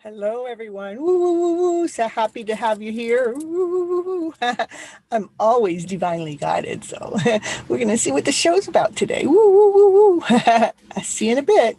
Hello, everyone. Ooh, so happy to have you here. Ooh, I'm always divinely guided, so we're going to see what the show's about today. Woo. I'll see you in a bit.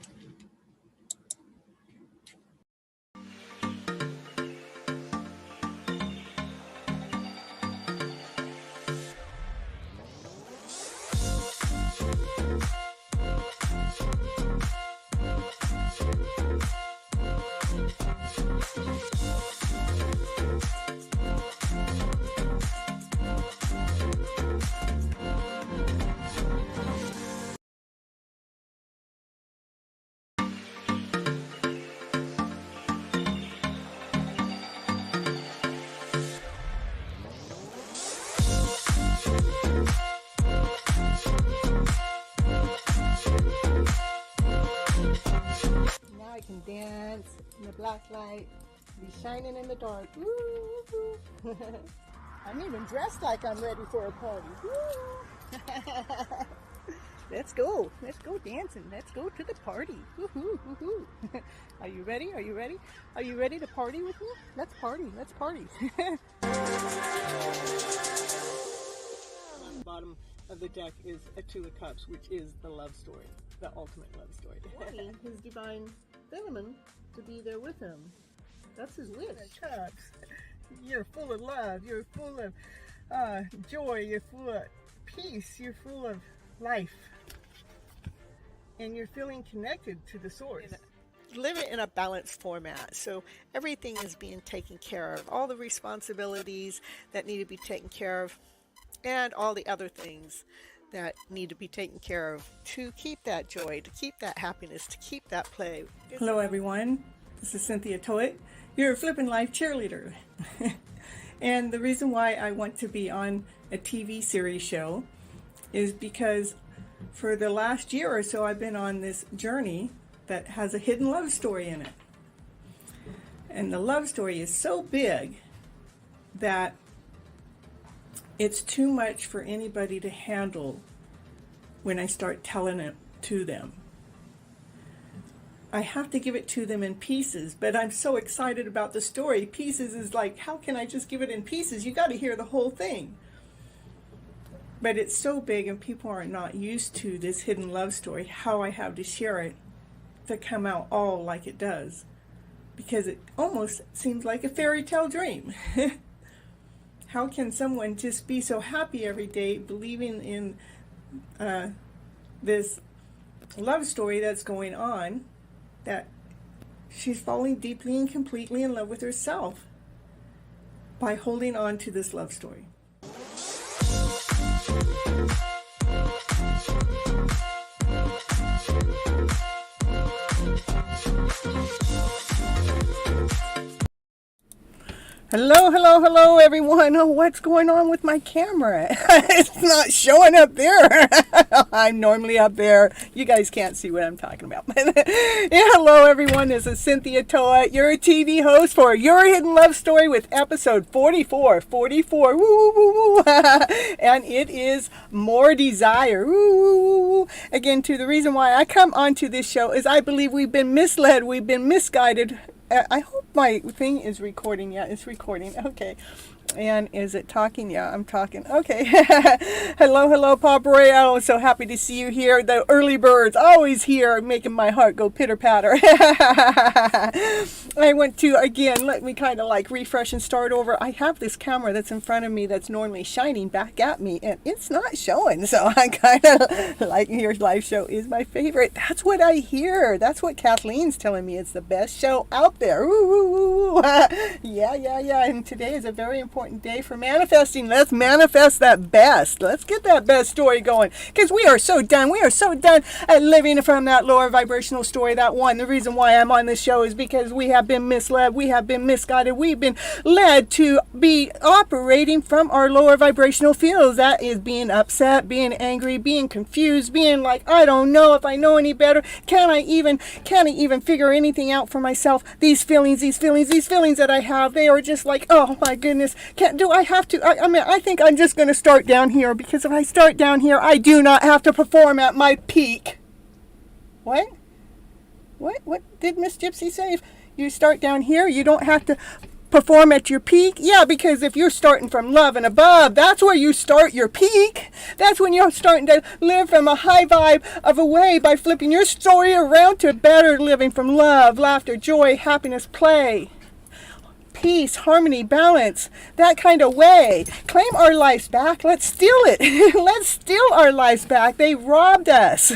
Now I can dance in the black light, be shining in the dark. Ooh. I'm even dressed like I'm ready for a party. Let's go dancing. Let's go to the party. Woohoo, woohoo. Are you ready? Are you ready? Are you ready to party with me? Let's party. Let's party. On the bottom of the deck is a Two of Cups, which is the love story, the ultimate love story. Wanting his divine feminine to be there with him. That's his wish. Cups. You're full of love. You're full of joy. You're full of peace. You're full of life. And you're feeling connected to the source. Live it in a balanced format, so everything is being taken care of. All the responsibilities that need to be taken care of, and all the other things that need to be taken care of to keep that joy, to keep that happiness, to keep that play. Hello everyone, this is Cynthia Toet, your FlipNLife cheerleader. And the reason why I want to be on a TV series show is because for the last year or so I've been on this journey that has a hidden love story in it. And the love story is so big that it's too much for anybody to handle when I start telling it to them. I have to give it to them in pieces, but I'm so excited about the story. Pieces is like, how can I just give it in pieces? You got to hear the whole thing. But it's so big and people are not used to this hidden love story, how I have to share it to come out all like it does. Because it almost seems like a fairy tale dream. How can someone just be so happy every day, believing in this love story that's going on, that she's falling deeply and completely in love with herself by holding on to this love story? Hello, everyone. Oh, what's going on with my camera? It's not showing up there. I'm normally up there. You guys can't see what I'm talking about. Yeah, hello, everyone. This is Cynthia Toet, your TV host for Your Hidden Love Story with episode 44. Woo, woo, woo. And it is More Desire. Woo. Again, the reason why I come onto this show is I believe we've been misled. We've been misguided. I hope my thing is recording. Yeah, it's recording. Okay. And is it talking? Yeah, I'm talking. Okay. hello, Papareo. So happy to see you here. The early birds always here, making my heart go pitter patter. I went to, again, let me kind of like refresh and start over. I have this camera that's in front of me that's normally shining back at me, and it's not showing. So I kind of like your live show is my favorite. That's what I hear. That's what Kathleen's telling me. It's the best show out there. Ooh. Yeah. And today is a very important day for manifesting. Let's manifest that best. Let's get that best story going, because we are so done at living from that lower vibrational story. That one, the reason why I'm on this show is because we have been misled, we have been misguided, we've been led to be operating from our lower vibrational fields. That is being upset, being angry, being confused, being like, I don't know if I know any better. Can I even figure anything out for myself? These feelings that I have, they are just like, oh my goodness. I think I'm just going to start down here, because if I start down here, I do not have to perform at my peak. What did Miss Gypsy say? You start down here. You don't have to perform at your peak. Yeah, because if you're starting from love and above, that's where you start your peak. That's when you're starting to live from a high vibe of a way by flipping your story around to better living from love, laughter, joy, happiness, play, peace, harmony, balance, that kind of way. Claim our lives back. Let's steal it. Let's steal our lives back. They robbed us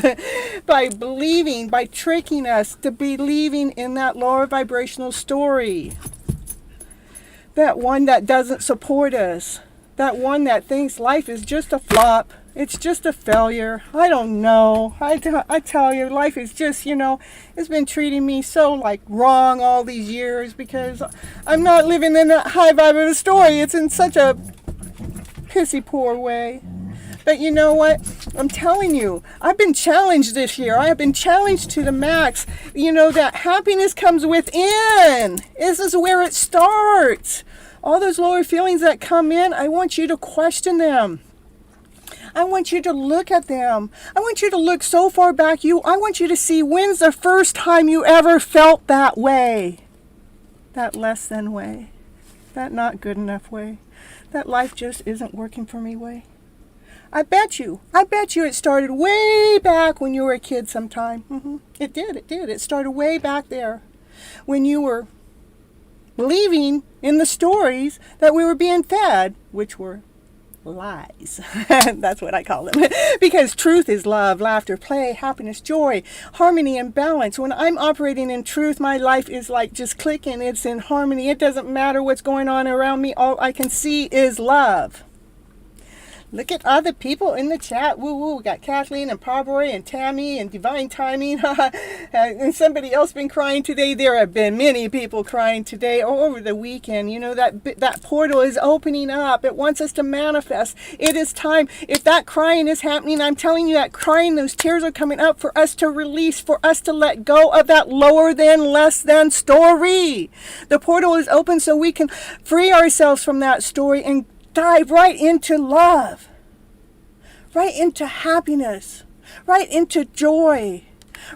by believing, by tricking us to believing in that lower vibrational story. That one that doesn't support us. That one that thinks life is just a flop. It's just a failure. I don't know. I tell you, life is just, it's been treating me so like wrong all these years because I'm not living in that high vibe of the story. It's in such a pissy poor way. But you know what? I'm telling you, I've been challenged this year. I have been challenged to the max. That happiness comes within. This is where it starts. All those lower feelings that come in, I want you to question them. I want you to look at them. I want you to look so far back. I want you to see when's the first time you ever felt that way. That less than way. That not good enough way. That life just isn't working for me way. I bet you it started way back when you were a kid sometime. It did. It started way back there when you were believing in the stories that we were being fed, which were lies. That's what I call them. Because truth is love, laughter, play, happiness, joy, harmony, and balance. When I'm operating in truth, my life is like just clicking. It's in harmony. It doesn't matter what's going on around me. All I can see is love. Look at other people in the chat. Woo woo. We got Kathleen and Parboy and Tammy and Divine Timing. And somebody else been crying today. There have been many people crying today over the weekend. That portal is opening up. It wants us to manifest. It is time. If that crying is happening, I'm telling you that crying, those tears are coming up for us to release, for us to let go of that lower than, less than story. The portal is open so we can free ourselves from that story and dive right into love, right into happiness, right into joy,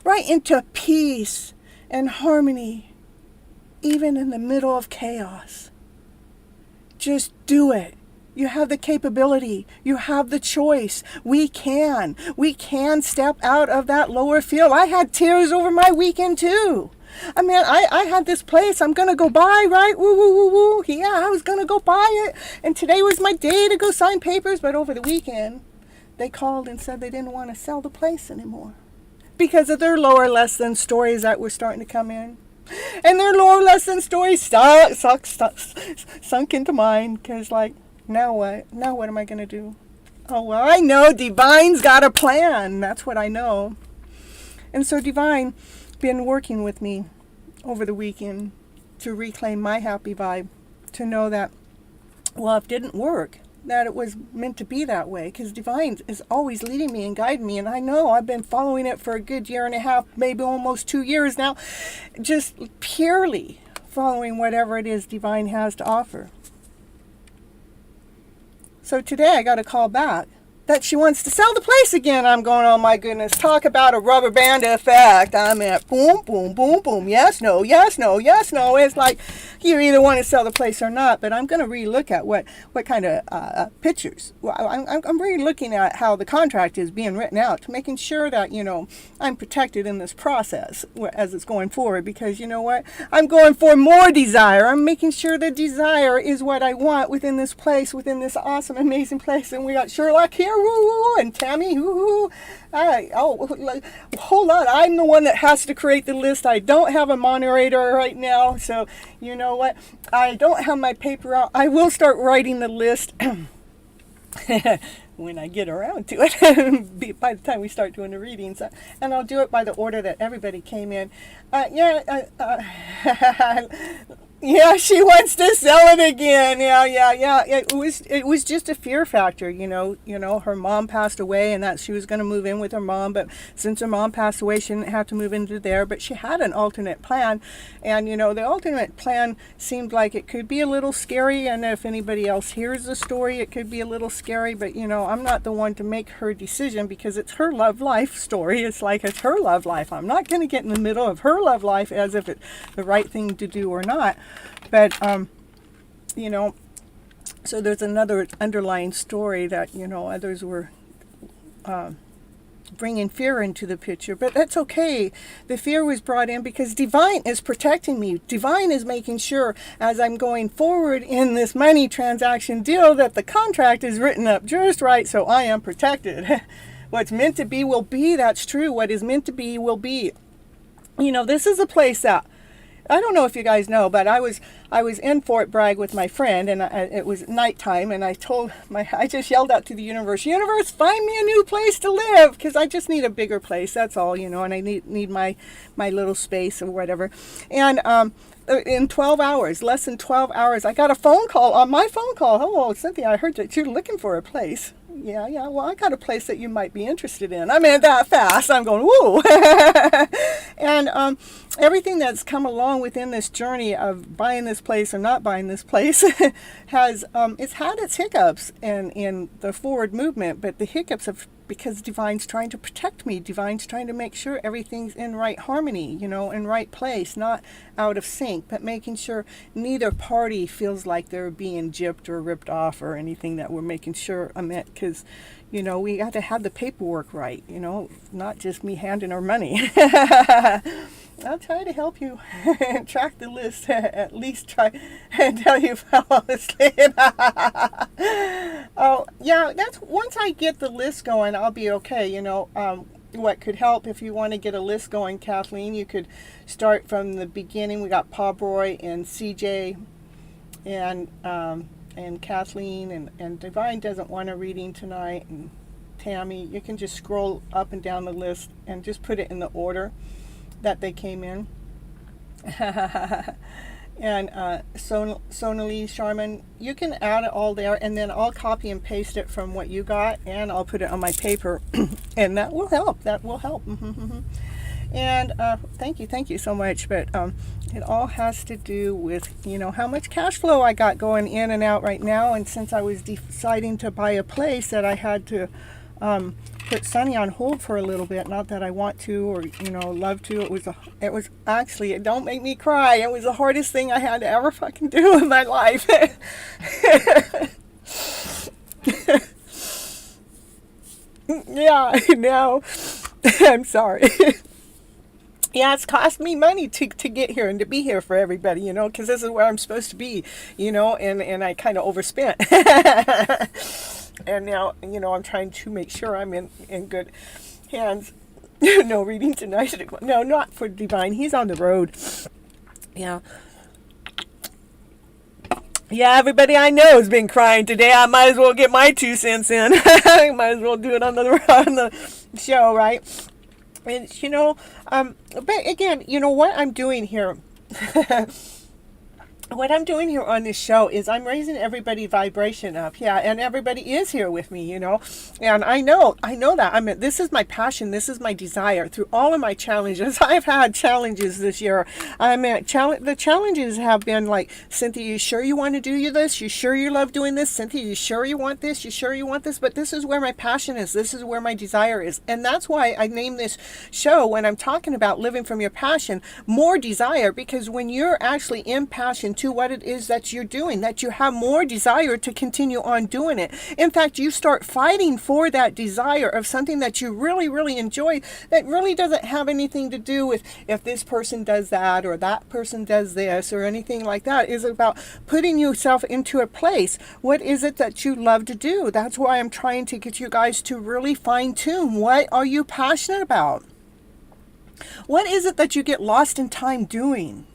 right into peace and harmony, even in the middle of chaos. Just do it. You have the capability. You have the choice. We can step out of that lower field. I had tears over my weekend too. I mean, I had this place I'm going to go buy, right? Woo, woo, woo, woo. Yeah, I was going to go buy it. And today was my day to go sign papers. But over the weekend, they called and said they didn't want to sell the place anymore because of their lower, less than stories that were starting to come in. And their lower, less than stories sunk into mine because, now what? Now what am I going to do? Oh, well, I know Divine's got a plan. That's what I know. And so Divine been working with me over the weekend to reclaim my happy vibe, to know that love didn't work, that it was meant to be that way, because Divine is always leading me and guiding me, and I know I've been following it for a good year and a half, maybe almost 2 years now, just purely following whatever it is Divine has to offer. So today I got a call back that she wants to sell the place again. I'm going, oh my goodness, talk about a rubber band effect. I'm at boom, boom, boom, boom, yes, no, yes, no, yes, no. It's like you either want to sell the place or not, but I'm going to relook at what kind of pictures. Well, I'm really looking at how the contract is being written out, making sure that, I'm protected in this process as it's going forward, because you know what? I'm going for more desire. I'm making sure the desire is what I want within this place, within this awesome, amazing place. And we got Sherlock here, woo, and Tammy, woo. Hold on. I'm the one that has to create the list. I don't have a moderator right now, so you know what? I don't have my paper out. I will start writing the list when I get around to it, by the time we start doing the readings. And I'll do it by the order that everybody came in. Yeah, she wants to sell it again. Yeah. It was just a fear factor, you know. Her mom passed away, and that she was going to move in with her mom, but since her mom passed away, she didn't have to move into there. But she had an alternate plan, and the alternate plan seemed like it could be a little scary. And if anybody else hears the story, it could be a little scary. But I'm not the one to make her decision because it's her love life story. It's like it's her love life. I'm not going to get in the middle of her love life as if it's the right thing to do or not. But, so there's another underlying story that, others were bringing fear into the picture. But that's okay. The fear was brought in because Divine is protecting me. Divine is making sure as I'm going forward in this money transaction deal that the contract is written up just right so I am protected. What's meant to be will be. That's true. What is meant to be will be. This is a place that I don't know if you guys know, but I was in Fort Bragg with my friend, and it was nighttime, and I just yelled out to the universe, find me a new place to live, because I just need a bigger place, that's all, and I need my little space or whatever. And in 12 hours, less than 12 hours, I got a phone call on my phone call. Hello, Cynthia, I heard that you're looking for a place. Yeah, well, I got a place that you might be interested in. I mean, that fast. I'm going, woo! And everything that's come along within this journey of buying this place or not buying this place has, it's had its hiccups in the forward movement, but the hiccups have, because Divine's trying to protect me. Divine's trying to make sure everything's in right harmony, in right place, not out of sync, but making sure neither party feels like they're being gypped or ripped off or anything, that we're making sure because, we got to have the paperwork right, not just me handing her money. I'll try to help you track the list, at least try and tell you how honestly. Oh, yeah, that's once I get the list going, I'll be okay. What could help if you want to get a list going, Kathleen, you could start from the beginning. We got Bob Roy and CJ and Kathleen and Divine doesn't want a reading tonight, and Tammy. You can just scroll up and down the list and just put it in the order that they came in. And Sonali Sharman, you can add it all there, and then I'll copy and paste it from what you got, and I'll put it on my paper, and that will help. And thank you so much. But it all has to do with how much cash flow I got going in and out right now. And since I was deciding to buy a place, that I had to put Sunny on hold for a little bit. Not that I want to or love to. It was actually, don't make me cry, it was the hardest thing I had to ever fucking do in my life. Yeah, I know. I'm sorry. Yeah, it's cost me money to get here and to be here for everybody, because this is where I'm supposed to be, and I kind of overspent. And now, I'm trying to make sure I'm in good hands. No reading tonight. No, not for Divine. He's on the road. Yeah. Yeah, everybody I know has been crying today. I might as well get my 2 cents in. I might as well do it on the show, right? And, but again, what I'm doing here, what I'm doing here on this show is I'm raising everybody's vibration up. Yeah, and everybody is here with me, and I know that. This is my passion. This is my desire. Through all of my challenges, I've had challenges this year. The challenges have been like, Cynthia, you sure you want to do this? You sure you love doing this? Cynthia, you sure you want this? You sure you want this? But this is where my passion is. This is where my desire is. And that's why I named this show, when I'm talking about living from your passion, more desire, because when you're actually in passion to what it is that you're doing, that you have more desire to continue on doing it. In fact, you start fighting for that desire of something that you really, really enjoy, that really doesn't have anything to do with if this person does that or that person does this or anything like that. It's about putting yourself into a place. What is it that you love to do? That's why I'm trying to get you guys to really fine tune. What are you passionate about? What is it that you get lost in time doing?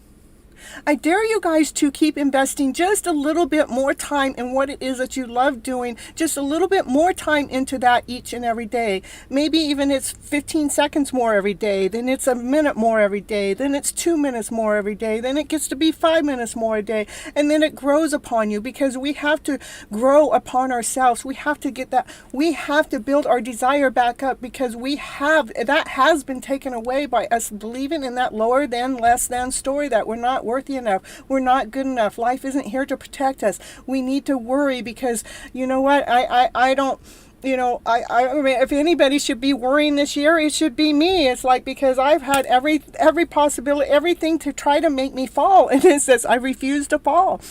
I dare you guys to keep investing just a little bit more time in what it is that you love doing, just a little bit more time into that each and every day. Maybe even it's 15 seconds more every day, then it's a minute more every day, then it's 2 minutes more every day, then it gets to be 5 minutes more a day, and then it grows upon you, because we have to grow upon ourselves. We have to get that, we have to build our desire back up, because that has been taken away by us believing in that lower than, less than story, that we're not worthy enough, we're not good enough, life isn't here to protect us. We need to worry, because you know what, I don't, you know, I mean, if anybody should be worrying this year, it should be me. It's like, because I've had every possibility, everything to try to make me fall, and it says I refuse to fall.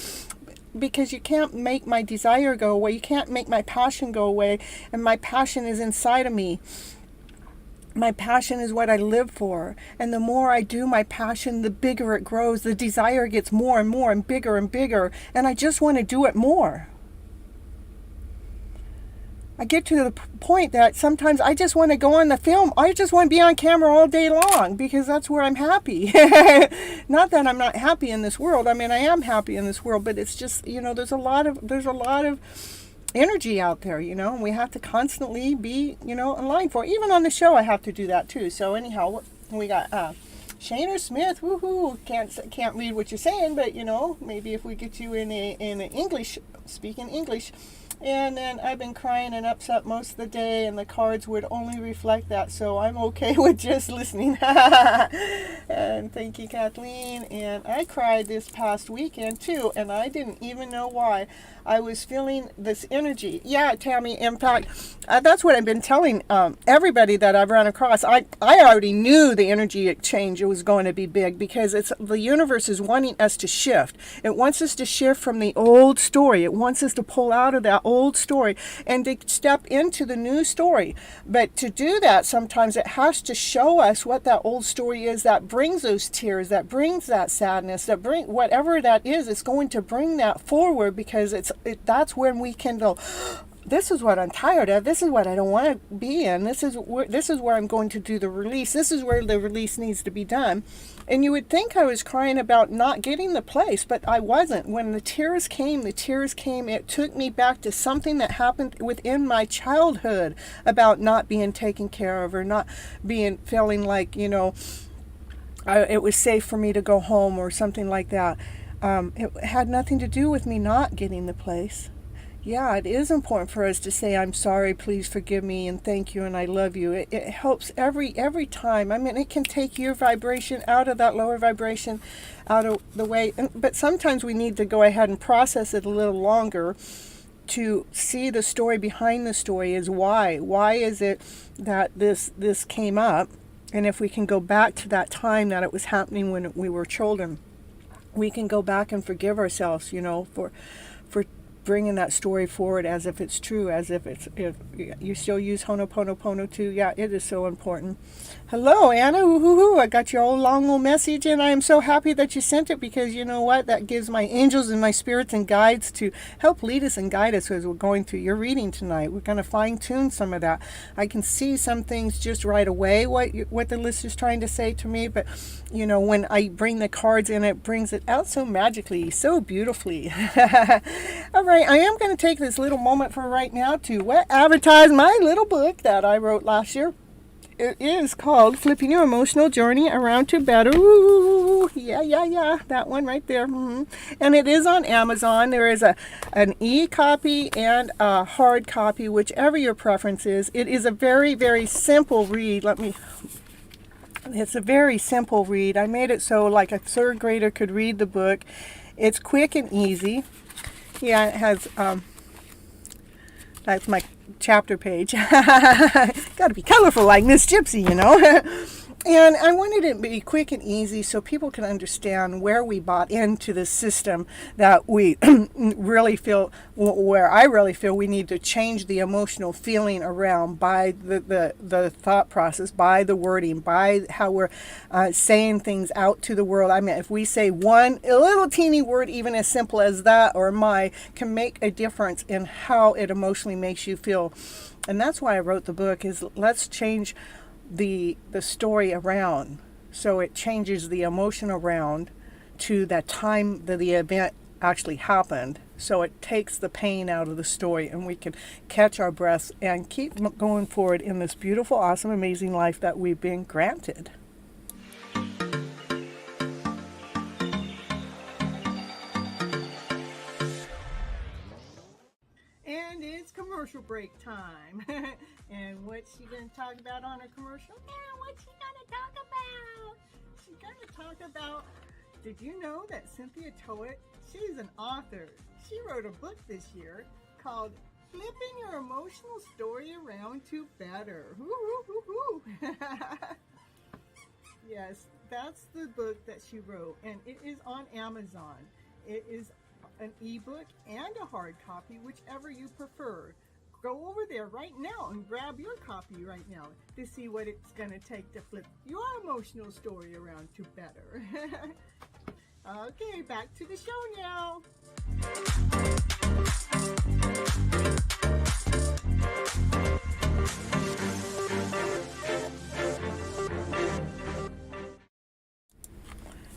Because you can't make my desire go away, you can't make my passion go away, and my passion is inside of me. My passion is what I live for, and the more I do my passion, the bigger it grows. The desire gets more and more and bigger, and I just want to do it more. I get to the point that sometimes I just want to go on the film. I just want to be on camera all day long, because that's where I'm happy. Not that I'm not happy in this world. I mean, I am happy in this world, but it's just, you know, there's a lot of energy out there, you know, and we have to constantly be, you know, in line for it. Even on the show, I have to do that too. So anyhow, we got Shana Smith, woohoo! Can't read what you're saying, but you know, maybe if we get you in English, speaking English. And then I've been crying and upset most of the day, and the cards would only reflect that, so I'm okay with just listening. And thank you, Kathleen. And I cried this past weekend too, and I didn't even know why. I was feeling this energy. Yeah, Tammy, in fact, that's what I've been telling everybody that I've run across. I already knew the energy exchange was going to be big, because the universe is wanting us to shift. It wants us to shift from the old story. It wants us to pull out of that old story and to step into the new story. But to do that, sometimes it has to show us what that old story is that brings those tears, that brings that sadness, that bring whatever that is. It's going to bring that forward, because that's when we can go, this is what I'm tired of. This is what I don't want to be in. This is where I'm going to do the release. This is where the release needs to be done. And you would think I was crying about not getting the place, but I wasn't. When the tears came. It took me back to something that happened within my childhood about not being taken care of, or not feeling like, you know, it was safe for me to go home or something like that. It had nothing to do with me not getting the place. Yeah, it is important for us to say, I'm sorry, please forgive me, and thank you, and I love you. It helps every time. I mean, it can take your vibration out of that lower vibration, out of the way. But sometimes we need to go ahead and process it a little longer to see the story behind the story. Is why. Why is it that this came up? And if we can go back to that time that it was happening when we were children, we can go back and forgive ourselves, you know, for bringing that story forward as if it's true, as if you still use Ho'oponopono too. Yeah, it is so important. Hello, Anna. Ooh, I got your long old message, and I am so happy that you sent it, because you know what? That gives my angels and my spirits and guides to help lead us and guide us as we're going through your reading tonight. We're going to fine tune some of that. I can see some things just right away, what the list is trying to say to me, but you know, when I bring the cards in, it brings it out so magically, so beautifully. All right, I am going to take this little moment for right now to advertise my little book that I wrote last year. It is called Flipping Your Emotional Journey Around to Better. Ooh, yeah, that one right there. Mm-hmm. And it is on Amazon. There is an e-copy and a hard copy, whichever your preference is. It is a very, very simple read. It's a very simple read. I made it so like a third grader could read the book. It's quick and easy. Yeah, it has, that's my chapter page. Got to be colorful like Miss Gypsy, you know. And I wanted it to be quick and easy so people can understand where we bought into the system that we really feel, where I really feel we need to change the emotional feeling around by the thought process, by the wording, by how we're saying things out to the world. I mean, if we say a little teeny word, even as simple as that or my, can make a difference in how it emotionally makes you feel. And that's why I wrote the book, is let's change the story around, so it changes the emotion around, to that time that the event actually happened. So it takes the pain out of the story, and we can catch our breaths and keep going forward in this beautiful, awesome, amazing life that we've been granted. And it's commercial break time. And what's she going to talk about on her commercial? Yeah, what's she going to talk about? She's going to talk about, did you know that Cynthia Toet, she's an author. She wrote a book this year called Flipping Your Emotional Story Around to Better. Yes, that's the book that she wrote, and it is on Amazon. It is an ebook and a hard copy, whichever you prefer. Go over there right now and grab your copy right now to see what it's going to take to flip your emotional story around to better. Okay, back to the show now.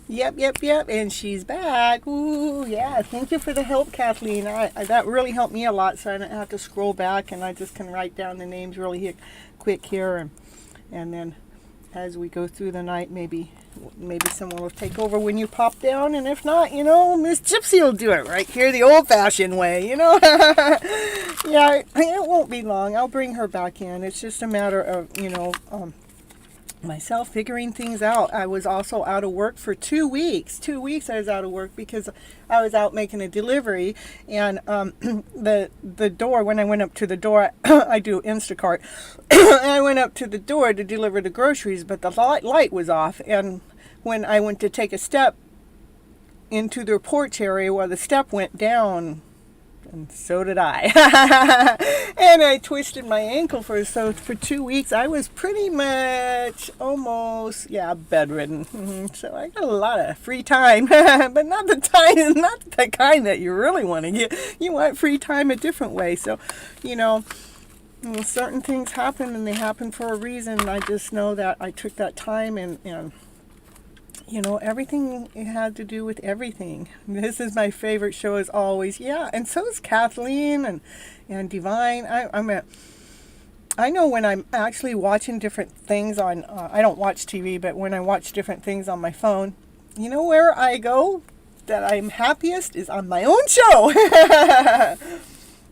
Yep, and she's back. Ooh, yeah, thank you for the help, Kathleen. That really helped me a lot, so I don't have to scroll back, and I just can write down the names really quick here, and then as we go through the night, maybe someone will take over when you pop down, and if not, Miss Gypsy will do it right here the old-fashioned way, Yeah, it won't be long. I'll bring her back in. It's just a matter of, myself figuring things out. I was also out of work for 2 weeks. 2 weeks I was out of work because I was out making a delivery, and the door, when I went up to the door, I do Instacart, and I went up to the door to deliver the groceries, but the light was off, and when I went to take a step into the porch area where the step went down, and so did I. And I twisted my ankle for 2 weeks. I was pretty much almost, bedridden. So I got a lot of free time, but not the kind that you really want to get. You want free time a different way. So, certain things happen, and they happen for a reason. I just know that I took that time, and everything had to do with everything. This is my favorite show as always. Yeah, and so is Kathleen and Divine. I know when I'm actually watching different things on, I don't watch TV, but when I watch different things on my phone, where I go that I'm happiest is on my own show.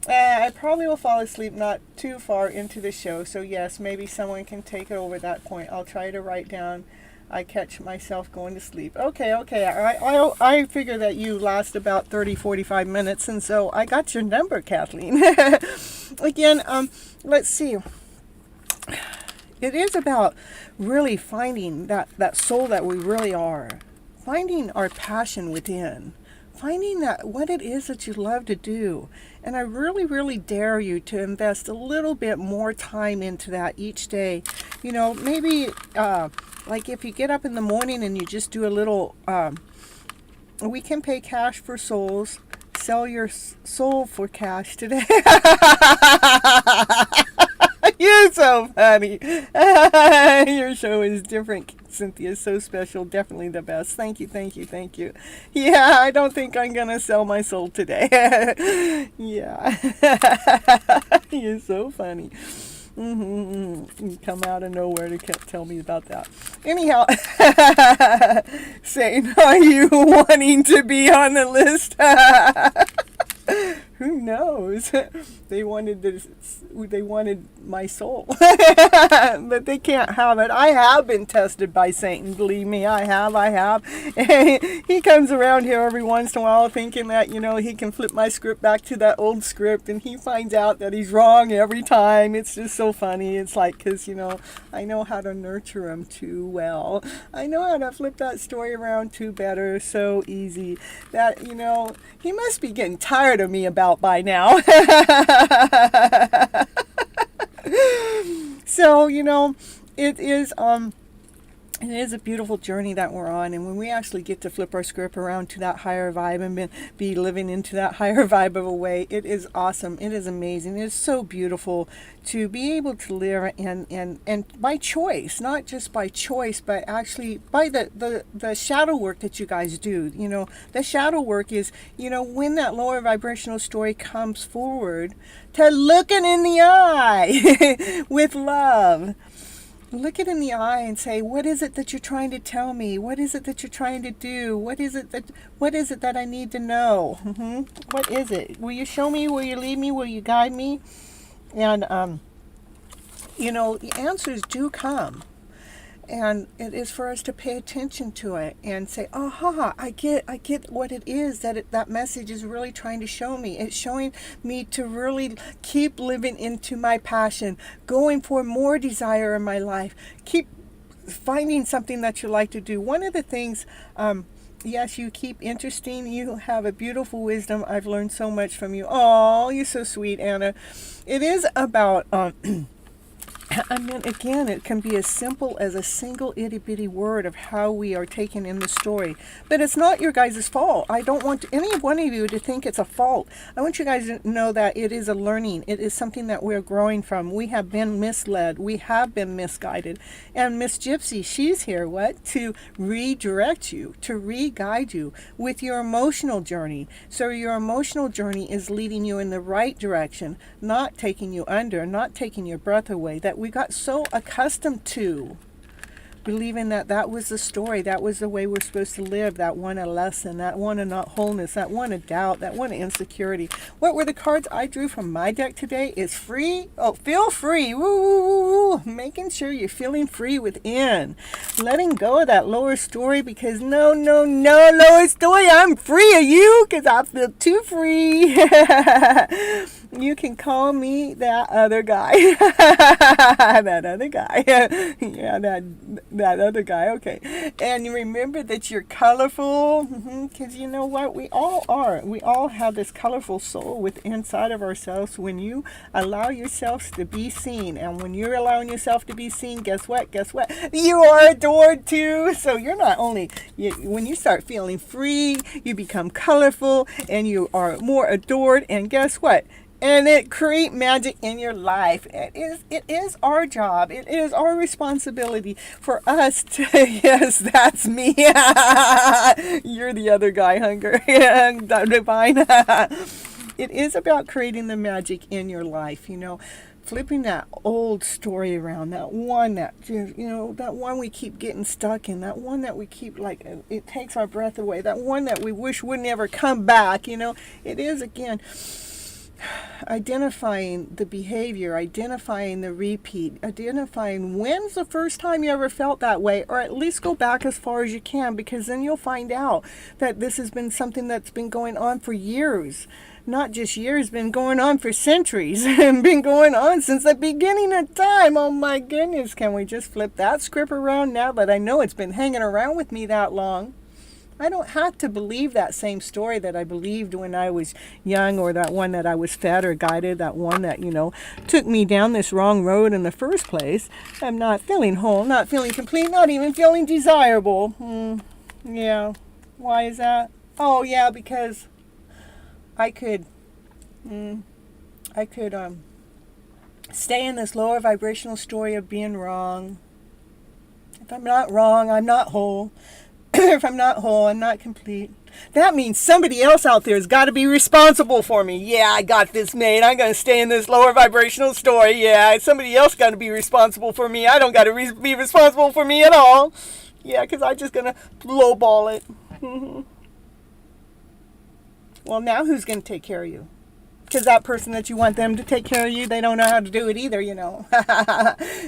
I probably will fall asleep not too far into the show, so yes, maybe someone can take it over that point. I'll try to write down. I catch myself going to sleep. Okay. I figure that you last about 30-45 minutes, and so I got your number, Kathleen. Again, let's see. It is about really finding that soul that we really are. Finding our passion within. Finding that what it is that you love to do. And I really, really dare you to invest a little bit more time into that each day. Maybe like if you get up in the morning and you just do a little, we can pay cash for souls. Sell your soul for cash today. You're so funny. Your show is different, Cynthia. Is so special. Definitely the best. Thank you. Yeah, I don't think I'm going to sell my soul today. Yeah. You're so funny. You come out of nowhere to tell me about that. Anyhow, saying, are you wanting to be on the list? Who knows? They wanted my soul, but they can't have it. I have been tested by Satan. Believe me, I have. He comes around here every once in a while thinking that, he can flip my script back to that old script, and he finds out that he's wrong every time. It's just so funny. It's like, because, I know how to nurture him too well. I know how to flip that story around too better. So easy that, he must be getting tired of me about by now. So, it is, it is a beautiful journey that we're on, and when we actually get to flip our script around to that higher vibe and be living into that higher vibe of a way, it is awesome. It is amazing. It is so beautiful to be able to live and by choice, not just by choice, but actually by the shadow work that you guys do. You know, the shadow work is, you know, when that lower vibrational story comes forward, to look it in the eye with love. Look it in the eye and say, what is it that you're trying to tell me? What is it that you're trying to do? What is it that I need to know? What is it? Will you show me? Will you lead me? Will you guide me? And, you know, the answers do come. And it is for us to pay attention to it and say, aha, I get what it is that message is really trying to show me. It's showing me to really keep living into my passion, going for more desire in my life, keep finding something that you like to do. One of the things, yes, you keep interesting. You have a beautiful wisdom. I've learned so much from you. Oh, you're so sweet, Anna. It is about... I mean, again, it can be as simple as a single itty-bitty word of how we are taken in the story. But it's not your guys' fault. I don't want any one of you to think it's a fault. I want you guys to know that it is a learning. It is something that we're growing from. We have been misled. We have been misguided. And Miss Gypsy, she's here, to redirect you, to re-guide you with your emotional journey. So your emotional journey is leading you in the right direction, not taking you under, not taking your breath away, that we got so accustomed to believing that was the story, that was the way we're supposed to live, that one a lesson, that one a not wholeness, that one a doubt, that one a insecurity. What were the cards I drew from my deck today? Is free. Oh, feel free. Woo, woo, woo, woo. Making sure you're feeling free within. Letting go of that lower story, because no lower story, I'm free of you because I feel too free. You can call me that other guy. That other guy. Yeah, that other guy. Okay. And you remember that you're colorful. Because you know what? We all are. We all have this colorful soul within inside of ourselves when you allow yourselves to be seen. And when you're allowing yourself to be seen, guess what? You are adored too. So you're not only, when you start feeling free, you become colorful and you are more adored. And guess what? And it create magic in your life. It is our job. It is our responsibility for us to, yes, that's me. You're the other guy, Hunger. Divine. It is about creating the magic in your life, you know. Flipping that old story around, that one we keep getting stuck in, that one that we keep, like, it takes our breath away, that one that we wish would never come back, you know. It is, again, identifying the behavior, identifying the repeat, identifying when's the first time you ever felt that way, or at least go back as far as you can, because then you'll find out that this has been something that's been going on for years. Not just years, been going on for centuries, and been going on since the beginning of time. Oh my goodness, can we just flip that script around now that I know it's been hanging around with me that long? I don't have to believe that same story that I believed when I was young, or that one that I was fed or guided, that one that, you know, took me down this wrong road in the first place. I'm not feeling whole, not feeling complete, not even feeling desirable. Yeah. Why is that? Oh, yeah, because I could stay in this lower vibrational story of being wrong. If I'm not wrong, I'm not whole. If I'm not whole, I'm not complete. That means somebody else out there has got to be responsible for me. Yeah, I got this made. I'm going to stay in this lower vibrational story. Yeah, somebody else got to be responsible for me. I don't got to be responsible for me at all. Yeah, because I'm just going to lowball it. Well, now who's going to take care of you? Because that person that you want them to take care of you, they don't know how to do it either, you know.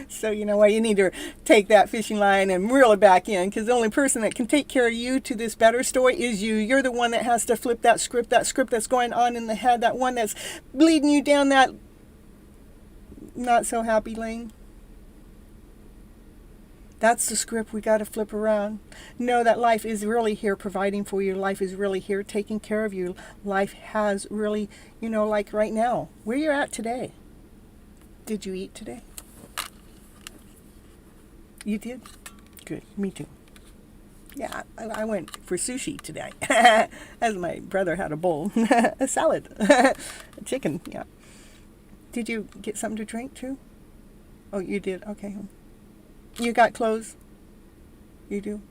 So, you know what, you need to take that fishing line and reel it back in, because the only person that can take care of you to this better story is you. You're the one that has to flip that script that's going on in the head, that one that's bleeding you down that not so happy lane. That's the script we got to flip around. Know that life is really here providing for you. Life is really here taking care of you. Life has really, you know, like right now, where you're at today. Did you eat today? You did? Good. Me too. Yeah, I went for sushi today. As my brother had a bowl. A salad. A chicken, yeah. Did you get something to drink too? Oh, you did? Okay. You got clothes? You do?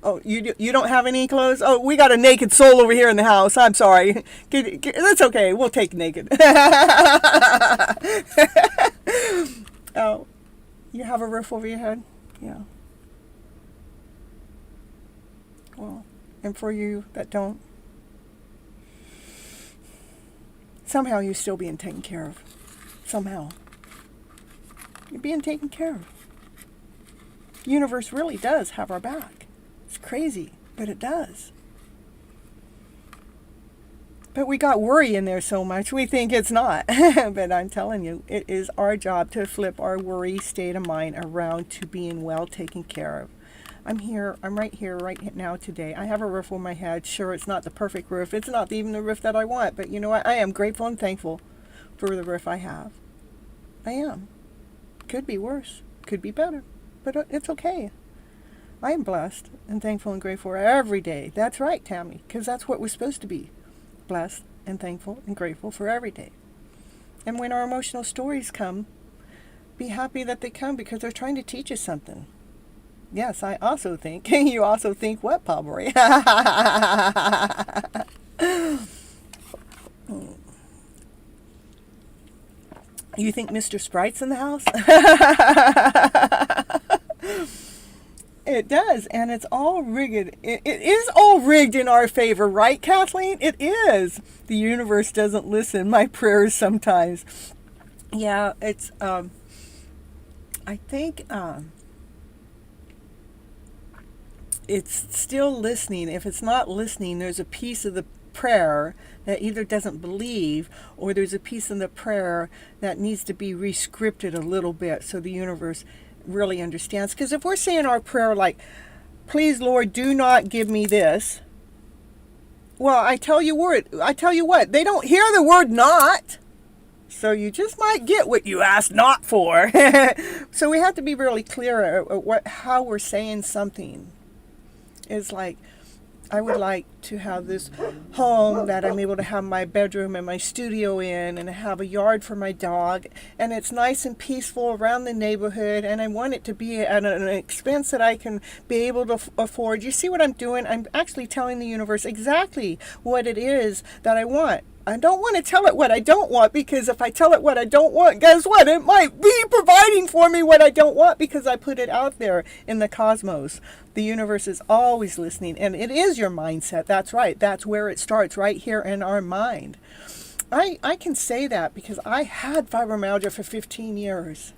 Oh, you do? You don't have any clothes? Oh, we got a naked soul over here in the house. I'm sorry. That's okay. We'll take naked. Oh, you have a roof over your head? Yeah. Well, and for you that don't, somehow you're still being taken care of. Somehow. You're being taken care of. The universe really does have our back. It's crazy, but it does. But we got worry in there so much, we think it's not. But I'm telling you, it is our job to flip our worry state of mind around to being well taken care of. I'm right here, right now today. I have a roof over my head. Sure, it's not the perfect roof. It's not even the roof that I want. But you know what? I am grateful and thankful for the roof I have. I am. Could be worse. Could be better. But it's okay. I am blessed and thankful and grateful every day. That's right, Tammy, because that's what we're supposed to be. Blessed and thankful and grateful for every day. And when our emotional stories come, be happy that they come because they're trying to teach us something. Yes, I also think. You also think what, Pabri? You think Mr. Sprite's in the house? It does, and it's all rigged. It is all rigged in our favor, right, Kathleen? It is. The universe doesn't listen. My prayers sometimes. Yeah, it's, I think, it's still listening. If it's not listening, there's a piece of the prayer that either doesn't believe, or there's a piece in the prayer that needs to be re-scripted a little bit so the universe really understands. Because if we're saying our prayer like, please Lord, do not give me this, well, I tell you what, they don't hear the word not, so you just might get what you asked not for. So we have to be really clear at how we're saying something. It's like, I would like to have this home that I'm able to have my bedroom and my studio in, and have a yard for my dog, and it's nice and peaceful around the neighborhood, and I want it to be at an expense that I can be able to afford. You see what I'm doing? I'm actually telling the universe exactly what it is that I want. I don't want to tell it what I don't want, because if I tell it what I don't want, guess what? It might be providing for me what I don't want because I put it out there in the cosmos. The universe is always listening, and it is your mindset. That's right. That's where it starts, right here in our mind. I can say that because I had fibromyalgia for 15 years.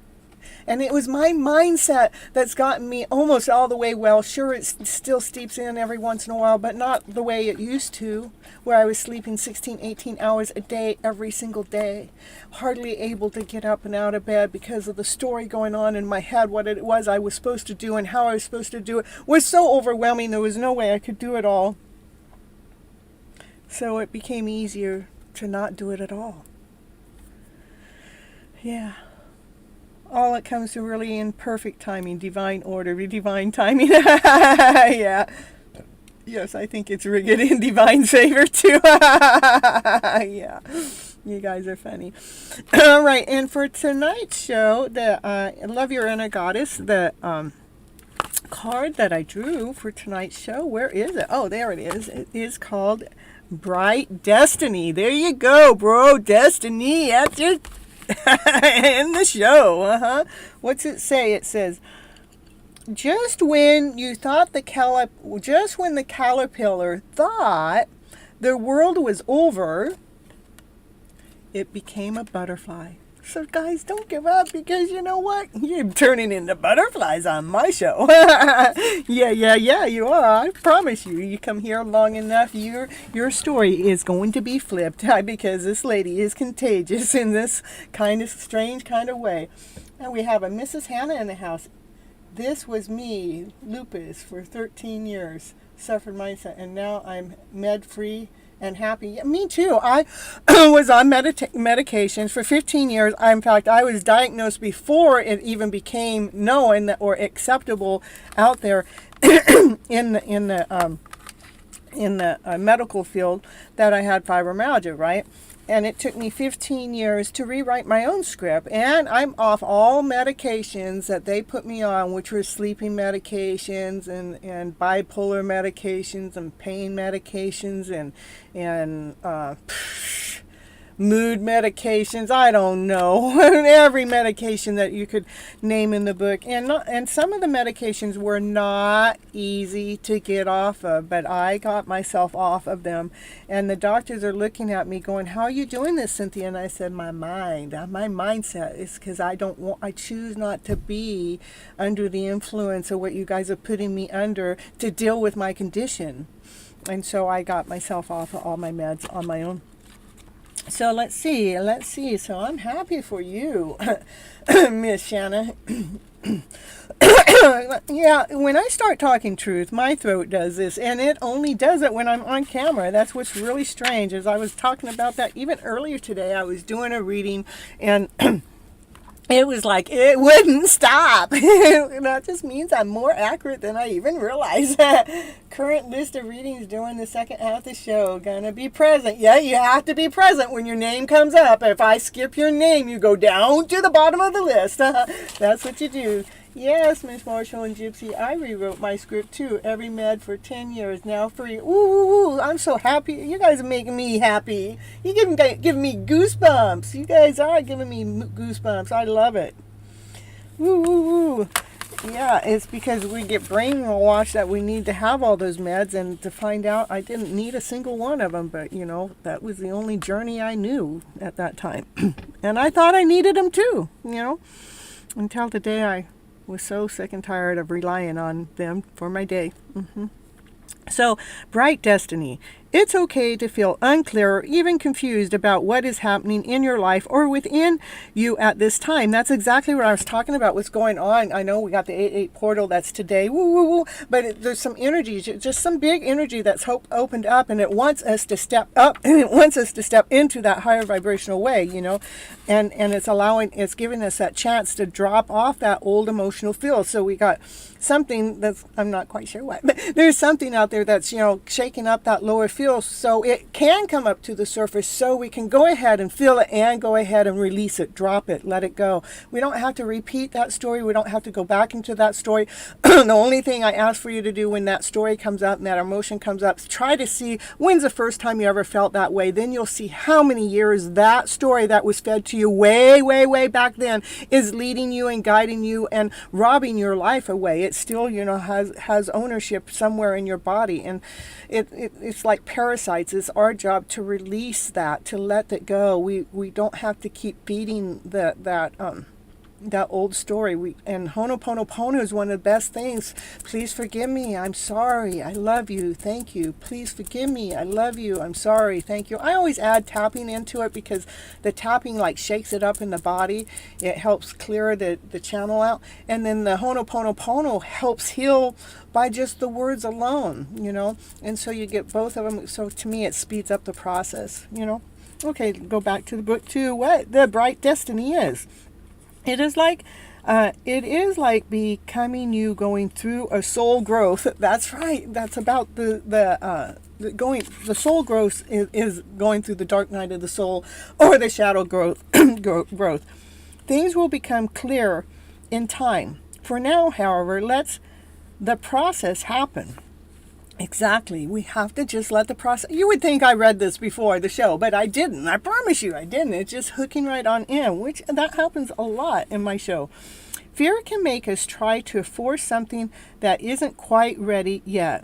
And it was my mindset that's gotten me almost all the way well. Sure, it still steeps in every once in a while, but not the way it used to, where I was sleeping 16, 18 hours a day every single day. Hardly able to get up and out of bed because of the story going on in my head, what it was I was supposed to do and how I was supposed to do it was so overwhelming. There was no way I could do it all. So it became easier to not do it at all. Yeah. All it comes to really in perfect timing, divine order, divine timing. Yeah. Yes, I think it's rigged in divine favor too. Yeah. You guys are funny. All right, and for tonight's show, the Love Your Inner Goddess, the card that I drew for tonight's show, where is it? Oh, there it is. It is called Bright Destiny. There you go, bro. Destiny. That's your in the show. What's it say? It says, just when the caterpillar thought the world was over, it became a butterfly. So guys, don't give up, because you know what? You're turning into butterflies on my show. Yeah, you are. I promise you. You come here long enough, your story is going to be flipped, because this lady is contagious in this kind of strange kind of way. And we have a Mrs. Hannah in the house. This was me, lupus, for 13 years, suffered mindset, and now I'm med-free and happy. Yeah, me too. I was on medications for 15 years. In fact, I was diagnosed before it even became known or acceptable out there in the medical field that I had fibromyalgia, right? And it took me 15 years to rewrite my own script. And I'm off all medications that they put me on, which were sleeping medications and bipolar medications and pain medications and mood medications. I don't know. Every medication that you could name in the book. And some of the medications were not easy to get off of, but I got myself off of them. And the doctors are looking at me going, how are you doing this, Cynthia? And I said, my mindset is because I choose not to be under the influence of what you guys are putting me under to deal with my condition. And so I got myself off of all my meds on my own. So let's see. So I'm happy for you, Miss Shanna. Yeah, when I start talking truth, my throat does this, and it only does it when I'm on camera. That's what's really strange. As I was talking about that even earlier today, I was doing a reading, and it was like it wouldn't stop. That just means I'm more accurate than I even realized. Current list of readings during the second half of the show. Gonna be present. Yeah, you have to be present when your name comes up. If I skip your name, you go down to the bottom of the list. That's what you do. Yes, Miss Marshall and Gypsy, I rewrote my script too. Every med for 10 years, now free. Ooh, I'm so happy. You guys are making me happy. You giving me goosebumps. You guys are giving me goosebumps. I love it. Ooh. Yeah, it's because we get brainwashed that we need to have all those meds, and to find out I didn't need a single one of them, but that was the only journey I knew at that time. And I thought I needed them too, until the day I was so sick and tired of relying on them for my day. So, bright destiny. It's okay to feel unclear or even confused about what is happening in your life or within you at this time. That's exactly what I was talking about, what's going on. I know we got the 8/8 portal, that's today, but there's some energy, just some big energy that's opened up, and it wants us to step up, and it wants us to step into that higher vibrational way, and it's giving us that chance to drop off that old emotional field. So we got something that's, I'm not quite sure what, but there's something out there that's, shaking up that lower field so it can come up to the surface, so we can go ahead and feel it and go ahead and release it, drop it, let it go. We don't have to repeat that story. We don't have to go back into that story. The only thing I ask for you to do when that story comes up and that emotion comes up, try to see when's the first time you ever felt that way. Then you'll see how many years that story that was fed to you way, way, way back then is leading you and guiding you and robbing your life away. It still, has ownership somewhere in your body, and it's like parasites. It's our job to release that, to let it go. We don't have to keep feeding that old story. And Ho'oponopono is one of the best things. Please forgive me. I'm sorry. I love you. Thank you. Please forgive me. I love you. I'm sorry. Thank you. I always add tapping into it because the tapping shakes it up in the body. It helps clear the channel out. And then the Ho'oponopono helps heal by just the words alone, And so you get both of them. So to me, it speeds up the process, Okay, go back to the book too. What the bright destiny is. It is like becoming you, going through a soul growth. That's right. That's about the soul growth is going through the dark night of the soul, or the shadow growth. Things will become clear in time. For now, however, let's the process happen. Exactly. We have to just let the process. You would think I read this before the show, but I didn't. I promise you I didn't. It's just hooking right on in, which that happens a lot in my show. Fear can make us try to force something that isn't quite ready yet.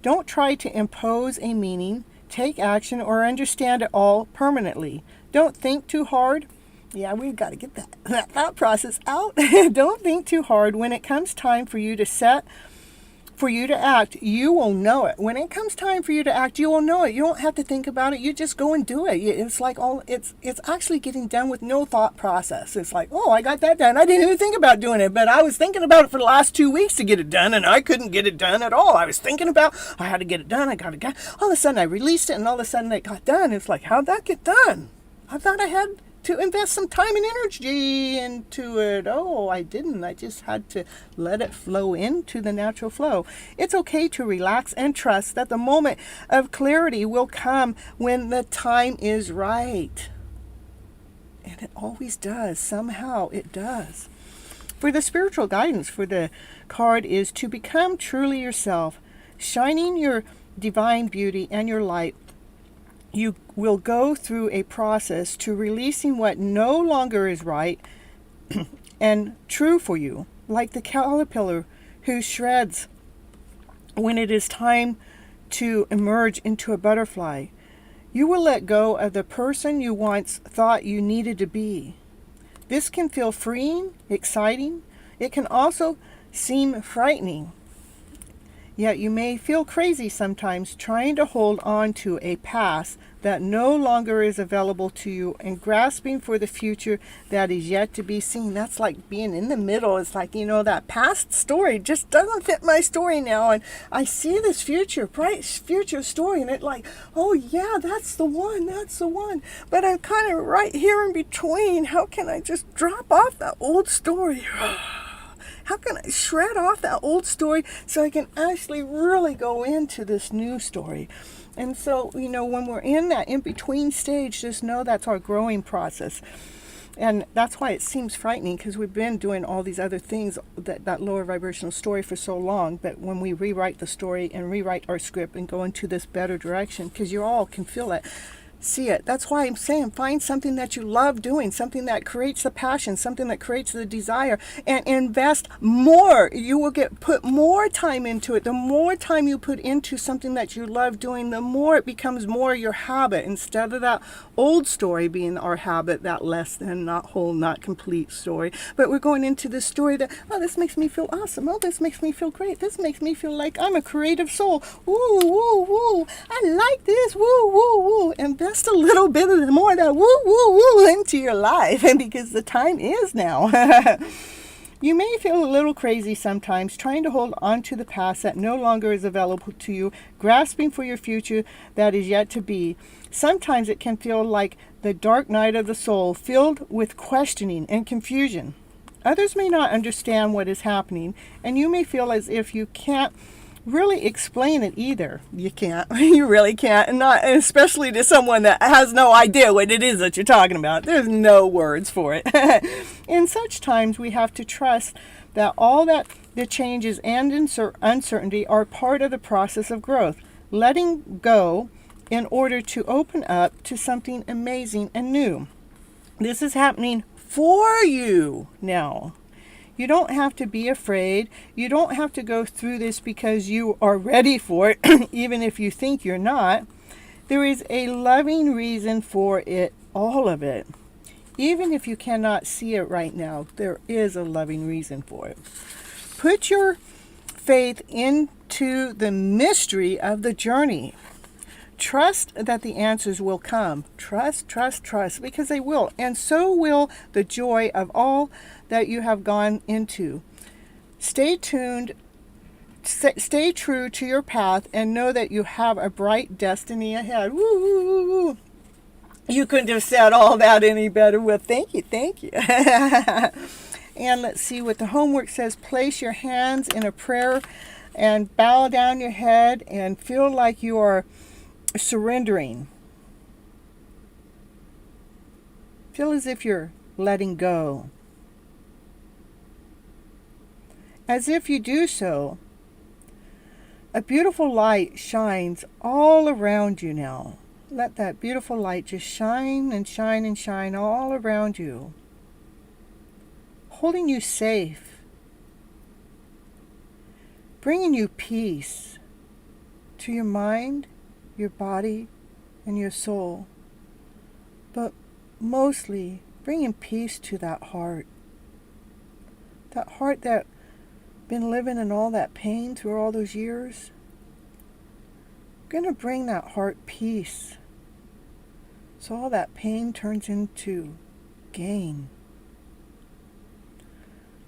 Don't try to impose a meaning, take action, or understand it all permanently. Don't think too hard. Yeah, we've got to get that process out. Don't think too hard when it comes time for you to set for you to act, you will know it. When it comes time for you to act, you will know it. You don't have to think about it. You just go and do it. It's like it's actually getting done with no thought process. It's like, oh, I got that done. I didn't even think about doing it, but I was thinking about it for the last 2 weeks to get it done, and I couldn't get it done at all. I was thinking about, I had to get it done. I got it done. All of a sudden, I released it, and all of a sudden, it got done. It's like, how'd that get done? I thought I had to invest some time and energy into it. Oh, I didn't. I just had to let it flow into the natural flow. It's okay to relax and trust that the moment of clarity will come when the time is right. And it always does. Somehow it does. For the spiritual guidance for the card is to become truly yourself, shining your divine beauty and your light. You will go through a process to releasing what no longer is right and true for you, like the caterpillar who shreds when it is time to emerge into a butterfly. You will let go of the person you once thought you needed to be. This can feel freeing, exciting. It can also seem frightening. Yet you may feel crazy sometimes trying to hold on to a past that no longer is available to you and grasping for the future that is yet to be seen. That's like being in the middle. It's like, that past story just doesn't fit my story now. And I see this future, bright future story, and it's like, oh yeah, that's the one. But I'm kind of right here in between. How can I just drop off that old story? How can I shred off that old story so I can actually really go into this new story? And so, when we're in that in-between stage, just know that's our growing process. And that's why it seems frightening, because we've been doing all these other things, that lower vibrational story for so long. But when we rewrite the story and rewrite our script and go into this better direction, because you all can feel it, see it. That's why I'm saying find something that you love doing, something that creates the passion, something that creates the desire, and invest more. You will put more time into it. The more time you put into something that you love doing, the more it becomes more your habit, instead of that old story being our habit, that less than, not whole, not complete story. But we're going into this story that, oh, this makes me feel awesome. Oh, this makes me feel great. This makes me feel like I'm a creative soul. Woo, woo, woo. I like this. Woo, woo, woo. Invest a little bit of more of that woo, woo, woo into your life, and because the time is now. You may feel a little crazy sometimes, trying to hold on to the past that no longer is available to you, grasping for your future that is yet to be. Sometimes it can feel like the dark night of the soul, filled with questioning and confusion. Others may not understand what is happening, and you may feel as if you can't really explain it either. You can't. You really can't. And not, especially to someone that has no idea what it is that you're talking about. There's no words for it. In such times, we have to trust that all that the changes and uncertainty are part of the process of growth. Letting go in order to open up to something amazing and new. This is happening for you now. You don't have to be afraid. You don't have to go through this because you are ready for it, even if you think you're not. There is a loving reason for it, all of it. Even if you cannot see it right now, there is a loving reason for it. Put your faith into the mystery of the journey. Trust that the answers will come. Trust, because they will. And so will the joy of all that you have gone into. Stay tuned, stay true to your path, and know that you have a bright destiny ahead. Woo, woo, woo, woo. You couldn't have said all that any better. Well, thank you. And let's see what the homework says. Place your hands in a prayer and bow down your head and feel like you are surrendering. Feel as if you're letting go. As if you do so, a beautiful light shines all around you now. Let that beautiful light just shine and shine and shine all around you, holding you safe, bringing you peace to your mind, your body, and your soul, but mostly bringing peace to that heart that been living in all that pain through all those years, I'm going to bring that heart peace. So all that pain turns into gain.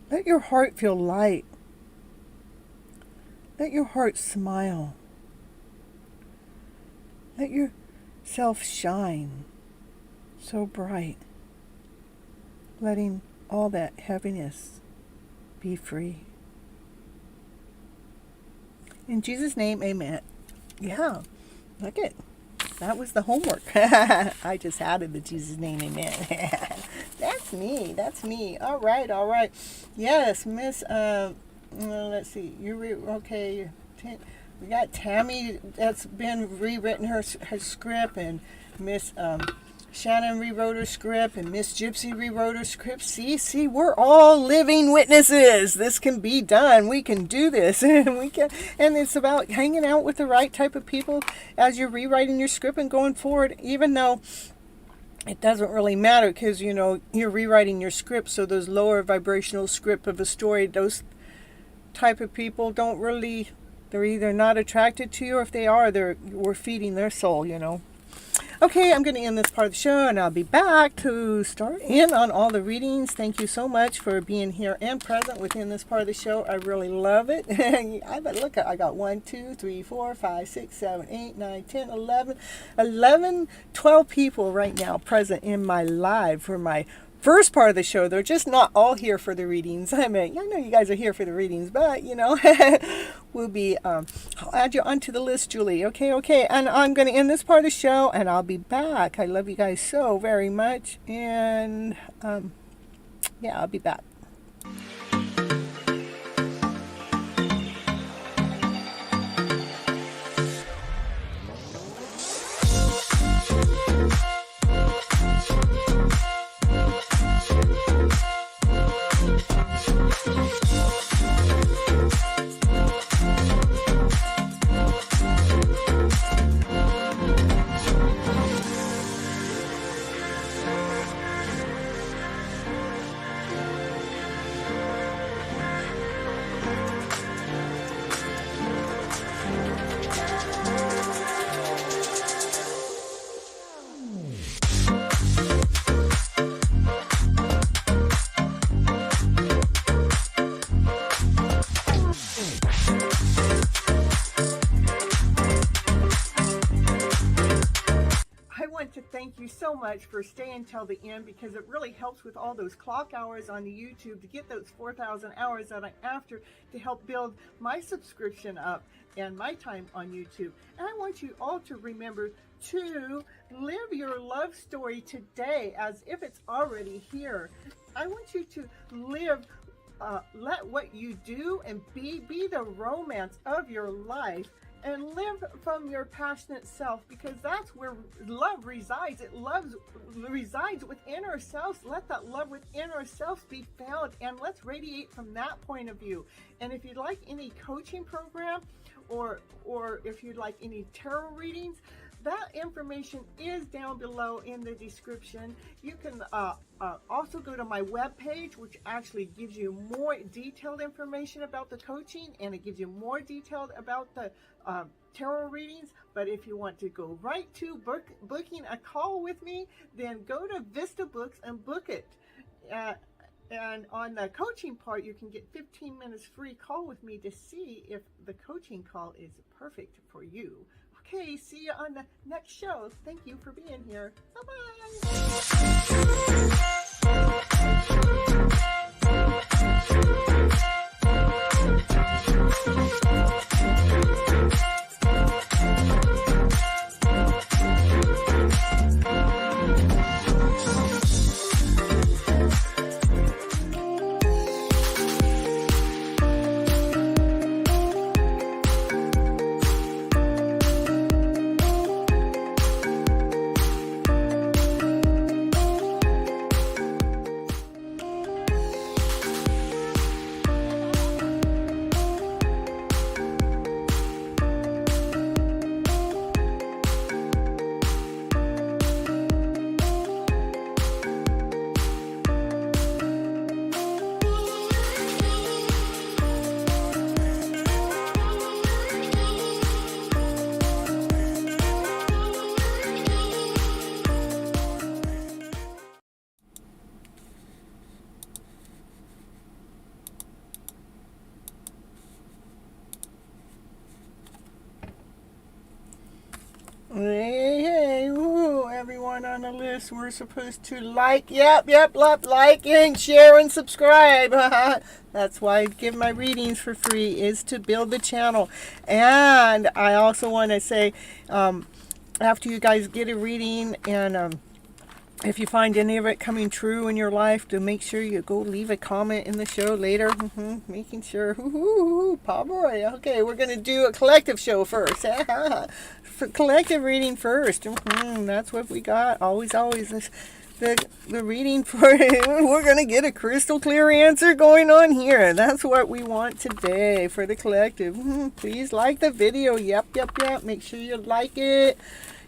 Let your heart feel light. Let your heart smile. Let yourself shine so bright, letting all that heaviness be free. In Jesus' name, amen. Yeah, look it. That was the homework. I just added the Jesus name, amen. That's me. That's me. All right. Yes, Miss, let's see. Okay. We got Tammy that's been rewritten her script, and Miss Shannon rewrote her script, and Miss Gypsy rewrote her script. See, we're all living witnesses. This can be done. We can do this, and it's about hanging out with the right type of people as you're rewriting your script and going forward. Even though it doesn't really matter, because you're rewriting your script, so those lower vibrational script of a story, those type of people don't really. They're either not attracted to you, or if they are, we're feeding their soul. Okay, I'm going to end this part of the show, and I'll be back to start in on all the readings. Thank you so much for being here and present within this part of the show. I really love it. I got 1, 2, 3, 4, 5, 6, 7, 8, 9, 10, 11, 12 people right now present in my live for my first part of the show. They're just not all here for the readings. I know you guys are here for the readings, but we'll be I'll add you onto the list, Julie. Okay, and I'm going to end this part of the show, and I'll be back. I love you guys so very much, and I'll be back. Thank you so much for staying till the end, because it really helps with all those clock hours on the YouTube to get those 4,000 hours that I'm after to help build my subscription up and my time on YouTube. And I want you all to remember to live your love story today as if it's already here. I want you to live, let what you do and be the romance of your life. And live from your passionate self, because that's where love resides. It resides within ourselves. Let that love within ourselves be found, and let's radiate from that point of view. And if you'd like any coaching program, or if you'd like any tarot readings, that information is down below in the description. You can also go to my webpage, which actually gives you more detailed information about the coaching, and it gives you more detailed about the tarot readings. But if you want to go right to booking a call with me, then go to Vista Books and book it. And on the coaching part, you can get 15 minutes free call with me to see if the coaching call is perfect for you. Okay, see you on the next show. Thank you for being here. Hey, ooh, everyone on the list, we're supposed to like, like and share and subscribe. That's why I give my readings for free, is to build the channel. And I also want to say, after you guys get a reading, and if you find any of it coming true in your life, to make sure you go leave a comment in the show later. Making sure. Boy. Okay, we're going to do a collective show first. For collective reading first. That's what we got. Always. The reading for we're going to get a crystal clear answer going on here. That's what we want today for the collective. Please like the video. Yep. Make sure you like it.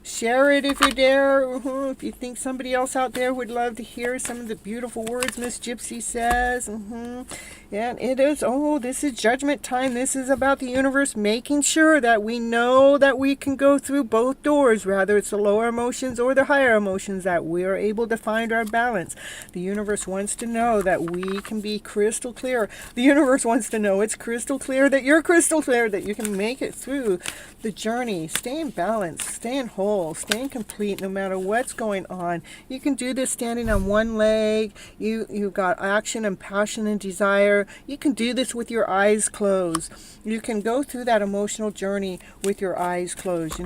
Share it if you dare. If you think somebody else out there would love to hear some of the beautiful words Miss Gypsy says. And it is, this is judgment time. This is about the universe making sure that we know that we can go through both doors, whether it's the lower emotions or the higher emotions, that we are able to find our balance. The universe wants to know that we can be crystal clear. The universe wants to know it's crystal clear, that you're crystal clear, that you can make it through the journey, staying balanced, staying whole, staying complete no matter what's going on. You can do this standing on one leg. You've got action and passion and desire. You can do this with your eyes closed. You can go through that emotional journey with your eyes closed,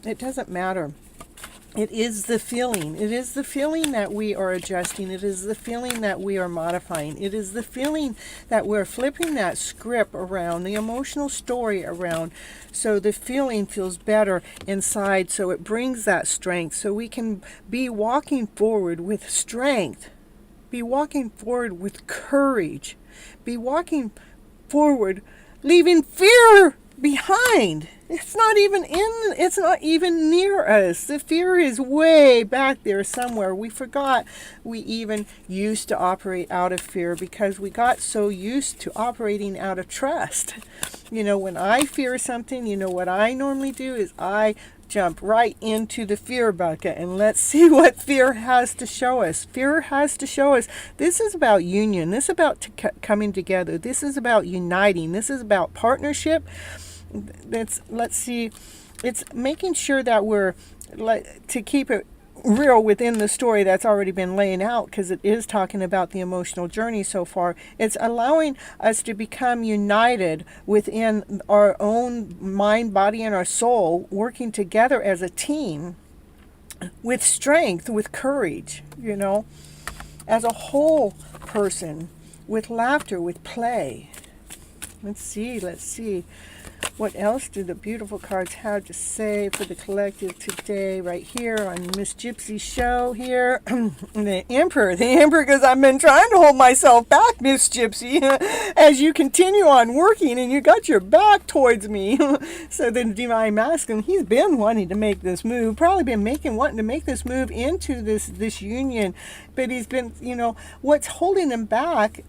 It doesn't matter. It is the feeling. It is the feeling that we are adjusting. It is the feeling that we are modifying. It is the feeling that we're flipping that script around, the emotional story around, so the feeling feels better inside, so it brings that strength, so we can be walking forward with strength, be walking forward with courage, be walking forward, leaving fear behind. It's not even near us. The fear is way back there somewhere. We forgot we even used to operate out of fear because we got so used to operating out of trust. When I fear something, what I normally do is I jump right into the fear bucket, and let's see what fear has to show us. Fear has to show us this is about union. This is about coming together. This is about uniting. This is about partnership. Let's see, it's making sure that we're, to keep it real within the story that's already been laying out, because it is talking about the emotional journey so far. It's allowing us to become united within our own mind, body, and our soul, working together as a team with strength, with courage, as a whole person, with laughter, with play. Let's see. What else do the beautiful cards have to say for the collective today, right here on Miss Gypsy's show here? The Emperor, because I've been trying to hold myself back, Miss Gypsy, as you continue on working and you got your back towards me. So the Divine Masculine, he's been wanting to make this move, probably been wanting to make this move into this union, but he's been, what's holding him back?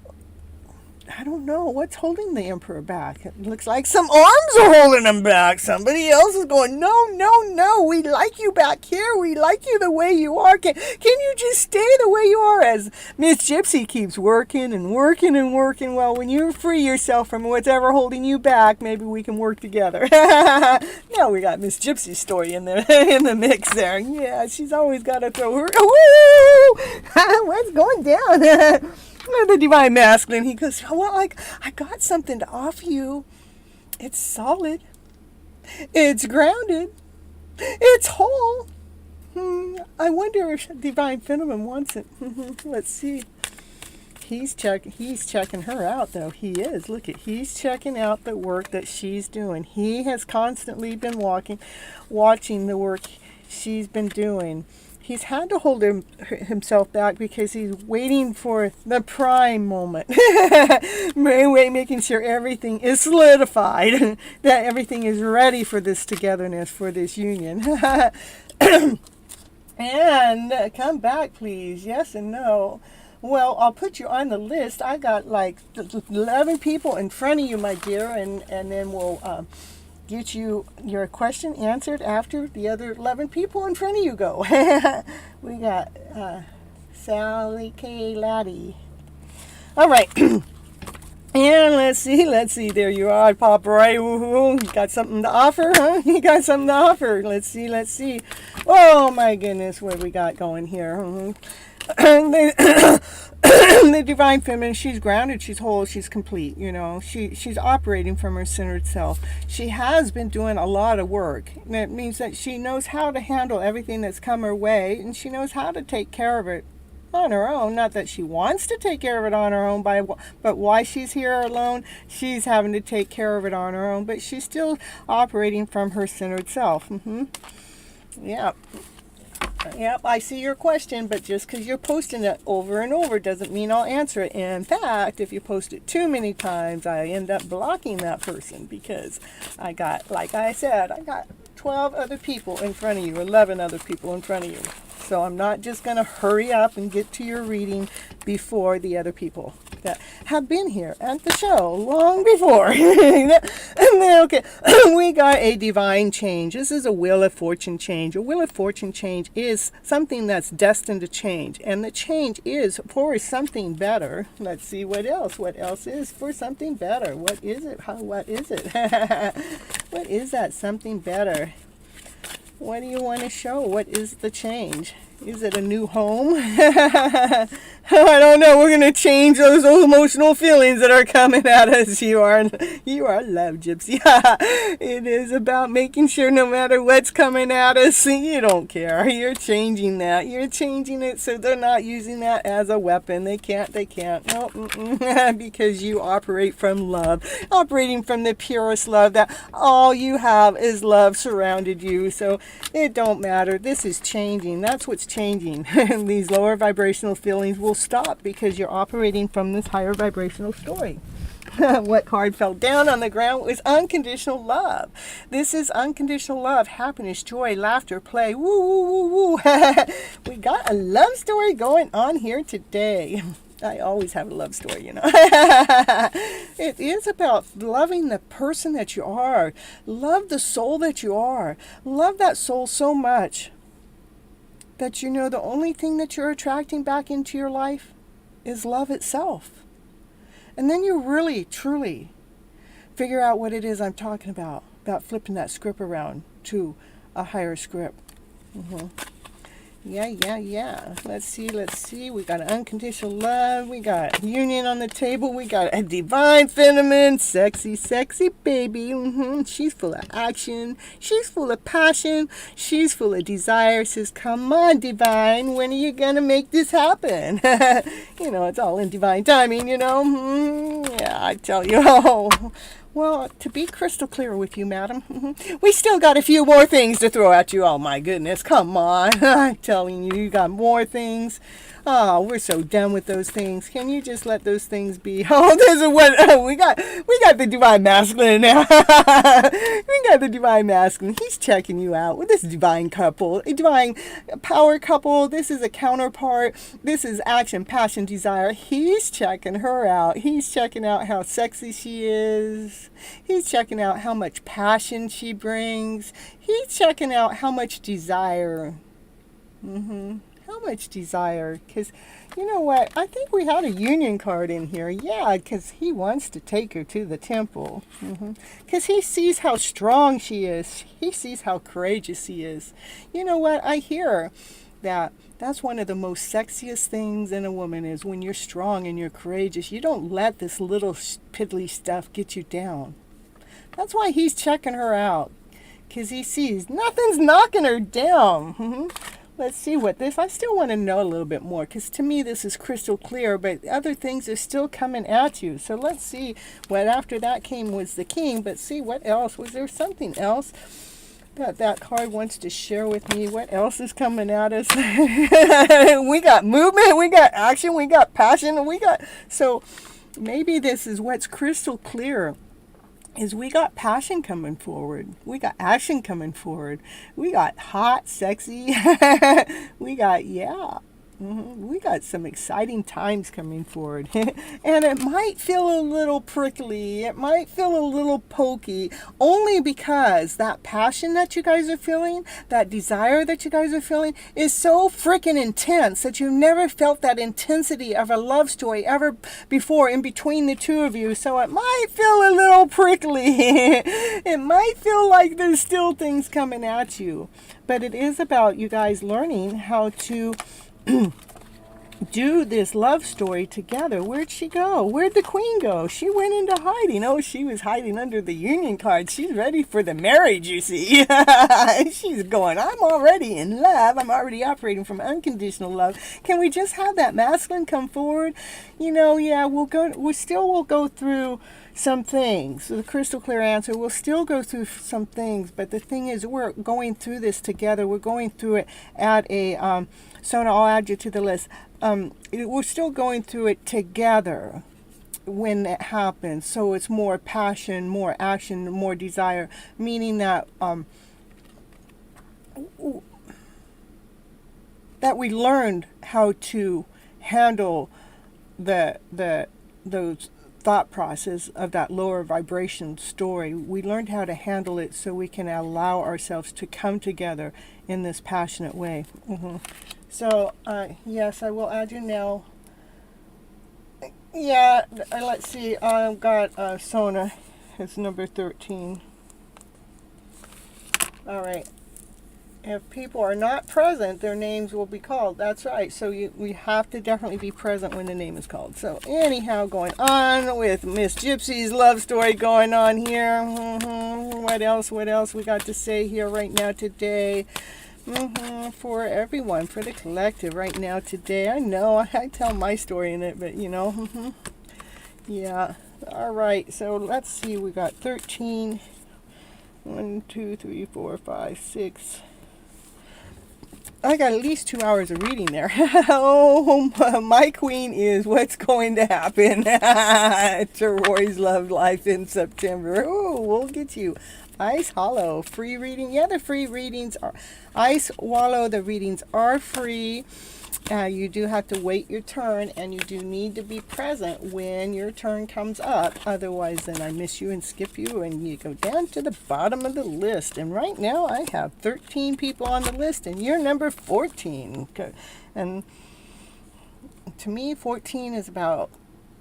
I don't know what's holding the Emperor back. It looks like some arms are holding him back. Somebody else is going, no, we like you back here. We like you the way you are. Can you just stay the way you are? As Miss Gypsy keeps working and working and working. Well, when you free yourself from whatever holding you back, maybe we can work together. Now we got Miss Gypsy's story in the mix there. Yeah, she's always got to throw her. Woo! What's going down? The Divine Masculine, he goes, I got something to offer you. It's solid. It's grounded. It's whole. I wonder if Divine Feminine wants it. Let's see. He's checking her out, though. He is. He's checking out the work that she's doing. He has constantly been watching the work she's been doing. He's had to hold himself back because he's waiting for the prime moment. Making sure everything is solidified, that everything is ready for this togetherness, for this union. And come back, please. Yes and no. Well, I'll put you on the list. I got like 11 people in front of you, my dear, and then we'll get your question answered after the other 11 people in front of you go. We got Sally K. Laddie. All right. And let's see. There you are, pop right. Woo-hoo. You got something to offer, huh? You got something to offer. Let's see. Oh my goodness, what we got going here? The divine feminine, she's grounded, she's whole, she's complete. You know, she's operating from her centered self. She has been doing a lot of work. That means that she knows how to handle everything that's come her way, and she knows how to take care of it on her own. Not that she wants to take care of it on her own, but why she's here alone, she's having to take care of it on her own, but she's still operating from her centered self. Yep, I see your question, but just because you're posting it over and over doesn't mean I'll answer it. In fact, if you post it too many times, I end up blocking that person, because I got, like I said, I got 12 other people in front of you, 11 other people in front of you. So I'm not just going to hurry up and get to your reading before the other people that have been here at the show long before. And then, okay, we got a divine change. This is a Wheel of Fortune change. A Wheel of Fortune change is something that's destined to change. And the change is for something better. Let's see what else. What else is for something better? What is it? What is it? What is that something better? What do you want to show? What is the change? Is it a new home? I don't know. We're going to change those emotional feelings that are coming at us. You are love, Gypsy. It is about making sure no matter what's coming at us, you don't care. You're changing that. You're changing it so they're not using that as a weapon. They can't. No, because you operate from love. Operating from the purest love, that all you have is love surrounded you. So it don't matter. This is changing. That's what's changing. These lower vibrational feelings will stop because you're operating from this higher vibrational story. What card fell down on the ground was unconditional love. This is unconditional love, happiness, joy, laughter, play. Woo, woo, woo, woo. We got a love story going on here today. I always have a love story, you know. It is about loving the person that you are. Love the soul that you are. Love that soul so much that you know the only thing that you're attracting back into your life is love itself. And then you really, truly figure out what it is I'm talking about flipping that script around to a higher script. Yeah. Let's see. We got unconditional love. We got union on the table. We got a divine feminine, sexy baby. She's full of action. She's full of passion. She's full of desire. Says, come on, divine. When are you going to make this happen? You know, it's all in divine timing, you know. Yeah, I tell you. Well, to be crystal clear with you, madam, we still got a few more things to throw at you. Oh, my goodness. Come on. I'm telling you, you got more things. Oh, we're so done with those things. Can you just let those things be? Oh, this is what we got the divine masculine now. We got the divine masculine. He's checking you out with this divine couple, a divine power couple. This is a counterpart. This is action, passion, desire. He's checking her out. He's checking out how sexy she is. He's checking out how much passion she brings. He's checking out how much desire. How much desire? Because you know what? I think we had a union card in here. Yeah, because he wants to take her to the temple. Because he sees how strong she is. He sees how courageous she is. You know what? I hear that's one of the most sexiest things in a woman is when you're strong and you're courageous. You don't let this little piddly stuff get you down. That's why he's checking her out. Because he sees nothing's knocking her down. Let's see what this, I still want to know a little bit more, because to me this is crystal clear, but other things are still coming at you. So let's see what after that came was the king, but see what else. Was there something else that card wants to share with me? What else is coming at us? We got movement, we got action, we got passion, so maybe this is what's crystal clear. Is we got passion coming forward. We got action coming forward. We got hot, sexy. We got, We got some exciting times coming forward. And it might feel a little prickly. It might feel a little pokey, only because that passion that you guys are feeling, that desire that you guys are feeling, is so freaking intense that you've never felt that intensity of a love story ever before in between the two of you. So it might feel a little prickly. It might feel like there's still things coming at you. But it is about you guys learning how to do this love story together. Where'd she go? Where'd the queen go? She went into hiding. Oh, she was hiding under the union card. She's ready for the marriage, you see. She's going, I'm already in love. I'm already operating from unconditional love. Can we just have that masculine come forward? Yeah, we still will go through some things. So the crystal clear answer, we'll still go through some things, but the thing is, we're going through this together. We're going through it at a Sona, I'll add you to the list. We're still going through it together when it happens. So it's more passion, more action, more desire, meaning that that we learned how to handle those thought process of that lower vibration story. We learned how to handle it so we can allow ourselves to come together in this passionate way. So, yes, I will add you now. Yeah, let's see. I've got Sona. It's number 13. All right. If people are not present, their names will be called. That's right. So we have to definitely be present when the name is called. So anyhow, going on with Miss Gypsy's love story going on here. What else we got to say here right now today? For everyone, for the collective right now today. I know I tell my story in it, but yeah. All right. So let's see. We got 13. 1, 2, 3, 4, 5, 6. I got at least 2 hours of reading there. Oh, my queen is what's going to happen to Roy's love life in September. Oh, we'll get you. Ice Hollow, free reading. Yeah, the free readings are Ice Wallow. The readings are free. You do have to wait your turn, and you do need to be present when your turn comes up. Otherwise, then I miss you and skip you, and you go down to the bottom of the list. And right now, I have 13 people on the list, and you're number 14. And to me, 14 is about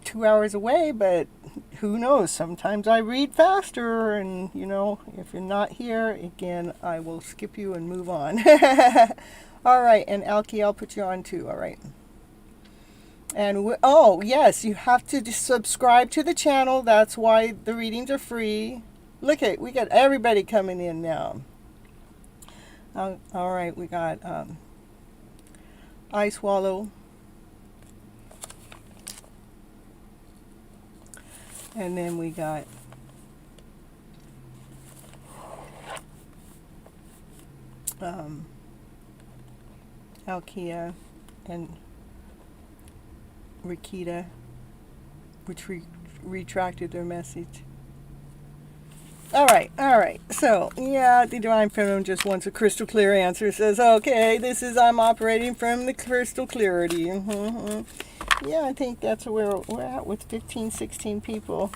2 hours away, but who knows? Sometimes I read faster, and, if you're not here, again, I will skip you and move on. All right, and Alki, I'll put you on too, all right. And, oh, yes, you have to subscribe to the channel. That's why the readings are free. Look at, we got everybody coming in now. All right, we got Ice Wallow. And then we got Alkia and Rikita, which retracted their message. All right. So, yeah, the Divine Feminine just wants a crystal clear answer. Says, okay, I'm operating from the crystal clarity. Yeah, I think that's where we're at with 15, 16 people.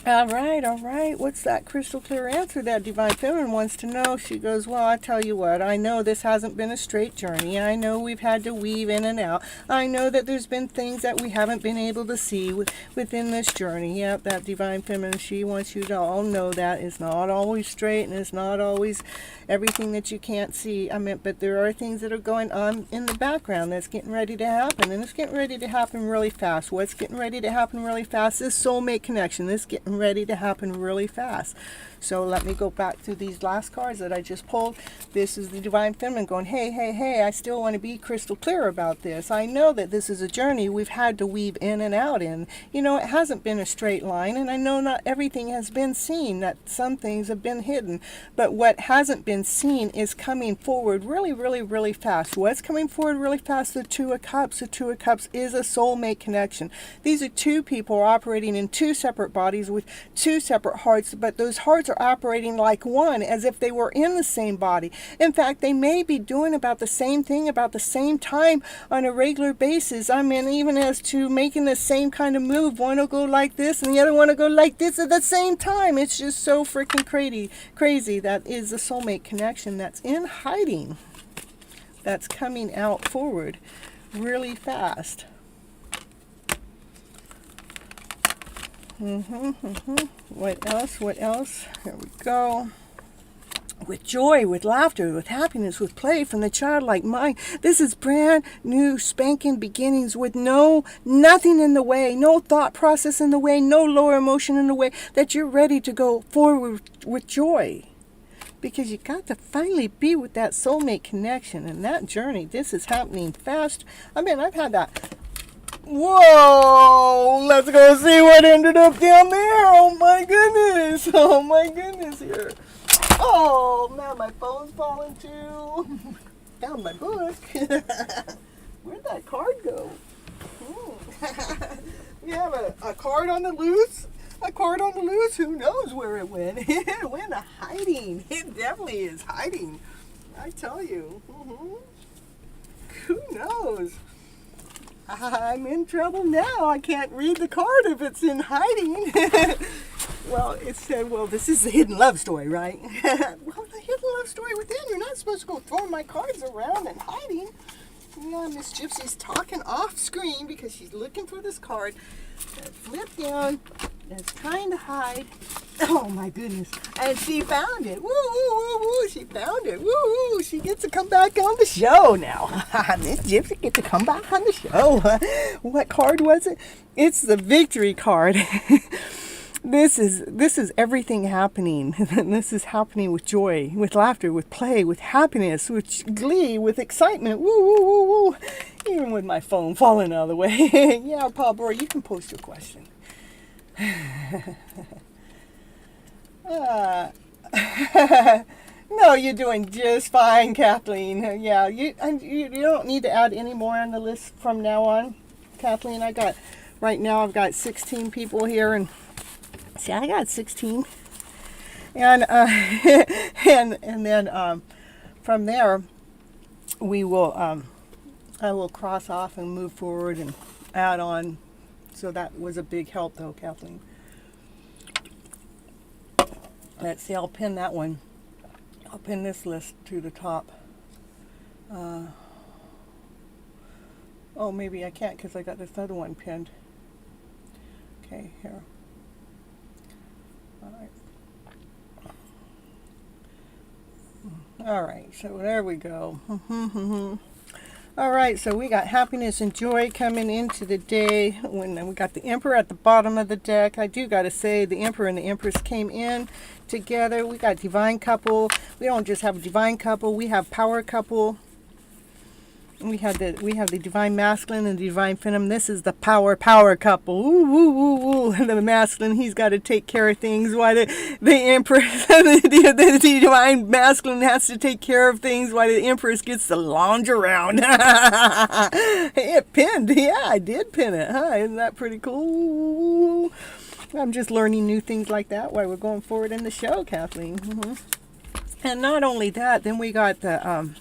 All right. What's that crystal clear answer that Divine Feminine wants to know? She goes, well, I tell you what, I know this hasn't been a straight journey. I know we've had to weave in and out. I know that there's been things that we haven't been able to see within this journey. Yep, that Divine Feminine, she wants you to all know that it's not always straight, and it's not always everything that you can't see. But there are things that are going on in the background that's getting ready to happen, and it's getting ready to happen really fast. What's getting ready to happen really fast? This soulmate connection. This getting ready to happen really fast. So let me go back to these last cards that I just pulled. This is the Divine Feminine going, hey, I still want to be crystal clear about this. I know that this is a journey we've had to weave in and out in. It hasn't been a straight line, and I know not everything has been seen, that some things have been hidden. But what hasn't been seen is coming forward really, really, really fast. What's coming forward really fast? The Two of Cups. The Two of Cups is a soulmate connection. These are two people operating in two separate bodies with two separate hearts, but those hearts are operating like one, as if they were in the same body. In fact, they may be doing about the same thing about the same time on a regular basis. I mean, even as to making the same kind of move. One will go like this and the other one will go like this at the same time. It's just so freaking crazy. That is a soulmate connection that's in hiding, that's coming out forward really fast. What else? What else? Here we go. With joy, with laughter, with happiness, with play from the childlike mind. This is brand new spanking beginnings with nothing in the way, no thought process in the way, no lower emotion in the way, that you're ready to go forward with joy. Because you got to finally be with that soulmate connection and that journey. This is happening fast. I mean, I've had that. Whoa! Let's go see what ended up down there. Oh my goodness! Oh my goodness here. Oh man, my phone's falling too. Found my book. Where'd that card go? We have a card on the loose. A card on the loose. Who knows where it went? It went hiding. It definitely is hiding. I tell you. Who knows? I'm in trouble now. I can't read the card if it's in hiding. Well, it said, well, this is the hidden love story, right? Well, the hidden love story within. You're not supposed to go throwing my cards around and hiding. Yeah, Miss Gypsy's talking off screen because she's looking for this card that flipped down, that's trying to hide. Oh my goodness. And she found it. Woo, woo, woo, woo. She found it. Woo, woo. She gets to come back on the show now. Miss Gypsy gets to come back on the show. What card was it? It's the victory card. This is everything happening. This is happening with joy, with laughter, with play, with happiness, with glee, with excitement. Woo, woo, woo, woo. Even with my phone falling out of the way. Yeah, Paul Bohr, you can post your question. No, you're doing just fine, Kathleen. Yeah, you don't need to add any more on the list from now on, Kathleen. Right now I've got 16 people here, and see, I got 16, and and then from there we will I will cross off and move forward and add on. So that was a big help, though, Kathleen. Let's see. I'll pin that one. I'll pin this list to the top. Oh, maybe I can't because I got this other one pinned. Okay, here. All right, so there we go. All right, so we got happiness and joy coming into the day. When we got the Emperor at the bottom of the deck. I do got to say the Emperor and the Empress came in together. We got divine couple. We don't just have a divine couple. We have power couple. We have the divine masculine and the divine feminine. This is the power couple. Ooh, woo, woo, woo. The masculine, he's got to take care of things, while the empress, the divine masculine has to take care of things, while the empress gets to lounge around. It pinned. Yeah, I did pin it. Huh? Isn't that pretty cool? I'm just learning new things like that while we're going forward in the show, Kathleen. And not only that, then we got the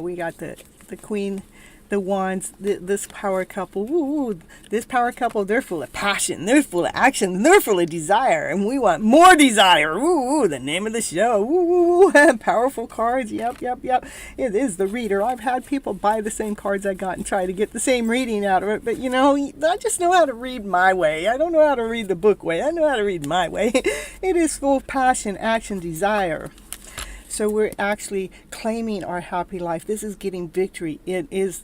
we got the Queen, the Wands, this power couple. Woo, this power couple, they're full of passion, they're full of action, they're full of desire, and we want more desire. Woo, the name of the show. Woo, powerful cards. Yep. It is the reader. I've had people buy the same cards I got and try to get the same reading out of it, but I just know how to read my way. I don't know how to read the book way. I know how to read my way. It is full of passion, action, desire. So we're actually claiming our happy life. This is getting victory. It is,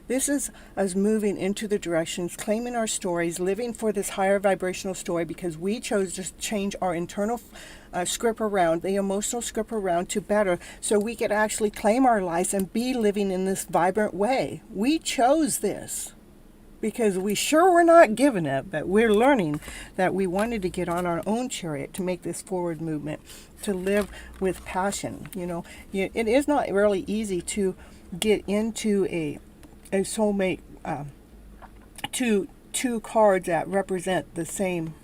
this is us moving into the directions, claiming our stories, living for this higher vibrational story because we chose to change our internal script around, the emotional script around to better, so we could actually claim our lives and be living in this vibrant way. We chose this. Because we sure were not given it, but we're learning that we wanted to get on our own chariot to make this forward movement, to live with passion. It is not really easy to get into a soulmate, two cards that represent the same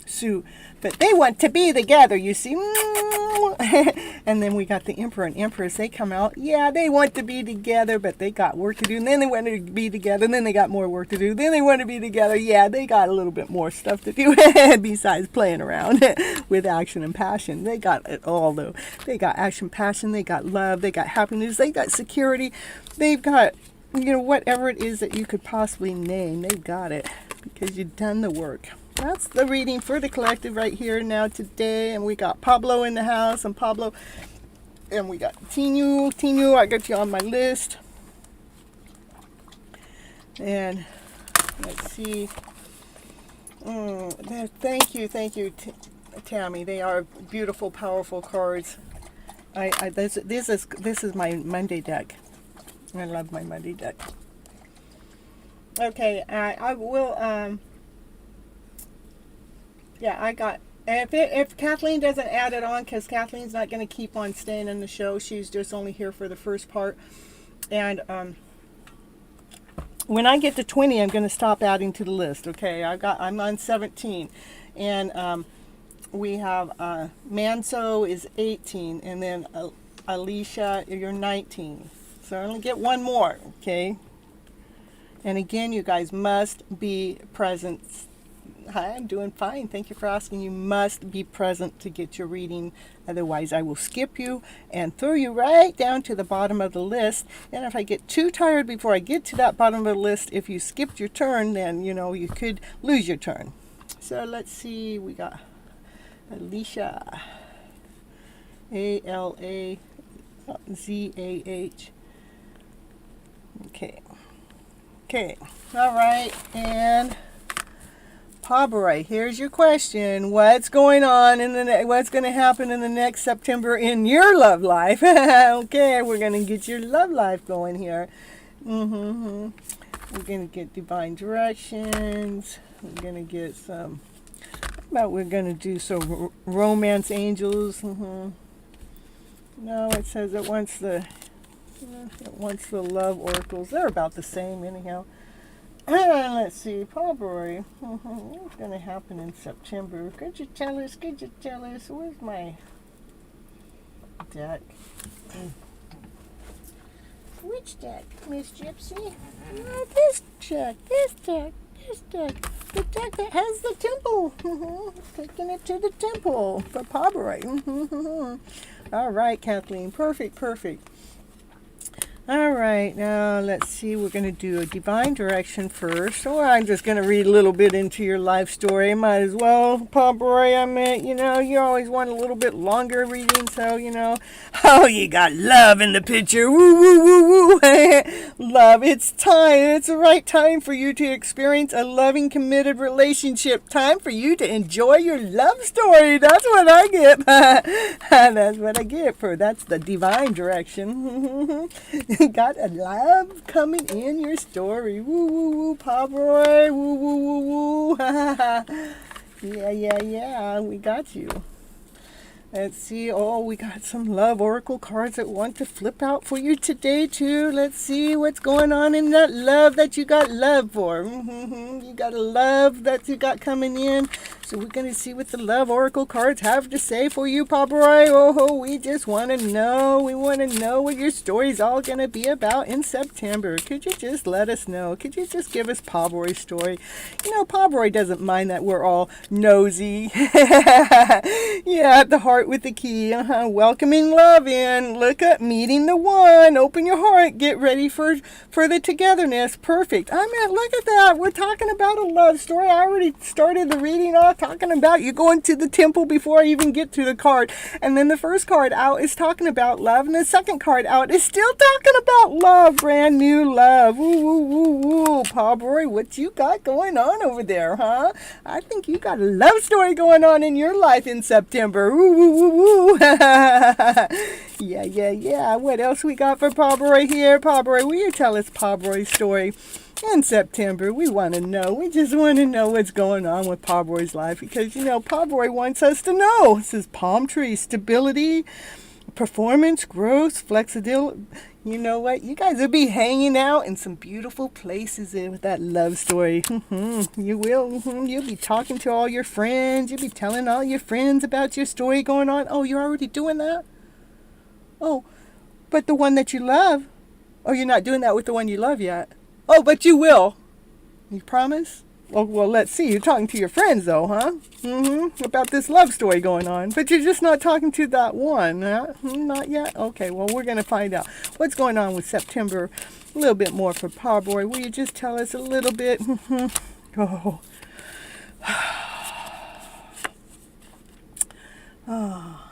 Sue. But they want to be together, you see. And then we got the Emperor and Empress. They come out. Yeah, they want to be together, but they got work to do. And then they want to be together. And then they got more work to do. Then they want to be together. Yeah, they got a little bit more stuff to do besides playing around with action and passion. They got it all, though. They got action, passion. They got love. They got happiness. They got security. They've got, whatever it is that you could possibly name. They've got it because you've done the work. That's the reading for the collective right here now today. And we got Pablo in the house. And Pablo. And we got Tinu. Tinu, I got you on my list. And let's see. Thank you, Tammy. They are beautiful, powerful cards. This is my Monday deck. I love my Monday deck. Okay, I will. Yeah, I got. If Kathleen doesn't add it on, because Kathleen's not going to keep on staying in the show, she's just only here for the first part. And when I get to 20, I'm going to stop adding to the list. Okay, I'm on 17, and we have Manso is 18, and then Alicia, you're 19. So I only get one more. Okay. And again, you guys must be present. Hi, I'm doing fine. Thank you for asking. You must be present to get your reading. Otherwise, I will skip you and throw you right down to the bottom of the list. And if I get too tired before I get to that bottom of the list, if you skipped your turn, then, you could lose your turn. So let's see. We got Alicia. A-L-A-Z-A-H. Okay. All right. And Pablo, here's your question. What's going on what's going to happen in the next September in your love life? Okay, we're going to get your love life going here. We're going to get divine directions. We're going to get some, we're going to do some romance angels. No, it says it wants the love oracles. They're about the same anyhow. Let's see, Pablo. What's going to happen in September? Could you tell us? Where's my deck? Which deck, Miss Gypsy? This deck. The deck that has the temple. Taking it to the temple for Pablo. All right, Kathleen. Perfect. All right, now let's see. We're going to do a divine direction first. Or I'm just going to read a little bit into your life story. Might as well, Pablo. I mean, you always want a little bit longer reading, so, Oh, you got love in the picture. Woo, woo, woo, woo. Love, it's time. It's the right time for you to experience a loving, committed relationship. Time for you to enjoy your love story. That's what I get. That's what I get for. That's the divine direction. Got a love coming in your story. Woo, woo, woo, Pablo. Woo, woo, woo, woo. Yeah. We got you. Let's see. Oh, we got some love oracle cards that want to flip out for you today, too. Let's see what's going on in that love that you got love for. You got a love that you got coming in. So we're going to see what the love oracle cards have to say for you, Pablo. Oh, we just want to know. We want to know what your story's all going to be about in September. Could you just let us know? Could you just give us Pablo's story? Pablo doesn't mind that we're all nosy. Yeah, at the heart with the key. Welcoming love in. Look up, meeting the one. Open your heart. Get ready for the togetherness. Perfect. I mean, look at that. We're talking about a love story. I already started the reading off talking about you going to the temple before I even get to the card. And then the first card out is talking about love. And the second card out is still talking about love. Brand new love. Woo, woo, woo, woo. Pablo, what you got going on over there, huh? I think you got a love story going on in your life in September. Woo, woo, woo, woo. Yeah. What else we got for Pablo here? Pablo, will you tell us Pablo's story? In September, we want to know. We just want to know what's going on with Pablo's life because, Pablo wants us to know. This is palm tree, stability, performance, growth, flexibility. You know what? You guys will be hanging out in some beautiful places with that love story. You will. You'll be talking to all your friends. You'll be telling all your friends about your story going on. Oh, you're already doing that? Oh, but the one that you love? Oh, you're not doing that with the one you love yet? Oh, but you will. You promise? Well, let's see. You're talking to your friends, though, huh? About this love story going on. But you're just not talking to that one, huh? Not yet? Okay, well, we're going to find out what's going on with September. A little bit more for Power Boy. Will you just tell us a little bit? Oh. Oh.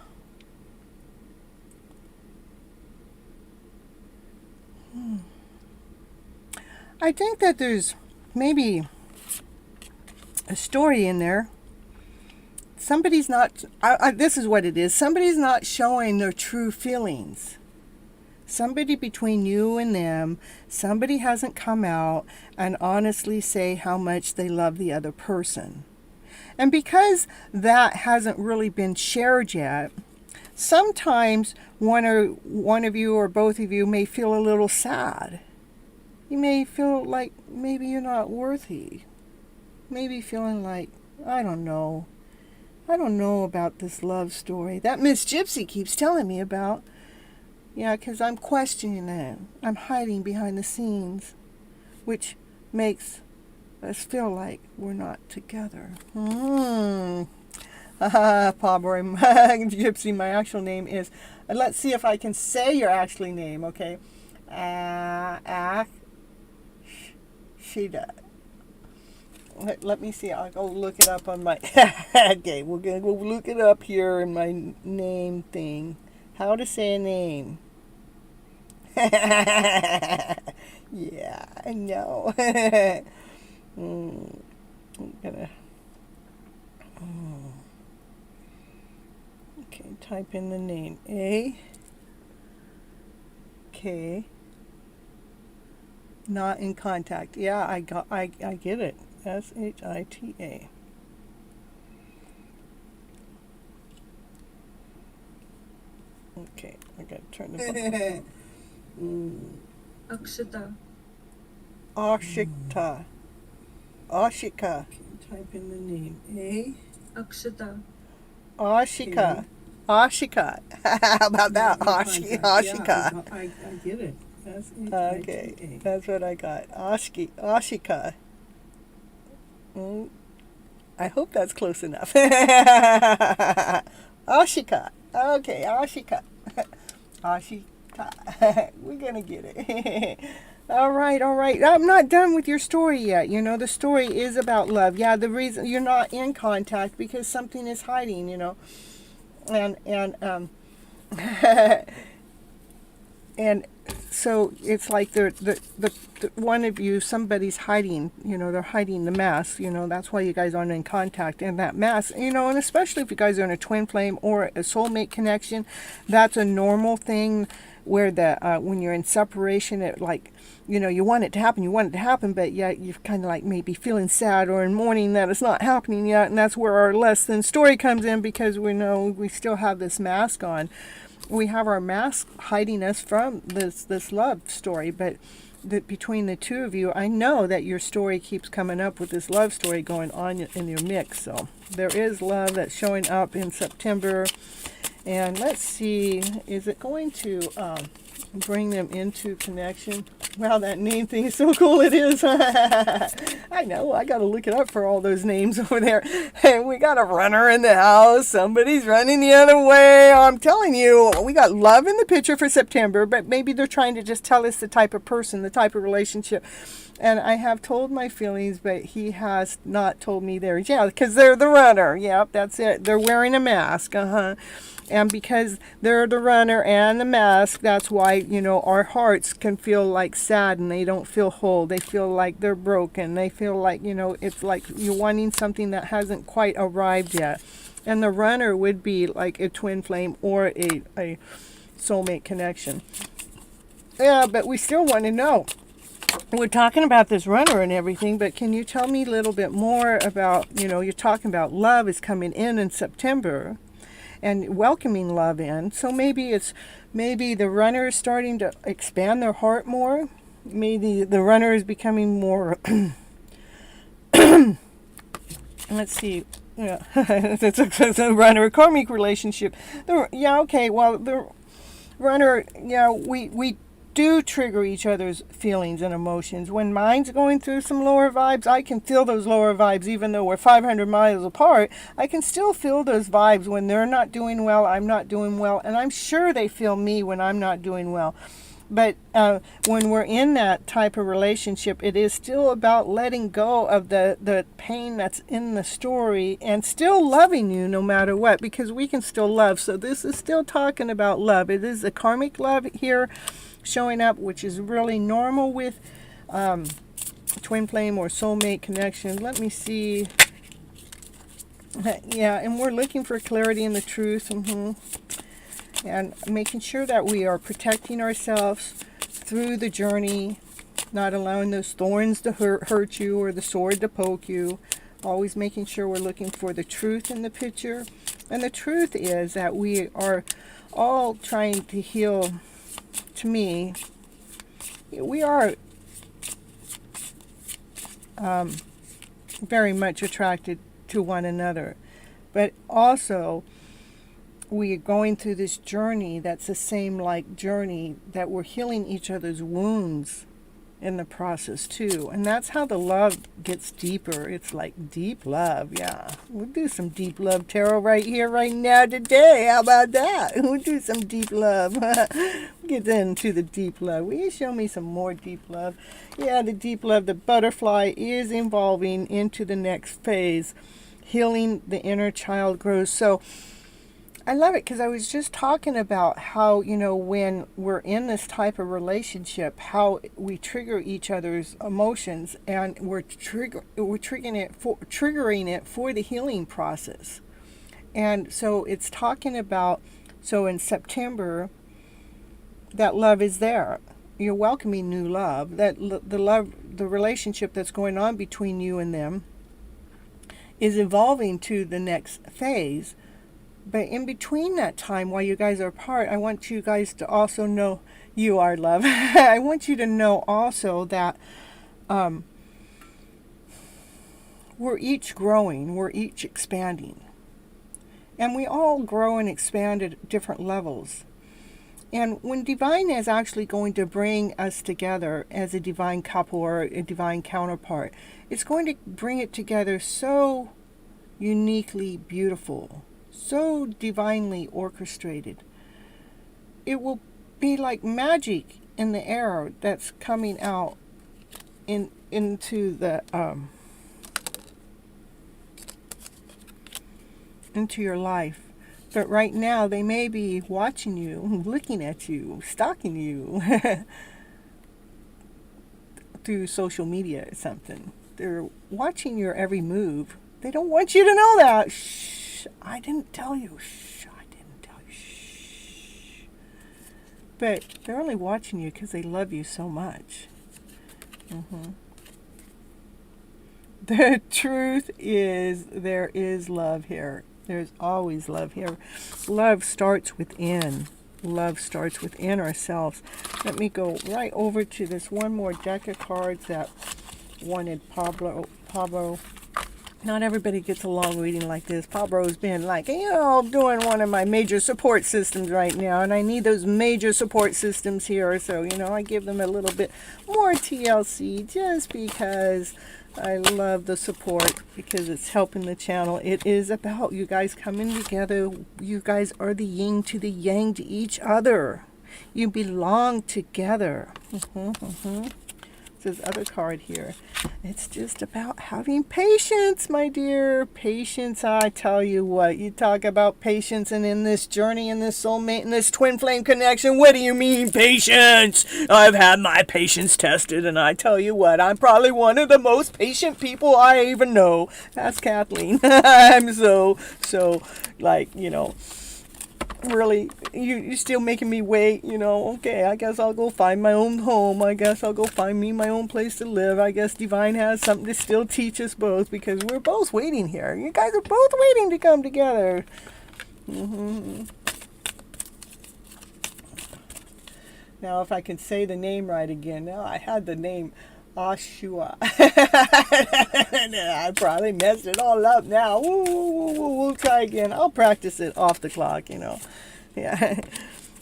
I think that there's maybe a story in there. Somebody's not, this is what it is. Somebody's not showing their true feelings. Somebody between you and them, somebody hasn't come out and honestly say how much they love the other person. And because that hasn't really been shared yet, sometimes one of you or both of you may feel a little sad. You may feel like maybe you're not worthy. Maybe feeling like, I don't know about this love story that Miss Gypsy keeps telling me about. Yeah, because I'm questioning it. I'm hiding behind the scenes, which makes us feel like we're not together. Paw Boy, Gypsy, my actual name is, let's see if I can say your actual name, okay? Shida. Let me see. I'll go look it up on my... Okay, we're going to go look it up here in my name thing. How to say a name. Yeah, I know. I'm gonna... Okay, type in the name. A-K... Not in contact. Yeah, I get it. S-H-I-T-A. Okay, I gotta turn the button. Akshita. Ashika. Ashika. Okay, type in the name. Akshita. Ashika. Ashika. How about that? Ashika. Yeah, I get it. Okay, that's what I got. Ashika. I hope that's close enough. Ashika. Okay, Ashika. Ashika. We're gonna get it. All right. I'm not done with your story yet. You know, the story is about love. Yeah, the reason you're not in contact because something is hiding, you know. And and so it's like the one of you, somebody's hiding, you know, they're hiding the mask, you know, that's why you guys aren't in contact. And that mask, you know, and especially if you guys are in a twin flame or a soulmate connection, that's a normal thing where when you're in separation, it like, you know, you want it to happen, but yet you're kind of like maybe feeling sad or in mourning that it's not happening yet. And that's where our less than story comes in, because we know we still have this mask on. We have our mask hiding us from this love story, but between the two of you, I know that your story keeps coming up with this love story going on in your mix. So there is love that's showing up in September. And let's see, is it going to bring them into connection? Wow, that name thing is so cool. It is. I know. I got to look it up for all those names over there. And we got a runner in the house. Somebody's running the other way. I'm telling you, we got love in the picture for September, but maybe they're trying to just tell us the type of person, the type of relationship. And I have told my feelings, but he has not told me theirs. Yeah, because they're the runner. Yep, that's it. They're wearing a mask. And because they're the runner and the mask, that's why, you know, our hearts can feel like sad and they don't feel whole. They feel like they're broken. They feel like, you know, it's like you're wanting something that hasn't quite arrived yet. And the runner would be like a twin flame or a soulmate connection. Yeah, but we still want to know. We're talking about this runner and everything, but can you tell me a little bit more about, you know, you're talking about love is coming in September. and welcoming love in. So maybe the runner is starting to expand their heart more. Maybe the runner is becoming more, let's see, yeah, it's a runner karmic relationship. The runner, we do trigger each other's feelings and emotions. When mine's going through some lower vibes, I can feel those lower vibes. Even though we're 500 miles apart, I can still feel those vibes. When they're not doing well, I'm not doing well, and I'm sure they feel me when I'm not doing well. But when we're in that type of relationship, it is still about letting go of the pain that's in the story and still loving you no matter what, because we can still love. So this is still talking about love. It is a karmic love here showing up, which is really normal with twin flame or soulmate connection. Let me see. Yeah, and we're looking for clarity in the truth. And making sure that we are protecting ourselves through the journey, not allowing those thorns to hurt you or the sword to poke you. Always making sure we're looking for the truth in the picture. And the truth is that we are all trying to heal. To me, we are very much attracted to one another, but also we are going through this journey that's the same like journey that we're healing each other's wounds in the process too. And that's how the love gets deeper. It's like deep love. Yeah, we'll do some deep love tarot right here, right now, today. How about that? We'll do some deep love. Get into the deep love. Will you show me some more deep love? Yeah, the deep love. The butterfly is evolving into the next phase. Healing the inner child grows. So I love it because I was just talking about how, when we're in this type of relationship, how we trigger each other's emotions, and we're triggering it for the healing process. And so it's talking about, so in September, that love is there. You're welcoming new love. That the relationship that's going on between you and them is evolving to the next phase. But in between that time, while you guys are apart, I want you guys to also know you are love. I want you to know also that we're each growing, we're each expanding. And we all grow and expand at different levels. And when divine is actually going to bring us together as a divine couple or a divine counterpart, it's going to bring it together so uniquely beautiful. So divinely orchestrated. It will be like magic in the air that's coming out into your life. But right now they may be watching you, looking at you, stalking you through social media or something. They're watching your every move. They don't want you to know that. Shh. I didn't tell you. Shh. I didn't tell you. Shh. But they're only watching you because they love you so much. The truth is, there is love here. There's always love here. Love starts within. Love starts within ourselves. Let me go right over to this one more deck of cards that wanted Pablo. Not everybody gets along reading like this. Pablo's been like, doing one of my major support systems right now, and I need those major support systems here. So, I give them a little bit more TLC just because I love the support, because it's helping the channel. It is about you guys coming together. You guys are the yin to the yang to each other. You belong together. This other card here. It's just about having patience, my dear. Patience, I tell you what. You talk about patience, and in this journey, in this soulmate, in this twin flame connection, what do you mean patience? I've had my patience tested, and I tell you what, I'm probably one of the most patient people I even know. That's Kathleen. I'm so, really, you're still making me wait, okay, I guess I'll go find my own home. I guess I'll go find me my own place to live. I guess divine has something to still teach us both, because we're both waiting here. You guys are both waiting to come together. Now, if I can say the name right again. Now, I had the name Ashua. I probably messed it all up now. We'll try again. I'll practice it off the clock, Yeah.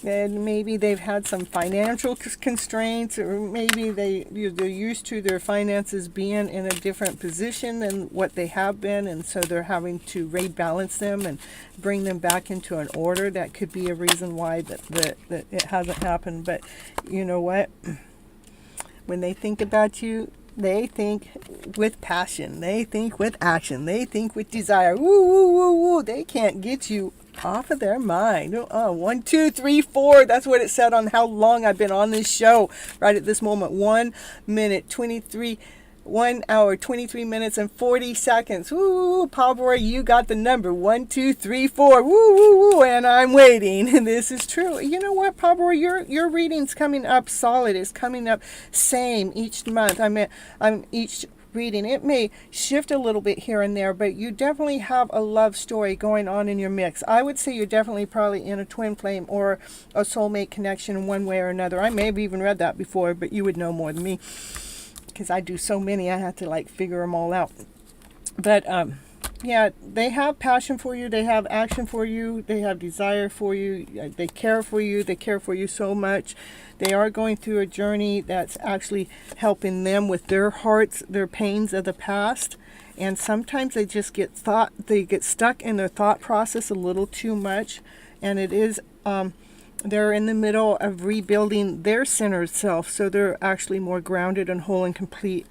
And maybe they've had some financial constraints, or maybe they're used to their finances being in a different position than what they have been, and so they're having to rebalance them and bring them back into an order. That could be a reason why that it hasn't happened. But you know what? When they think about you, they think with passion. They think with action. They think with desire. Woo, woo, woo, woo. They can't get you off of their mind. 1, 2, 3, 4. That's what it said on how long I've been on this show. Right at this moment, 1 hour, 23 minutes, and 40 seconds. Woo, Power, you got the number. 1, 2, 3, 4. Woo, woo, woo. And I'm waiting. And this is true. You know what, Power, your reading's coming up solid. It's coming up same each month. I'm each reading. It may shift a little bit here and there, but you definitely have a love story going on in your mix. I would say you're definitely probably in a twin flame or a soulmate connection in one way or another. I may have even read that before, but you would know more than me because I do so many. I have to figure them all out. But yeah, they have passion for you. They have action for you. They have desire for you. They care for you. They care for you so much. They are going through a journey that's actually helping them with their hearts, their pains of the past. And sometimes they just get stuck in their thought process a little too much. And it is, they're in the middle of rebuilding their centered self. So they're actually more grounded and whole and complete.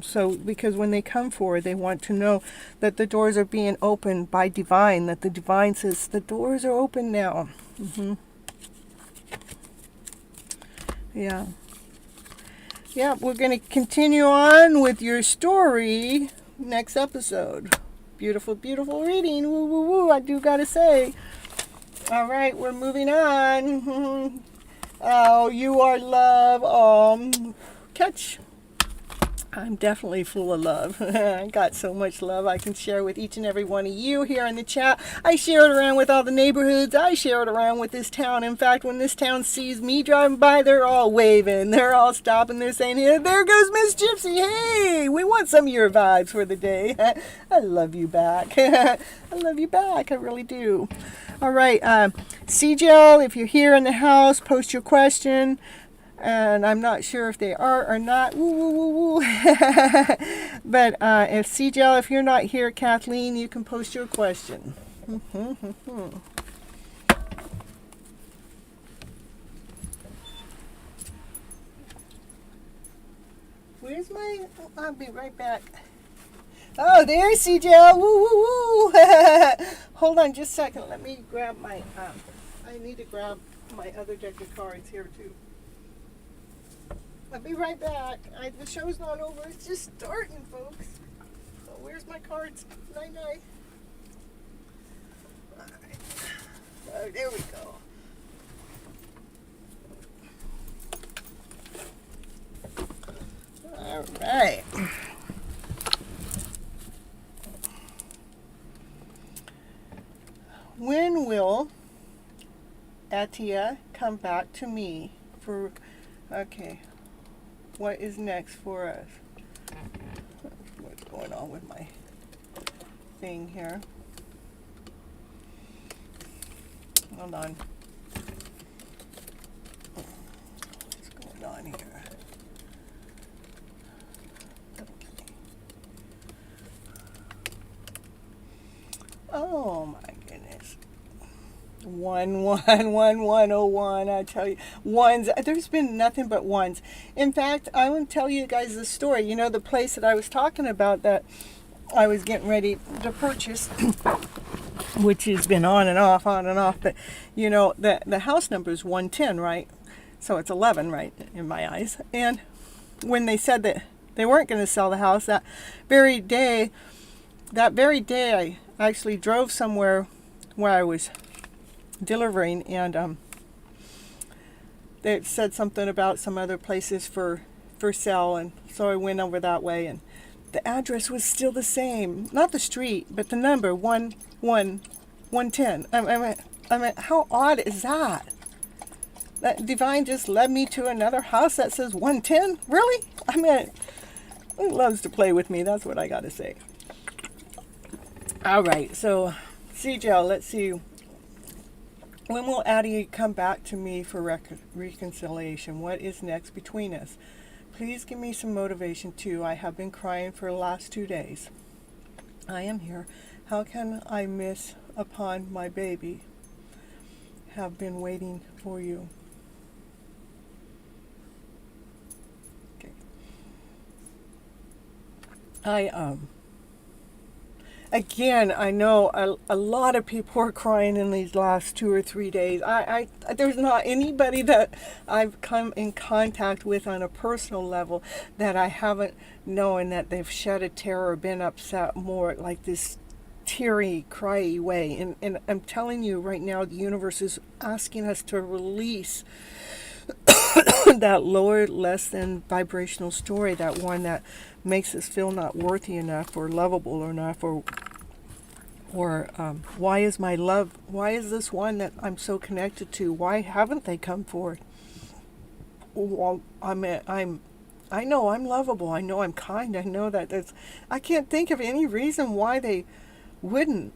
So, because when they come forward, they want to know that the doors are being opened by divine, that the divine says the doors are open now. Yeah. Yeah, we're going to continue on with your story next episode. Beautiful, beautiful reading. Woo, woo, woo, I do got to say. All right, we're moving on. Oh, you are love. Catch. I'm definitely full of love. I got so much love I can share with each and every one of you here in the chat. I share it around with all the neighborhoods. I share it around with this town. In fact, when this town sees me driving by, they're all waving. They're all stopping. They're saying, "Here, there goes Miss Gypsy. Hey, we want some of your vibes for the day." I love you back. I love you back. I really do. All right. CJ, if you're here in the house, post your question. And I'm not sure if they are or not. Woo, woo, woo, woo. But if CJ, if you're not here, Kathleen, you can post your question. Where's my... I'll be right back. Oh, there's CJ. Woo, woo, woo. Hold on just a second. Let me grab my... I need to grab my other deck of cards here, too. I'll be right back. The show's not over. It's just starting, folks. So where's my cards? Night-night. All right. Oh, there we go. All right. When will Atia come back to me for... Okay. What is next for us? What's going on with my thing here? Hold on. What's going on here? Okay. Oh my goodness. 11101, I tell you. Ones. There's been nothing but ones. In fact, I want to tell you guys the story. You know, the place that I was talking about that I was getting ready to purchase, which has been on and off, but you know, the house number is 110, right? So it's 11, right, in my eyes. And when they said that they weren't going to sell the house that very day, I actually drove somewhere where I was delivering, and they said something about some other places for sale, and so I went over that way, and the address was still the same, not the street, but the number 110, 110. I mean, how odd is that? That divine just led me to another house that says 110? Really? I mean, it loves to play with me. That's what I got to say. All right, so CJ, let's see. When will Addie come back to me for reconciliation? What is next between us? Please give me some motivation too. I have been crying for the last 2 days. I am here. How can I miss upon my baby? Have been waiting for you. Okay. Again, I know a lot of people are crying in these last 2 or 3 days. There's not anybody that I've come in contact with on a personal level that I haven't known that they've shed a tear or been upset more like this teary, cryy way. And I'm telling you right now, the universe is asking us to release that lower, less than vibrational story, that one that makes us feel not worthy enough or lovable enough, or why is my love, why is this one that I'm so connected to, why haven't they come forward? Well, I know I'm lovable, I know I'm kind, I know that I can't think of any reason why they wouldn't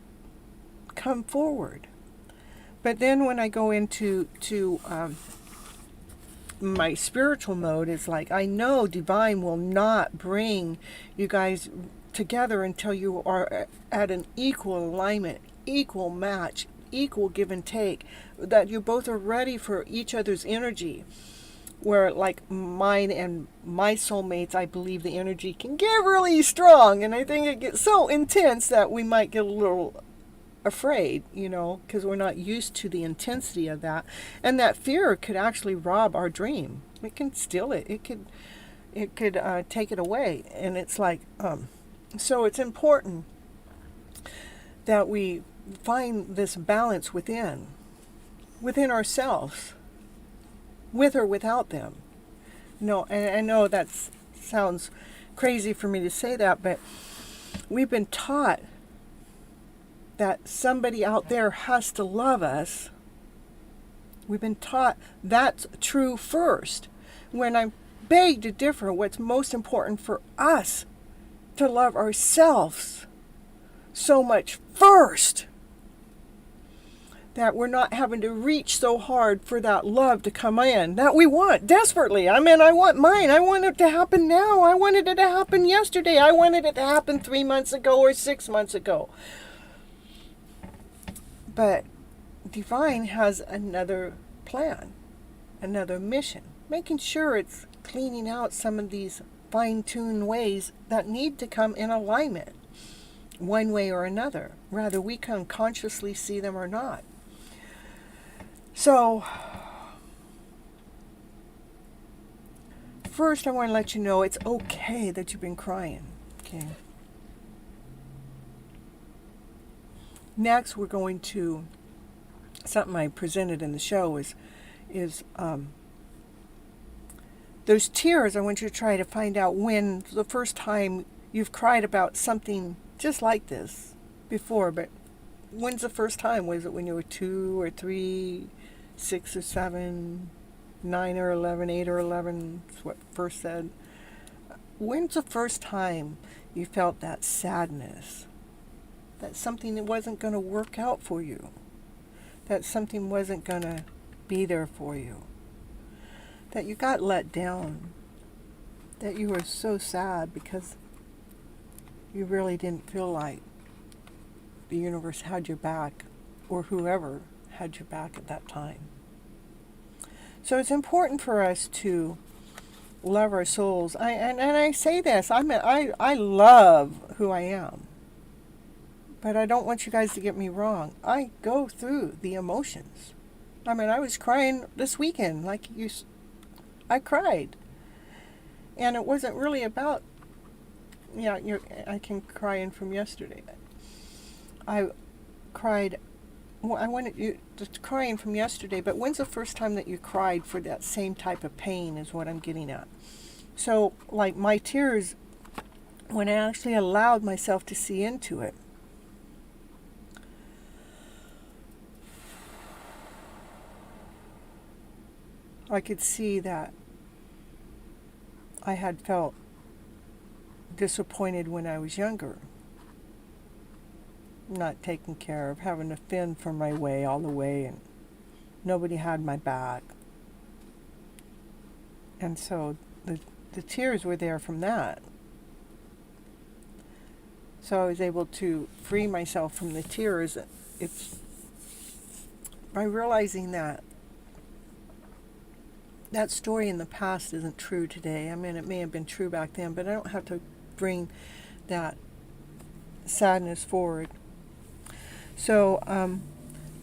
come forward. But then when I go into my spiritual mode, it's like I know divine will not bring you guys together until you are at an equal alignment, equal match, equal give and take, that you both are ready for each other's energy. Where like mine and my soulmates, I believe the energy can get really strong, and I think it gets so intense that we might get a little afraid, because we're not used to the intensity of that, and that fear could actually rob our dream. It can steal it. It could take it away, and it's like so it's important that we find this balance within ourselves, with or without them. No, and I know that sounds crazy for me to say that, but we've been taught that somebody out there has to love us. We've been taught that's true first. When I beg to differ, what's most important for us to love ourselves so much first, that we're not having to reach so hard for that love to come in that we want desperately. I mean, I want mine. I want it to happen now. I wanted it to happen yesterday. I wanted it to happen 3 months ago or 6 months ago. But divine has another plan, another mission, making sure it's cleaning out some of these fine-tuned ways that need to come in alignment one way or another, whether we can consciously see them or not. So first I want to let you know it's okay that you've been crying. Okay. Next, we're going to, something I presented in the show is those tears. I want you to try to find out when the first time you've cried about something just like this before, but when's the first time? Was it when you were 2 or 3, 6 or 7, 9 or 11, 8 or 11, is what first said. When's the first time you felt that sadness? That something that wasn't going to work out for you. That something wasn't going to be there for you. That you got let down. That you were so sad because you really didn't feel like the universe had your back, or whoever had your back at that time. So it's important for us to love our souls. I say this, I love who I am. But I don't want you guys to get me wrong. I go through the emotions. I mean, I was crying this weekend, I cried. And it wasn't really about, I can cry in from yesterday. I cried, I wanted you just crying from yesterday, but when's the first time that you cried for that same type of pain is what I'm getting at. So, like my tears, when I actually allowed myself to see into it, I could see that I had felt disappointed when I was younger, not taken care of, having to fend for my way all the way, and nobody had my back. And so the tears were there from that. So I was able to free myself from the tears. It's by realizing that that story in the past isn't true today. I mean, it may have been true back then, but I don't have to bring that sadness forward. So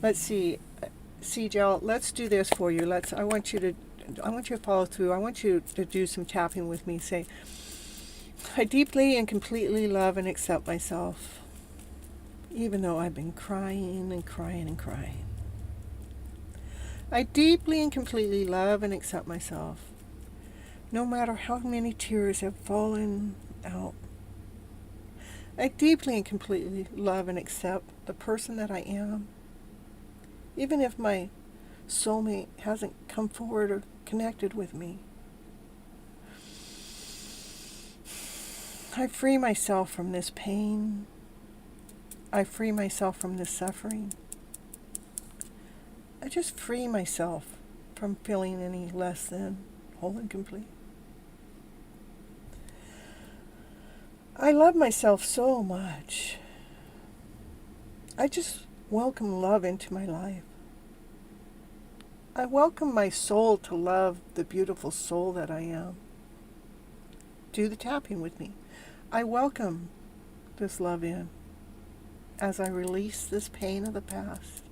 let's see, Gel, let's do this for you. I want you to follow through. I want you to do some tapping with me. Say, I deeply and completely love and accept myself, even though I've been crying and crying and crying. I deeply and completely love and accept myself, no matter how many tears have fallen out. I deeply and completely love and accept the person that I am, even if my soulmate hasn't come forward or connected with me. I free myself from this pain. I free myself from this suffering. I just free myself from feeling any less than whole and complete. I love myself so much. I just welcome love into my life. I welcome my soul to love the beautiful soul that I am. Do the tapping with me. I welcome this love in as I release this pain of the past.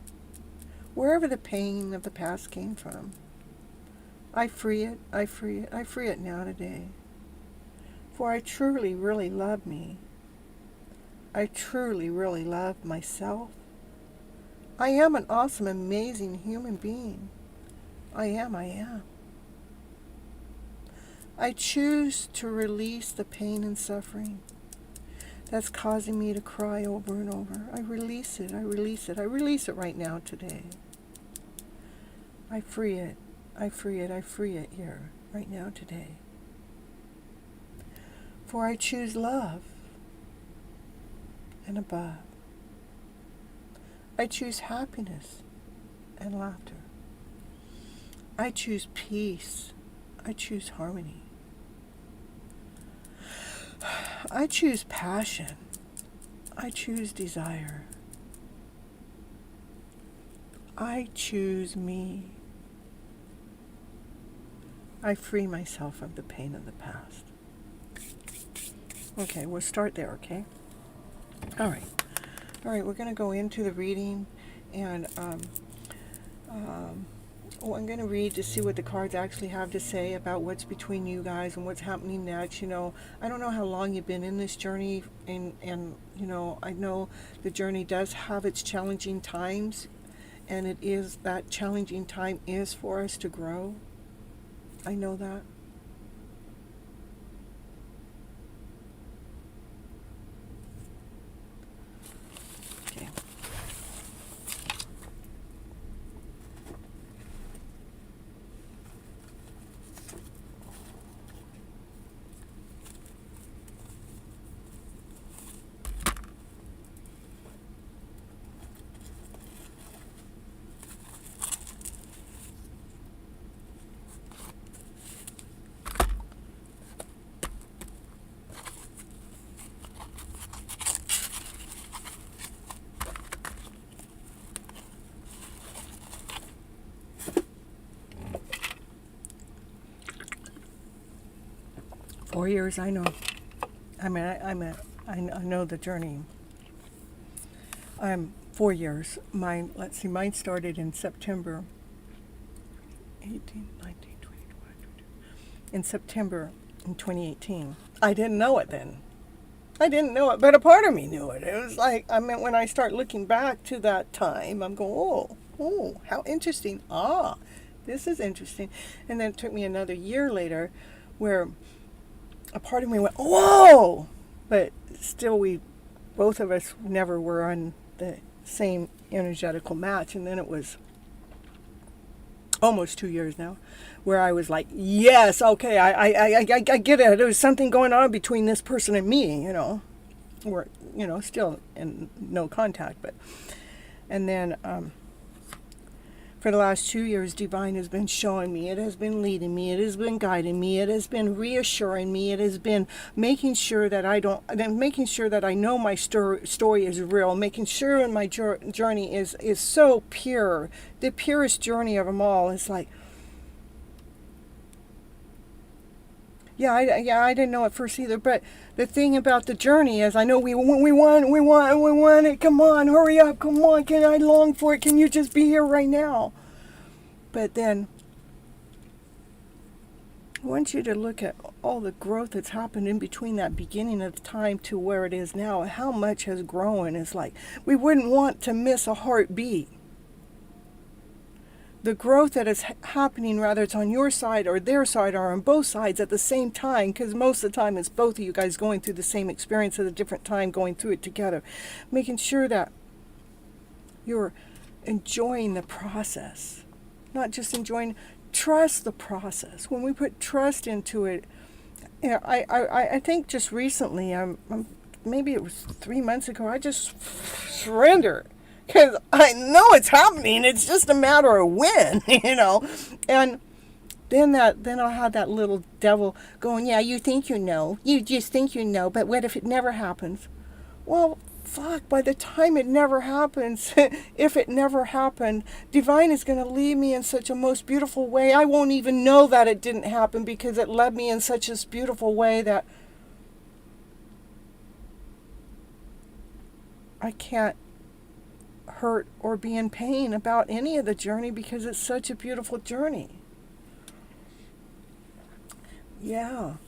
Wherever the pain of the past came from, I free it, I free it, I free it now today. For I truly, really love me. I truly, really love myself. I am an awesome, amazing human being. I am. I choose to release the pain and suffering that's causing me to cry over and over. I release it, I release it, I release it right now today. I free it, I free it, I free it here, right now today. For I choose love and above. I choose happiness and laughter. I choose peace. I choose harmony. I choose passion. I choose desire. I choose me. I free myself of the pain of the past. Okay, we'll start there, okay? All right, we're going to go into the reading, and I'm going to read to see what the cards actually have to say about what's between you guys and what's happening next. You know, I don't know how long you've been in this journey, and you know, I know the journey does have its challenging times, and it is, that challenging time is for us to grow. I know that. Okay. Four years, I know. I mean, I know the journey. 4 years. Mine started in September 18, 19, 20, 22. In September in 2018. I didn't know it then. I didn't know it, but a part of me knew it. It was like, I mean, when I start looking back to that time, I'm going, oh, how interesting. This is interesting. And then it took me another year later where a part of me went, whoa! But still, both of us never were on the same energetical match. And then it was almost 2 years now, where I was like, yes, okay, I get it. There was something going on between this person and me, We're, still in no contact, but, and then, for the last 2 years, Divine has been showing me, it has been leading me, it has been guiding me, it has been reassuring me, it has been making sure that I know my story is real, making sure my journey is so pure, the purest journey of them all. It's like, I didn't know at first either, but the thing about the journey is I know we want it, come on, hurry up, come on, can I long for it, can you just be here right now? But then I want you to look at all the growth that's happened in between that beginning of time to where it is now, how much has grown. It's like we wouldn't want to miss a heartbeat. The growth that is happening, whether it's on your side or their side or on both sides at the same time, because most of the time it's both of you guys going through the same experience at a different time, going through it together, making sure that you're enjoying the process, not just enjoying, trust the process. When we put trust into it, I think just recently, maybe it was 3 months ago, I just surrendered. Because I know it's happening. It's just a matter of when, And then I'll have that little devil going, yeah, you think you know. You just think you know. But what if it never happens? Well, fuck, by the time it never happens, if it never happened, Divine is going to lead me in such a most beautiful way. I won't even know that it didn't happen because it led me in such a beautiful way that I can't hurt or be in pain about any of the journey because it's such a beautiful journey. Yeah,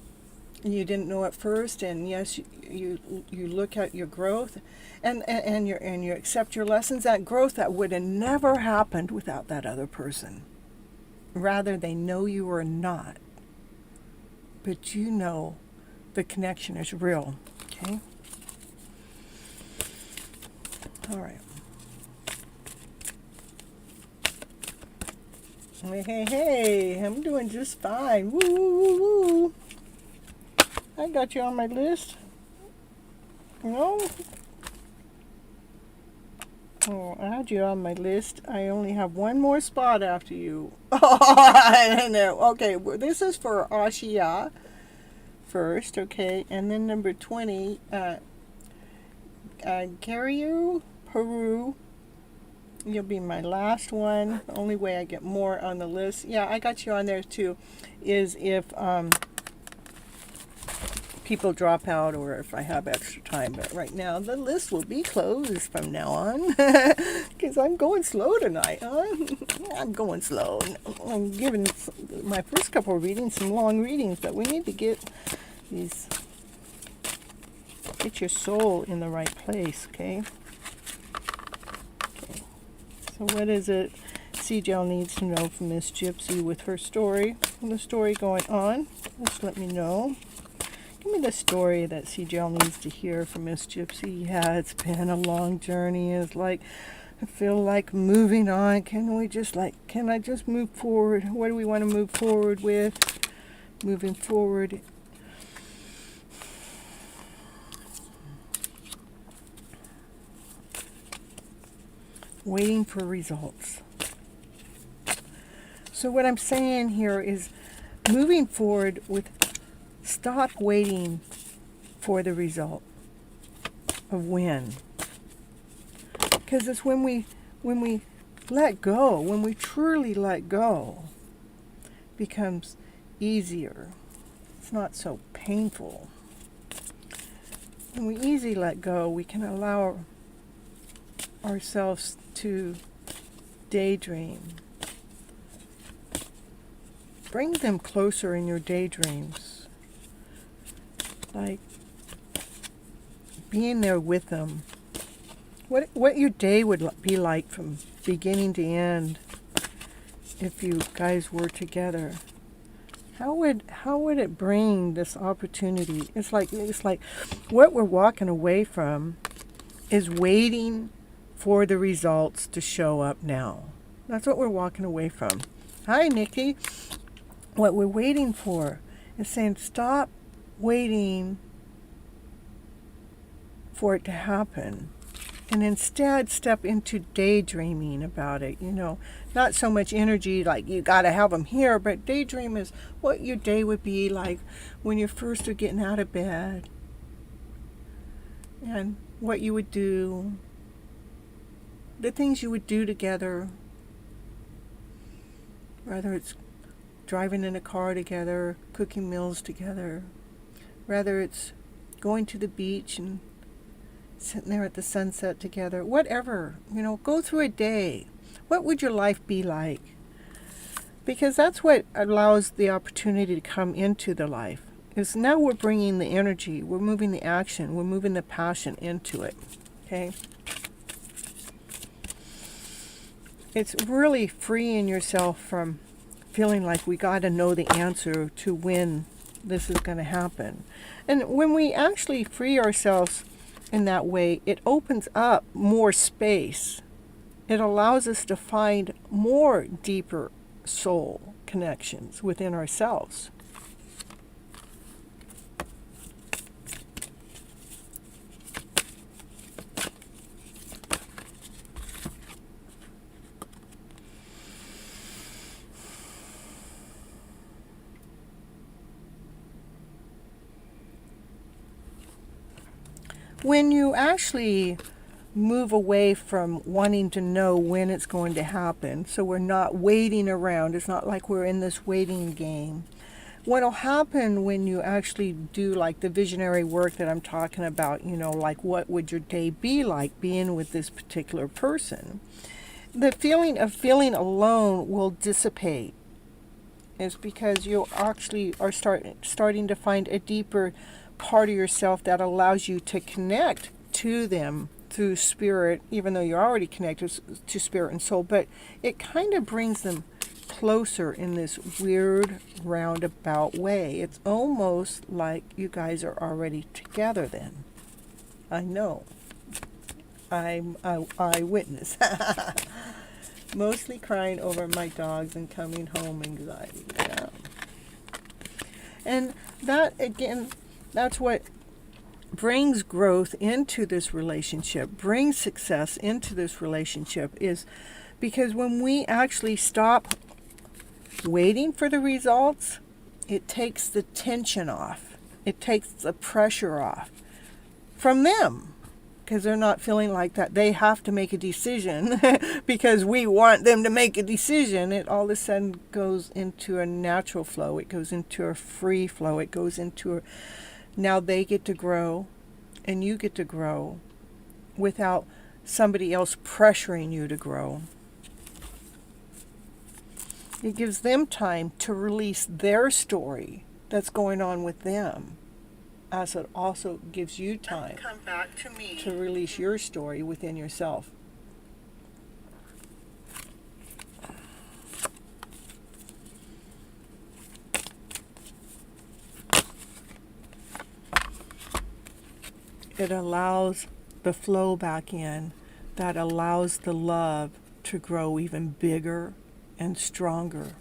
you didn't know at first, and yes, you look at your growth, and you accept your lessons. That growth that would have never happened without that other person. Rather, they know you or not, but the connection is real. Okay. All right. Hey, I'm doing just fine. Woo, woo, woo, woo. I got you on my list. No? Oh, I had you on my list. I only have one more spot after you. Oh, no. Okay, well, this is for Ashia first, okay? And then number 20, Carriu, Peru. You'll be my last one. The only way I get more on the list. Yeah, I got you on there too. Is if people drop out or if I have extra time. But right now, the list will be closed from now on. Because I'm going slow tonight, huh? I'm going slow. I'm giving my first couple of readings some long readings. But we need to get your soul in the right place, okay? So what is it CJL needs to know from Miss Gypsy with her story? And the story going on. Just let me know. Give me the story that CJL needs to hear from Miss Gypsy. Yeah, it's been a long journey. It's like, I feel like moving on. Can I just move forward? What do we want to move forward with? Moving forward. Waiting for results. So what I'm saying here is moving forward with stop waiting for the result of when. Because it's when we let go, when we truly let go, becomes easier. It's not so painful. When we easily let go, we can allow ourselves to daydream. Bring them closer in your daydreams. Like being there with them. What your day would be like from beginning to end if you guys were together. How would it bring this opportunity? It's like what we're walking away from is waiting for the results to show up now. That's what we're walking away from. Hi, Nikki. What we're waiting for is saying stop waiting for it to happen and instead step into daydreaming about it. Not so much energy like you got to have them here, but daydream is what your day would be like when you're first getting out of bed and what you would do, the things you would do together, whether it's driving in a car together, cooking meals together, whether it's going to the beach and sitting there at the sunset together, whatever, go through a day. What would your life be like? Because that's what allows the opportunity to come into the life. Is now we're bringing the energy, we're moving the action, we're moving the passion into it. Okay? It's really freeing yourself from feeling like we got to know the answer to when this is going to happen. And when we actually free ourselves in that way, it opens up more space. It allows us to find more deeper soul connections within ourselves. When you actually move away from wanting to know when it's going to happen, so we're not waiting around, it's not like we're in this waiting game. What'll happen when you actually do like the visionary work that I'm talking about, like what would your day be like being with this particular person? The feeling of feeling alone will dissipate. It's because you actually are starting to find a deeper part of yourself that allows you to connect to them through spirit, even though you're already connected to spirit and soul, but it kind of brings them closer in this weird roundabout way. It's almost like you guys are already together then. I know. I'm an eyewitness. Mostly crying over my dogs and coming home anxiety. Yeah. And that, again, that's what brings growth into this relationship, brings success into this relationship, is because when we actually stop waiting for the results, it takes the tension off. It takes the pressure off from them, because they're not feeling like that they have to make a decision because we want them to make a decision. It all of a sudden goes into a natural flow. It goes into a free flow. It goes into a, now they get to grow and you get to grow without somebody else pressuring you to grow. It gives them time to release their story that's going on with them, as it also gives you time to release your story within yourself. It allows the flow back in, that allows the love to grow even bigger and stronger,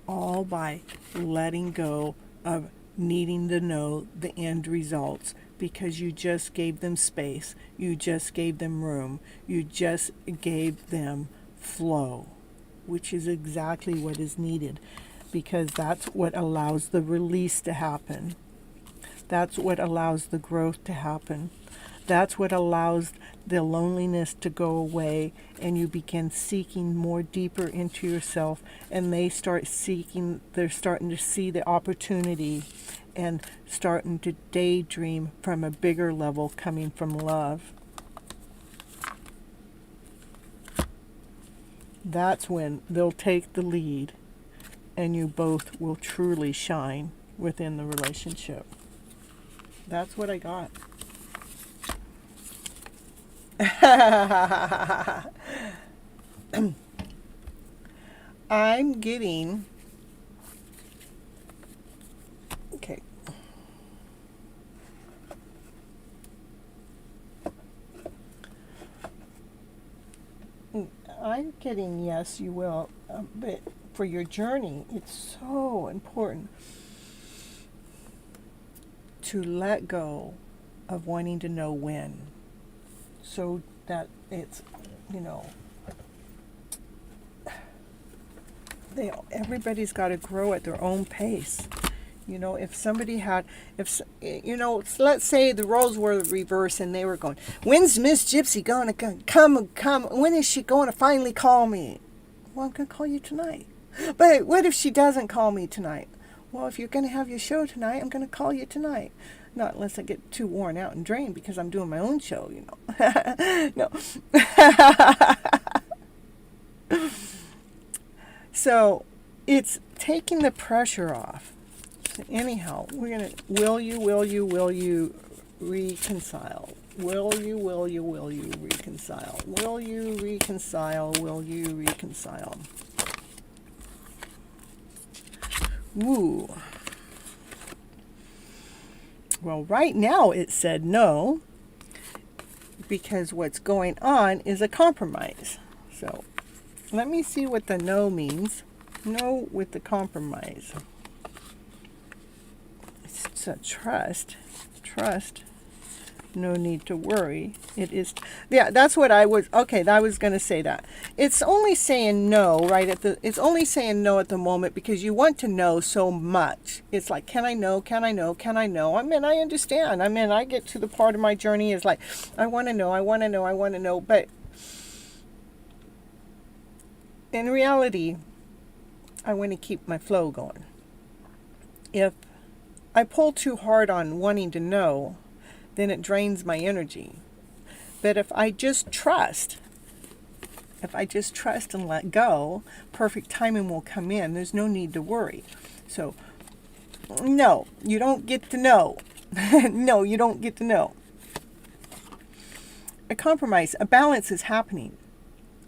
all by letting go of needing to know the end results, because you just gave them space, you just gave them room, you just gave them flow, which is exactly what is needed, because that's what allows the release to happen. That's what allows the growth to happen. That's what allows the loneliness to go away, and you begin seeking more deeper into yourself, and they start seeking, they're starting to see the opportunity and starting to daydream from a bigger level coming from love. That's when they'll take the lead and you both will truly shine within the relationship. That's what I got. I'm getting, okay, I'm getting yes, you will, but for your journey, it's so important to let go of wanting to know when, so that it's, everybody's got to grow at their own pace. If somebody had, let's say the roles were reversed and they were going, when's Miss Gypsy going to come? When is she going to finally call me? Well, I'm going to call you tonight. But what if she doesn't call me tonight? Well, if you're going to have your show tonight, I'm going to call you tonight. Not unless I get too worn out and drained because I'm doing my own show, No. So it's taking the pressure off. So anyhow, we're going to, will you reconcile? Will you reconcile? Will you reconcile? Will you reconcile? Ooh. Well, right now it said no, because what's going on is a compromise. So let me see what the no means. No with the compromise. It's a trust. No need to worry. It is, yeah, that's what I was going to say that. It's only saying no, right? It's only saying no at the moment because you want to know so much. It's like, can I know? I mean, I understand. I mean, I get to the part of my journey is like, I want to know. But in reality, I want to keep my flow going. If I pull too hard on wanting to know, then it drains my energy. But if I just trust and let go, perfect timing will come in. There's no need to worry. So, no, you don't get to know. No, you don't get to know. A compromise, a balance is happening.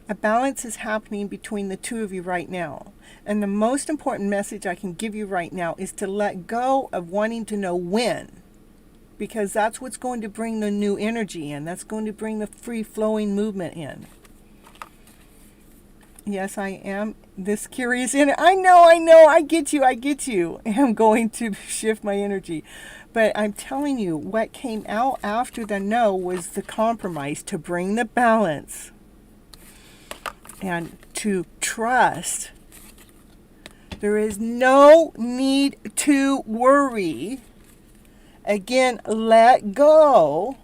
A balance is happening between the two of you right now. And the most important message I can give you right now is to let go of wanting to know when. Because that's what's going to bring the new energy in. That's going to bring the free-flowing movement in. Yes, I am this curious. I know. I get you. I'm going to shift my energy. But I'm telling you, what came out after the no was the compromise to bring the balance. And to trust. There is no need to worry. Again, let go.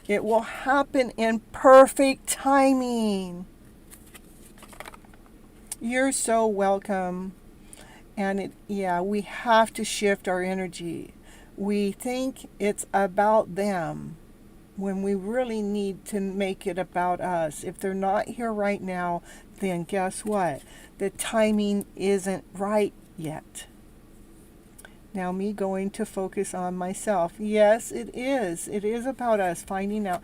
It will happen in perfect timing. You're so welcome. And we have to shift our energy. We think it's about them when we really need to make it about us. If they're not here right now, then guess what? The timing isn't right yet. Now me going to focus on myself. Yes, it is. It is about us finding out,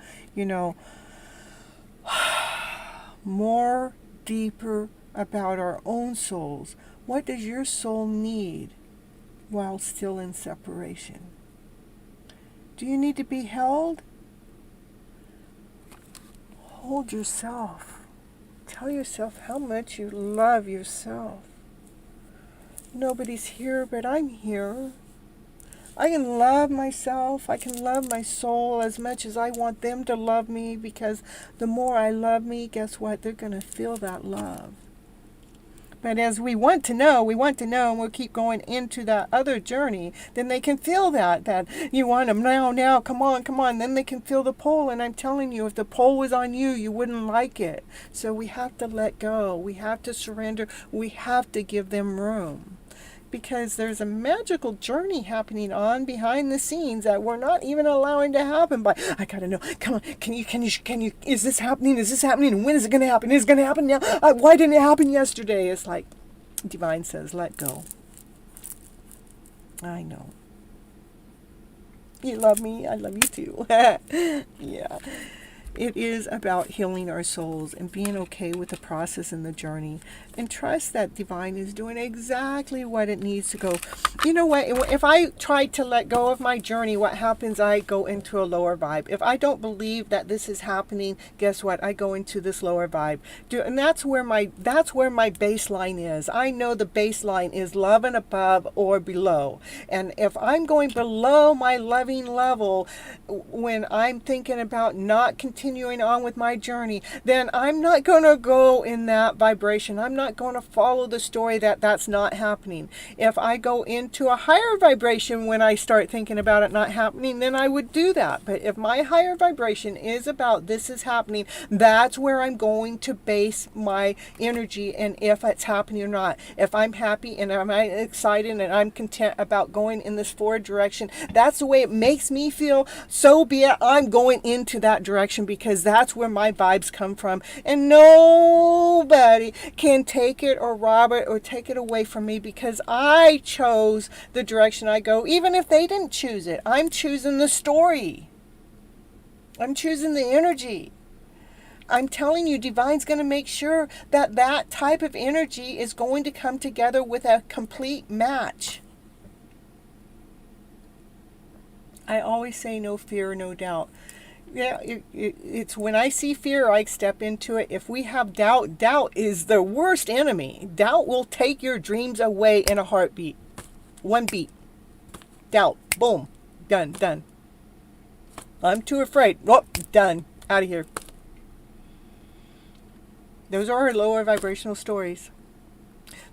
more deeper about our own souls. What does your soul need while still in separation? Do you need to be held? Hold yourself. Tell yourself how much you love yourself. Nobody's here, but I'm here. I can love myself. I can love my soul as much as I want them to love me, because the more I love me, guess what? They're going to feel that love. But as we want to know, and we'll keep going into that other journey, then they can feel that you want them now, come on. Then they can feel the pull. And I'm telling you, if the pull was on you, you wouldn't like it. So we have to let go. We have to surrender. We have to give them room. Because there's a magical journey happening on behind the scenes that we're not even allowing to happen. But I gotta know. Come on, can you? Is this happening? And when is it gonna happen? Is it gonna happen now? Why didn't it happen yesterday? It's like Divine says, let go. I know. You love me. I love you too. Yeah. It is about healing our souls and being okay with the process and the journey, and trust that divine is doing exactly what it needs to go. You know what? If I try to let go of my journey, what happens? I go into a lower vibe. If I don't believe that this is happening, guess what? I go into this lower vibe. And that's where my baseline is. I know the baseline is love and above or below. And if I'm going below my loving level, when I'm thinking about not continuing on with my journey, then I'm not going to go in that vibration. I'm not going to follow the story that that's not happening. If I go into a higher vibration when I start thinking about it not happening, then I would do that. But if my higher vibration is about this is happening, that's where I'm going to base my energy, and if it's happening or not. If I'm happy and I'm excited and I'm content about going in this forward direction, that's the way it makes me feel, so be it. I'm going into that direction because that's where my vibes come from, and nobody can take it or rob it or take it away from me because I chose the direction I go. Even if they didn't choose it, I'm choosing the story. I'm choosing the energy. I'm telling you, Divine's going to make sure that that type of energy is going to come together with a complete match. I always say no fear, no doubt. Yeah, it's when I see fear, I step into it. If we have doubt, doubt is the worst enemy. Doubt will take your dreams away in a heartbeat. One beat. Doubt. Boom. Done. Done. I'm too afraid. Oh, done. Out of here. Those are our lower vibrational stories.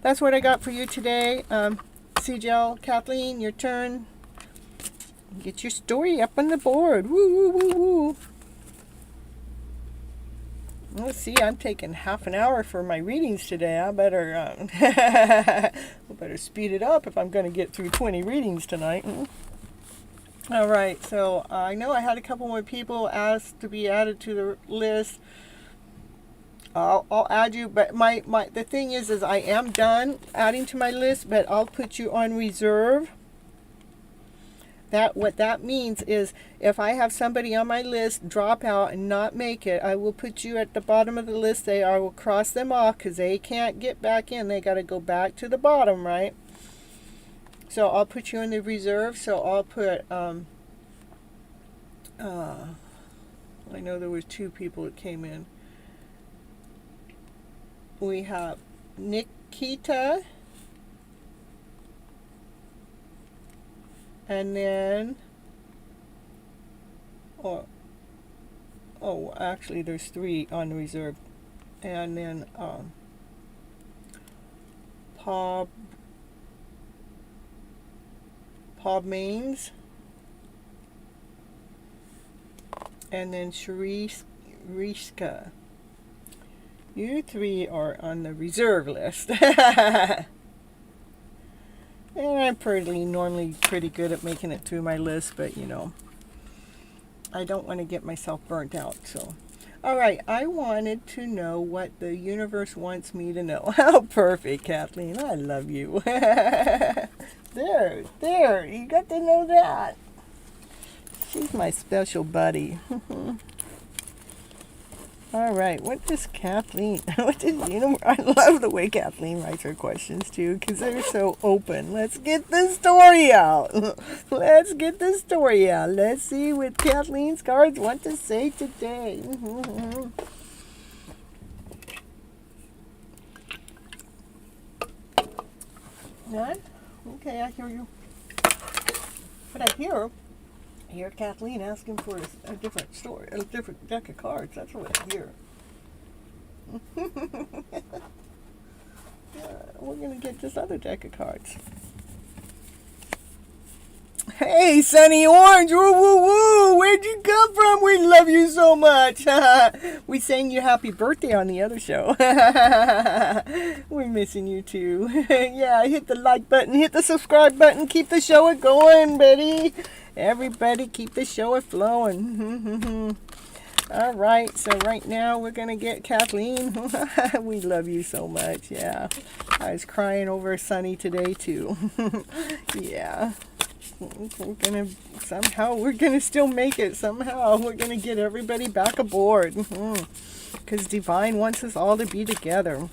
That's what I got for you today. CGL, Kathleen, your turn. Get your story up on the board. Woo, woo, woo, woo. Let's see, I'm taking half an hour for my readings today. I better speed it up if I'm going to get through 20 readings tonight. All right, so I know I had a couple more people ask to be added to the list. I'll add you, but the thing is I am done adding to my list, but I'll put you on reserve. What that means is if I have somebody on my list drop out and not make it, I will put you at the bottom of the list. I will cross them off because they can't get back in. They got to go back to the bottom, right? So I'll put you in the reserve. So I'll put, I know there was 2 people that came in. We have Nikita, and then, actually there's 3 on reserve, and then Paul Maines, and then Shrishka. You 3 are on the reserve list. And I'm normally pretty good at making it through my list, but you know, I don't want to get myself burnt out. So, all right, I wanted to know what the universe wants me to know. How perfect, Kathleen. I love you. There, you got to know that. She's my special buddy. All right, what does Kathleen, I love the way Kathleen writes her questions too, because they're so open. Let's get the story out. Let's see what Kathleen's cards want to say today. None? Okay, I hear you. But I hear Kathleen asking for a different story, a different deck of cards. That's what I hear. We're going to get this other deck of cards. Hey, Sunny Orange, woo, woo, woo, where'd you come from? We love you so much. We sang you happy birthday on the other show. We're missing you too. Yeah, hit the like button, hit the subscribe button, keep the show going, Betty. Everybody keep the show flowing. All right, so right now we're going to get Kathleen. We love you so much, yeah. I was crying over Sunny today too. Yeah. we're gonna still make it somehow. We're gonna get everybody back aboard. Because Divine wants us all to be together.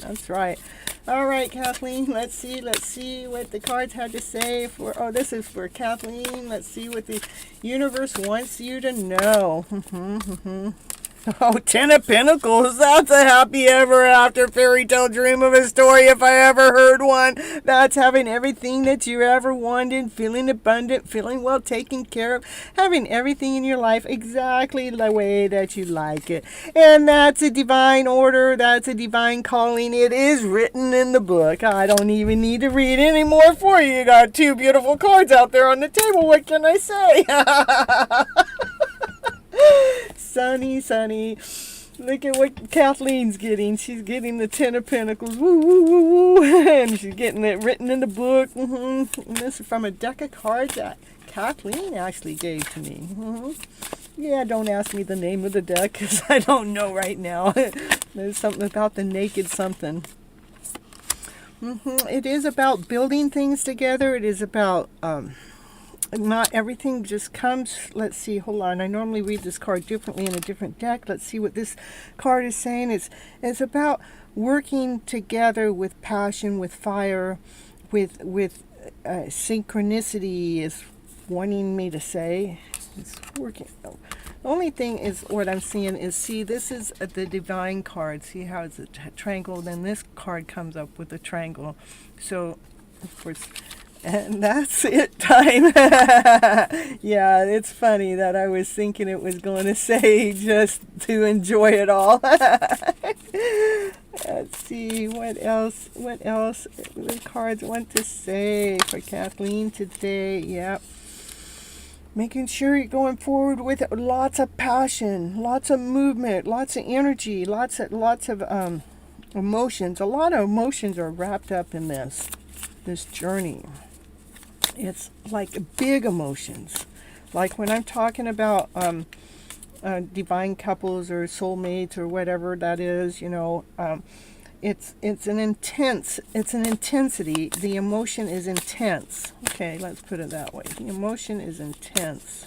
That's right. All right, Kathleen, let's see what the cards had to say for, this is for Kathleen. Let's see what the universe wants you to know. Oh, Ten of Pentacles. That's a happy ever after fairy tale dream of a story if I ever heard one. That's having everything that you ever wanted, feeling abundant, feeling well taken care of, having everything in your life exactly the way that you like it. And that's a divine order. That's a divine calling. It is written in the book. I don't even need to read any more for you. You got two beautiful cards out there on the table. What can I say? Sunny. Look at what Kathleen's getting. She's getting the Ten of Pentacles. Woo, woo, woo, woo. And she's getting it written in the book. And this is from a deck of cards that Kathleen actually gave to me. Yeah, don't ask me the name of the deck because I don't know right now. There's something about the naked something. It is about building things together. It is about... not everything just comes. Let's see, hold on. I normally read this card differently in a different deck. Let's see what this card is saying. It's about working together with passion, with fire, with synchronicity is wanting me to say. It's working. The only thing is what I'm seeing is, see, this is the divine card. See how it's a triangle? Then this card comes up with a triangle. So, of course... And that's it time. Yeah, it's funny that I was thinking it was going to say just to enjoy it all. Let's see, what else the cards want to say for Kathleen today. Yep. Making sure you're going forward with lots of passion, lots of movement, lots of energy, lots of emotions. A lot of emotions are wrapped up in this journey. It's like big emotions. Like when I'm talking about divine couples or soulmates or whatever that is, it's an intensity. The emotion is intense. Okay, let's put it that way. The emotion is intense.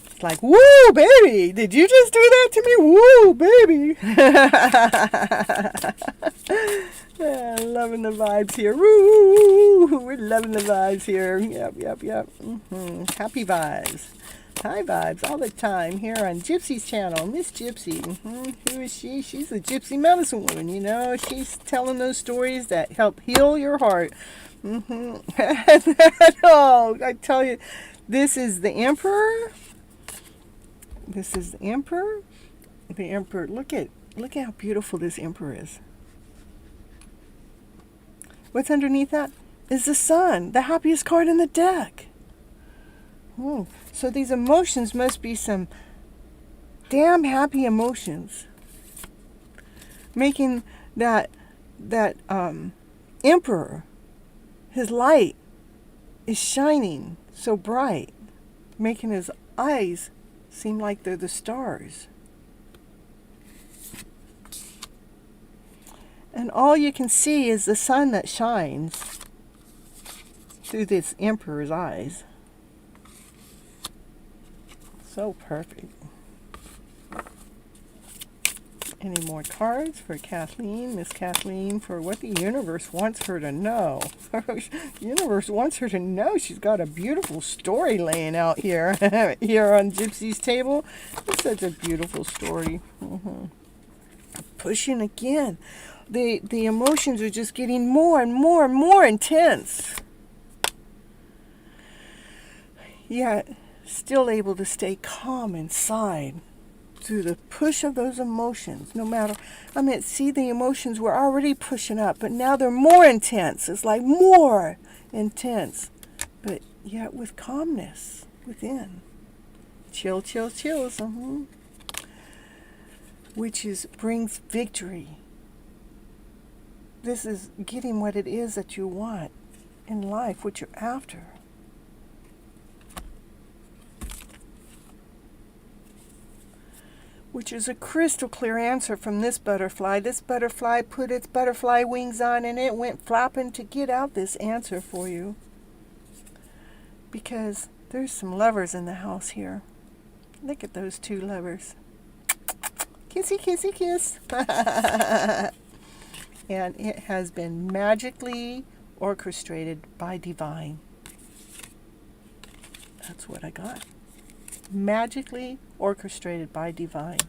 It's like, woo, baby, did you just do that to me? Woo, baby. Yeah, loving the vibes here. Woo, we're loving the vibes here. Yep. Happy vibes. High vibes all the time here on Gypsy's channel. Miss Gypsy. Who is she? She's a Gypsy medicine woman, She's telling those stories that help heal your heart. Oh, I tell you, this is the Emperor. This is the Emperor. The Emperor. Look at how beautiful this Emperor is. What's underneath that is the Sun, the happiest card in the deck. So these emotions must be some damn happy emotions. Making that Emperor, his light is shining so bright, making his eyes seem like they're the stars. And all you can see is the sun that shines through this Emperor's eyes. So perfect. Any more cards for Kathleen, Miss Kathleen, for what the universe wants her to know? The universe wants her to know she's got a beautiful story laying out here, here on Gypsy's table. It's such a beautiful story. Pushing again. The emotions are just getting more and more and more intense. Yet, still able to stay calm inside through the push of those emotions. No matter, see, the emotions were already pushing up, but now they're more intense. It's like more intense, but yet with calmness within. Chill, chills. Which brings victory. This is getting what it is that you want in life, what you're after. Which is a crystal clear answer from this butterfly. This butterfly put its butterfly wings on and it went flapping to get out this answer for you. because there's some lovers in the house here. Look at those two lovers. Kissy, kissy, kiss. And it has been magically orchestrated by divine. That's what I got. Magically orchestrated by divine.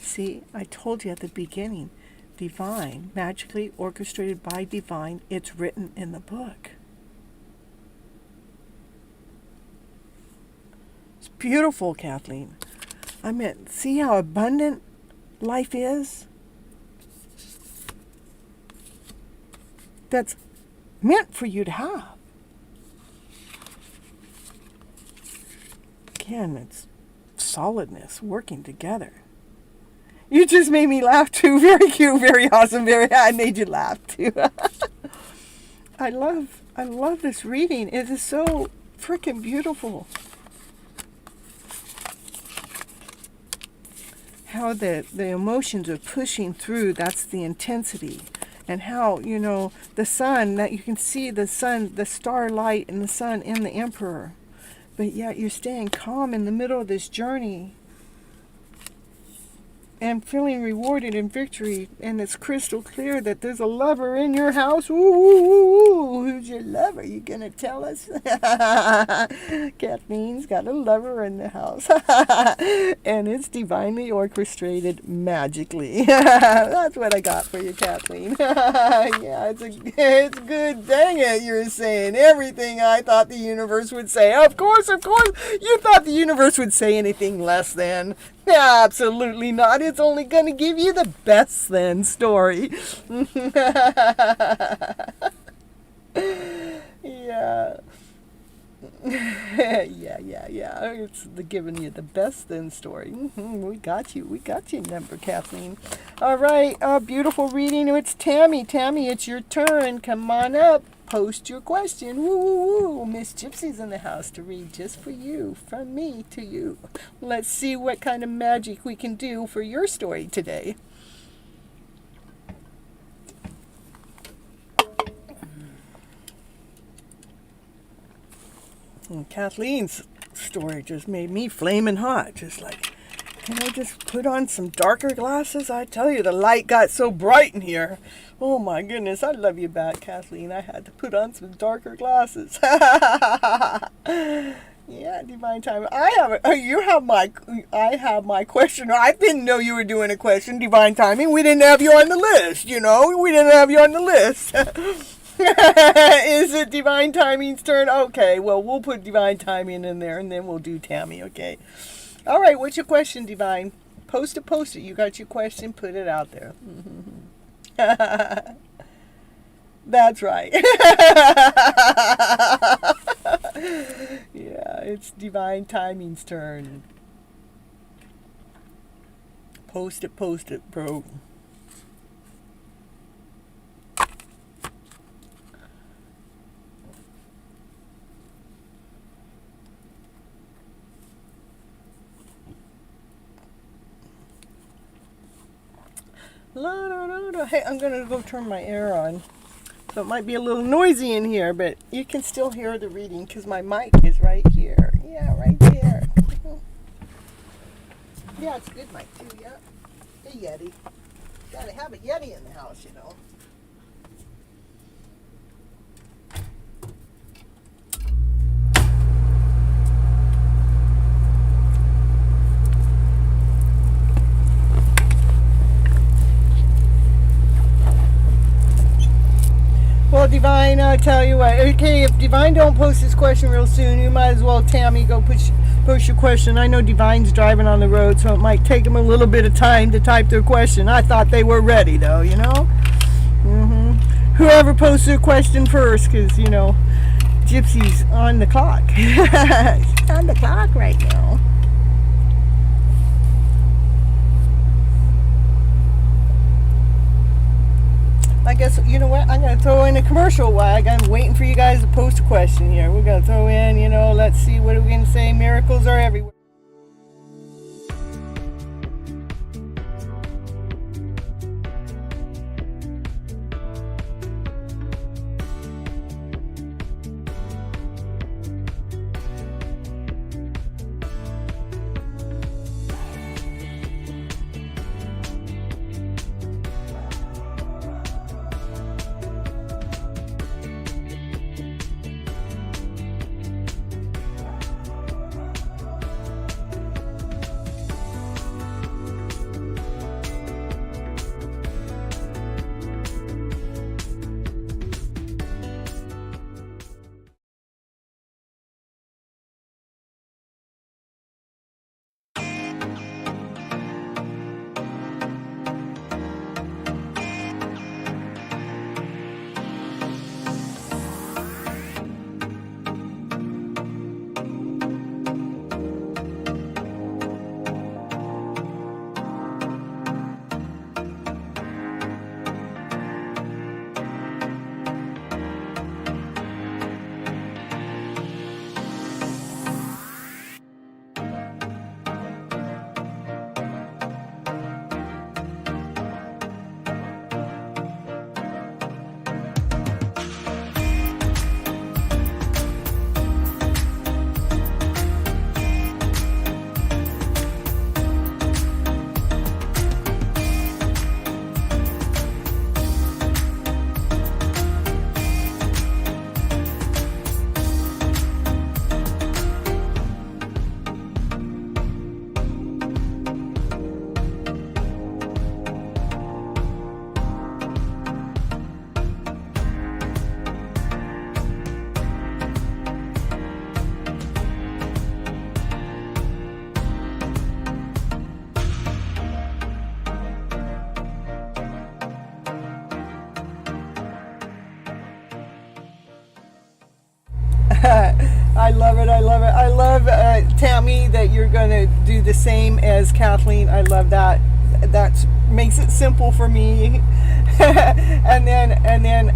See, I told you at the beginning, divine, magically orchestrated by divine, it's written in the book. It's beautiful, Kathleen. I mean, see how abundant life is? That's meant for you to have. Again, it's solidness working together. You just made me laugh too. Very cute, very awesome, I made you laugh too. I love this reading. It is so freaking beautiful. How the emotions are pushing through, that's the intensity. And how, the sun, that you can see the sun, the starlight and the sun in the Emperor. But yet you're staying calm in the middle of this journey. And feeling rewarded in victory. And it's crystal clear that there's a lover in your house. Ooh, ooh, ooh, ooh. Who's your lover? You gonna tell us? Kathleen's got a lover in the house. And it's divinely orchestrated magically. That's what I got for you, Kathleen. Yeah, it's good. Dang it, you're saying everything I thought the universe would say. Of course, you thought the universe would say anything less than. Absolutely not. It's only going to give you the best then story. Yeah. Yeah. It's giving you the best then story. We got you. We got your number, Kathleen. All right. Beautiful reading. It's Tammy. Tammy, it's your turn. Come on up. Post your question. Woo, woo, woo. Miss Gypsy's in the house to read just for you, from me to you. Let's see what kind of magic we can do for your story today. And Kathleen's story just made me flaming hot. Just like, can I just put on some darker glasses? I tell you, the light got so bright in here. Oh my goodness, I love you back, Kathleen. I had to put on some darker glasses. Yeah, divine time. I have my question. I didn't know you were doing a question, divine timing. We didn't have you on the list, We didn't have you on the list. Is it divine timing's turn? Okay, well, we'll put divine timing in there, and then we'll do Tammy, okay? All right, what's your question, divine? Post it. You got your question, put it out there. That's right. Yeah, it's divine timing's turn. Post it, bro. Hey, I'm going to go turn my air on. So it might be a little noisy in here, but you can still hear the reading because my mic is right here. Yeah, right there. Yeah, it's a good mic too, yeah. The Yeti. Gotta have a Yeti in the house, Well, Divine, I'll tell you what. Okay, if Divine don't post his question real soon, you might as well, Tammy, go post your question. I know Divine's driving on the road, so it might take them a little bit of time to type their question. I thought they were ready, though, Whoever posts their question first, because, Gypsy's on the clock. She's on the clock right now. I guess, you know what, I'm going to throw in a commercial while I'm waiting for you guys to post a question here. We're going to throw in, let's see, what are we going to say? Miracles are everywhere. I love it. I love it. I love, Tammy, that you're going to do the same as Kathleen. I love that. That makes it simple for me. and then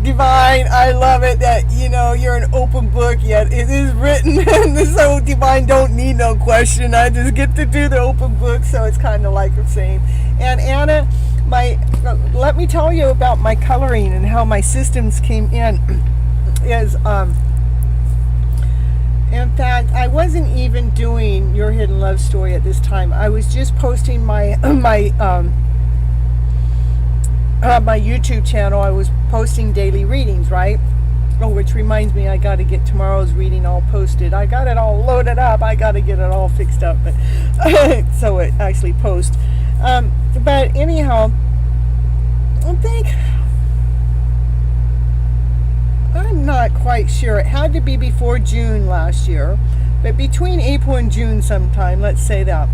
Divine, I love it that, you know, you're an open book, yet it is written. So Divine don't need no question. I just get to do the open book, so it's kind of like the same. And Anna, let me tell you about my coloring and how my systems came in. In fact, I wasn't even doing Your Hidden Love Story at this time. I was just posting my my YouTube channel. I was posting daily readings, right? Oh, which reminds me, I got to get tomorrow's reading all posted. I got it all loaded up. I got to get it all fixed up, but so it actually posts. But anyhow, I think I'm not quite sure. It had to be before June last year, but between April and June sometime, let's say that.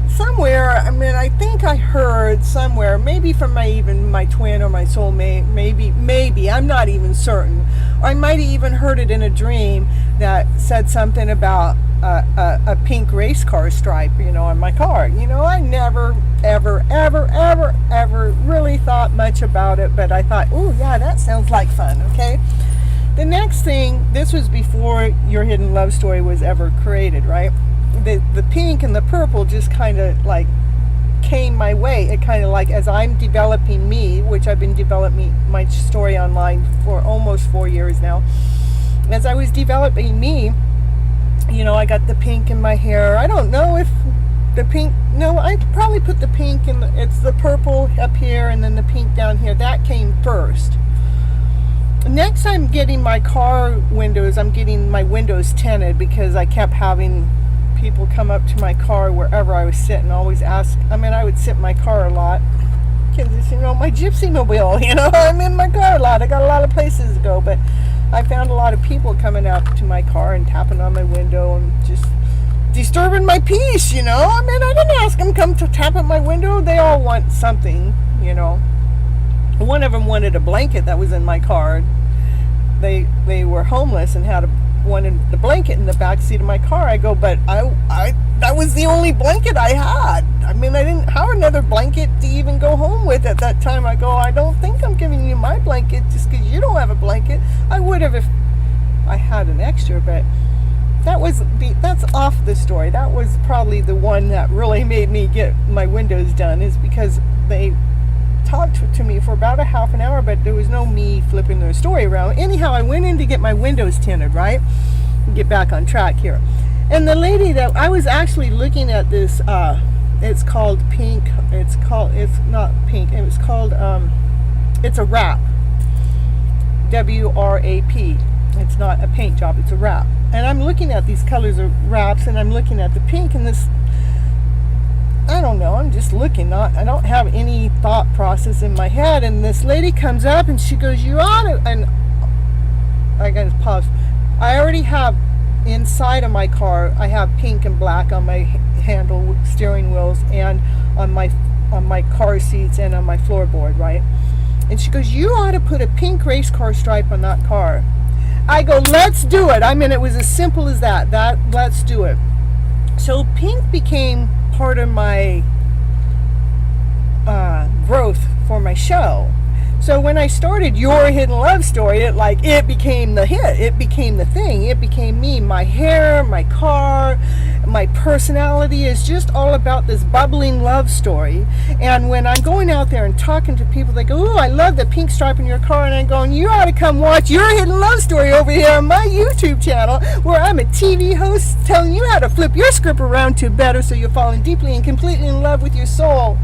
Somewhere, I mean, I think I heard somewhere, maybe from my twin or my soulmate, maybe, I'm not even certain. Or I might have even heard it in a dream that said something about a pink race car stripe, you know, on my car. You know, I never, ever really thought much about it, but I thought, oh yeah, that sounds like fun, okay? The next thing, this was before Your Hidden Love Story was ever created, right? The pink and the purple just kind of like came my way. It kind of like, as I'm developing me, which I've been developing my story online for almost 4 years now, as I was developing me, you know, I got the pink in my hair. I don't know if the pink, no, I probably put the pink in, it's the purple up here and then the pink down here. That came first. Next, I'm getting my car windows, I'm getting my windows tinted because I kept having people come up to my car wherever I was sitting, always ask. I mean, I would sit in my car a lot because it's, you know, my Gypsy mobile, you know, I'm in my car a lot. I got a lot of places to go, but I found a lot of people coming up to my car and tapping on my window and just disturbing my peace, you know. I mean, I didn't ask them come to tap at my window. They all want something, you know. One of them wanted a blanket that was in my car. They were homeless and wanted the blanket in the back seat of my car. I go, but I that was the only blanket I had. I mean, I didn't have another blanket to even go home with at that time. I go, I don't think I'm giving you my blanket just because you don't have a blanket. I would have if I had an extra, but that's off the story. That was probably the one that really made me get my windows done, is because they talked to me for about a half an hour, but there was no me flipping their story around. Anyhow, I went in to get my windows tinted, right? Get back on track here. And the lady that I was actually looking at this, it's called pink. It's not pink. It was called, it's a wrap. W-R-A-P. It's not a paint job, it's a wrap. And I'm looking at these colors of wraps, and I'm looking at the pink, and this, I don't know, I'm just looking. I don't have any thought process in my head. And this lady comes up and she goes, you ought to, and I gotta pause. I already have inside of my car, I have pink and black on my handle, steering wheels, and on my car seats and on my floorboard, right? And she goes, you ought to put a pink race car stripe on that car. I go, let's do it. I mean, it was as simple as that. Let's do it. So pink became part of my growth for my show. So when I started Your Hidden Love Story, it became the hit. It became the thing. It became me. My hair, my car, my personality is just all about this bubbling love story. And when I'm going out there and talking to people, they go, "Ooh, I love the pink stripe in your car." And I'm going, "You ought to come watch Your Hidden Love Story over here on my YouTube channel, where I'm a TV host telling you how to flip your script around to better, so you're falling deeply and completely in love with your soul."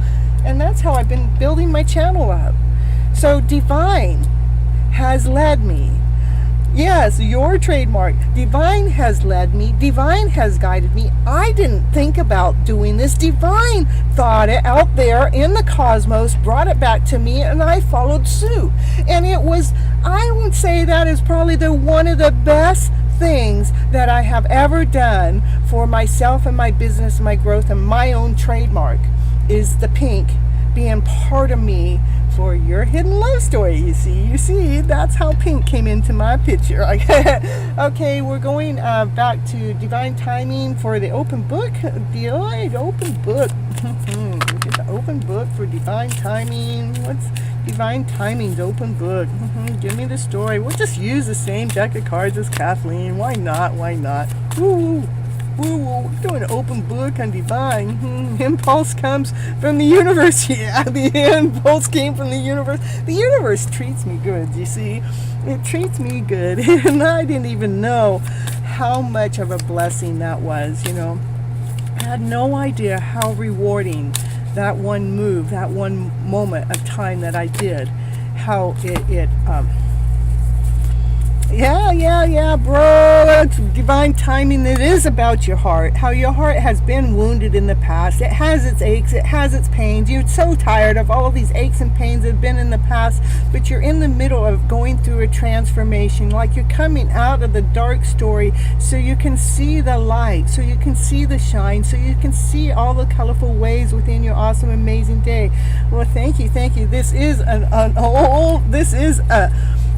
And that's how I've been building my channel up. So Divine has led me. Yes, your trademark. Divine has led me. Divine has guided me. I didn't think about doing this. Divine thought it out there in the cosmos, brought it back to me, and I followed suit. And it was, I would say that is probably one of the best things that I have ever done for myself and my business, my growth, and my own trademark, is the pink being part of me for your hidden love story. You see, that's how pink came into my picture. Okay, we're going back to divine timing for the open book. The open book. Get the open book for divine timing. What's divine timing's open book? Give me the story. We'll just use the same deck of cards as Kathleen. Why not? Woo. We're doing an open book on divine. Impulse comes from the universe. Yeah, the impulse came from the universe. The universe treats me good, you see. It treats me good. And I didn't even know how much of a blessing that was, you know. I had no idea how rewarding that one move, that one moment of time that I did, how yeah, bro. It's divine timing. It is about your heart. How your heart has been wounded in the past. It has its aches. It has its pains. You're so tired of all of these aches and pains that have been in the past, but you're in the middle of going through a transformation. Like you're coming out of the dark story so you can see the light, so you can see the shine, so you can see all the colorful ways within your awesome, amazing day. Well, thank you. This is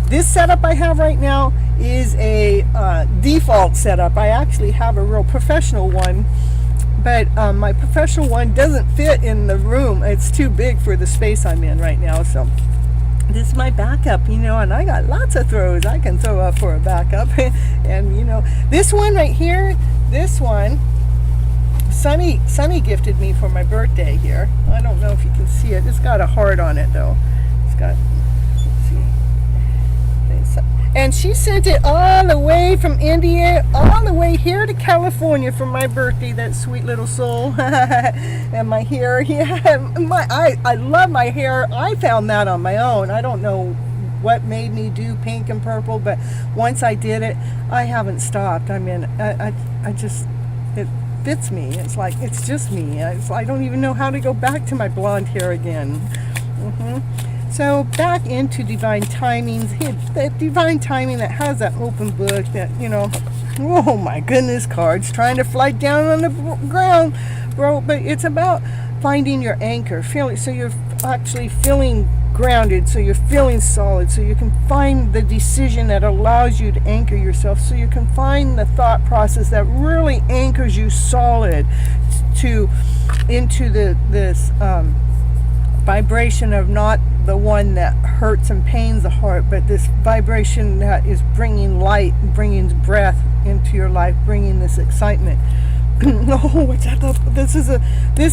this setup I have right now is a default setup. I actually have a real professional one, but my professional one doesn't fit in the room. It's too big for the space I'm in right now. So this is my backup, you know, and I got lots of throws I can throw up for a backup. And, you know, this one right here, Sunny gifted me for my birthday here. I don't know if you can see it. It's got a heart on it, though. It's got... And she sent it all the way from India, all the way here to California for my birthday, that sweet little soul. And my hair, I love my hair. I found that on my own. I don't know what made me do pink and purple, but once I did it, I haven't stopped. I mean, I just, it fits me. It's like, it's just me. I don't even know how to go back to my blonde hair again. So back into divine timings, that divine timing that has that open book that, you know, oh my goodness, cards trying to fly down on the ground, bro. But it's about finding your anchor, so you're actually feeling grounded, so you're feeling solid, so you can find the decision that allows you to anchor yourself, so you can find the thought process that really anchors you solid into this vibration of not the one that hurts and pains the heart, but this vibration that is bringing light, bringing breath into your life, bringing this excitement. Oh, what's that? This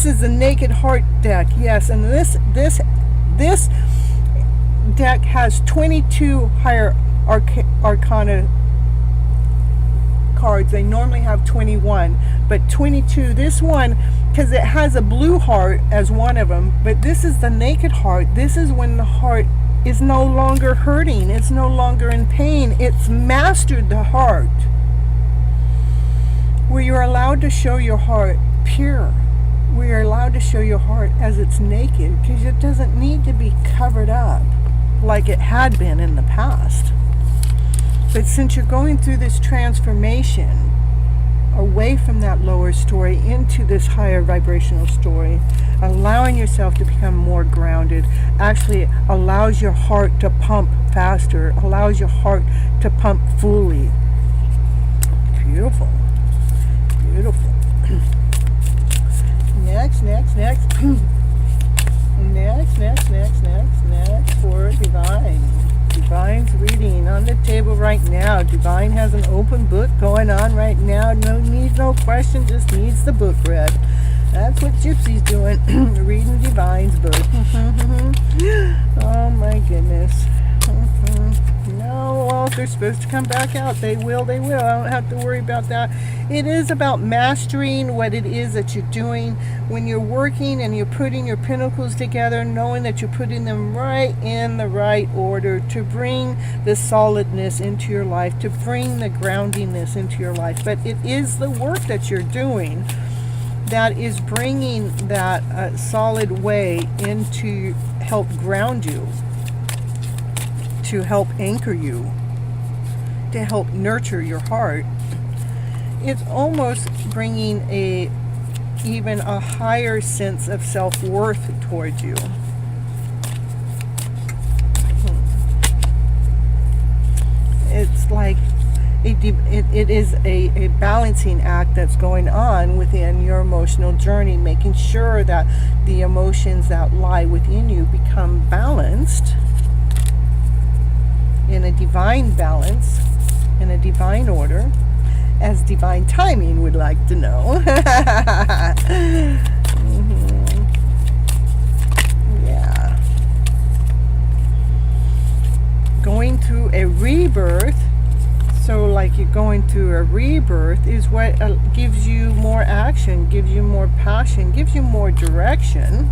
is the Naked Heart deck. Yes, and this deck has 22 higher arcana cards. They normally have 21, but 22. This one, because it has a blue heart as one of them, but this is the Naked Heart. This is when the heart is no longer hurting. It's no longer in pain. It's mastered the heart, where you're allowed to show your heart pure, where you're allowed to show your heart as it's naked, because it doesn't need to be covered up like it had been in the past. But since you're going through this transformation away from that lower story into this higher vibrational story, allowing yourself to become more grounded actually allows your heart to pump faster, allows your heart to pump fully. Beautiful. Next for Divine's reading on the table right now. Divine has an open book going on right now. Needs no question, just needs the book read. That's what Gypsy's doing, reading Divine's book. Oh my goodness. No, well, if they're supposed to come back out, they will. I don't have to worry about that. It is about mastering what it is that you're doing when you're working and you're putting your pinnacles together, knowing that you're putting them right in the right order to bring the solidness into your life, to bring the groundiness into your life. But it is the work that you're doing that is bringing that solid way into help ground you, to help anchor you, to help nurture your heart. It's almost bringing even a higher sense of self-worth towards you. it's like it is a balancing act that's going on within your emotional journey, making sure that the emotions that lie within you become balanced in a divine balance, in a divine order, as divine timing would like to know. Yeah. Going through a rebirth, so like you're going through a rebirth, is what gives you more action, gives you more passion, gives you more direction.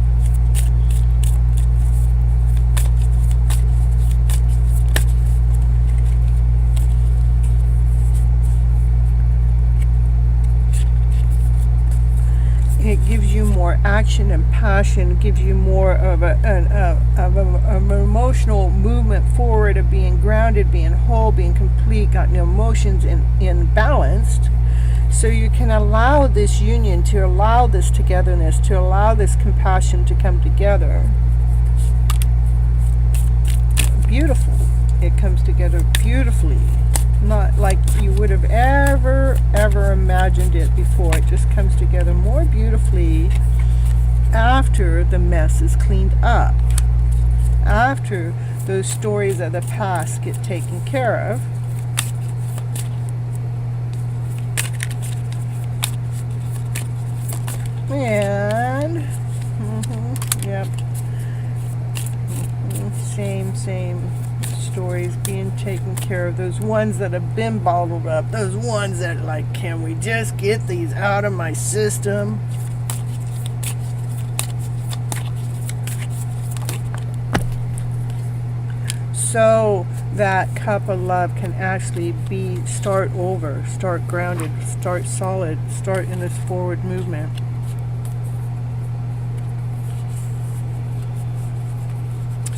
It gives you more action and passion, gives you more of an emotional movement forward, of being grounded, being whole, being complete, got no emotions in balanced. So you can allow this union, to allow this togetherness, to allow this compassion to come together. Beautiful. It comes together beautifully. Not like you would have ever imagined it before. It just comes together more beautifully after the mess is cleaned up, after those stories of the past get taken care of. And yep, same stories being taken care of, those ones that have been bottled up, those ones that like, can we just get these out of my system? So that cup of love can actually start over, start grounded, start solid, start in this forward movement.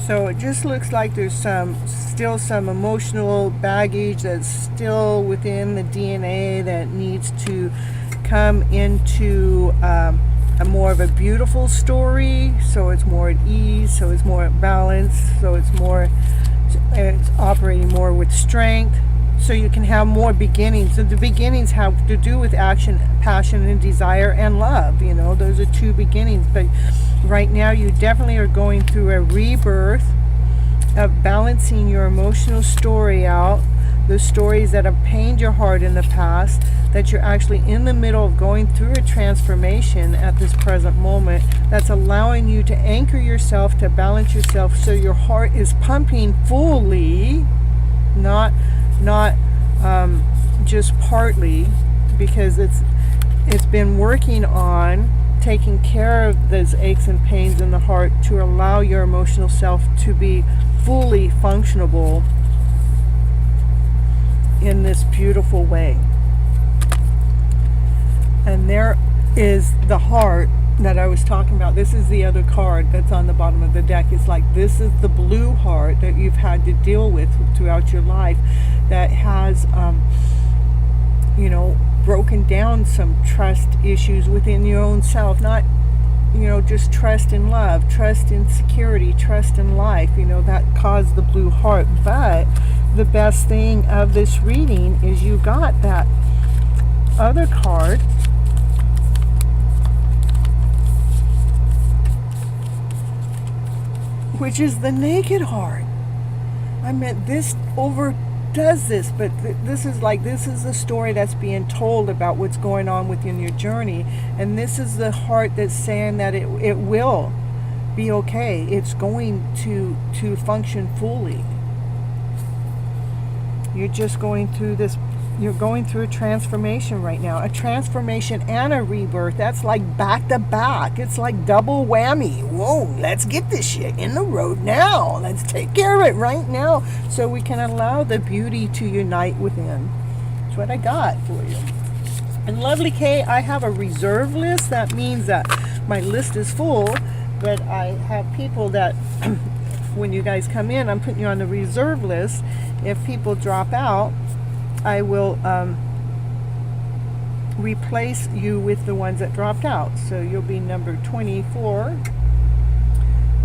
So it just looks like there's still some emotional baggage that's still within the DNA that needs to come into a more of a beautiful story, so it's more at ease, so it's more at balance, so it's operating more with strength, so you can have more beginnings. So the beginnings have to do with action, passion, and desire, and love. You know, those are two beginnings. But right now you definitely are going through a rebirth of balancing your emotional story out, the stories that have pained your heart in the past, that you're actually in the middle of going through a transformation at this present moment that's allowing you to anchor yourself, to balance yourself, so your heart is pumping fully, not just partly, because it's been working on taking care of those aches and pains in the heart to allow your emotional self to be fully functionable in this beautiful way. And there is the heart that I was talking about. This is the other card that's on the bottom of the deck. It's like, this is the blue heart that you've had to deal with throughout your life, that has broken down some trust issues within your own self. Not just trust in love, trust in security, trust in life, that caused the blue heart. But the best thing of this reading is you got that other card, which is the naked heart. I meant this overdoes this, but this is the story that's being told about what's going on within your journey, and this is the heart that's saying that it will be okay. It's going to function fully. You're just going through this. You're going through a transformation right now, a transformation and a rebirth. That's like back to back. It's like double whammy. Whoa, let's get this shit in the road now. Let's take care of it right now, so we can allow the beauty to unite within. That's what I got for you. And lovely Kay, I have a reserve list. That means that my list is full, but I have people that when you guys come in, I'm putting you on the reserve list. If people drop out, I will replace you with the ones that dropped out. So you'll be number 24.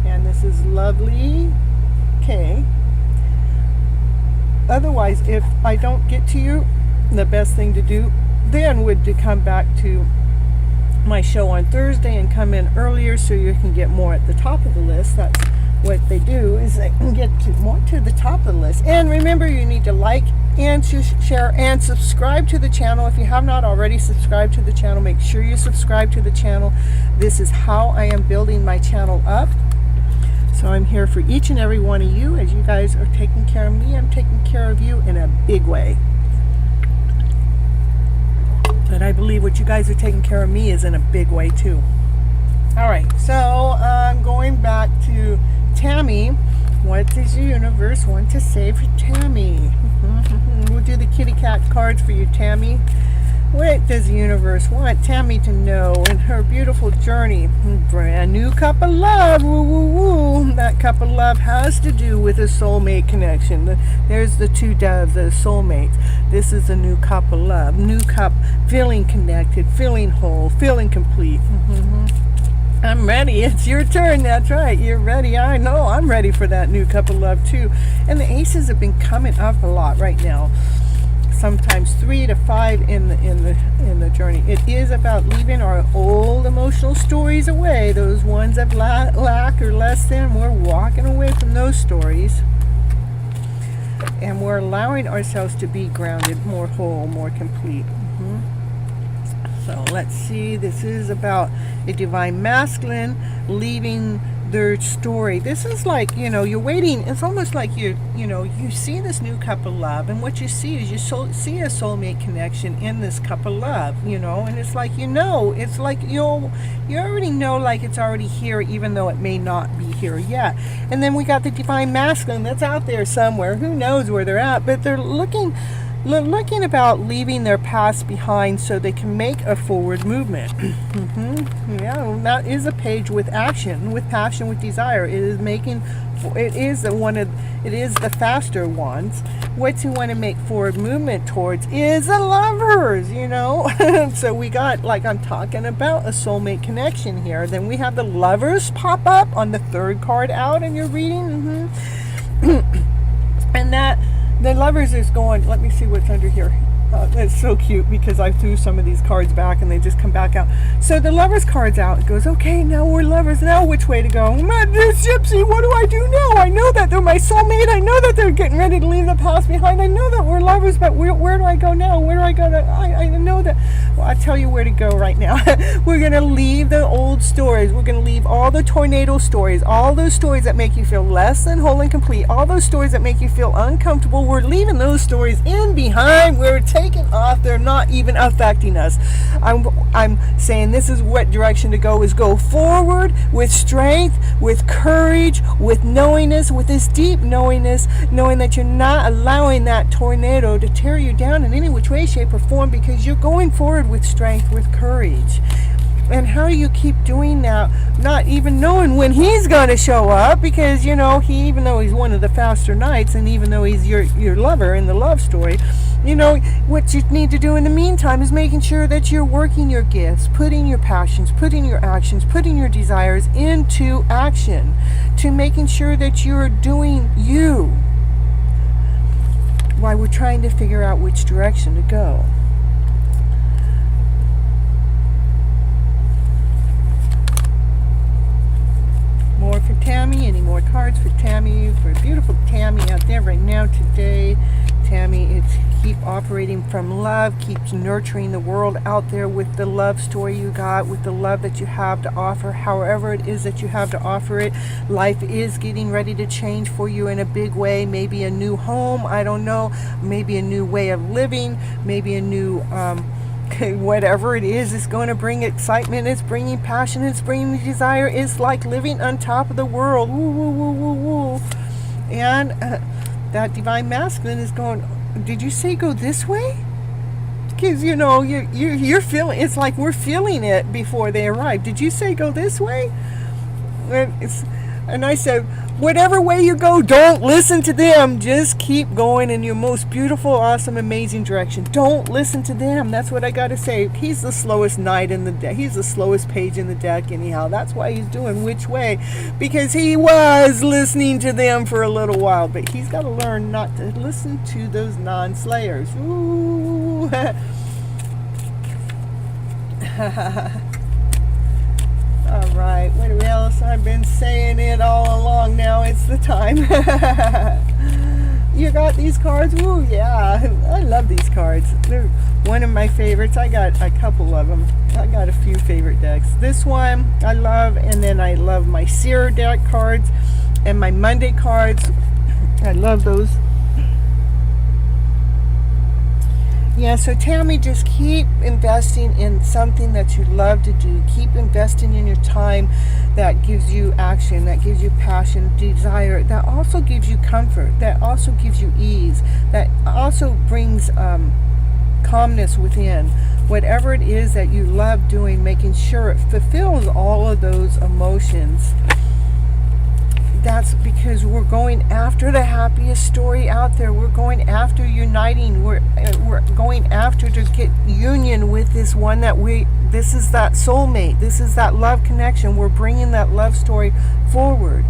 And this is lovely Kay. otherwise, if I don't get to you, the best thing to do then would to come back to my show on Thursday and come in earlier so you can get more at the top of the list. That's what they do, is they can get to more to the top of the list. And remember, you need to like and share and subscribe to the channel. If you have not already subscribed to the channel, make sure you subscribe to the channel. This is how I am building my channel up. So I'm here for each and every one of you. As you guys are taking care of me, I'm taking care of you in a big way. But I believe what you guys are taking care of me is in a big way too. All right, so I'm going back to Tammy. What does the universe want to say for Tammy? We'll do the kitty cat cards for you, Tammy. What does the universe want Tammy to know in her beautiful journey? Brand new cup of love. Woo, woo, woo. That cup of love has to do with a soulmate connection. There's the two doves, the soulmates. This is a new cup of love. New cup, feeling connected, feeling whole, feeling complete. I'm ready. It's your turn. That's right. You're ready. I know. I'm ready for that new cup of love too. And the aces have been coming up a lot right now. Sometimes 3 to 5 in the journey. It is about leaving our old emotional stories away. Those ones of lack or less than. We're walking away from those stories. And we're allowing ourselves to be grounded, more whole, more complete. So let's see. This is about a divine masculine leaving their story. This is like, you're waiting. It's almost like you see this new cup of love, and what you see is you see a soulmate connection in this cup of love, and it's like, it's like you already know, like it's already here, even though it may not be here yet. And then we got the divine masculine that's out there somewhere. Who knows where they're at, but they're looking about leaving their past behind so they can make a forward movement. Yeah, that is a page with action, with passion, with desire. It is the faster ones. What you want to make forward movement towards is the lovers, So we got, like I'm talking about, a soulmate connection here. Then we have the lovers pop up on the third card out in your reading. And that the lovers is going, let me see what's under here. It's so cute because I threw some of these cards back and they just come back out. So the lovers card's out. It goes, okay, now we're lovers. Now which way to go? This Gypsy, what do I do now? I know that they're my soulmate. I know that they're getting ready to leave the past behind. I know that we're lovers, but where do I go now? Where do I go? I know that. Well, I'll tell you where to go right now. We're going to leave the old stories. We're going to leave all the tornado stories, all those stories that make you feel less than whole and complete, all those stories that make you feel uncomfortable. We're leaving those stories in behind. We're taking off. They're not even affecting us. I'm saying this is what direction to go, is go forward with strength, with courage, with knowingness, with this deep knowingness, knowing that you're not allowing that tornado to tear you down in any which way, shape, or form, because you're going forward with strength, with courage. And how do you keep doing that, not even knowing when he's going to show up? Because, even though he's one of the faster knights, and even though he's your lover in the love story, what you need to do in the meantime is making sure that you're working your gifts, putting your passions, putting your actions, putting your desires into action, to making sure that you're doing you, while we're trying to figure out which direction to go. More for Tammy. Any more cards for Tammy? For beautiful Tammy out there right now today. Tammy, it's keep operating from love, keep nurturing the world out there with the love story you got, with the love that you have to offer, however it is that you have to offer it. Life is getting ready to change for you in a big way. Maybe a new home, I don't know. Maybe a new way of living. Maybe a new whatever it is, it's going to bring excitement, it's bringing passion, it's bringing desire. It's like living on top of the world. Woo, woo, woo, woo, woo. And that divine masculine is going, did you say go this way? Because, you're feeling, it's like we're feeling it before they arrive. Did you say go this way? And I said, whatever way you go, don't listen to them. Just keep going in your most beautiful, awesome, amazing direction. Don't listen to them. That's what I got to say. He's the slowest knight in the deck. He's the slowest page in the deck anyhow. That's why he's doing which way. Because he was listening to them for a little while. But he's got to learn not to listen to those non-slayers. Ooh. All right, what else? I've been saying it all along now. It's the time. You got these cards? Ooh, yeah. I love these cards. They're one of my favorites. I got a couple of them. I got a few favorite decks. This one I love, and then I love my Seer deck cards and my Monday cards. I love those. Yeah, so Tammy, just keep investing in something that you love to do. Keep investing in your time that gives you action, that gives you passion, desire, that also gives you comfort, that also gives you ease, that also brings calmness within. Whatever it is that you love doing, making sure it fulfills all of those emotions. That's because we're going after the happiest story out there. We're going after uniting. We're going after to get union with this one that this is that soulmate. This is that love connection. We're bringing that love story forward.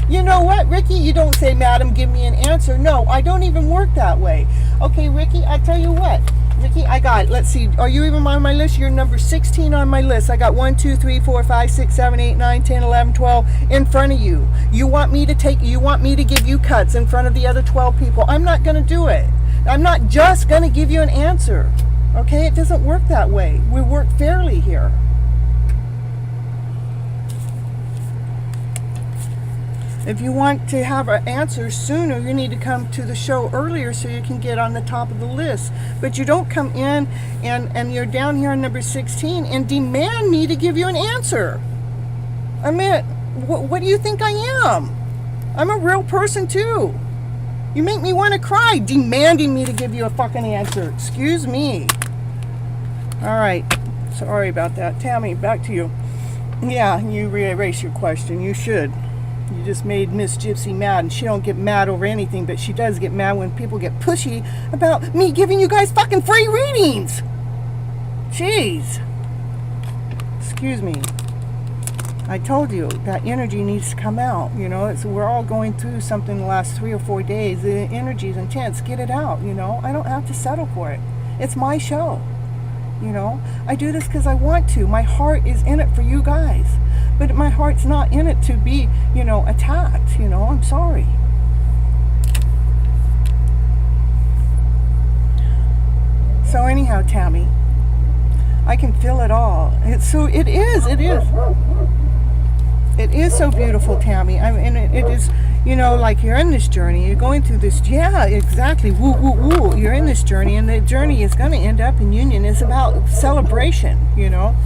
You know what, Ricky? You don't say, madam, give me an answer. No, I don't even work that way. Okay, Ricky, I tell you what. Ricky, I got, let's see, are you even on my list? You're number 16 on my list. I got 1, 2, 3, 4, 5, 6, 7, 8, 9, 10, 11, 12 in front of you. You want me to give you cuts in front of the other 12 people. I'm not going to do it. I'm not just going to give you an answer. Okay, it doesn't work that way. We work fairly here. If you want to have an answer sooner, you need to come to the show earlier so you can get on the top of the list. But you don't come in and you're down here on number 16 and demand me to give you an answer. I mean, what do you think I am? I'm a real person too. You make me want to cry demanding me to give you a fucking answer. Excuse me. All right. Sorry about that. Tammy, back to you. Yeah, you re-erase your question. You should. You just made Miss Gypsy mad, and she don't get mad over anything, but she does get mad when people get pushy about me giving you guys fucking free readings. Jeez. Excuse me. I told you that energy needs to come out. You know, we're all going through something the last 3 or 4 days. The energy is intense. Get it out. You know, I don't have to settle for it. It's my show. You know, I do this because I want to. My heart is in it for you guys. But my heart's not in it to be, you know, attacked. You know, I'm sorry. So anyhow, Tammy, I can feel it all. It is so beautiful, Tammy. I mean, it is, you know, like you're in this journey. You're going through this. Yeah, exactly. Woo, woo, woo. You're in this journey, and the journey is going to end up in union. It's about celebration, you know.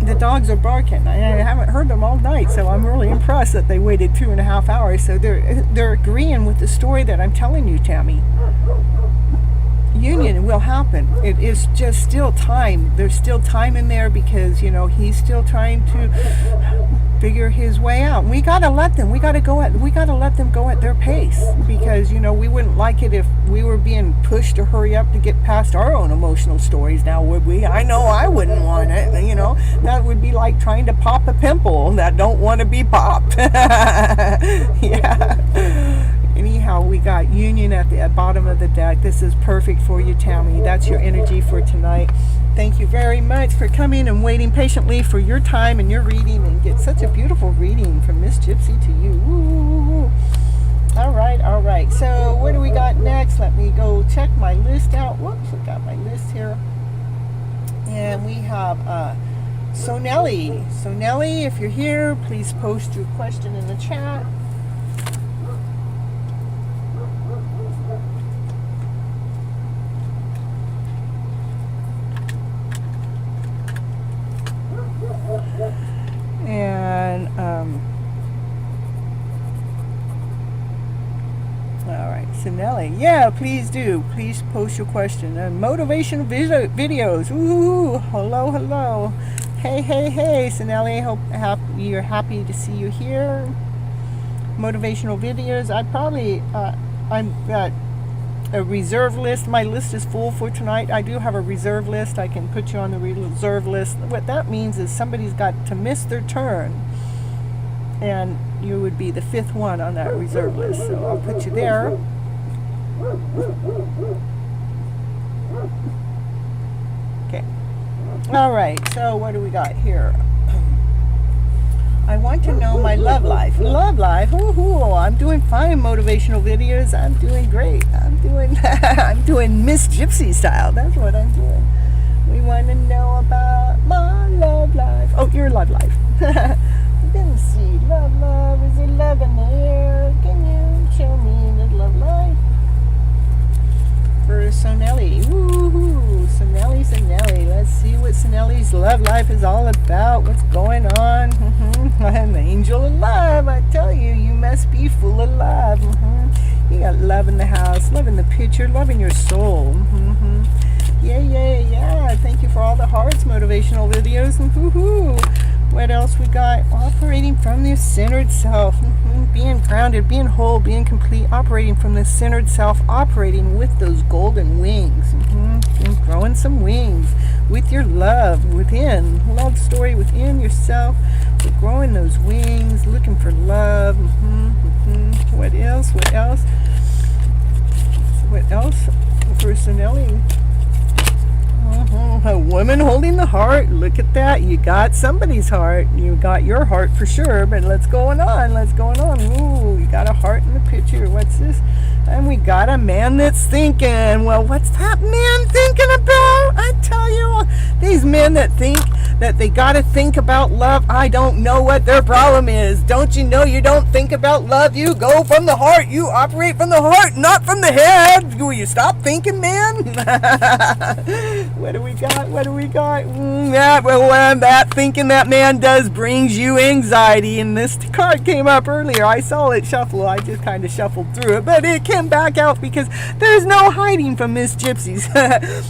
The dogs are barking. I haven't heard them all night, so I'm really impressed that they waited 2.5 hours. So they're agreeing with the story that I'm telling you, Tammy. Union will happen. It is just still time. There's still time in there because, you know, he's still trying to figure his way out. We gotta let them. We gotta let them go at their pace because, you know, we wouldn't like it if we were being pushed to hurry up to get past our own emotional stories. Now, would we? I know I wouldn't want it. You know, that would be like trying to pop a pimple that don't want to be popped. Yeah. Anyhow, we got union at the bottom of the deck. This is perfect for you, Tammy. That's your energy for tonight. Thank you very much for coming and waiting patiently for your time and your reading and get such a beautiful reading from Miss Gypsy to you. Ooh. All right. So what do we got next? Let me go check my list out. Whoops, I got my list here. And we have Sonelli. Sonelli, if you're here, please post your question in the chat. And all right, Sonelli, yeah, please do. Please post your question. And motivation videos. Ooh, hello. Hey, Sinelli, you're happy to see you here. Motivational videos. I'm got a reserve list. My list is full for tonight. I do have a reserve list. I can put you on the reserve list. What that means is somebody's got to miss their turn, and you would be the 5th one on that reserve list. So I'll put you there. Okay. All right. So what do we got here? I want to know my love life. Love life. Ooh, I'm doing fine. Motivational videos. I'm doing great. I'm doing Miss Gypsy style. That's what I'm doing. We want to know about my love life. Oh, your love life. Didn't see love. Is there love in the air? Can you show me the love life? For Sonelli. Woohoo! Sonelli. Let's see what Sonelli's love life is all about. What's going on? I'm an angel of love. I tell you, you must be full of love. You got love in the house, love in the picture, love in your soul. Yeah. Thank you for all the hearts, motivational videos. What else we got? Operating from the centered self. Being grounded, being whole, being complete. Operating from the centered self. Operating with those golden wings. And growing some wings with your love within. Love story within yourself. We're growing those wings. Looking for love. What else? What else for Sonelli? A woman holding the heart. Look at that. You got somebody's heart. You got your heart for sure, but what's going on? Ooh, you got a heart in the picture. What's this? And we got a man that's thinking. Well, what's that man thinking about? I tell you, these men that think that they got to think about love, I don't know what their problem is. Don't you know you don't think about love? You go from the heart. You operate from the heart, not from the head. Will you stop thinking, man? What do we got? That thinking that man does brings you anxiety. And this card came up earlier. I saw it shuffle. I just kind of shuffled through it, but it came back out because there's no hiding from Miss Gypsy's.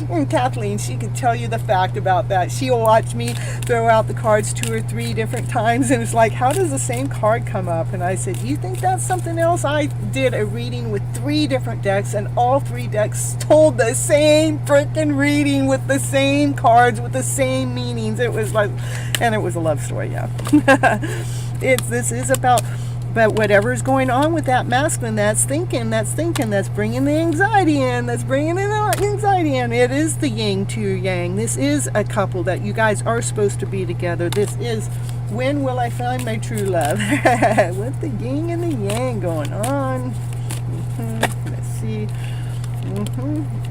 And Kathleen, she could tell you the fact about that. She'll watch me throw out the cards 2 or 3 different times, and it's like, how does the same card come up? And I said, you think that's something else? I did a reading with 3 different decks, and all 3 decks told the same freaking reading with the same cards with the same meanings. It was like, and it was a love story. Yeah. This is about, but whatever's going on with that masculine, that's thinking, that's bringing the anxiety in, It is the yin to yang. This is a couple that you guys are supposed to be together. This is, when will I find my true love? With the yin and the yang going on. Let's see.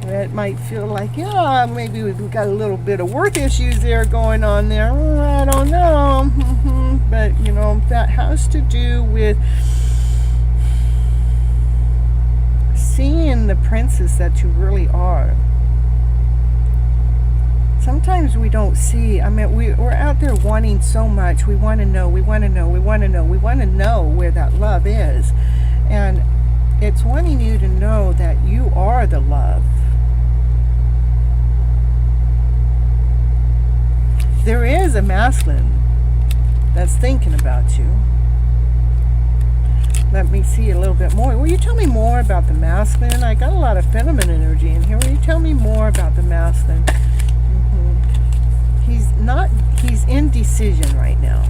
It might feel like, yeah, maybe we've got a little bit of work issues there going on there. I don't know. But, that has to do with seeing the princess that you really are. Sometimes we don't see. I mean, we're out there wanting so much. We want to know where that love is. And it's wanting you to know that you are the love. There is a masculine that's thinking about you. Let me see a little bit more. Will you tell me more about the masculine? I got a lot of feminine energy in here. Will you tell me more about the masculine? He's in decision right now.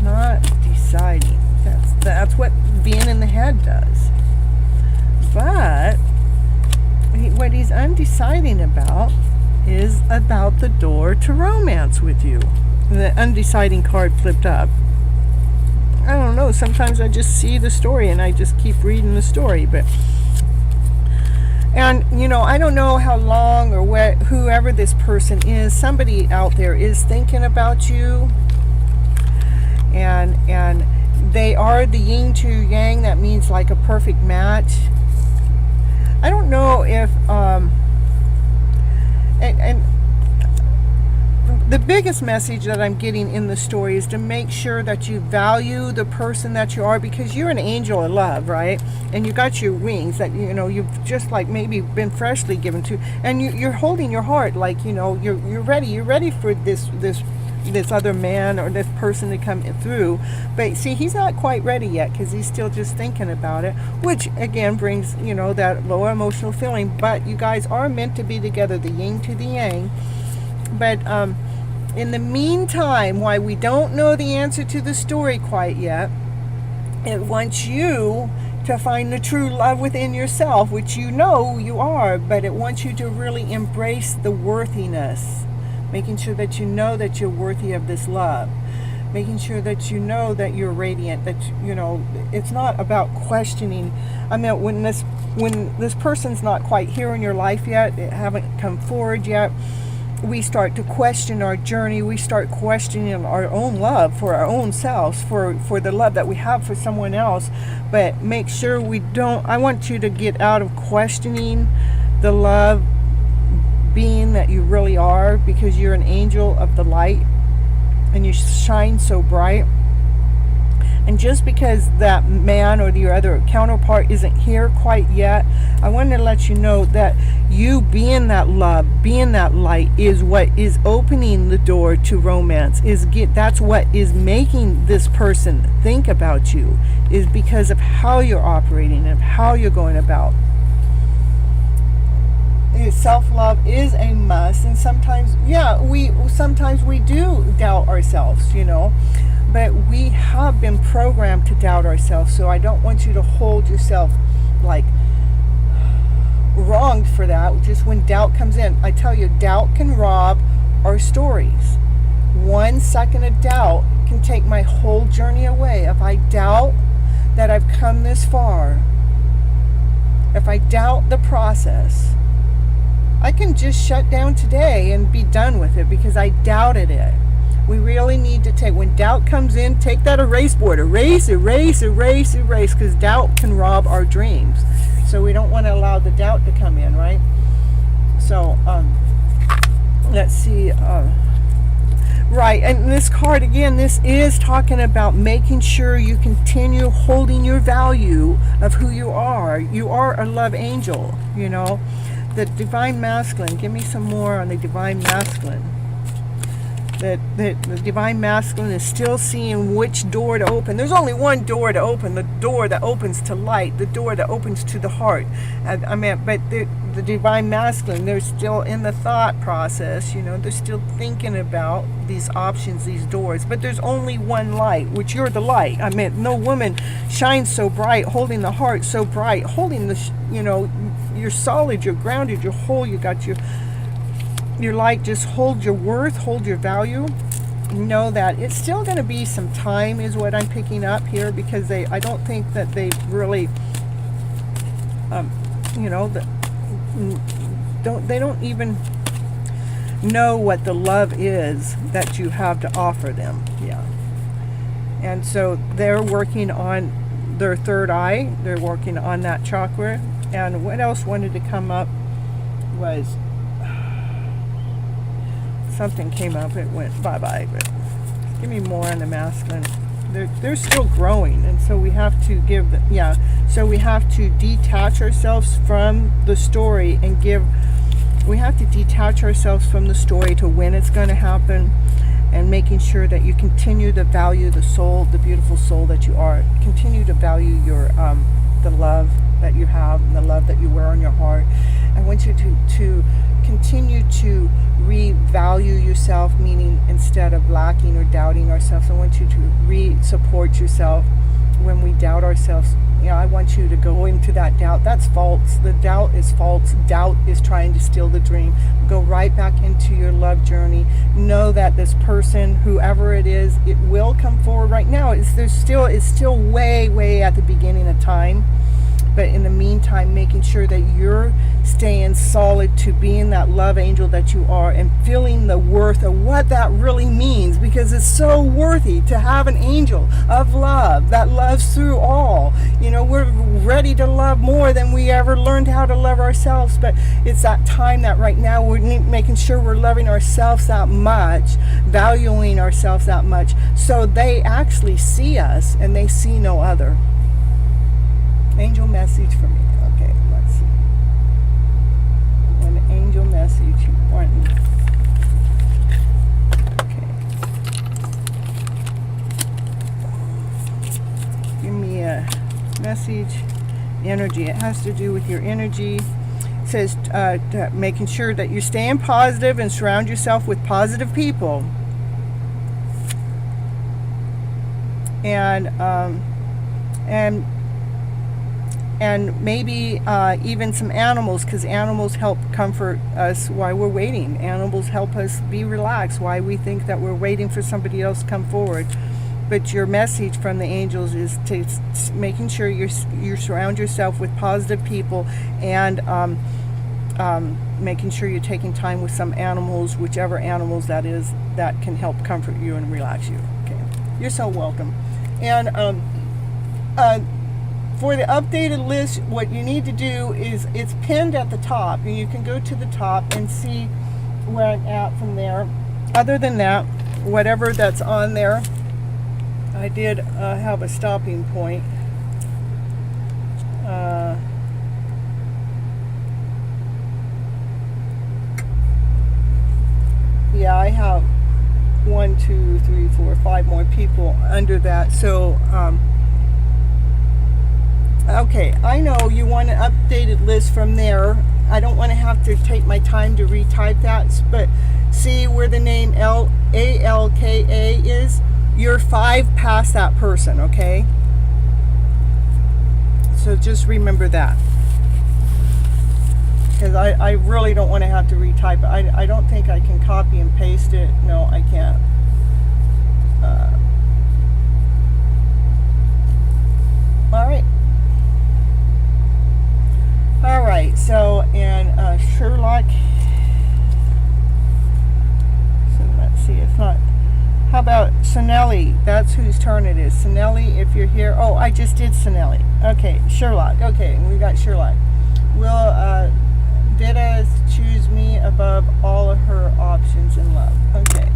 Not deciding. That's what being in the head does. But what he's undeciding about is about the door to romance with you. The undeciding card flipped up. I don't know, sometimes I just see the story and I just keep reading the story, and I don't know how long or whoever this person is, somebody out there is thinking about you, and they are the yin to yang. That means like a perfect match. I don't know if and the biggest message that I'm getting in the story is to make sure that you value the person that you are, because you're an angel of love, right? And you got your wings that you've just like maybe been freshly given to, and you're holding your heart like you're ready for this this other man or this person to come through. But see, he's not quite ready yet because he's still just thinking about it, which again brings, you know, that lower emotional feeling. But you guys are meant to be together, the yin to the yang. But in the meantime, why we don't know the answer to the story quite yet, it wants you to find the true love within yourself, which you know you are, but it wants you to really embrace the worthiness, making sure that you know that you're worthy of this love, making sure that you know that you're radiant, that, you know, it's not about questioning. I mean, when this person's not quite here in your life yet, they haven't come forward yet, we start to question our journey. We start questioning our own love for our own selves, for the love that we have for someone else. But make sure we don't, I want you to get out of questioning the love being that you really are, because you're an angel of the light and you shine so bright. And just because that man or your other counterpart isn't here quite yet, I want to let you know that you being that love, being that light, is what is opening the door to romance. That's what is making this person think about you, is because of how you're operating and how you're going about. Self-love is a must, and sometimes, sometimes we do doubt ourselves, you know. But we have been programmed to doubt ourselves, so I don't want you to hold yourself like wronged for that. Just when doubt comes in, I tell you, doubt can rob our stories. 1 second of doubt can take my whole journey away. If I doubt that I've come this far, if I doubt the process, I can just shut down today and be done with it because I doubted it. We really need to take, when doubt comes in, take that erase board, erase, because doubt can rob our dreams. So we don't want to allow the doubt to come in, right? So, let's see. Right, and this card, again, this is talking about making sure you continue holding your value of who you are. You are a love angel, you know. The divine masculine, give me some more on the divine masculine. That the divine masculine is still seeing which door to open. There's only one door to open, the door that opens to light, the door that opens to the heart. But the divine masculine, they're still in the thought process, you know, they're still thinking about these options, these doors. But there's only one light, which you're the light. I mean, no woman shines so bright, holding the heart so bright, holding the, you know, you're solid, you're grounded, you're whole, you got your light. Just hold your worth, hold your value. Know that it's still going to be some time, is what I'm picking up here, because I don't think that they really, you know, they don't even know what the love is that you have to offer them. Yeah. And so they're working on their third eye. They're working on that chakra. And what else wanted to come up was, something came up, it went bye-bye, but give me more on the masculine. They're still growing, and so we have to give so we have to detach ourselves from the story and we have to detach ourselves from the story to when it's going to happen, and making sure that you continue to value the soul, the beautiful soul that you are. Continue to value your the love that you have and the love that you wear on your heart. I want you to continue to revalue yourself, meaning instead of lacking or doubting ourselves, I want you to re-support yourself. When we doubt ourselves, I want you to go into that doubt. That's false. The doubt is false. Doubt is trying to steal the dream. Go right back into your love journey. Know that this person, whoever it is, it will come forward. Right now, it's still way at the beginning of time. But in the meantime, making sure that you're staying solid to being that love angel that you are, and feeling the worth of what that really means, because it's so worthy to have an angel of love that loves through all. You know, we're ready to love more than we ever learned how to love ourselves, but it's that time that right now we're making sure we're loving ourselves that much, valuing ourselves that much, so they actually see us and they see no other. Angel message for me. Okay, let's see. An angel message. One. Okay. Message, energy. It has to do with your energy. It says making sure that you're staying positive and surround yourself with positive people. And maybe even some animals, because animals help comfort us while we're waiting. Animals help us be relaxed while we think that we're waiting for somebody else to come forward. But your message from the angels is to making sure you surround yourself with positive people, and making sure you're taking time with some animals, whichever animals that is, that can help comfort you and relax you. Okay, you're so welcome. And for the updated list, what you need to do is, it's pinned at the top, and you can go to the top and see where I'm at from there. Other than that, whatever that's on there, I did have a stopping point. Yeah, I have 1, 2, 3, 4, 5 more people under that. So, okay, I know you want an updated list from there. I don't want to have to take my time to retype that, but see where the name ALKA is? You're 5 past that person, okay? So just remember that. Because I really don't want to have to retype it. I don't think I can copy and paste it. No, I can't. Alright. Alright, so, and Sherlock. So let's see, it's not. How about Sinelli? That's whose turn it is. Sinelli, if you're here. Oh, I just did Sinelli. Okay, Sherlock. Okay, we got Sherlock. Will Vida choose me above all of her options in love? Okay.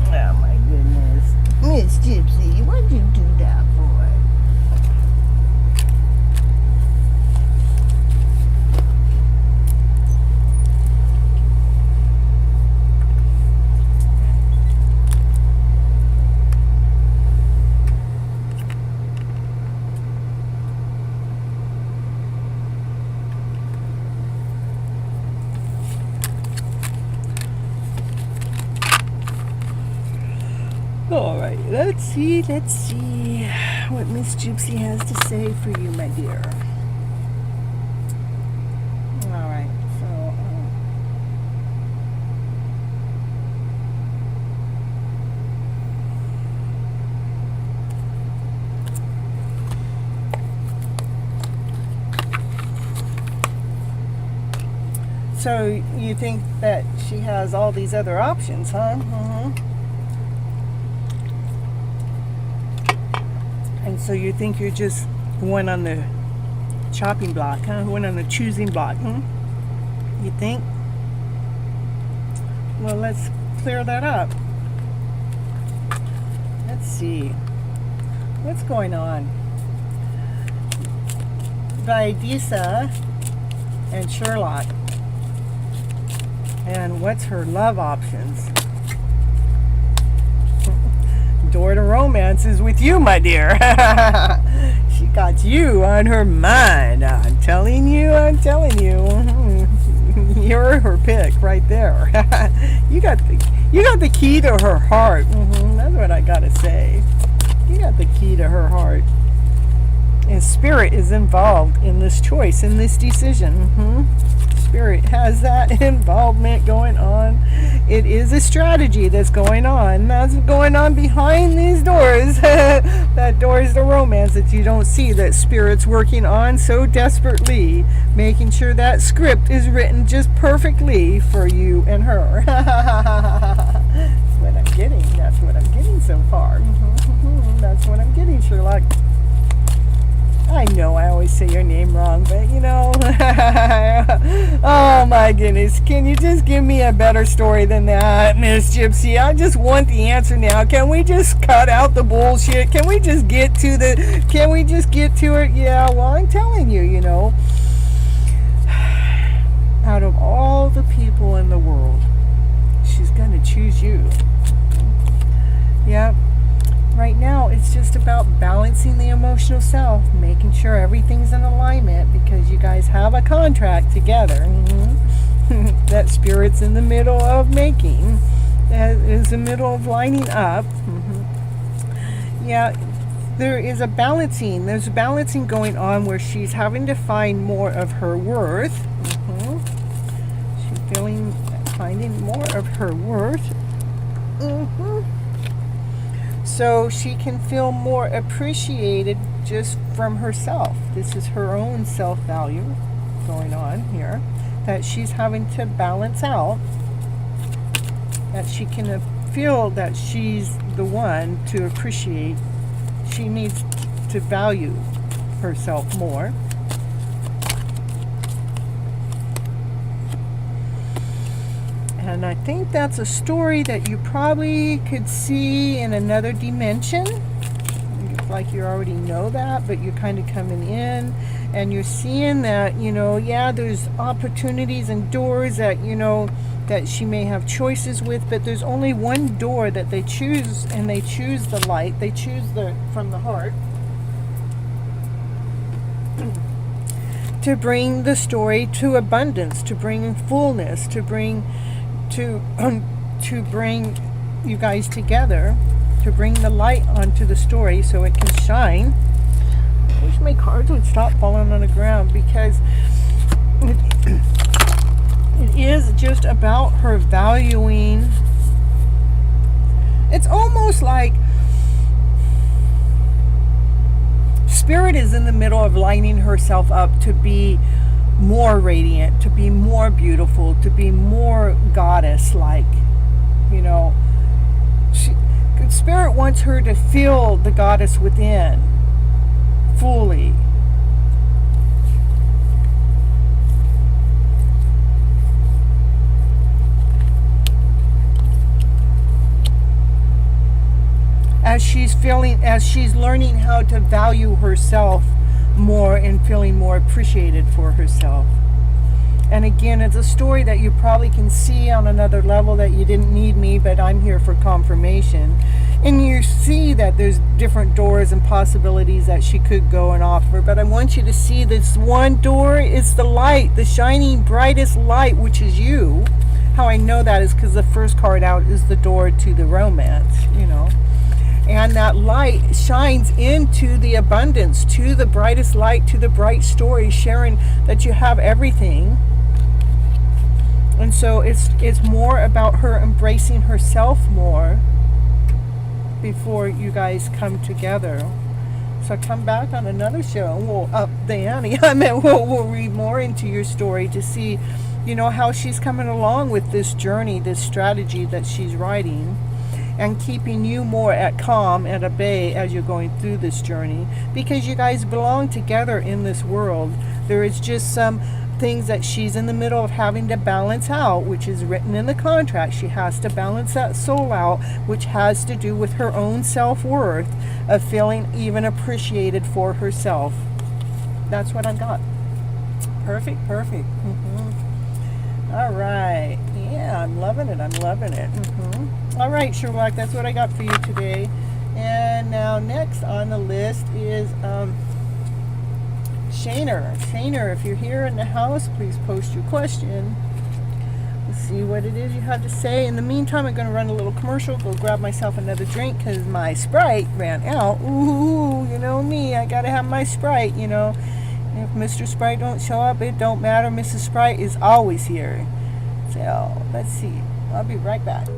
Oh my goodness. Miss Gypsy, what'd you do that for? Alright, let's see what Miss Gypsy has to say for you, my dear. Alright, so you think that she has all these other options, huh? Mm-hmm. And so you think you're just one on the chopping block, huh? One on the choosing block, huh? You think? Well, let's clear that up. Let's see. What's going on? Vidisa and Sherlock. And what's her love options? Door to romance is with you, my dear. She got you on her mind. I'm telling you. You're her pick right there. You got the key to her heart. That's what I gotta say. You got the key to her heart. And spirit is involved in this choice, in this decision. Spirit has that involvement going on. It is a strategy that's going on. That's going on behind these doors. That door is the romance that you don't see, that Spirit's working on so desperately, making sure that script is written just perfectly for you and her. That's what I'm getting. That's what I'm getting so far. That's what I'm getting, Sherlock. I know I always say your name wrong, but you know. Oh my goodness. Can you just give me a better story than that, Miss Gypsy? I just want the answer now. Can we just cut out the bullshit? Can we just get to it? Yeah, well, I'm telling you, you know. Out of all the people in the world, she's going to choose you. Yep. Right now, it's just about balancing the emotional self, making sure everything's in alignment, because you guys have a contract together. That spirit's in the middle of making, that is in the middle of lining up. Yeah, there is a balancing. There's a balancing going on where she's having to find more of her worth. She's finding more of her worth. So she can feel more appreciated just from herself. This is her own self-value going on here that she's having to balance out. That she can feel that she's the one to appreciate. She needs to value herself more. And I think that's a story that you probably could see in another dimension. It's like you already know that, but you're kind of coming in and you're seeing that, yeah, there's opportunities and doors that, that she may have choices with, but there's only one door that they choose, and they choose the light. They choose from the heart to bring the story to abundance, to bring fullness, to bring you guys together, to bring the light onto the story so it can shine. I wish my cards would stop falling on the ground, because it is just about her valuing. It's almost like Spirit is in the middle of lining herself up to be more radiant, to be more beautiful, to be more goddess-like. Spirit wants her to feel the goddess within fully. As she's learning how to value herself more and feeling more appreciated for herself. And again, it's a story that you probably can see on another level that you didn't need me, but I'm here for confirmation. And you see that there's different doors and possibilities that she could go and offer. But I want you to see this one door is the light, the shining, brightest light, which is you. How I know that is because the first card out is the door to the romance, And that light shines into the abundance, to the brightest light, to the bright story, sharing that you have everything. And so it's more about her embracing herself more before you guys come together. So come back on another show and we'll up the ante. We'll read more into your story to see, how she's coming along with this journey, this strategy that she's writing, and keeping you more at calm, at a bay as you're going through this journey, because you guys belong together in this world. There is just some things that she's in the middle of having to balance out, which is written in the contract. She has to balance that soul out, which has to do with her own self-worth, of feeling even appreciated for herself. That's what I got. Perfect. All right. Yeah, I'm loving it. All right, Sherlock, that's what I got for you today. And now next on the list is Shayner. Shayner, if you're here in the house, please post your question. Let's see what it is you have to say. In the meantime, I'm going to run a little commercial, go grab myself another drink because my Sprite ran out. Ooh, you know me, I got to have my Sprite, If Mr. Sprite don't show up, it don't matter. Mrs. Sprite is always here. So, let's see. I'll be right back.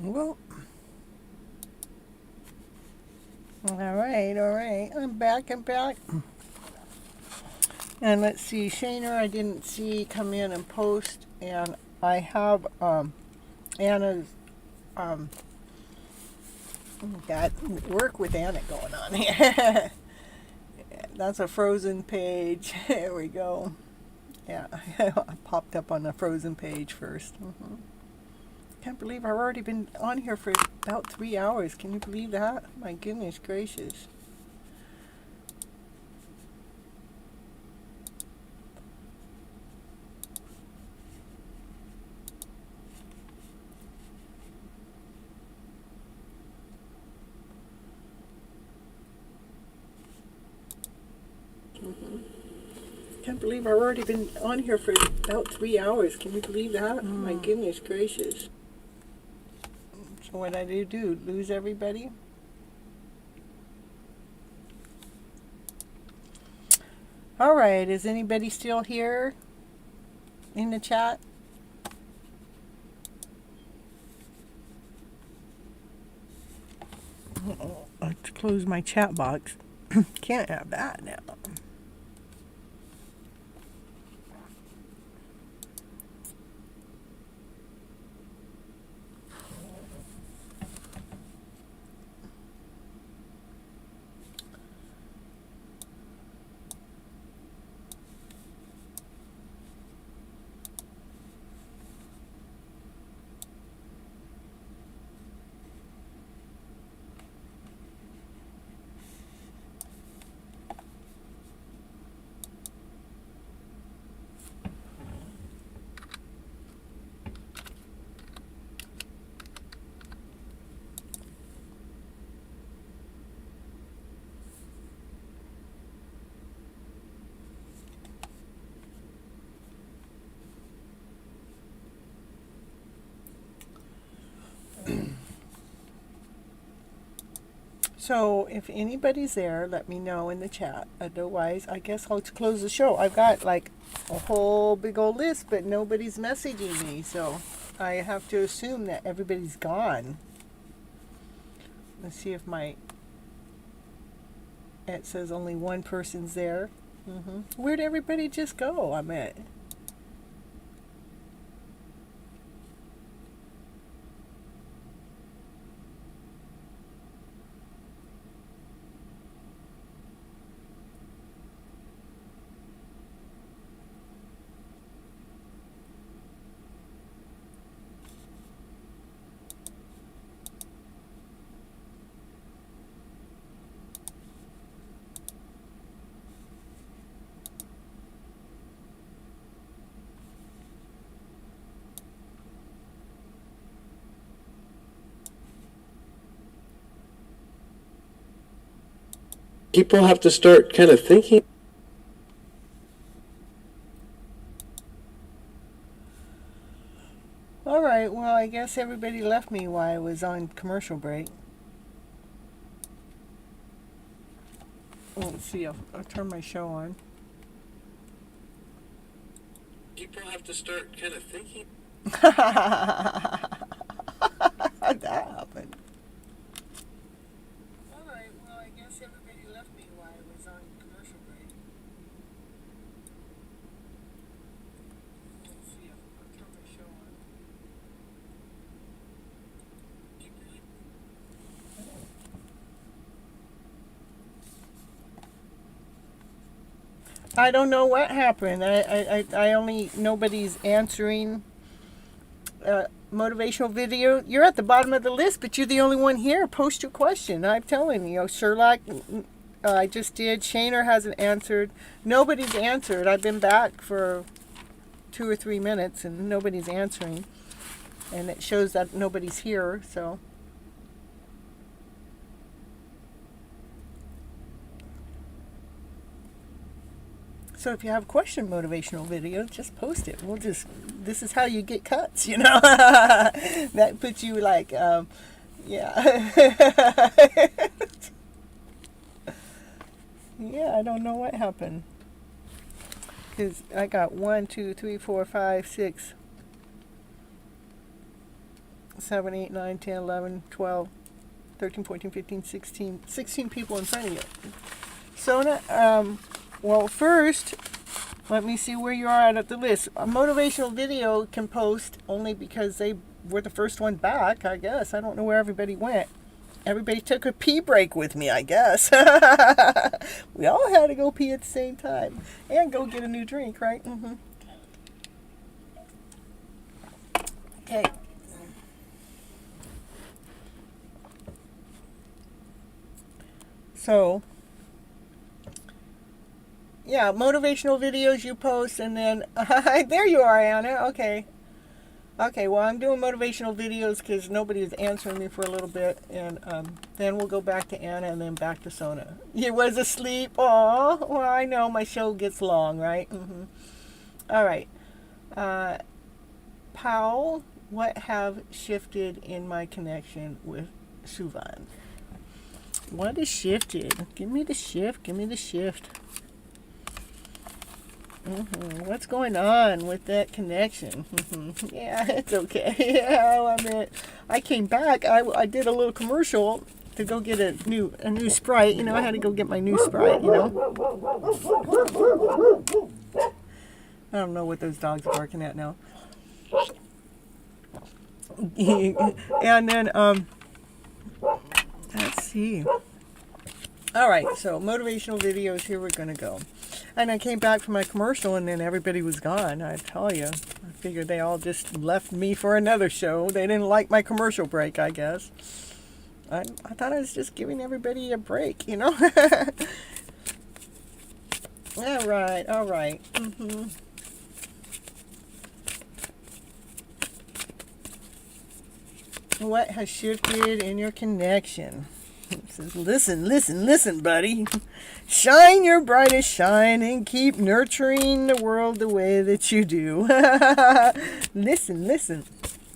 Well, all right. I'm back. And let's see, Shaner, I didn't see come in and post, and I have Anna's got work with Anna going on here. That's a frozen page. There we go. Yeah, I popped up on the frozen page first. Can't believe I've already been on here for about 3 hours. Can you believe that? My goodness gracious. Can't believe I've already been on here for about 3 hours. Can you believe that? My goodness gracious. So what did I do? Lose everybody? All right. Is anybody still here in the chat? I have to close my chat box. Can't have that now. So if anybody's there, let me know in the chat. Otherwise, I guess I'll close the show. I've got like a whole big old list, but nobody's messaging me. So I have to assume that everybody's gone. Let's see if it says only one person's there. Where'd everybody just go? I'm at. People have to start kind of thinking. All right, well, I guess everybody left me while I was on commercial break. Let's see, I'll turn my show on. People have to start kind of thinking. How'd that happen? All right, well, I guess everybody left me while I was on commercial break. Let's see, I'll turn my show on. I don't know what happened. I only, nobody's answering motivational video. You're at the bottom of the list, but you're the only one here. Post your question. I'm telling you, Sherlock, I just did. Shaner hasn't answered. Nobody's answered. I've been back for 2 or 3 minutes and nobody's answering. And it shows that nobody's here, so. So if you have a question motivational video, just post it. This is how you get cuts, you know. That puts you like, yeah. Yeah, I don't know what happened. Because I got 1, 2, 3, 4, 5, 6. 7, 8, 9, 10, 11, 12, 13, 14, 15, 16 people in front of you. Sona, well, first, let me see where you are at the list. A motivational video can post only because they were the first one back, I guess. I don't know where everybody went. Everybody took a pee break with me, I guess. We all had to go pee at the same time. And go get a new drink, right? Mm-hmm. Okay. So, yeah, motivational videos you post, and then there you are, Anna. Okay, well, I'm doing motivational videos because nobody is answering me for a little bit, and then we'll go back to Anna and then back to Sona. You was asleep. Aw, well, I know my show gets long, right? Mm-hmm. All right, Powell, what have shifted in my connection with Suvan? What has shifted? Give me the shift. What's going on with that connection? Yeah, it's okay. Yeah, I came back. I did a little commercial to go get a new Sprite. You know, I had to go get my new Sprite, you know. I don't know what those dogs are barking at now. And then, let's see. All right, so motivational videos, here we're going to go. And I came back from my commercial, and then everybody was gone, I tell you. I figured they all just left me for another show. They didn't like my commercial break, I guess. I thought I was just giving everybody a break, you know? All right. Mm-hmm. What has shifted in your connection? It says, listen, buddy. Shine your brightest shine and keep nurturing the world the way that you do. Listen.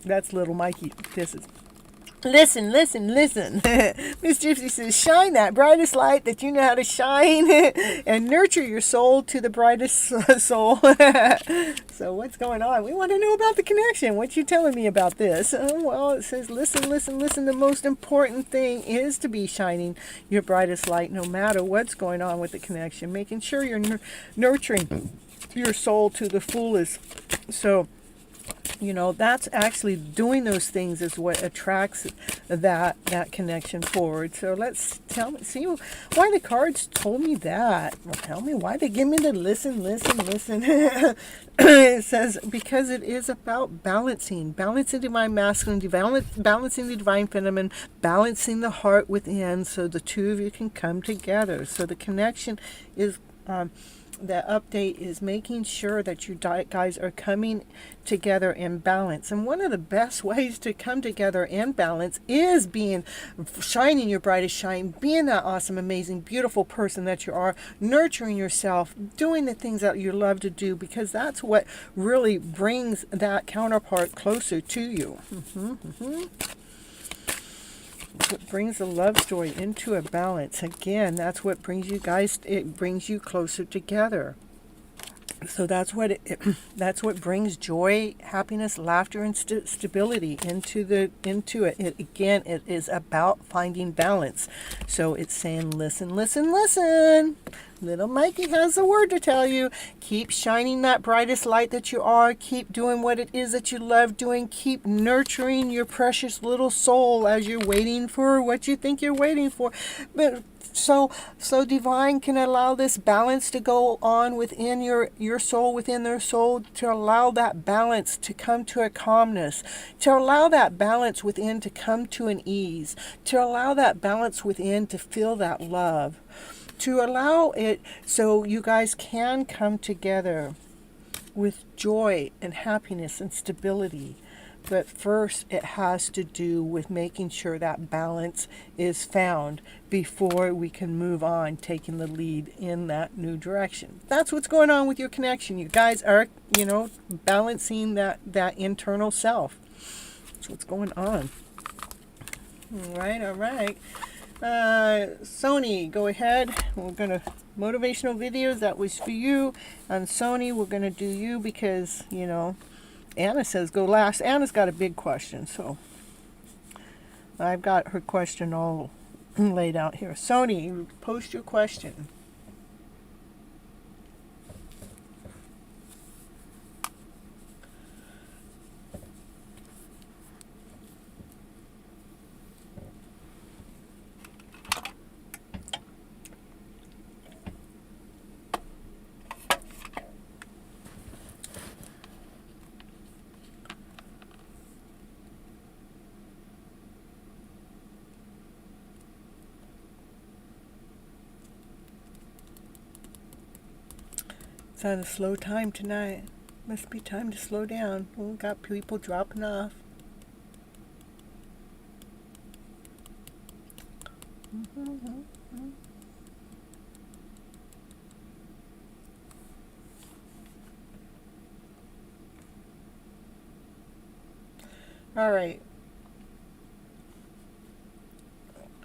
That's little Mikey. This is. Listen. Miss Gypsy says, shine that brightest light that you know how to shine and nurture your soul to the brightest soul. So what's going on? We want to know about the connection. What you telling me about this? Well, it says, listen. The most important thing is to be shining your brightest light no matter what's going on with the connection. Making sure you're nurturing your soul to the fullest. So, you know, that's actually doing those things is what attracts that connection forward. So let's see why the cards told me that. Well, tell me why they give me the listen. It says, because it is about balancing the divine masculine, balancing the divine feminine, balancing the heart within, so the two of you can come together. So the connection is the update is making sure that you guys are coming together in balance. And one of the best ways to come together in balance is shining your brightest shine, being that awesome, amazing, beautiful person that you are, nurturing yourself, doing the things that you love to do, because that's what really brings that counterpart closer to you. What brings the love story into a balance. Again, that's what brings you guys, it brings you closer together. So that's what that's what brings joy, happiness, laughter, and stability into it. Again, it is about finding balance. So it's saying, listen. Little Mikey has a word to tell you. Keep shining that brightest light that you are. Keep doing what it is that you love doing. Keep nurturing your precious little soul as you're waiting for what you think you're waiting for. But so divine can allow this balance to go on within your soul, within their soul, to allow that balance to come to a calmness, to allow that balance within to come to an ease, to allow that balance within to feel that love, to allow it so you guys can come together with joy and happiness and stability. But first, it has to do with making sure that balance is found before we can move on, taking the lead in that new direction. That's what's going on with your connection. You guys are, balancing that internal self. That's what's going on. All right. Sony, go ahead. We're going to motivational videos. That was for you. And Sony, we're going to do you because, Anna says go last. Anna's got a big question, so I've got her question all laid out here. Sony, post your question. It's on a slow time tonight. Must be time to slow down. We got people dropping off. All right.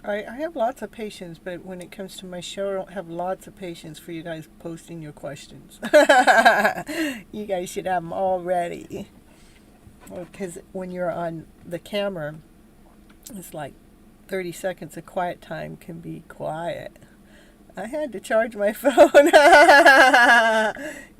I have lots of patience, but when it comes to my show, I don't have lots of patience for you guys posting your questions. You guys should have them all ready. Because when you're on the camera, it's like 30 seconds of quiet time can be quiet. I had to charge my phone.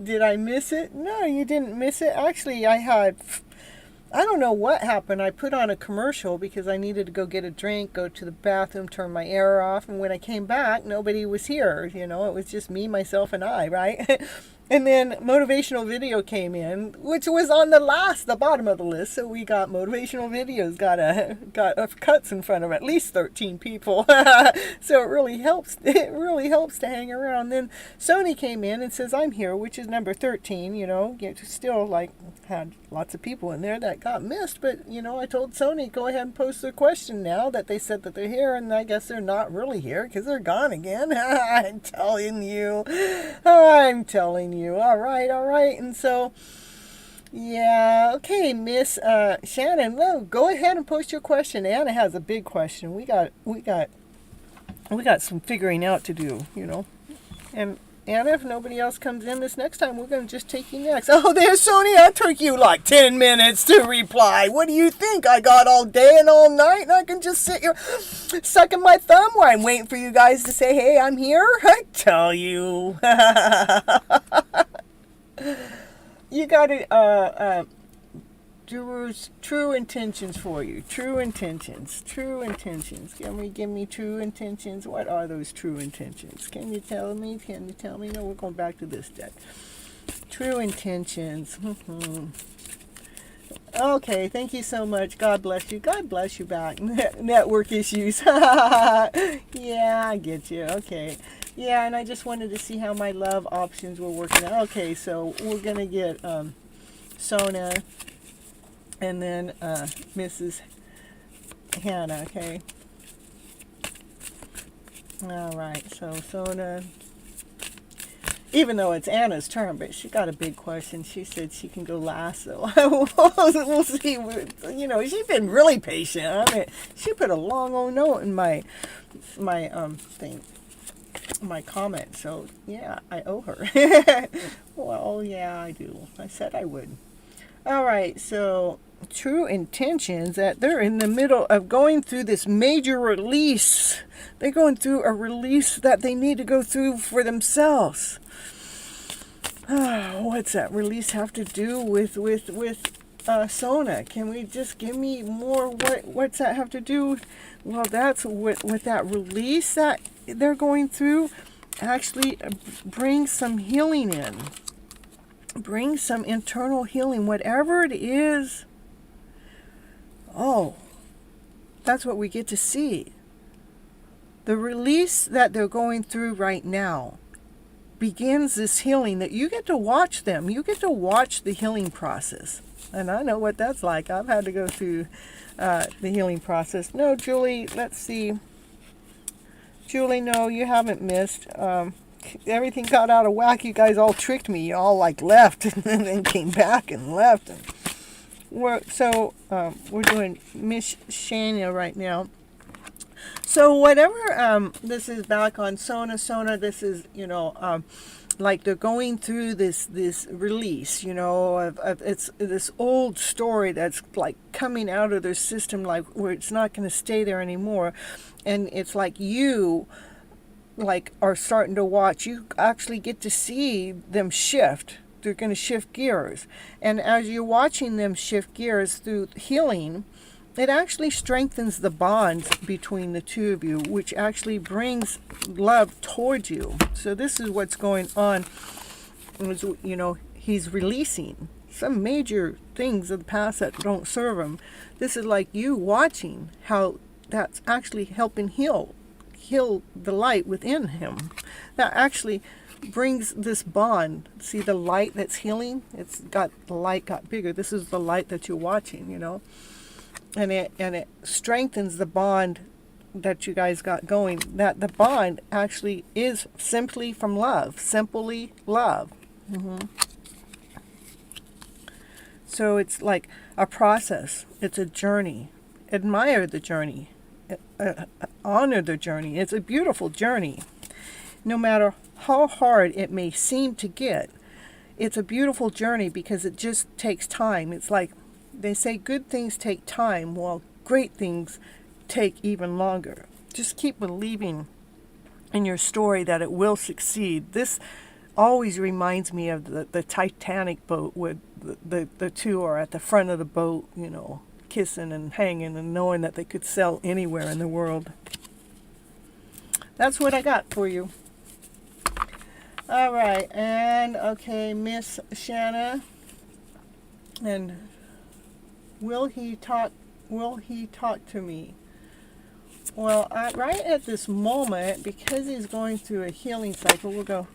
Did I miss it? No, you didn't miss it. Actually, I don't know what happened. I put on a commercial because I needed to go get a drink, go to the bathroom, turn my air off. And when I came back, nobody was here. You know, it was just me, myself, and I, right? And then motivational video came in, which was on the bottom of the list. So we got motivational videos, got cuts in front of at least 13 people. So it really helps. It really helps to hang around. Then Sony came in and says, I'm here, which is number 13, you know, still like had lots of people in there that got missed. But, you know, I told Sony, go ahead and post their question now that they said that they're here. And I guess they're not really here because they're gone again. I'm telling you. All right. And so, yeah, okay, Miss Shannon, well, go ahead and post your question. Anna has a big question. We got some figuring out to do, you know. And Anna, if nobody else comes in this next time, we're going to just take you next. Oh, there's Sony. That took you like 10 minutes to reply. What do you think? I got all day and all night, and I can just sit here sucking my thumb while I'm waiting for you guys to say, hey, I'm here? I tell you. You got to, Drew's true intentions for you. True intentions. Give me true intentions. What are those true intentions? Can you tell me? No, we're going back to this deck. True intentions. Okay, thank you so much. God bless you. God bless you back. Network issues. Yeah, I get you. Okay. Yeah, and I just wanted to see how my love options were working out. Okay, so we're going to get Sona and then Mrs. Hannah, okay? All right, so Sona, even though it's Anna's turn, but she got a big question. She said she can go last, so we'll see. You know, she's been really patient. I mean, she put a long old note in my thing, my comment. So yeah, I owe her. Well, yeah, I do. I said I would. All right, so true intentions, that they're in the middle of going through this major release. They're going through a release that they need to go through for themselves. What's that release have to do with Sona? Can we just give me more? What's that have to do? Well, that's with that release that they're going through. Actually, bring some healing in. Bring some internal healing, whatever it is. Oh, that's what we get to see. The release that they're going through right now begins this healing that you get to watch them. You get to watch the healing process. And I know what that's like. I've had to go through the healing process. No, Julie, let's see. Julie, no, you haven't missed. Everything got out of whack. You guys all tricked me. You all like left and then came back and left. And we're doing Miss Shania right now. So whatever, this is back on Sona. This is, like they're going through this release, you know, of it's this old story that's like coming out of their system, like where it's not going to stay there anymore. And it's like you like are starting to watch, you actually get to see them shift. They're going to shift gears. And as you're watching them shift gears through healing, it actually strengthens the bond between the two of you, which actually brings love towards you. So this is what's going on. You know, he's releasing some major things of the past that don't serve him. This is like you watching how that's actually helping heal the light within him. That actually brings this bond. See the light that's healing? The light got bigger. This is the light that you're watching, you know. And it strengthens the bond that you guys got going. That the bond actually is simply from love. Simply love. So it's like a process. It's a journey. Admire the journey. Honor the journey. It's a beautiful journey. No matter how hard it may seem to get, it's a beautiful journey because it just takes time. It's like they say good things take time, while great things take even longer. Just keep believing in your story that it will succeed. This always reminds me of the Titanic boat where the two are at the front of the boat, you know, kissing and hanging and knowing that they could sail anywhere in the world. That's what I got for you. All right, and okay, Miss Shanna, and will he talk to me? Well, right at this moment, because he's going through a healing cycle, we'll go,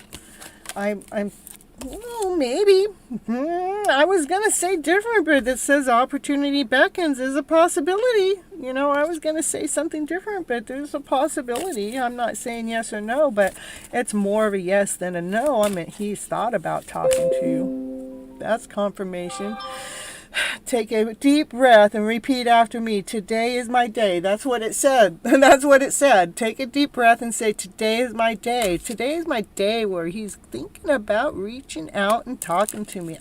well, maybe. I was going to say different, but it says opportunity beckons is a possibility. You know, I was going to say something different, but there's a possibility. I'm not saying yes or no, but it's more of a yes than a no. I mean, he's thought about talking to you. That's confirmation. Take a deep breath and repeat after me. Today is my day. That's what it said. That's what it said. Take a deep breath and say, today is my day. Today is my day where he's thinking about reaching out and talking to me.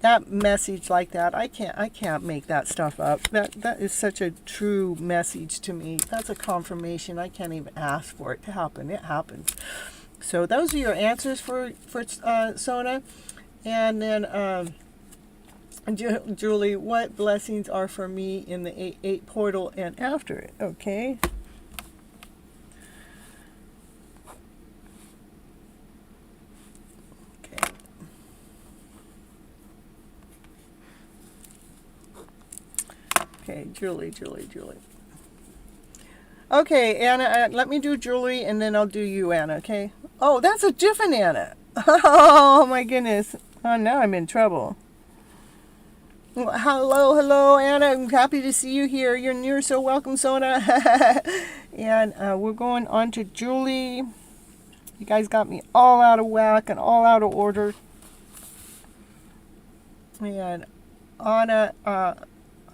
That message like that, I can't make that stuff up. That is such a true message to me. That's a confirmation. I can't even ask for it to happen. It happens. So those are your answers for Sona. And then Julie, what blessings are for me in the 8-8 portal and after it? Okay. Okay, Julie. Okay, Anna, let me do Julie and then I'll do you, Anna, okay? Oh, that's a different Anna. Oh, my goodness. Oh, now I'm in trouble. Hello, Anna. I'm happy to see you here. You're so welcome, Sona. And we're going on to Julie. You guys got me all out of whack and all out of order. And Anna,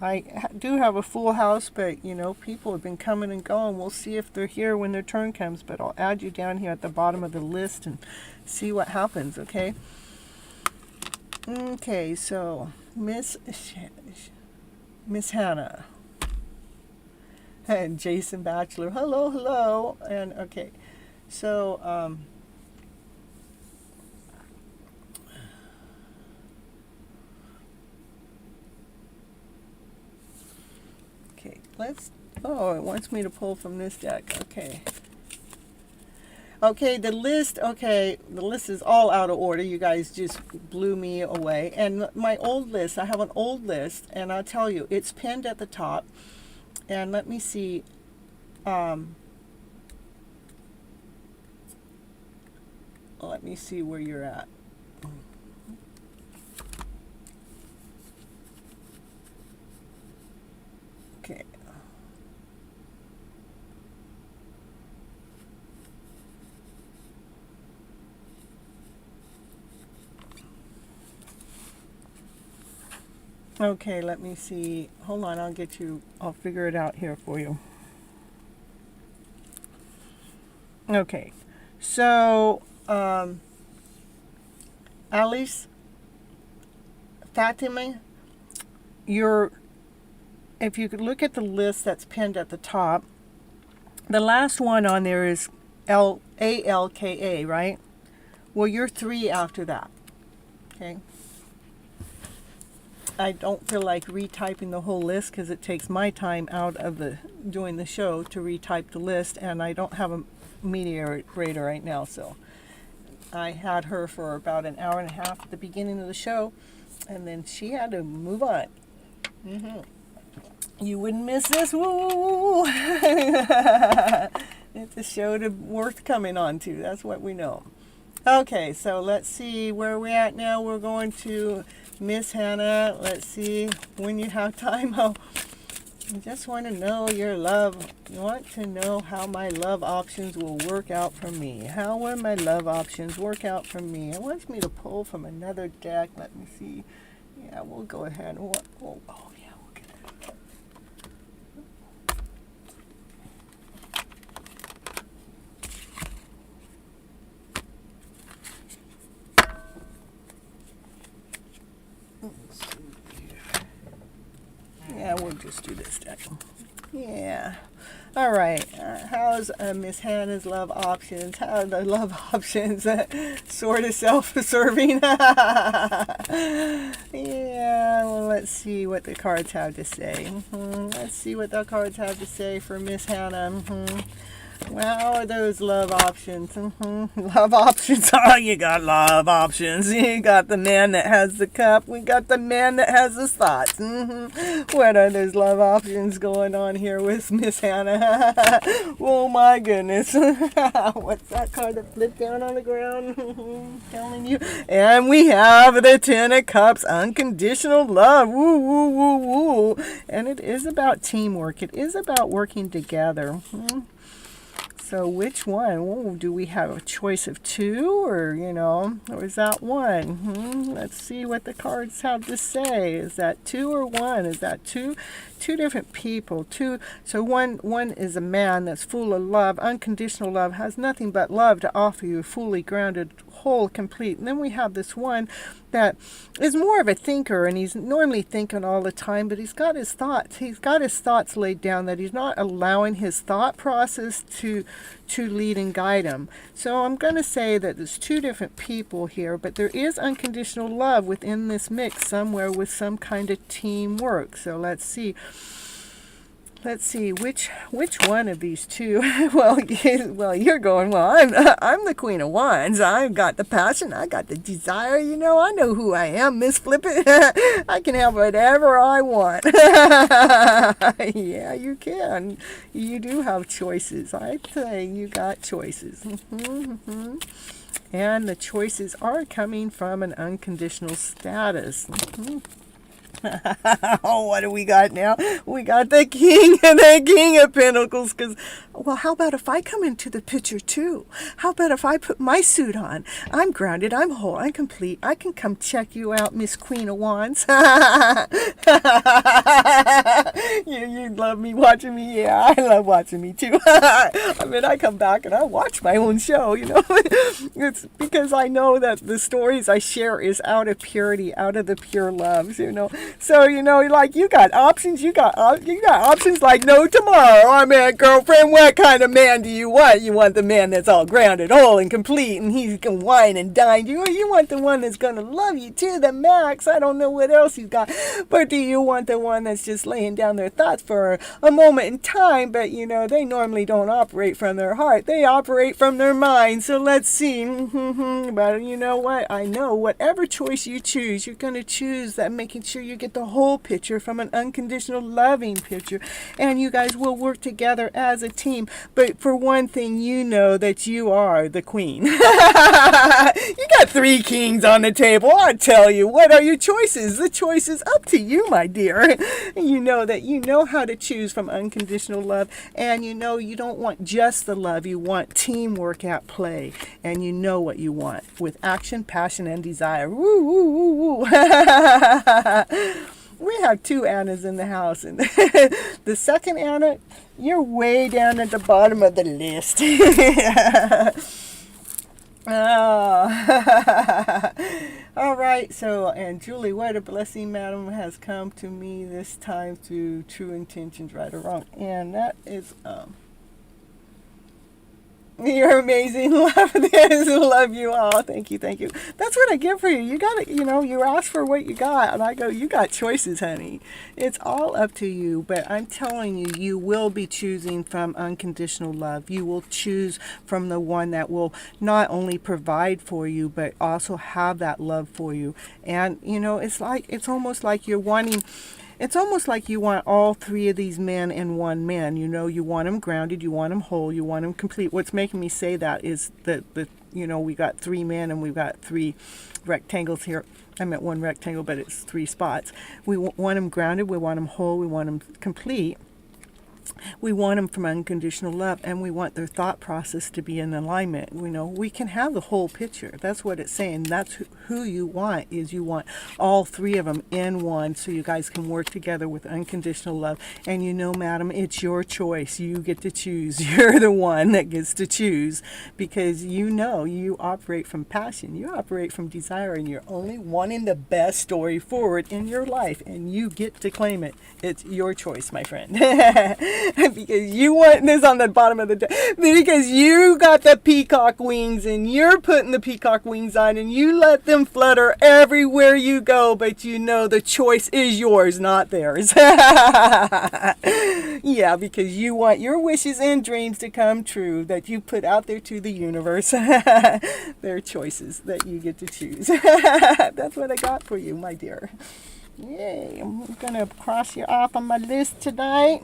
I do have a full house, but, you know, people have been coming and going. We'll see if they're here when their turn comes, but I'll add you down here at the bottom of the list and see what happens, okay? Okay, so Miss Hannah and Jason Batchelor. Hello. And okay, so okay, it wants me to pull from this deck. Okay, the list is all out of order. You guys just blew me away. And my old list, I have an old list, and I'll tell you, it's pinned at the top. And let me see. Let me see where you're at. Okay. Okay, let me see. Hold on, I'll figure it out here for you. Okay, so Alice, Fatima, if you could look at the list that's pinned at the top, the last one on there is ALKA, right? Well, you're 3 after that. Okay. I don't feel like retyping the whole list because it takes my time out of doing the show to retype the list, and I don't have a mediator right now, so I had her for about an hour and a half at the beginning of the show, and then she had to move on. You wouldn't miss this. Woo! It's a show worth coming on to. That's what we know. Okay, so let's see where we're at now. We're going to Miss Hannah. Let's see when you have time. I just want to know your love. You want to know how my love options will work out for me. How will my love options work out for me? It wants me to pull from another deck. Let me see. Yeah, we'll go ahead. Oh, yeah, we'll get it. Yeah, we'll just do this deck. Yeah. All right. How's Miss Hannah's love options? How are the love options sort of self-serving? Yeah. Well, let's see what the cards have to say. Let's see what the cards have to say for Miss Hannah. Well, how are those love options? Love options. Oh, you got love options. You got the man that has the cup. We got the man that has his thoughts. What are those love options going on here with Miss Hannah? Oh, my goodness. What's that card that flipped down on the ground? Telling you. And we have the 10 of Cups, unconditional love. Woo, woo, woo, woo. And it is about teamwork. It is about working together. So which one? Oh, do we have a choice of 2 or is that 1? Let's see what the cards have to say. Is that 2 or 1? Is that 2? 2 different people. 2. So one is a man that's full of love. Unconditional love, has nothing but love to offer you, fully grounded, whole, complete. And then we have this one that is more of a thinker, and he's normally thinking all the time, but he's got his thoughts. He's got his thoughts laid down, that he's not allowing his thought process to lead and guide him. So I'm going to say that there's 2 different people here, but there is unconditional love within this mix somewhere with some kind of teamwork. So let's see. Let's see which one of these 2. Well, you're going. Well, I'm the Queen of Wands. I've got the passion. I got the desire. I know who I am, Miss Flip It. I can have whatever I want. Yeah, you can. You do have choices. I say you got choices. And the choices are coming from an unconditional status. Oh, what do we got now? We got the King and the King of Pentacles. Well, how about if I come into the picture too? How about if I put my suit on? I'm grounded, I'm whole, I'm complete. I can come check you out, Miss Queen of Wands. You love me watching me? Yeah, I love watching me too. I mean, I come back and I watch my own show, It's because I know that the stories I share is out of purity, out of the pure loves, So, like you got options, you got options like no tomorrow. I mean, girlfriend, what kind of man do you want? You want the man that's all grounded, whole, and complete, and he can wine and dine you. Or you want the one that's going to love you to the max. I don't know what else you got. But do you want the one that's just laying down their thoughts for a moment in time, but, they normally don't operate from their heart. They operate from their mind. So let's see. But you know what? I know whatever choice you choose, you're going to choose that, making sure you get the whole picture from an unconditional loving picture, and you guys will work together as a team. But for one thing, that you are the queen. You got 3 kings on the table. I tell you, what are your choices? The choice is up to you, my dear. You know that you know how to choose from unconditional love, and you don't want just the love. You want teamwork at play, and you know what you want with action, passion, and desire. Woo, woo, woo, woo. We have 2 Annas in the house, and the second Anna, you're way down at the bottom of the list. Oh. All right. So, and Julie, what a blessing, madam, has come to me this time through true intentions, right or wrong. And that is, you're amazing. Love this. Love you all. Thank you. Thank you. That's what I get for you. You got to, you ask for what you got. And I go, you got choices, honey. It's all up to you. But I'm telling you, you will be choosing from unconditional love. You will choose from the one that will not only provide for you, but also have that love for you. And, it's almost like you're wanting... It's almost like you want all three of these men in one man. You want them grounded, you want them whole, you want them complete. What's making me say that is that we got three men and we've got three rectangles here. I meant one rectangle, but it's three spots. We want them grounded, we want them whole, we want them complete. We want them from unconditional love, and we want their thought process to be in alignment. We can have the whole picture. That's what it's saying. That's who you want, is you want all three of them in one, so you guys can work together with unconditional love. And madam, it's your choice. You get to choose. You're the one that gets to choose, because you operate from passion. You operate from desire, and you're only wanting the best story forward in your life, and you get to claim it. It's your choice, my friend. Because you want this on the bottom of the day, because you got the peacock wings and you're putting the peacock wings on and you let them flutter everywhere you go, but the choice is yours, not theirs. Yeah, because you want your wishes and dreams to come true that you put out there to the universe. They're choices that you get to choose. That's what I got for you, my dear. Yay, I'm gonna cross you off on my list tonight.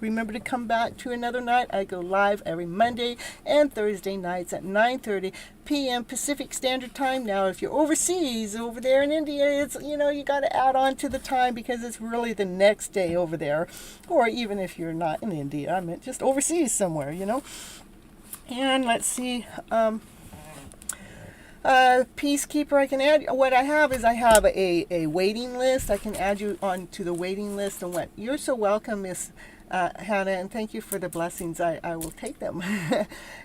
Remember to come back to another night. I go live every Monday and Thursday nights at 9:30 p.m. Pacific Standard Time. Now, if you're overseas, over there in India, it's, you got to add on to the time, because it's really the next day over there. Or even if you're not in India, I meant just overseas somewhere, And let's see, Peacekeeper, I can add, what I have is I have a waiting list. I can add you on to the waiting list. And what, you're so welcome, Miss Hannah, and thank you for the blessings. I will take them.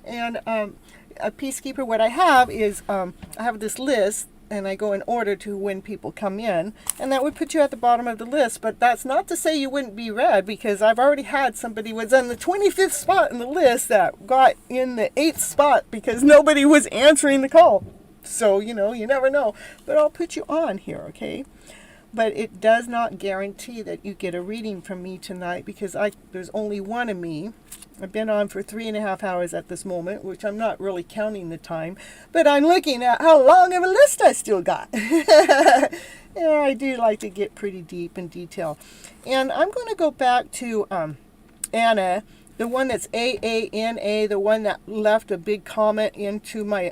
And a Peacekeeper, what I have is I have this list, and I go in order to when people come in, and that would put you at the bottom of the list. But that's not to say you wouldn't be read, because I've already had somebody was on the 25th spot in the list that got in the 8th spot because nobody was answering the call. So, you never know. But I'll put you on here, okay? But it does not guarantee that you get a reading from me tonight, because there's only one of me. I've been on for 3.5 hours at this moment, which I'm not really counting the time. But I'm looking at how long of a list I still got. Yeah, I do like to get pretty deep in detail. And I'm going to go back to Anna, the one that's AANA, the one that left a big comment into my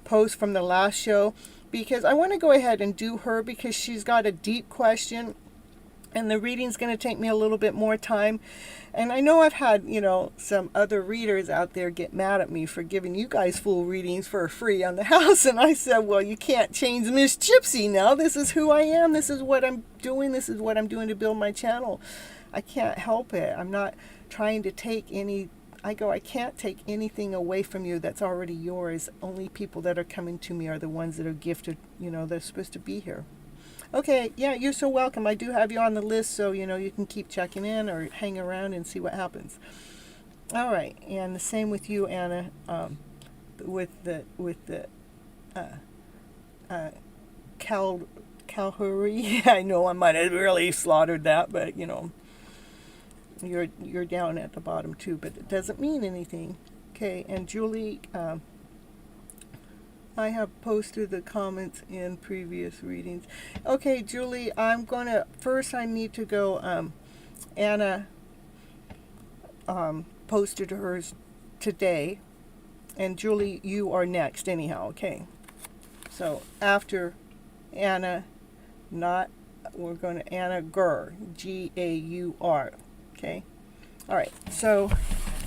post from the last show, because I want to go ahead and do her, because she's got a deep question, and the reading's going to take me a little bit more time. And I know I've had, some other readers out there get mad at me for giving you guys full readings for free on the house. And I said, well, you can't change Miss Gypsy now. This is who I am. This is what I'm doing. This is what I'm doing to build my channel. I can't help it. I'm not trying to take any... I can't take anything away from you that's already yours. Only people that are coming to me are the ones that are gifted, they're supposed to be here. Okay, yeah, you're so welcome. I do have you on the list, so, you can keep checking in or hang around and see what happens. All right, and the same with you, Anna, with the Calhuri. I know I might have really slaughtered that, but, you're down at the bottom too, but it doesn't mean anything. Okay, and Julie, I have posted the comments in previous readings. Okay, Julie, I need to go, Anna posted hers today, and Julie, you are next anyhow, okay? So after Anna, Anna Gur, Gaur. Okay. All right. So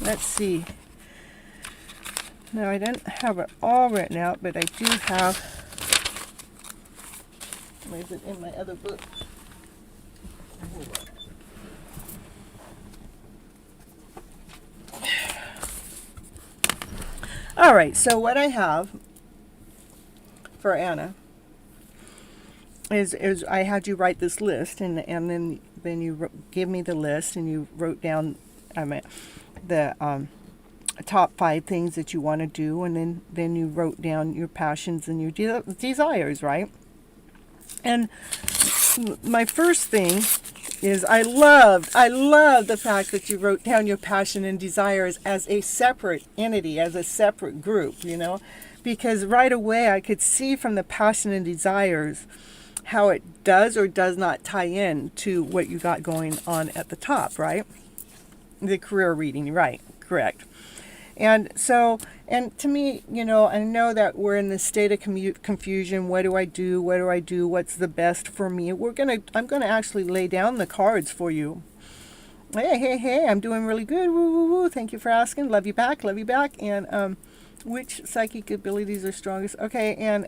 let's see. Now I didn't have it all written out, but I do have. Where is it in my other book? All right. So what I have for Anna is I had you write this list, and then you give me the list, and you wrote down the top 5 things that you want to do, and then you wrote down your passions and your desires, right? And my first thing is I love the fact that you wrote down your passion and desires as a separate entity, as a separate group, because right away I could see from the passion and desires how it does or does not tie in to what you got going on at the top, right? The career reading, right, correct. And so, and to me, I know that we're in this state of confusion. What do I do? What do I do? What's the best for me? I'm going to actually lay down the cards for you. Hey, I'm doing really good. Woo, woo, woo. Thank you for asking. Love you back. And which psychic abilities are strongest? Okay, and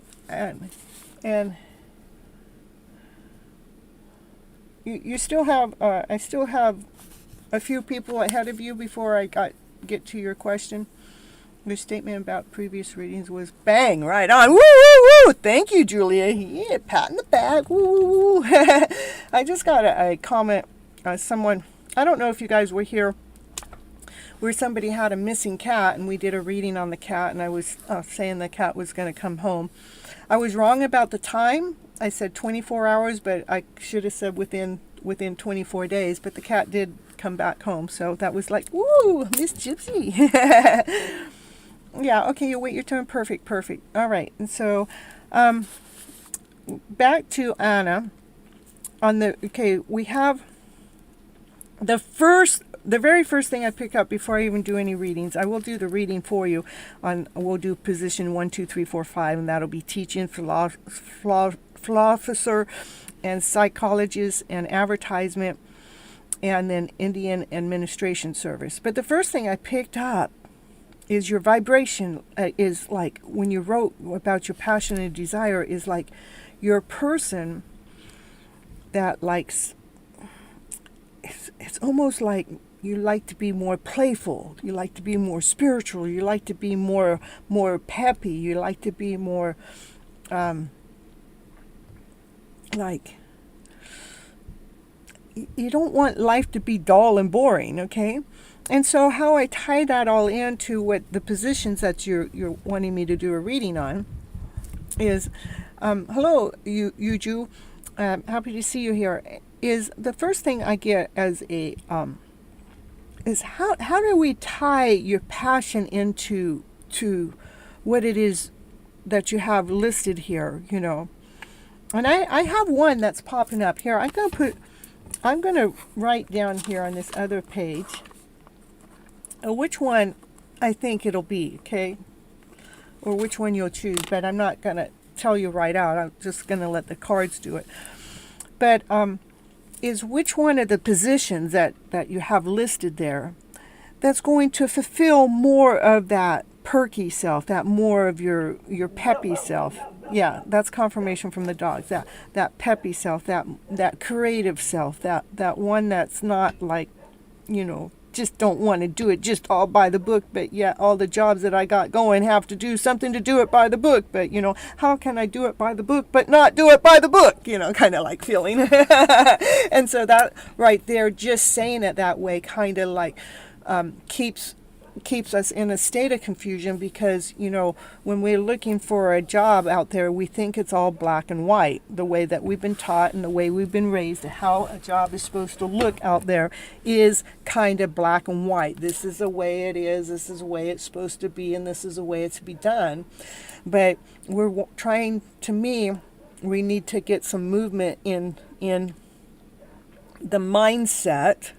you still have, I still have a few people ahead of you before I get to your question. Your statement about previous readings was bang, right on. Woo, woo, woo. Thank you, Julia. Yeah, pat in the back. Woo, woo, woo. I just got a comment. Someone, I don't know if you guys were here, where somebody had a missing cat, and we did a reading on the cat, and I was saying the cat was going to come home. I was wrong about the time. I said 24 hours, but I should have said within 24 days. But the cat did come back home, so that was like, woo, Miss Gypsy. Yeah, okay, you wait your turn. Perfect. All right, and so back to Anna. We have the very first thing I pick up before I even do any readings. I will do the reading for you. We'll do position 1, 2, 3, 4, 5, and that'll be teaching, philosopher, and psychologist, and advertisement, and then Indian administration service. But the first thing I picked up is your vibration is like, when you wrote about your passion and desire, is like you're a person that likes, it's almost like you like to be more playful, you like to be more spiritual, you like to be more peppy, you like to be more like, you don't want life to be dull and boring, okay? And so how I tie that all into what the positions that you're wanting me to do a reading on is, hello, Yuju, happy to see you here. Is the first thing I get as a, is how do we tie your passion into what it is that you have listed here, And I have one that's popping up here. I'm going to write down here on this other page which one I think it'll be, okay? Or which one you'll choose, but I'm not going to tell you right out. I'm just going to let the cards do it. But is which one of the positions that you have listed there that's going to fulfill more of that perky self, that more of your peppy self. Yeah, that's confirmation from the dogs. That peppy self, that creative self, that one that's not like, just don't want to do it just all by the book, but yet all the jobs that I got going have to do something to do it by the book. But, how can I do it by the book but not do it by the book? Kind of like feeling. And so that right there, just saying it that way kind of like keeps us in a state of confusion, because when we're looking for a job out there, we think it's all black and white, the way that we've been taught and the way we've been raised, how a job is supposed to look out there is kind of black and white. This is the way it is, this is the way it's supposed to be, and this is the way it's to be done. But we're trying, to me, we need to get some movement in the mindset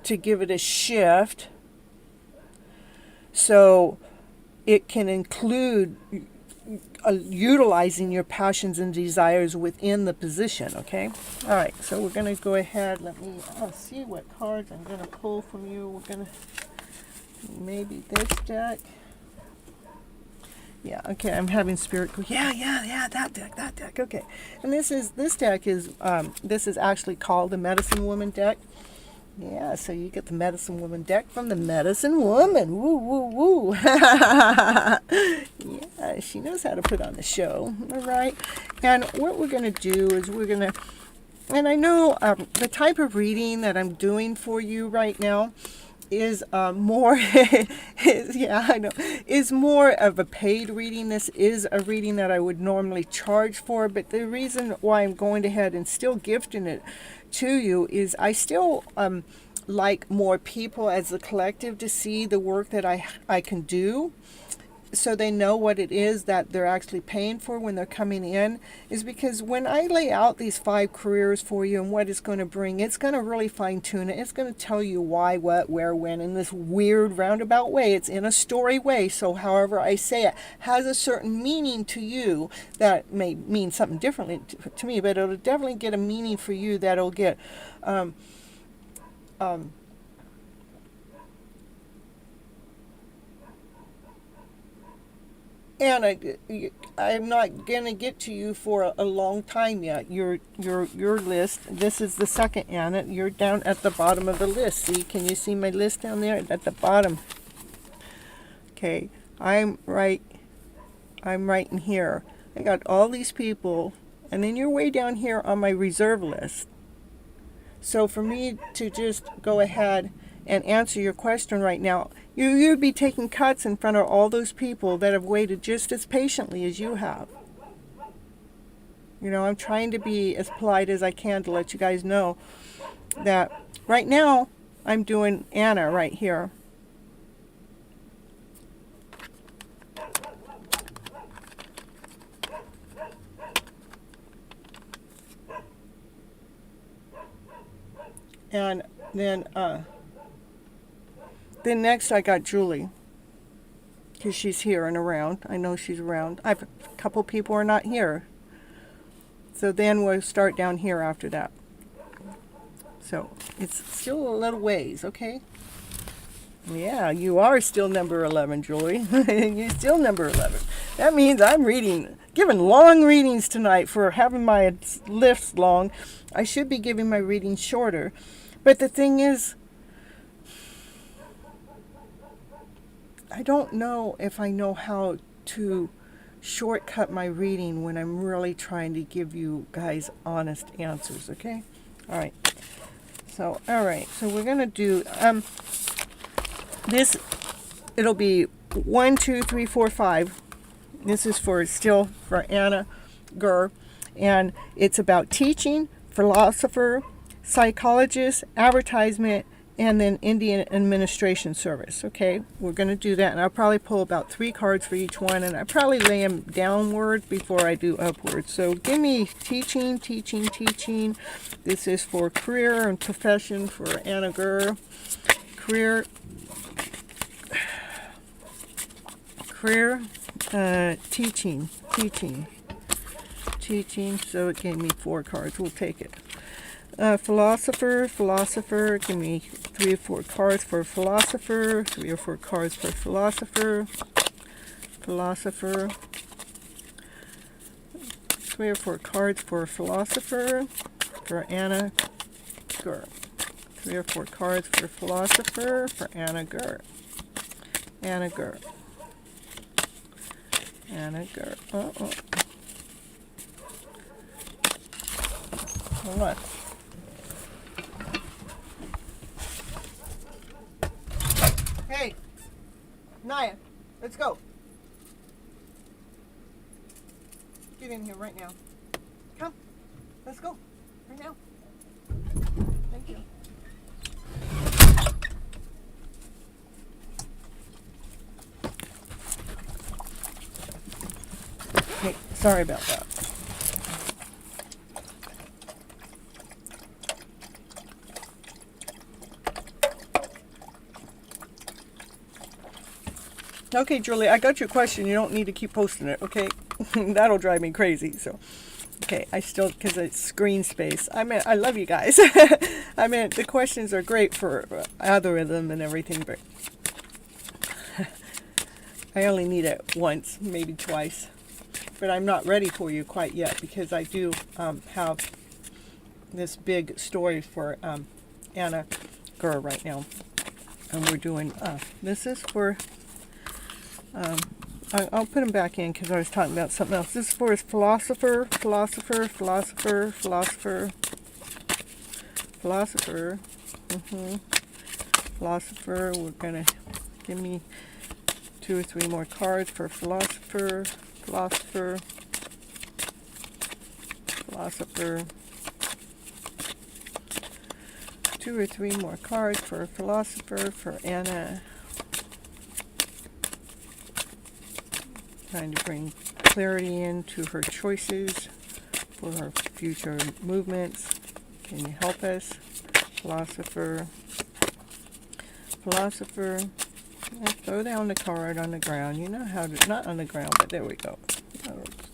to give it a shift, so it can include utilizing your passions and desires within the position, okay? All right, so we're going to go ahead. Let me see what cards I'm going to pull from you. We're going to, maybe this deck. Yeah, okay, I'm having spirit go, yeah, that deck, okay. And this deck is, this is actually called the Medicine Woman deck. Yeah, so you get the Medicine Woman deck from the Medicine Woman. Woo, woo, woo. Yeah, she knows how to put on the show. All right. And what we're going to do is we're going to, and I know the type of reading that I'm doing for you right now is more, is more of a paid reading. This is a reading that I would normally charge for, but the reason why I'm going ahead and still gifting it to you is I still like more people as a collective to see the work that I can do, so they know what it is that they're actually paying for when they're coming in. Is because when I lay out these 5 careers for you and what it's going to bring, it's going to really fine tune it. It's going to tell you why, what, where, when in this weird roundabout way. It's in a story way, so however I say it has a certain meaning to you that may mean something differently to me, but it'll definitely get a meaning for you that'll get Anna, I'm not gonna get to you for a long time yet. Your list. This is the second, Anna. You're down at the bottom of the list. See? Can you see my list down there at the bottom? Okay, I'm right in here. I got all these people, and then you're way down here on my reserve list. So for me to just go ahead and answer your question right now, you'd be taking cuts in front of all those people that have waited just as patiently as you have. You know, I'm trying to be as polite as I can to let you guys know that right now I'm doing Anna right here. And then next I got Julie, because she's here and around. I know she's around. A couple people are not here. So then we'll start down here after that. So it's still a little ways, okay? Yeah, you are still number 11, Julie. You're still number 11. That means I'm giving long readings tonight for having my lists long. I should be giving my readings shorter. But the thing is, I don't know if I know how to shortcut my reading when I'm really trying to give you guys honest answers, okay? All right. So, we're going to do this. It'll be 1, 2, 3, 4, 5. This is still for Anna Gurr, and it's about teaching, philosopher, psychologist, advertisement, and then Indian administration service. Okay, we're going to do that, and I'll probably pull about 3 cards for each one, and I probably lay them downward before I do upward. So give me teaching. This is for career and profession for Anna Gurr. Career, teaching. So it gave me 4 cards. We'll take it. Philosopher, give me 3 or 4 cards for philosopher, 3 or 4 cards for philosopher, 3 or 4 cards for philosopher, for Anna Gurr, 3 or 4 cards for philosopher, for Anna Gurr, Hold on. Hey, Naya, let's go. Get in here right now. Come, let's go, right now. Thank you. Hey, sorry about that. Okay, Julie, I got your question. You don't need to keep posting it, okay? That'll drive me crazy. So, okay, because it's screen space. I love you guys. The questions are great for algorithm and everything, but I only need it once, maybe twice. But I'm not ready for you quite yet, because I do have this big story for Anna girl right now. And we're doing, this is for, I'll put them back in because I was talking about something else. This is for his philosopher. Philosopher. We're going to give me 2 or 3 more cards for philosopher. 2 or 3 more cards for philosopher, for Anna. Trying to bring clarity into her choices for her future movements. Can you help us? Philosopher. Let's throw down the card on the ground. You know how to, not on the ground, but there we go.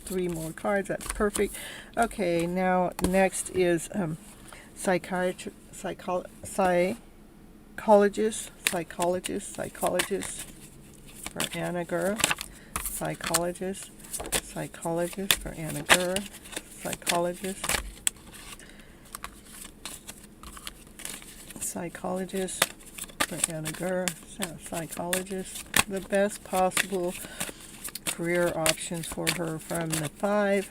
3 more cards, that's perfect. Okay, now next is psychologist for Anna Gurr. Psychologist for Anna Gurr. Psychologist for Anna Gurr. Psychologist. The best possible career options for her from the 5.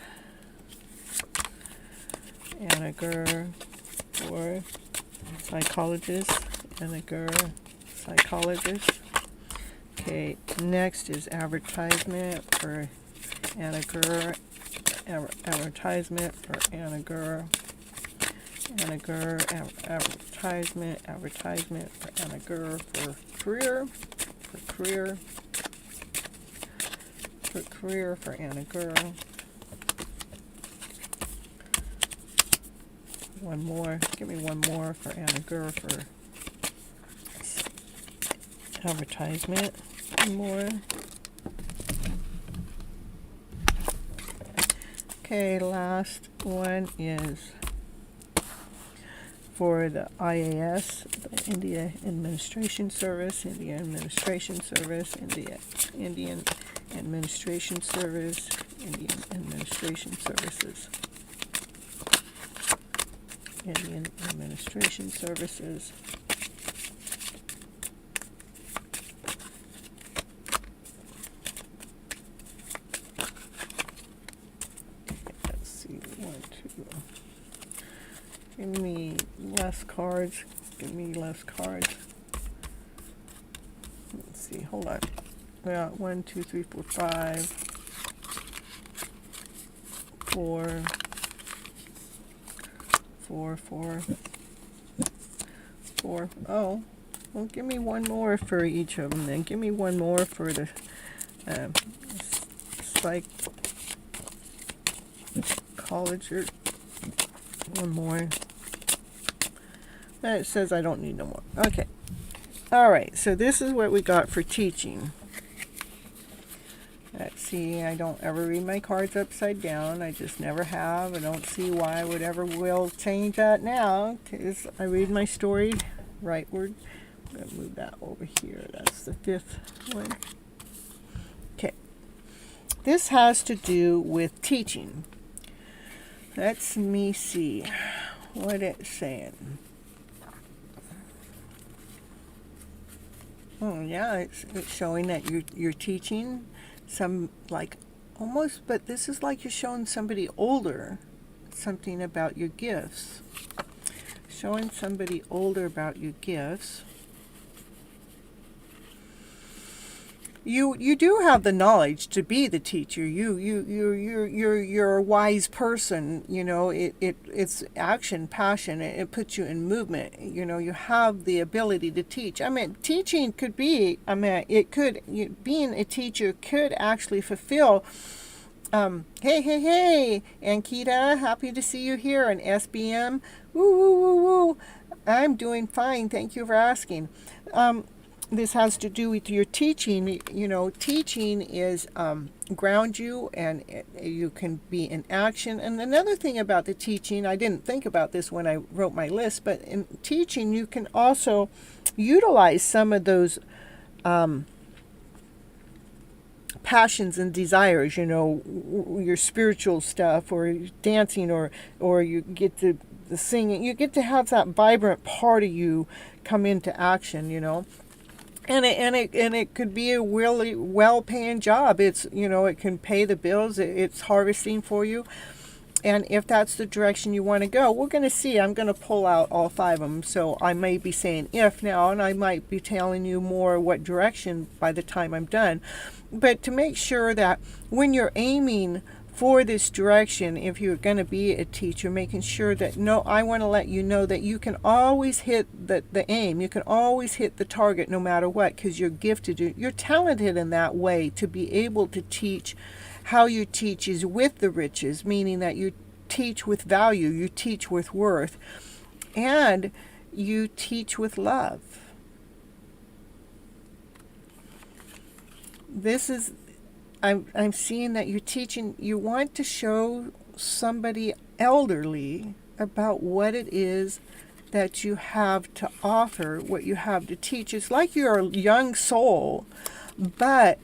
Anna Gurr for psychologist. Anna Gurr, psychologist. Okay, next is advertisement for Anna Gurr. Advertisement for Anna Gurr. Advertisement for Anna Gurr for career. For Anna Gurr. One more. Give me one more for Anna Gurr for advertisement. One more. Okay, last one is for the IAS, the Indian Administration Service, Indian Administration Services. Let's see, 1, 2. Give me less cards. Let's see, hold on. We got 1, 2, 3, 4, 5, 4, 4, 4. Oh, well, give me one more for each of them then. Give me one more for the psychologist. One more. It says I don't need no more. Okay. All right. So this is what we got for teaching. Let's see. I don't ever read my cards upside down. I just never have. I don't see why I would ever will change that now, because I read my story rightward. I'm going to move that over here. That's the 5th one. Okay. This has to do with teaching. Let me see what it's saying. Oh yeah, it's showing that you're teaching some, like, almost, but this is like you're showing somebody older something about your gifts. Showing somebody older about your gifts. You do have the knowledge to be the teacher. You're a wise person. You know, it's action, passion. It puts you in movement. You know, you have the ability to teach. I mean, teaching could be. I mean, being a teacher could actually fulfill. Hey, Ankita, happy to see you here. And SBM, woo. I'm doing fine. Thank you for asking. This has to do with your teaching. You know, teaching is ground you, and you can be in action. And another thing about the teaching, I didn't think about this when I wrote my list, but in teaching you can also utilize some of those passions and desires, you know, your spiritual stuff, or dancing, or you get to the singing. You get to have that vibrant part of you come into action, you know. And it could be a really well-paying job. It's, you know, it can pay the bills. It's harvesting for you. And if that's the direction you want to go, we're going to see. I'm going to pull out all 5 of them. So I may be saying if now, and I might be telling you more what direction by the time I'm done. But to make sure that when you're aiming for this direction, if you're going to be a teacher, making sure that, no, I want to let you know that you can always hit the aim. You can always hit the target no matter what, because you're gifted. You're talented in that way to be able to teach. How you teach is with the riches, meaning that you teach with value, you teach with worth, and you teach with love. This is, I'm seeing that you're teaching, you want to show somebody elderly about what it is that you have to offer, what you have to teach. It's like you're a young soul, but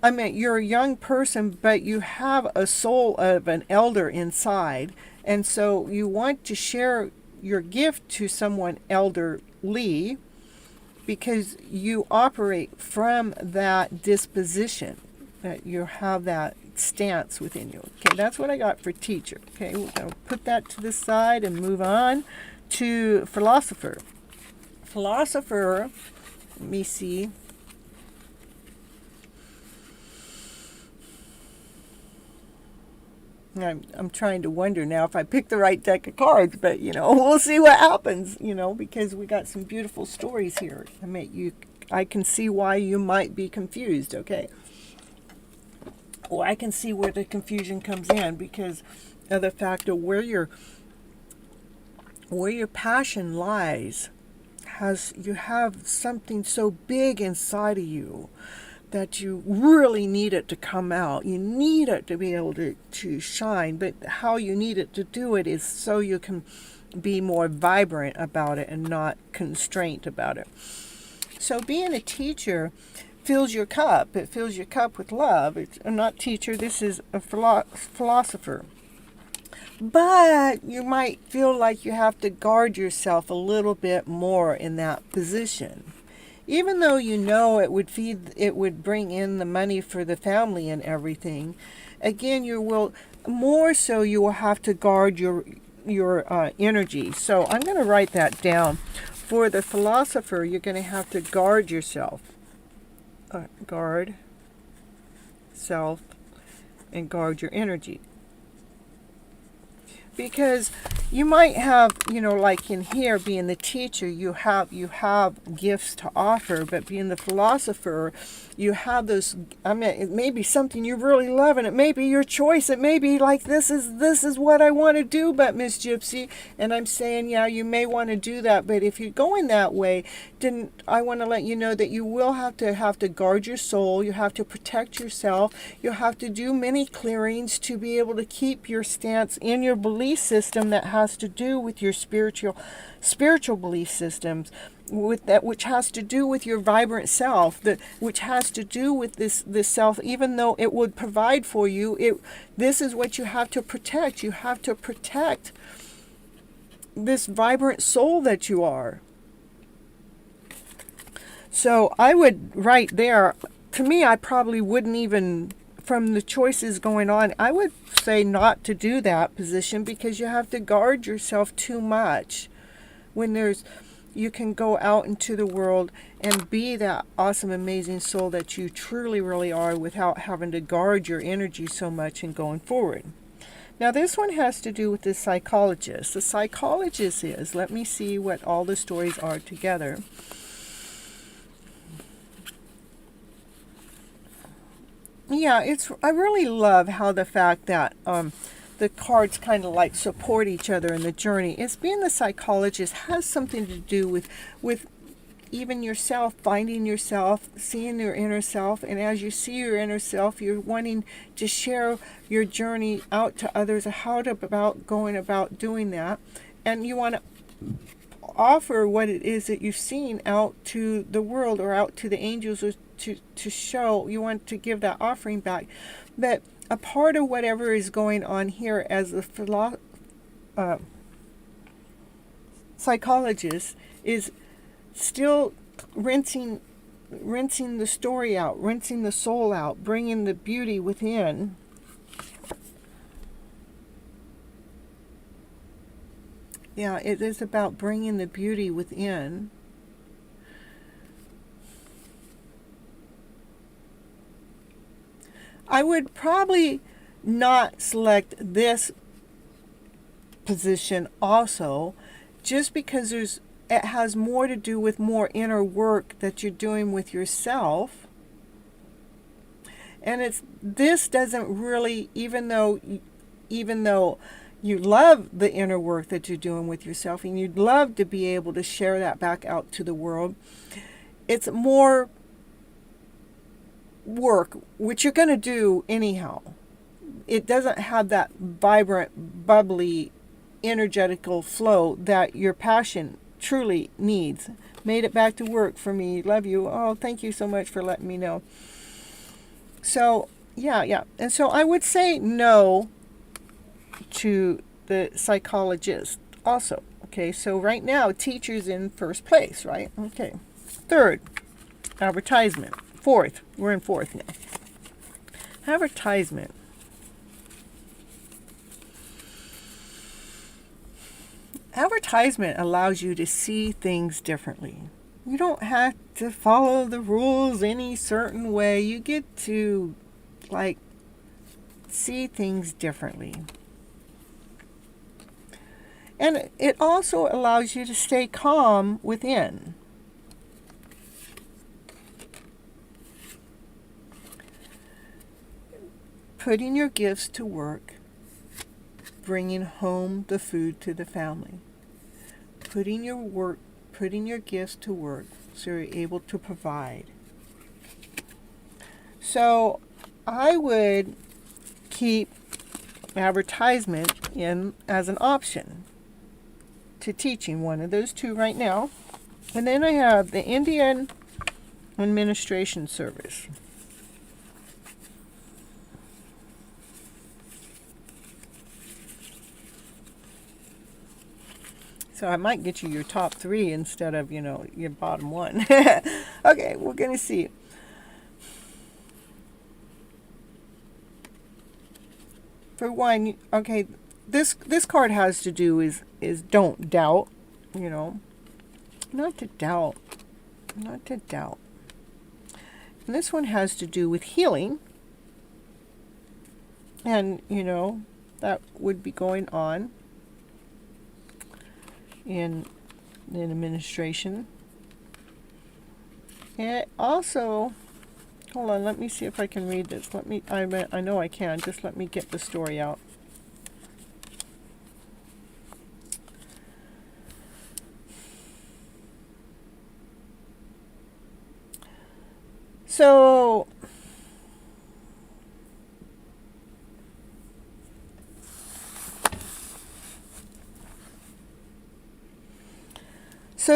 I mean, you're a young person, but you have a soul of an elder inside. And so you want to share your gift to someone elderly because you operate from that disposition, that you have that stance within you. Okay, that's what I got for teacher. Okay, we're going to put that to the side and move on to philosopher. Philosopher, let me see. I'm trying to wonder now if I picked the right deck of cards, but, you know, we'll see what happens, you know, because we got some beautiful stories here. I can see why you might be confused, okay? Well, I can see where the confusion comes in because of the fact of where your passion lies. You have something so big inside of you that you really need it to come out. You need it to be able to shine, but how you need it to do it is so you can be more vibrant about it and not constrained about it. So being a teacher fills your cup. It fills your cup with love. I'm not teacher, this is a philosopher. But you might feel like you have to guard yourself a little bit more in that position. Even though you know it would bring in the money for the family and everything, again, you will have to guard your energy. So I'm going to write that down. For the philosopher, you're going to have to guard yourself. Guard self and guard your energy. Because you might have, you know, like in here, being the teacher, you have gifts to offer, but being the philosopher, you have those, I mean, it may be something you really love, and it may be your choice. It may be like, this is what I want to do, but Miss Gypsy, and I'm saying, yeah, you may want to do that, but if you're going that way, then I want to let you know that you will have to guard your soul. You have to protect yourself. You'll have to do many clearings to be able to keep your stance in your belief system that has to do with your spiritual belief systems, with that which has to do with your vibrant self, which has to do with this self. Even though it would provide for you, this is what you have to protect. You have to protect this vibrant soul that you are. So I would right there, to me, I probably wouldn't even, from the choices going on, I would say not to do that position, because you have to guard yourself too much. When you can go out into the world and be that awesome, amazing soul that you truly, really are, without having to guard your energy so much and going forward. Now this one has to do with the psychologist. The psychologist is, let me see what all the stories are together. Yeah, I really love how the fact that the cards kind of like support each other in the journey. It's being the psychologist has something to do with even yourself, finding yourself, seeing your inner self. And as you see your inner self, you're wanting to share your journey out to others, how to going about doing that. And you want to offer what it is that you've seen out to the world, or out to the angels, or to show. You want to give that offering back. But a part of whatever is going on here as the psychologist is still rinsing the story out, rinsing the soul out, bringing the beauty within. Yeah, it is about bringing the beauty within. I would probably not select this position also, just because it has more to do with more inner work that you're doing with yourself. And this doesn't really, even though you love the inner work that you're doing with yourself and you'd love to be able to share that back out to the world, it's more work, which you're going to do anyhow. It doesn't have that vibrant, bubbly, energetical flow that your passion truly needs. Made it back to work for me. Love you. Oh, thank you so much for letting me know. So, yeah. And so I would say no to the psychologist also. Okay, so right now, teacher's in first place, right? Okay. Third, advertisement. Fourth, we're in fourth now. Advertisement. Advertisement allows you to see things differently. You don't have to follow the rules any certain way. You get to, see things differently. And it also allows you to stay calm within. Putting your gifts to work, bringing home the food to the family. Putting your gifts to work so you're able to provide. So I would keep advertisement in as an option to teaching, one of those two right now. And then I have the Indian Administration Service. So I might get you your top three instead of, your bottom one. Okay, we're going to see. For one, okay, this card has to do is don't doubt, not to doubt. And this one has to do with healing. And, that would be going on in administration. And also, hold on, let me see if I can read this. I know I can, just let me get the story out. So,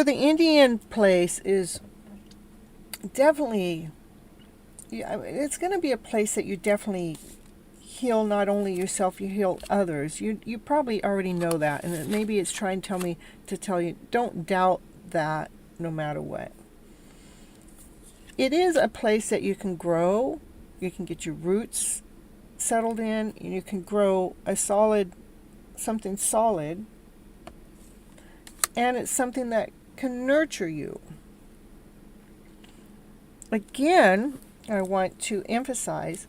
the Indian place is definitely, it's going to be a place that you definitely heal not only yourself, you heal others. You probably already know that, and maybe it's trying to tell you, don't doubt that no matter what. It is a place that you can grow, you can get your roots settled in, and you can grow something solid, and it's something that can nurture you. Again, I want to emphasize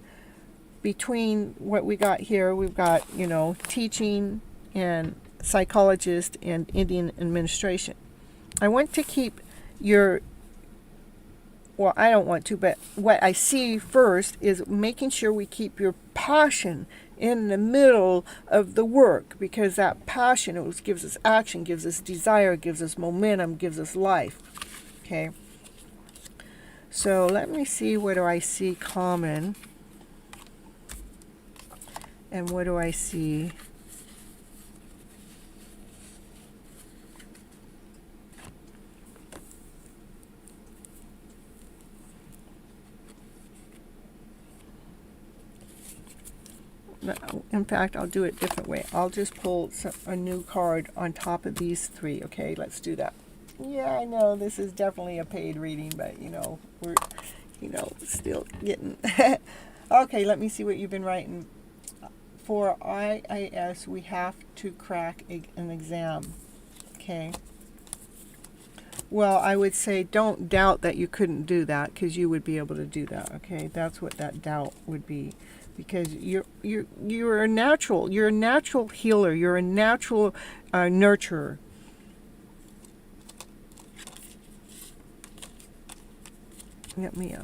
between what we got here, we've got, teaching and psychologist and Indian administration. I want to keep I don't want to, but what I see first is making sure we keep your passion in the middle of the work, because that passion, it gives us action, gives us desire, gives us momentum, gives us life. Okay. So let me see, what do I see common? And what do I see? In fact, I'll do it a different way. I'll just pull a new card on top of these three. Okay, let's do that. Yeah, I know this is definitely a paid reading, but we're, still getting. Okay, let me see what you've been writing. For IIS, we have to crack an exam. Okay. Well, I would say don't doubt that you couldn't do that, because you would be able to do that. Okay, that's what that doubt would be, because you're a natural. You're a natural healer. You're a natural nurturer. Let me.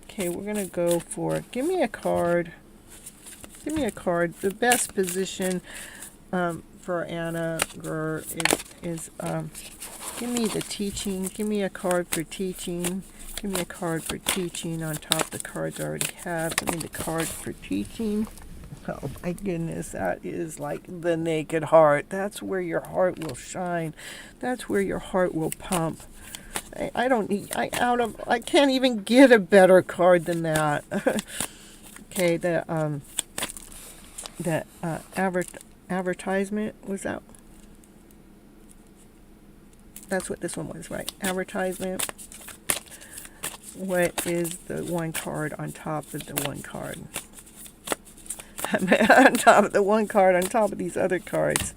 Okay, we're gonna go for. Give me a card. Give me a card. The best position for Anna Gurr is give me the teaching. Give me a card for teaching. Give me a card for teaching on top of the cards I already have. Give me the card for teaching. Oh my goodness, that is like the naked heart. That's where your heart will shine. That's where your heart will pump. I can't even get a better card than that. Okay, the advertisement was that. That's what this one was, right? Advertisement. What is the one card on top of the one card? On top of the one card, on top of these other cards.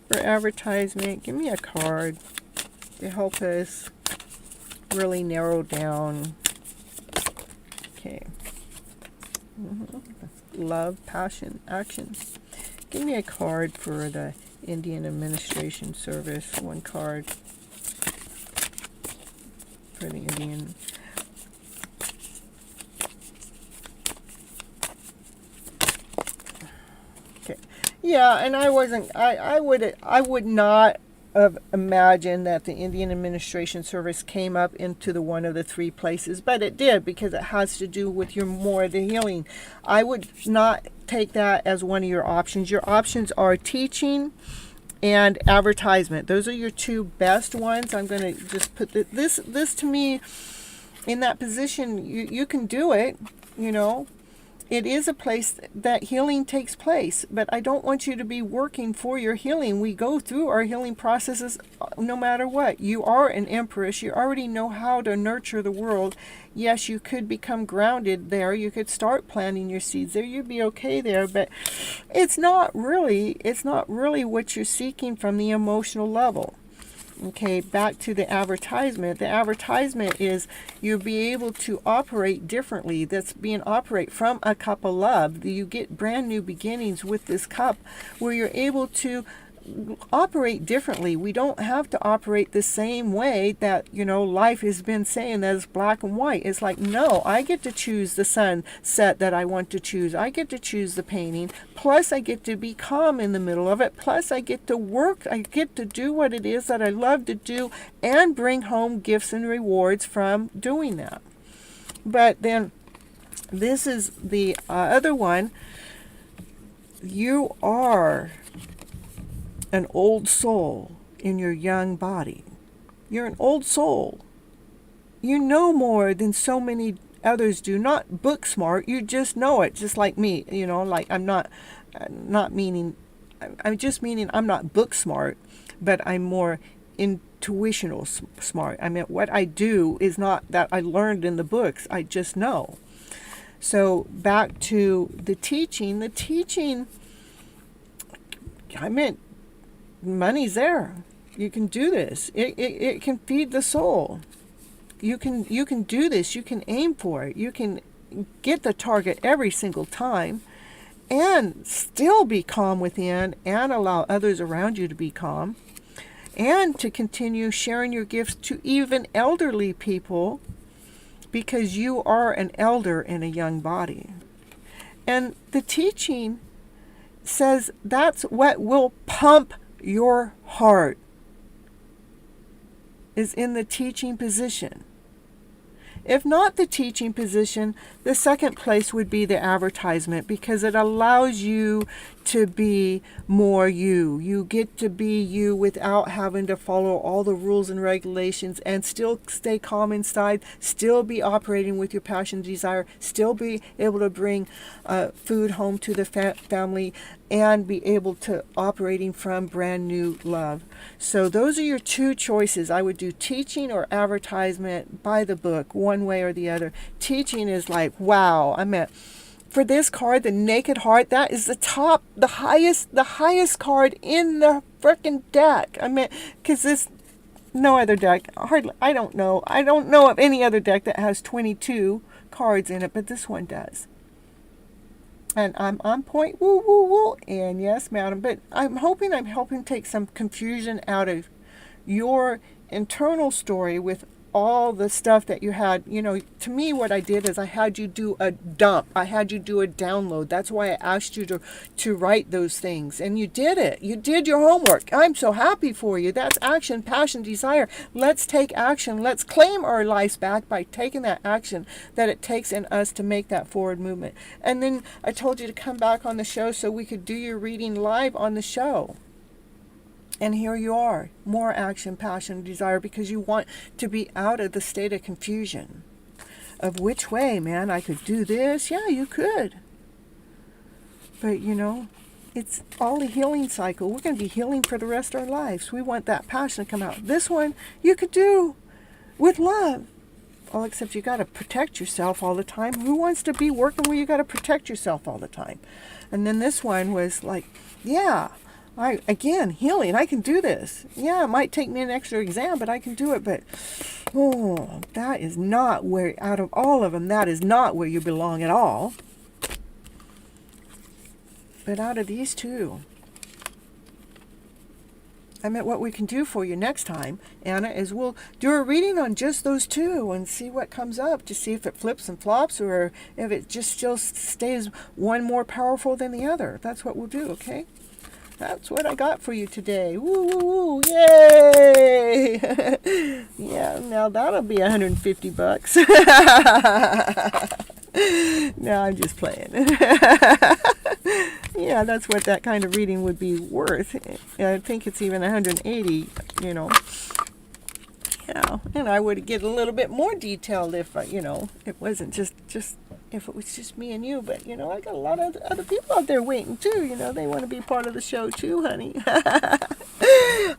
For advertisement, give me a card to help us really narrow down. Okay. Love, passion, action. Give me a card for the Indian Administration Service. One card for the Indian. Okay. Yeah, and I would not have imagined that the Indian Administration Service came up into the one of the three places, but it did, because it has to do with your more of the healing. I would not take that as one of your options. Your options are teaching and advertisement. Those are your two best ones. I'm going to just put this to me in that position. You can do it, It is a place that healing takes place, but I don't want you to be working for your healing. We go through our healing processes no matter what. You are an empress. You already know how to nurture the world. Yes, you could become grounded there. You could start planting your seeds there. You'd be okay there, but it's not really what you're seeking from the emotional level. Okay, back to the advertisement. The advertisement is you'll be able to operate differently. That's being operate from a cup of love. You get brand new beginnings with this cup where you're able to operate differently. We don't have to operate the same way that, life has been saying that it's black and white. It's like, no, I get to choose the sunset that I want to choose. I get to choose the painting. Plus, I get to be calm in the middle of it. Plus, I get to work. I get to do what it is that I love to do and bring home gifts and rewards from doing that. But then this is the other one. You are an old soul in your young body. You're an old soul. You know more than so many others do. Not book smart, you just know it, just like me. Like I'm just meaning I'm not book smart, but I'm more intuitional smart. I mean, what I do is not that I learned in the books, I just know. So back to the teaching. I meant money's there. You can do this. It can feed the soul. You can do this. You can aim for it. You can get the target every single time and still be calm within and allow others around you to be calm, and to continue sharing your gifts to even elderly people, because you are an elder in a young body. And the teaching says that's what will pump your heart, is in the teaching position. If not the teaching position, the second place would be the advertisement, because it allows you to be more you. You get to be you without having to follow all the rules and regulations, and still stay calm inside, still be operating with your passion, desire, still be able to bring food home to the family, and be able to operating from brand new love. So those are your two choices. I would do teaching or advertisement by the book, one way or the other. Teaching is like, wow, I meant for this card, the Naked Heart, that is the highest card in the frickin' deck. I mean, because this, no other deck, hardly, I don't know of any other deck that has 22 cards in it, but this one does. And I'm on point, woo, woo, woo, and yes, madam, but I'm helping take some confusion out of your internal story with all the stuff that you had. You know, to me, what I did is I had you do a dump. I had you do a download. That's why I asked you to write those things. And you did it. You did your homework. I'm so happy for you. That's action, passion, desire. Let's take action. Let's claim our lives back by taking that action that it takes in us to make that forward movement. And then I told you to come back on the show so we could do your reading live on the show. And here you are, more action, passion, desire, because you want to be out of the state of confusion of which way, man, I could do this. Yeah, you could. But, you know, it's all a healing cycle. We're going to be healing for the rest of our lives. We want that passion to come out. This one you could do with love. All except you got to protect yourself all the time. Who wants to be working where you got to protect yourself all the time? And then this one was like, yeah, again, healing, I can do this. Yeah, it might take me an extra exam, but I can do it. But, oh, that is not where, out of all of them, that is not where you belong at all. But out of these two, I meant what we can do for you next time, Anna, is we'll do a reading on just those two and see what comes up to see if it flips and flops or if it just still stays one more powerful than the other. That's what we'll do, okay? That's what I got for you today. Woo, woo, woo, yay! Yeah, now that'll be $150. No, I'm just playing. Yeah, that's what that kind of reading would be worth. I think it's even 180, you know. Yeah, and I would get a little bit more detailed if, you know, it wasn't just if it was just me and you. But, you know, I got a lot of other people out there waiting, too. You know, they want to be part of the show, too, honey.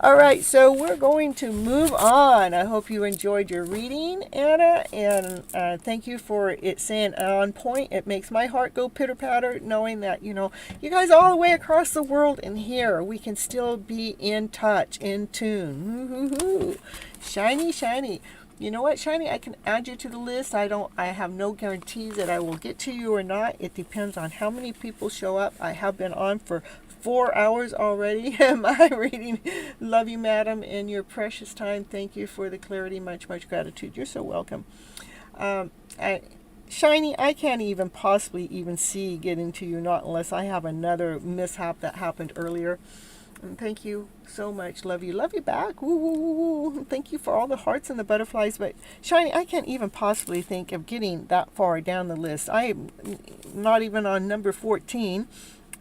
All right, so we're going to move on. I hope you enjoyed your reading, Anna, and thank you for it saying on point. It makes my heart go pitter-patter knowing that, you know, you guys all the way across the world and here, we can still be in touch, in tune. Woo-hoo-hoo. Shiny, shiny. You know what, Shiny? I can add you to the list. I have no guarantees that I will get to you or not. It depends on how many people show up. I have been on for 4 hours already. My reading. Love you, madam, and your precious time. Thank you for the clarity. Much, much gratitude. You're so welcome. Shiny, I can't even possibly even see getting to you, not unless I have another mishap that happened earlier. And thank you so much. Love you. Love you back. Woo, woo, woo, woo. Thank you for all the hearts and the butterflies. But, Shiny, I can't even possibly think of getting that far down the list. I am not even on number 14.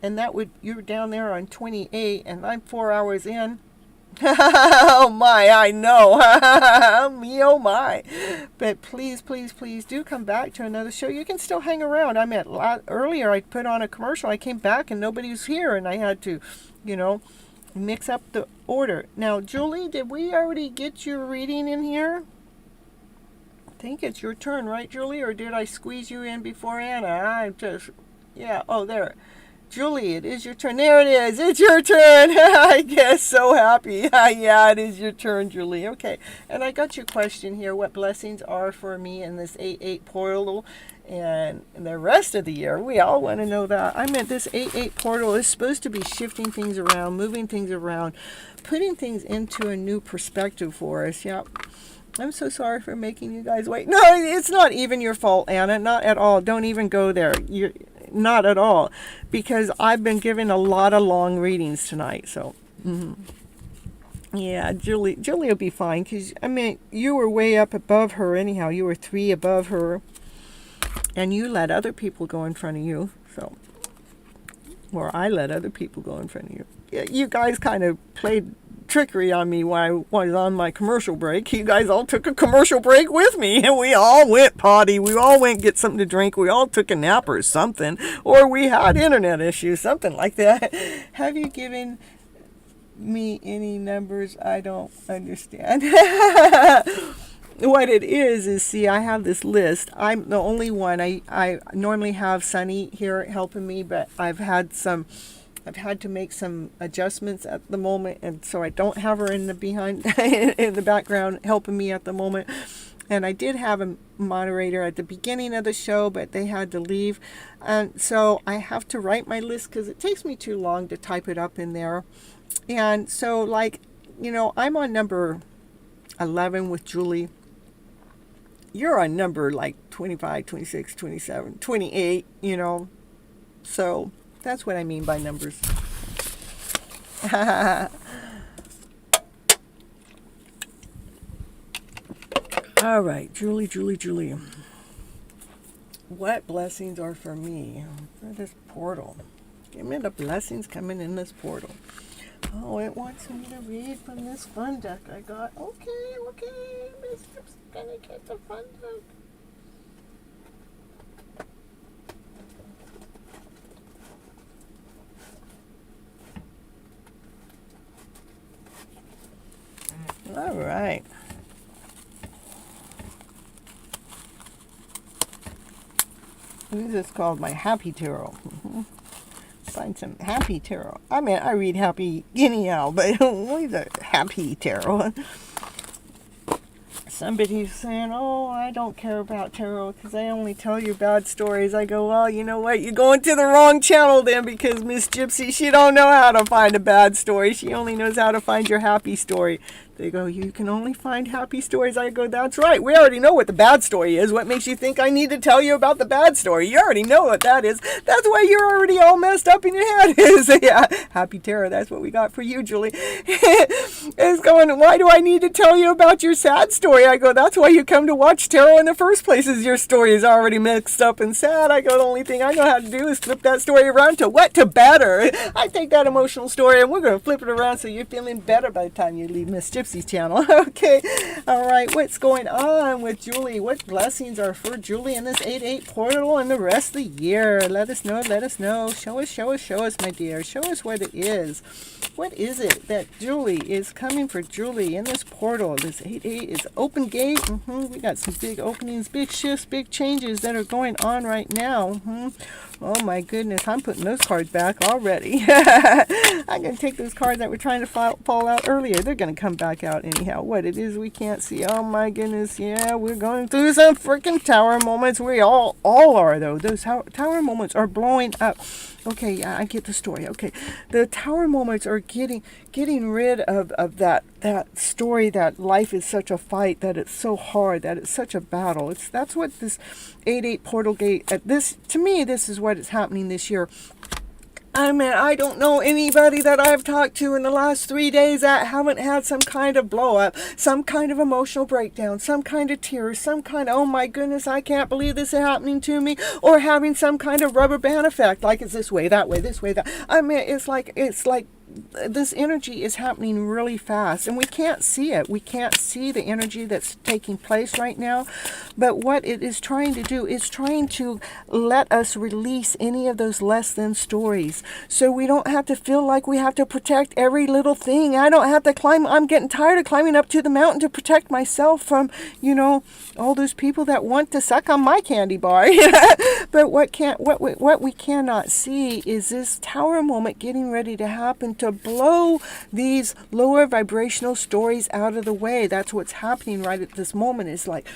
And that would, you're down there on 28. And I'm 4 hours in. Oh, my, I know. Me, oh, my. But please, please, please do come back to another show. You can still hang around. I meant earlier I put on a commercial. I came back and nobody was here. And I had to, you know, mix up the order. Now, Julie, did we already get your reading in here? I think it's your turn, right, Julie? Or did I squeeze you in before Anna? I'm just, yeah, oh, there. Julie, it is your turn. There it is. It's your turn. I guess so happy. Yeah, it is your turn, Julie. Okay. And I got your question here. What blessings are for me in this 8-8 portal and the rest of the year? We all want to know that. I meant this 8-8 portal is supposed to be shifting things around, moving things around, putting things into a new perspective for us. Yep. I'm so sorry for making you guys wait. No, it's not even your fault, Anna. Not at all. Don't even go there. You're not at all, because I've been giving a lot of long readings tonight. So, yeah, Julie will be fine, because I mean, you were way up above her anyhow. You were 3 above her, and you let other people go in front of you. So, or I let other people go in front of you. You guys kind of played trickery on me while I was on my commercial break. You guys all took a commercial break with me, and we all went potty. We all went get something to drink. We all took a nap or something, or we had internet issues, something like that. Have you given me any numbers? I don't understand. What it is see, I have this list. I'm the only one. I normally have Sunny here helping me, but I've had to make some adjustments at the moment, and so I don't have her in the in the background helping me at the moment. And I did have a moderator at the beginning of the show, but they had to leave, and so I have to write my list because it takes me too long to type it up in there. And so, like, I'm on number 11 with Julie. You're on number like 25, 26, 27, 28, so that's what I mean by numbers. All right, Julie. What blessings are for me for this portal? Give me the blessings coming in this portal. Oh, it wants me to read from this fun deck I got. Okay, Miss Gypsy's gonna get the fun deck. All right. This is called my Happy Tarot. Find some Happy Tarot. I mean, I read Happy Guinea Owl, but what's a Happy Tarot? Somebody's saying, oh, I don't care about tarot because I only tell you bad stories. I go, well, you know what? You're going to the wrong channel then, because Miss Gypsy, she don't know how to find a bad story. She only knows how to find your happy story. They go, you can only find happy stories. I go, that's right. We already know what the bad story is. What makes you think I need to tell you about the bad story? You already know what that is. That's why you're already all messed up in your head. Yeah, Happy Tarot. That's what we got for you, Julie. It's going, why do I need to tell you about your sad story? I go, that's why you come to watch tarot in the first place, is your story is already mixed up and sad. I go, the only thing I know how to do is flip that story around to what? To better. I take that emotional story and we're going to flip it around so you're feeling better by the time you leave Miss Gypsy's channel. Okay. All right. What's going on with Julie? What blessings are for Julie in this 8/8 portal and the rest of the year? Let us know. Let us know. Show us, my dear. Show us what it is. What is it that Julie is coming for Julie in this portal? This 8/8 is open gate. We got some big openings, big shifts, big changes that are going on right now. Oh my goodness, I'm putting those cards back already. I'm going to take those cards that were trying to fall out earlier. They're going to come back out anyhow. What it is we can't see. Oh my goodness, yeah, we're going through some freaking tower moments. We all are, though. Those tower moments are blowing up. Okay, yeah, I get the story. Okay, the tower moments are getting rid of that story that life is such a fight, that it's so hard, that it's such a battle. That's what this 8/8 portal gate. To me, this is what is happening this year. I mean, I don't know anybody that I've talked to in the last 3 days that haven't had some kind of blow up, some kind of emotional breakdown, some kind of tears, some kind of, oh my goodness, I can't believe this is happening to me, or having some kind of rubber band effect, like it's this way, that way, this way, that. I mean, it's like this energy is happening really fast, and we can't see it. We can't see the energy that's taking place right now. But what it is trying to do is trying to let us release any of those less than stories, so we don't have to feel like we have to protect every little thing. I don't have to climb. I'm getting tired of climbing up to the mountain to protect myself from, all those people that want to suck on my candy bar. But what we cannot see is this tower moment getting ready to happen to blow these lower vibrational stories out of the way. That's what's happening right at this moment. It's like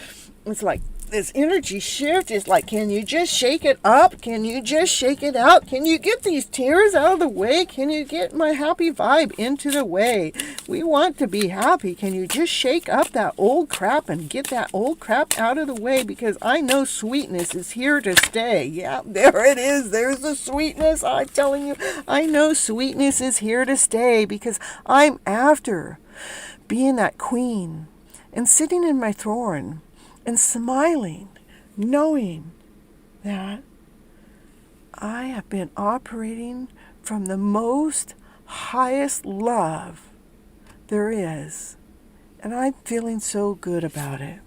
this energy shift is like, can you just shake it up? Can you just shake it out? Can you get these tears out of the way? Can you get my happy vibe into the way? We want to be happy. Can you just shake up that old crap and get that old crap out of the way? Because I know sweetness is here to stay. Yeah, there it is. There's the sweetness. I'm telling you, I know sweetness is here to stay, because I'm after being that queen and sitting in my throne and smiling, knowing that I have been operating from the most highest love there is. And I'm feeling so good about it.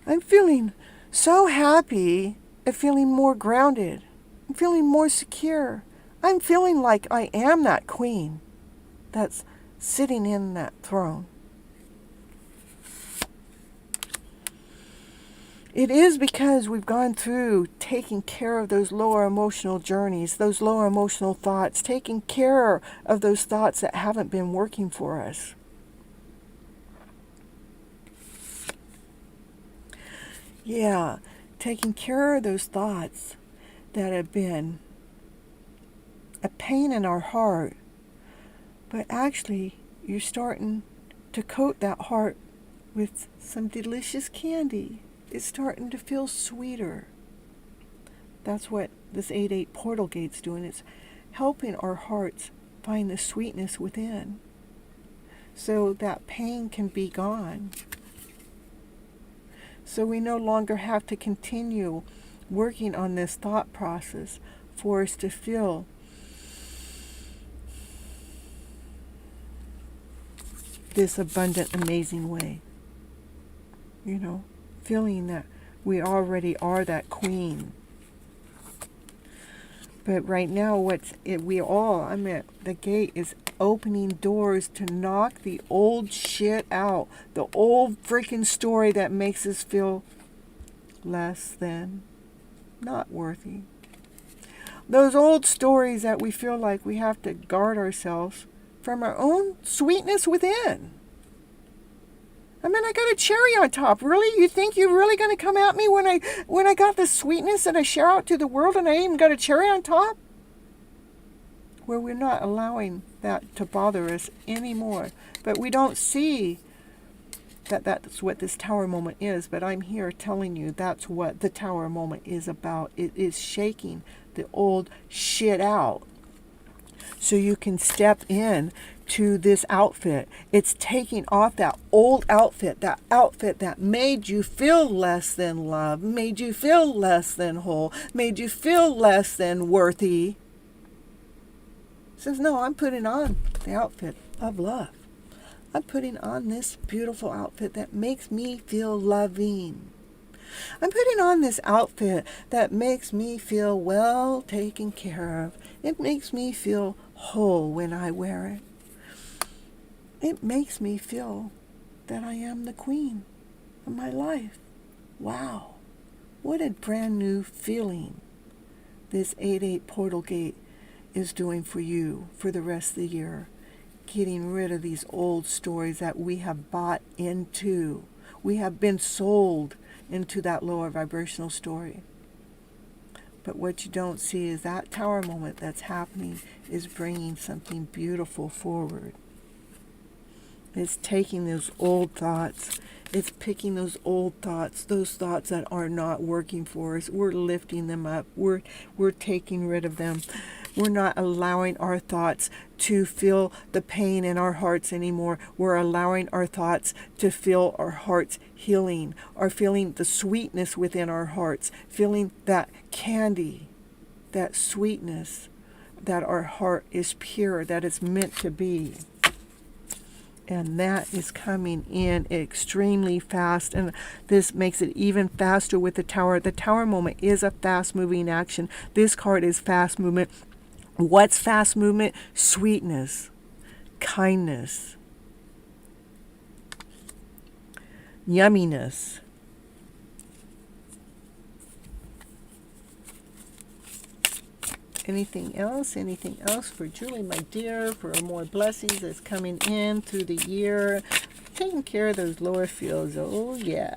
I'm feeling so happy and feeling more grounded. I'm feeling more secure. I'm feeling like I am that queen that's sitting in that throne. It is because we've gone through taking care of those lower emotional journeys, those lower emotional thoughts, taking care of those thoughts that haven't been working for us. Yeah, taking care of those thoughts that have been a pain in our heart, but actually you're starting to coat that heart with some delicious candy. It's starting to feel sweeter. That's what this 8-8 portal gate's doing. It's helping our hearts find the sweetness within, so that pain can be gone. So we no longer have to continue working on this thought process for us to feel this abundant, amazing way. You know, feeling that we already are that queen. But right now, the gate is opening doors to knock the old shit out. The old freaking story that makes us feel less than, not worthy. Those old stories that we feel like we have to guard ourselves from our own sweetness within. I mean, I got a cherry on top. Really? You think you're really going to come at me when I got the sweetness that I share out to the world and I even got a cherry on top? Where we're not allowing that to bother us anymore. But we don't see that that's what this tower moment is. But I'm here telling you that's what the tower moment is about. It is shaking the old shit out, so you can step in to this outfit. It's taking off that old outfit that made you feel less than love, made you feel less than whole, made you feel less than worthy. It says, no, I'm putting on the outfit of love. I'm putting on this beautiful outfit that makes me feel loving. I'm putting on this outfit that makes me feel well taken care of. It makes me feel whole when I wear it. It makes me feel that I am the queen of my life. Wow. What a brand new feeling this 8-8 portal gate is doing for you for the rest of the year. Getting rid of these old stories that we have bought into. We have been sold into that lower vibrational story. But what you don't see is that tower moment that's happening is bringing something beautiful forward. It's taking those old thoughts. It's picking those old thoughts, those thoughts that are not working for us. We're lifting them up. We're taking rid of them. We're not allowing our thoughts to feel the pain in our hearts anymore. We're allowing our thoughts to feel our hearts healing, or feeling the sweetness within our hearts, feeling that candy, that sweetness, that our heart is pure, that it's meant to be. And that is coming in extremely fast. And this makes it even faster with the tower. The tower moment is a fast moving action. This card is fast movement. What's fast movement? Sweetness, kindness, yumminess. Anything else? Anything else for Julie, my dear, for more blessings that's coming in through the year? Taking care of those lower fields. Oh, yeah.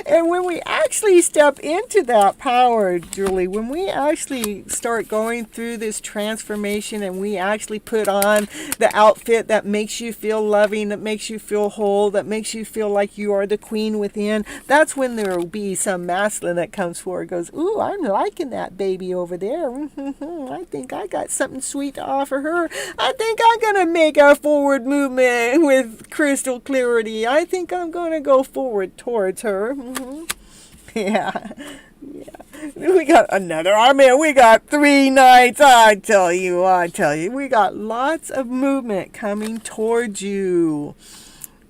And when we actually step into that power, Julie, when we actually start going through this transformation and we actually put on the outfit that makes you feel loving, that makes you feel whole, that makes you feel like you are the queen within, that's when there will be some masculine that comes forward, goes, ooh, I'm liking that baby over there. I think I got something sweet to offer her. I think I'm going to make a forward movement with crystal clarity. I think I'm going to go forward towards her. Yeah. We got another army. We got 3 nights. I tell you. We got lots of movement coming towards you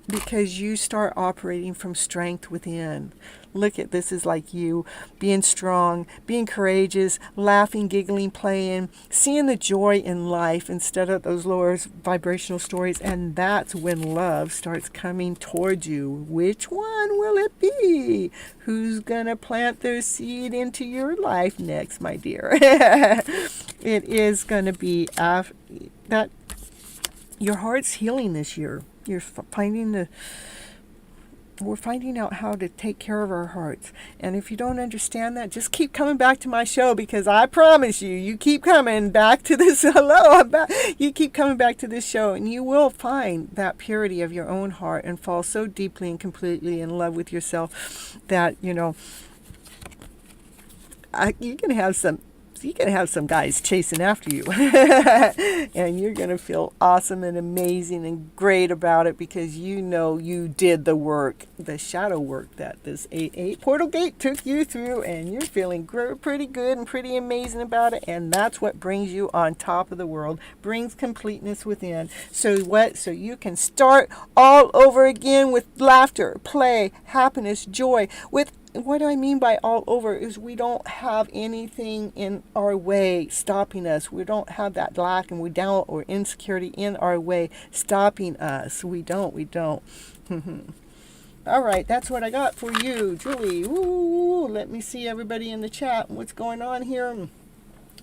because you start operating from strength within. Look at this is like you being strong, being courageous, laughing, giggling, playing, seeing the joy in life instead of those lower vibrational stories. And that's when love starts coming towards you. Which one will it be? Who's going to plant their seed into your life next, my dear? It is going to be that your heart's healing this year. We're finding out how to take care of our hearts. And if you don't understand that, just keep coming back to my show, because I promise you keep coming back to this. You keep coming back to this show, and you will find that purity of your own heart and fall so deeply and completely in love with yourself that, you can have some guys chasing after you. And you're going to feel awesome and amazing and great about it, because you did the work, the shadow work that this 8-8 portal gate took you through, and you're feeling pretty good and pretty amazing about it. And that's what brings you on top of the world, brings completeness within. So you can start all over again with laughter, play, happiness, joy. What I mean by all over is we don't have anything in our way stopping us. We don't have that lack and doubt or insecurity in our way stopping us. We don't. All right, that's what I got for you, Julie. Ooh, let me see everybody in the chat and what's going on here.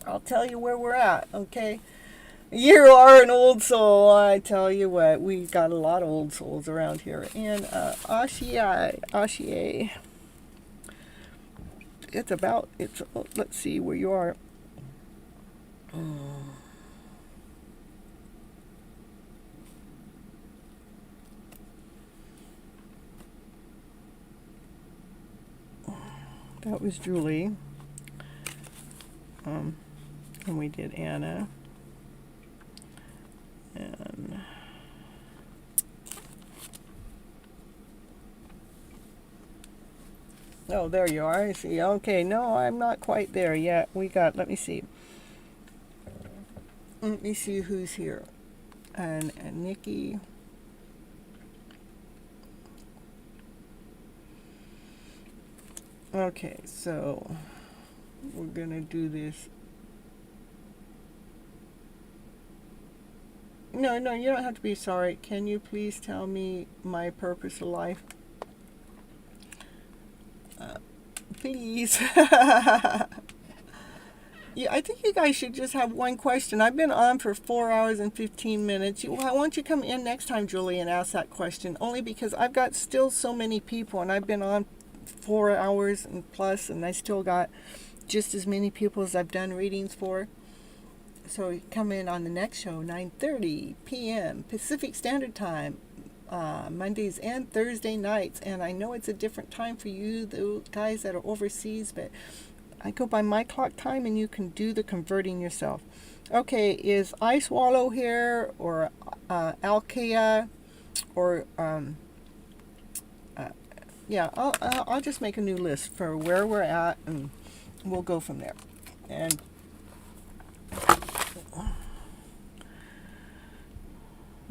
I'll tell you where we're at, okay? You are an old soul, I tell you what. We've got a lot of old souls around here. And Ashie. Let's see where you are. That was Julie. And we did Anna. And oh, there you are. I see. Okay, no, I'm not quite there yet. Let me see. Let me see who's here. And Nikki. Okay, so we're going to do this. No, you don't have to be sorry. Can you please tell me my purpose of life? Please. Yeah, I think you guys should just have one question. I've been on for 4 hours and 15 minutes. Why don't you come in next time, Julie, and ask that question? Only because I've got still so many people, and I've been on 4 hours and plus, and I still got just as many people as I've done readings for. So come in on the next show, 9:30 p.m. Pacific Standard Time. Mondays and Thursday nights, and I know it's a different time for you, the guys that are overseas, but I go by my clock time, and you can do the converting yourself. Okay, is I Swallow here, or Alkea, or yeah, I'll just make a new list for where we're at, and we'll go from there. And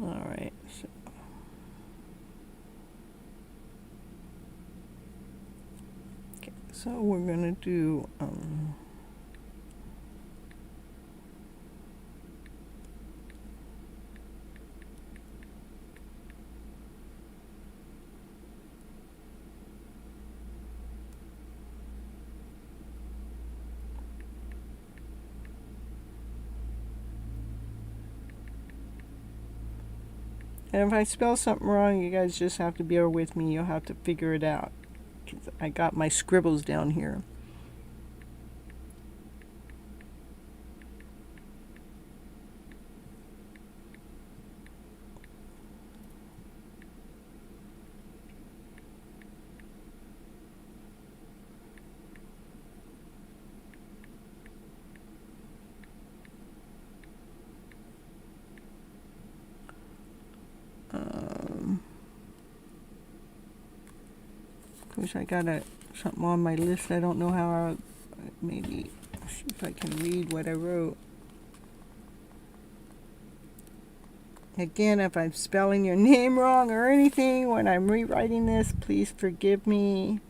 all right. So we're going to do and if I spell something wrong, you guys just have to bear with me. You'll have to figure it out. I got my scribbles down here. Of course, I got something on my list. I don't know how maybe see if I can read what I wrote. Again, if I'm spelling your name wrong or anything when I'm rewriting this, please forgive me.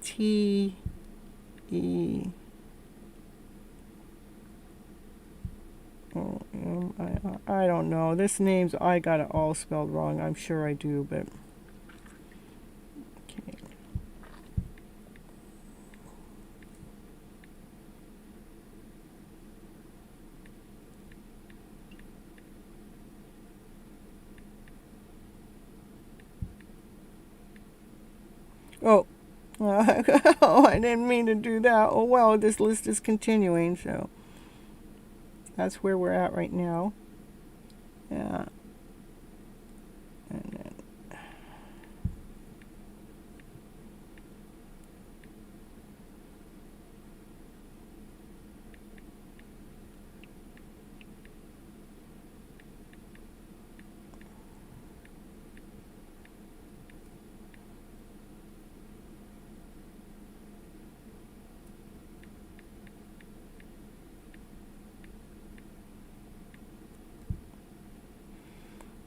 T E O M I don't know. This name's I got it all spelled wrong. I'm sure I do, but okay. Oh. Oh, I didn't mean to do that. Oh well, this list is continuing, so that's where we're at right now. Yeah. And then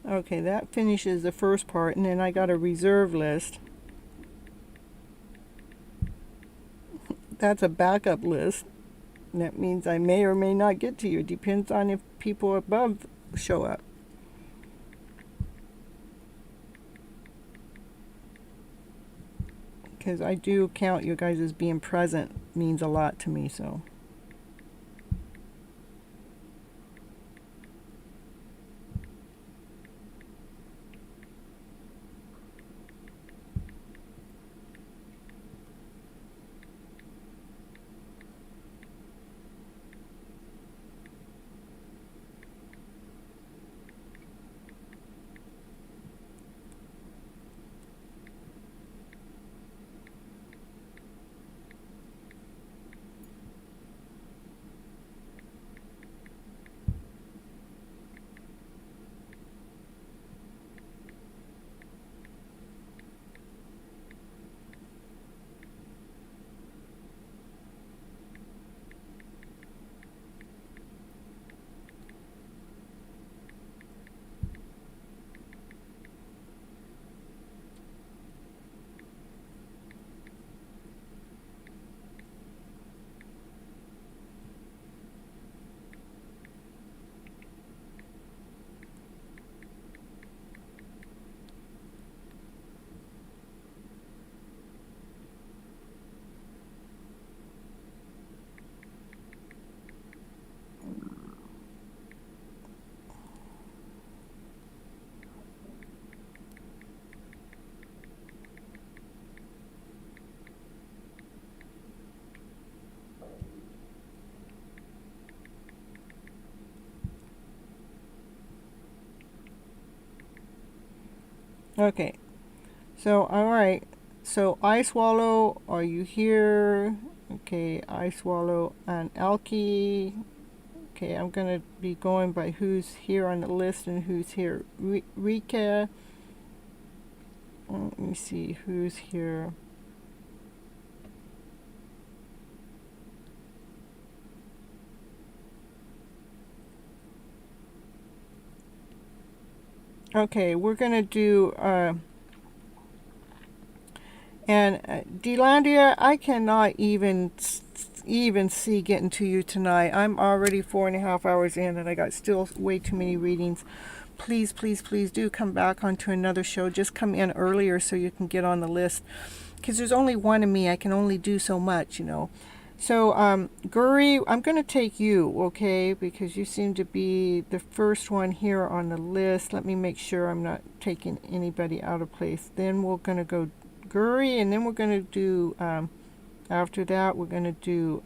okay, that finishes the first part, and then I got a reserve list. That's a backup list. That means I may or may not get to you. It depends on if people above show up. Because I do count you guys as being present means a lot to me, so. Okay, so all right, so I swallow, are you here? Okay, I swallow and Alki. Okay, I'm gonna be going by who's here on the list and who's here. Rika, let me see who's here. Okay, we're gonna do and Delandia, I cannot even see getting to you tonight. I'm already 4.5 hours in, and I got still way too many readings. Please, please, please do come back onto another show. Just come in earlier so you can get on the list, because there's only one of me. I can only do so much, you know. So, Guri, I'm going to take you, okay, because you seem to be the first one here on the list. Let me make sure I'm not taking anybody out of place. Then we're going to go Guri, and then we're going to do, after that, we're going to do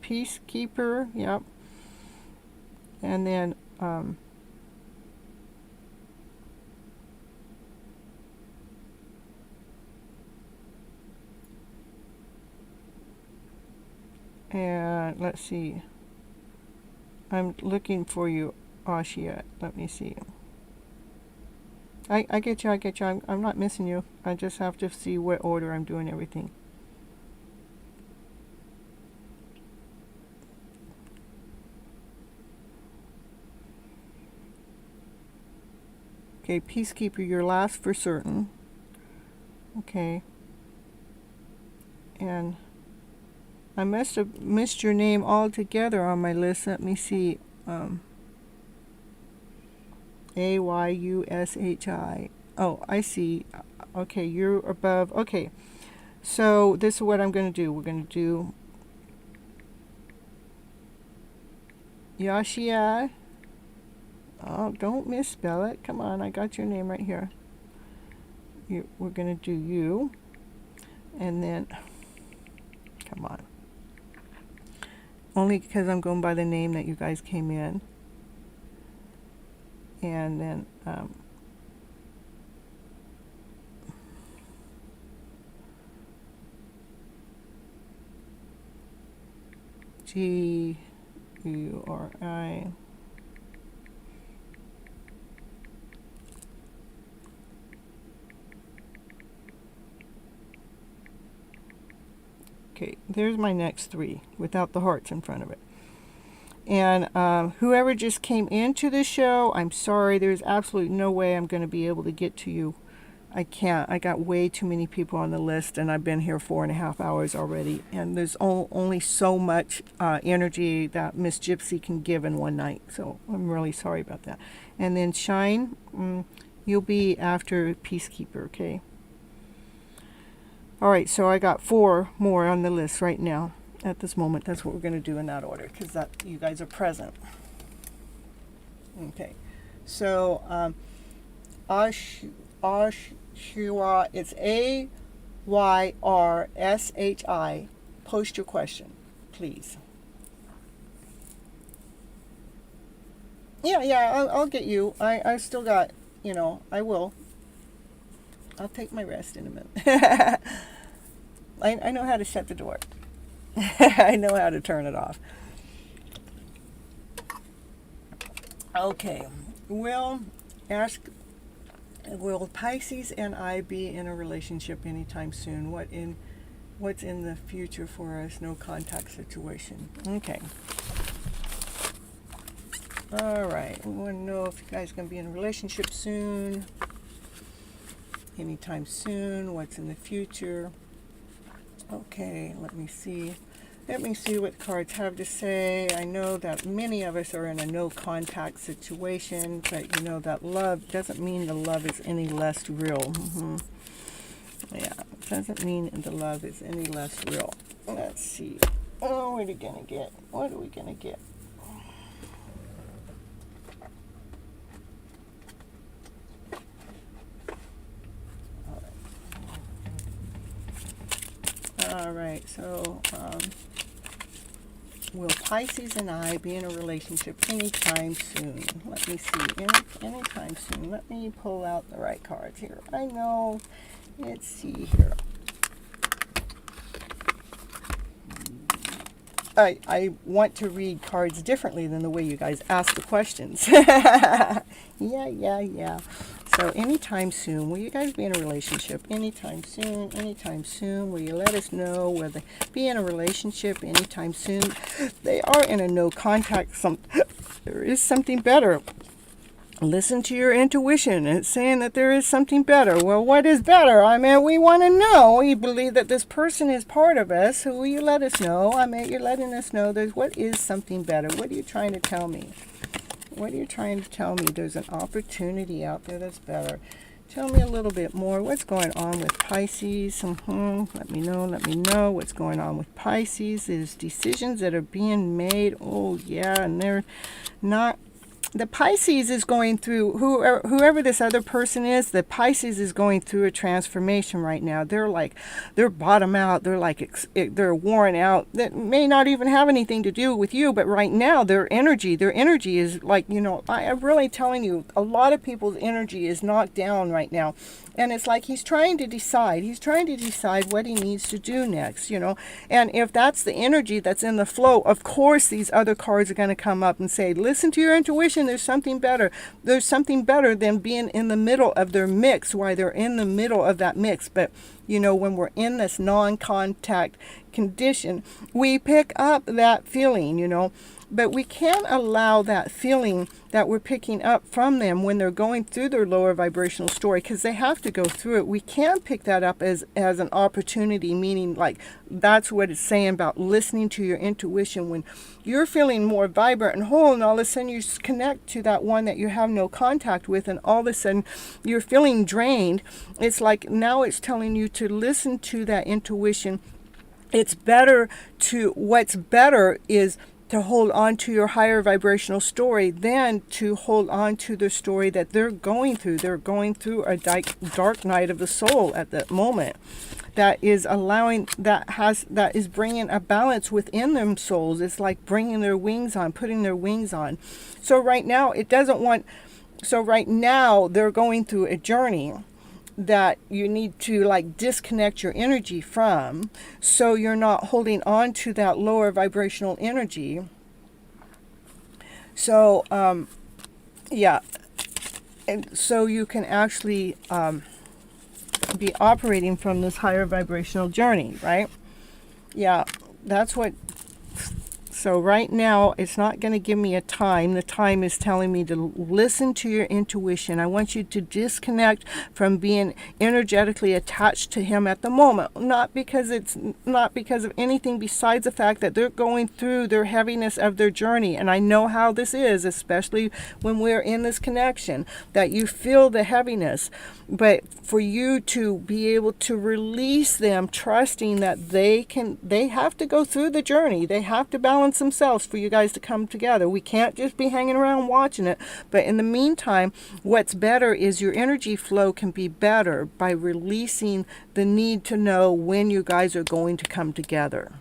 Peacekeeper, yep. And then, and let's see. I'm looking for you, Ashia. Let me see. I get you. I'm not missing you. I just have to see what order I'm doing everything. Okay, Peacekeeper, you're last for certain. Okay. And I must have missed your name altogether on my list. Let me see. Ayushi. Oh, I see. Okay, you're above. Okay. So this is what I'm going to do. We're going to do Yashia. Oh, don't misspell it. Come on, I got your name right here. We're going to do you. And then, come on. Only because I'm going by the name that you guys came in. And then, Guri. Okay, there's my next three without the hearts in front of it. And whoever just came into the show, I'm sorry, there's absolutely no way I'm going to be able to get to you. I can't. I got way too many people on the list, and I've been here 4.5 hours already. And there's only so much energy that Miss Gypsy can give in one night. So I'm really sorry about that. And then Shine, you'll be after Peacekeeper, okay? All right, so I got 4 more on the list right now. At this moment, that's what we're going to do in that order, because that you guys are present. Okay, so Ashura, it's AYRSHI. Post your question, please. Yeah, I'll get you. I still got, I will. I'll take my rest in a minute. I know how to shut the door. I know how to turn it off. Okay. Will Pisces and I be in a relationship anytime soon? What's in the future for us? No contact situation. Okay. All right. We want to know if you guys are going to be in a relationship soon. Anytime soon. What's in the future? Okay, let me see. Let me see what cards have to say. I know that many of us are in a no contact situation, but that love doesn't mean the love is any less real. Yeah, it doesn't mean the love is any less real. Let's see. Oh, what are we gonna get? What are we gonna get? All right, so will Pisces and I be in a relationship anytime soon? Let me see. Anytime soon. Let me pull out the right cards here. I know. Let's see here. I want to read cards differently than the way you guys ask the questions. Yeah. So anytime soon, will you guys be in a relationship? Anytime soon, anytime soon. Will you let us know will they be in a relationship anytime soon? They are in a no contact. There is something better. Listen to your intuition. It's saying that there is something better. Well, what is better? I mean, we want to know. You believe that this person is part of us. So will you let us know? I mean, you're letting us know what is something better. What are you trying to tell me? What are you trying to tell me? There's an opportunity out there that's better. Tell me a little bit more. What's going on with Pisces? Let me know what's going on with Pisces. There's decisions that are being made. Oh, yeah, and they're not... The Pisces is going through, whoever this other person is, the Pisces is going through a transformation right now. They're bottom out. They're worn out. That may not even have anything to do with you, but right now their energy is like, I'm really telling you, a lot of people's energy is knocked down right now. And it's like he's trying to decide what he needs to do next, And if that's the energy that's in the flow, of course these other cards are going to come up and say, listen to your intuition, there's something better. There's something better than being in the middle of their mix while they're in the middle of that mix. But, when we're in this non-contact condition, we pick up that feeling, But we can't allow that feeling that we're picking up from them when they're going through their lower vibrational story, because they have to go through it. We can pick that up as an opportunity, meaning like that's what it's saying about listening to your intuition. When you're feeling more vibrant and whole, and all of a sudden you connect to that one that you have no contact with, and all of a sudden you're feeling drained, it's like now it's telling you to listen to that intuition. What's better is to hold on to your higher vibrational story than to hold on to the story that they're going through. They're going through a dark night of the soul at that moment. That is bringing a balance within them souls. It's like bringing their wings on, putting their wings on. So right now they're going through a journey that you need to like disconnect your energy from, so you're not holding on to that lower vibrational energy. So and so you can actually be operating from this higher vibrational journey, right? That's what. So right now, it's not going to give me a time. The time is telling me to listen to your intuition. I want you to disconnect from being energetically attached to him at the moment. Not because of anything besides the fact that they're going through their heaviness of their journey. And I know how this is, especially when we're in this connection, that you feel the heaviness. But for you to be able to release them, trusting that they have to go through the journey. They have to balance themselves for you guys to come together. We can't just be hanging around watching it. But in the meantime, what's better is your energy flow can be better by releasing the need to know when you guys are going to come together.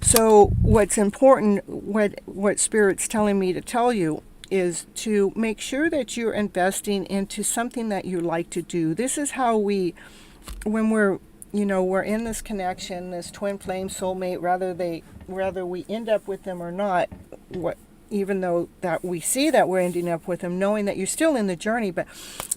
So what's important, what Spirit's telling me to tell you, is to make sure that you're investing into something that you like to do. This is how when we're in this connection, this twin flame soulmate, whether we end up with them or not, even though that we see that we're ending up with them, knowing that you're still in the journey. But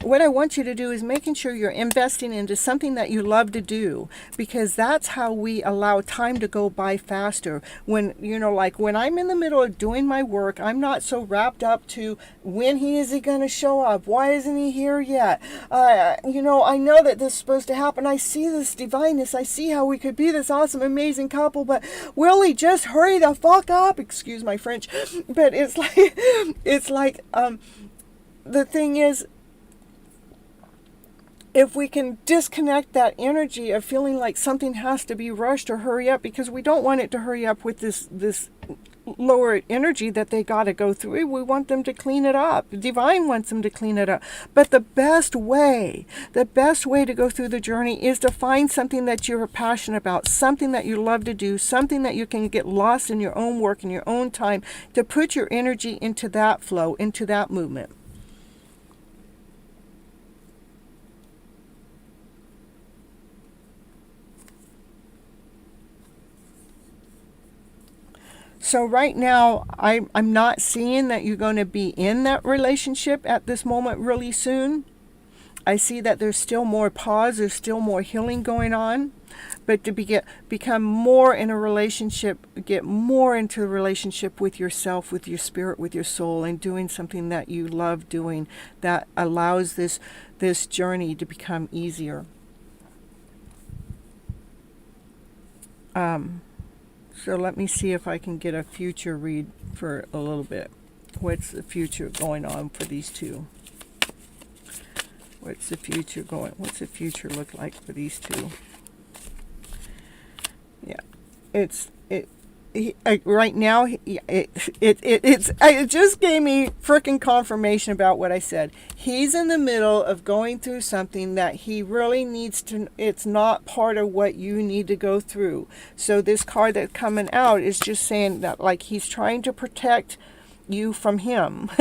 what I want you to do is making sure you're investing into something that you love to do, because that's how we allow time to go by faster. When, like when I'm in the middle of doing my work, I'm not so wrapped up to when is he going to show up? Why isn't he here yet? I know that this is supposed to happen. I see this divineness. I see how we could be this awesome, amazing couple, but will he just hurry the fuck up? Excuse my French. But it's like the thing is, if we can disconnect that energy of feeling like something has to be rushed or hurry up, because we don't want it to hurry up with this lower energy that they got to go through. We want them to clean it up. Divine wants them to clean it up. But the best way to go through the journey is to find something that you're passionate about, something that you love to do, something that you can get lost in your own work, in your own time, to put your energy into that flow, into that movement. So right now, I'm not seeing that you're going to be in that relationship at this moment really soon. I see that there's still more pause, there's still more healing going on. But to become more in a relationship, get more into a relationship with yourself, with your spirit, with your soul, and doing something that you love doing, that allows this journey to become easier. So let me see if I can get a future read for a little bit. What's the future going on for these two? What's the future look like for these two? Yeah, right now, it just gave me freaking confirmation about what I said. He's in the middle of going through something that he really needs to. It's not part of what you need to go through. So this card that's coming out is just saying that, like, he's trying to protect you from him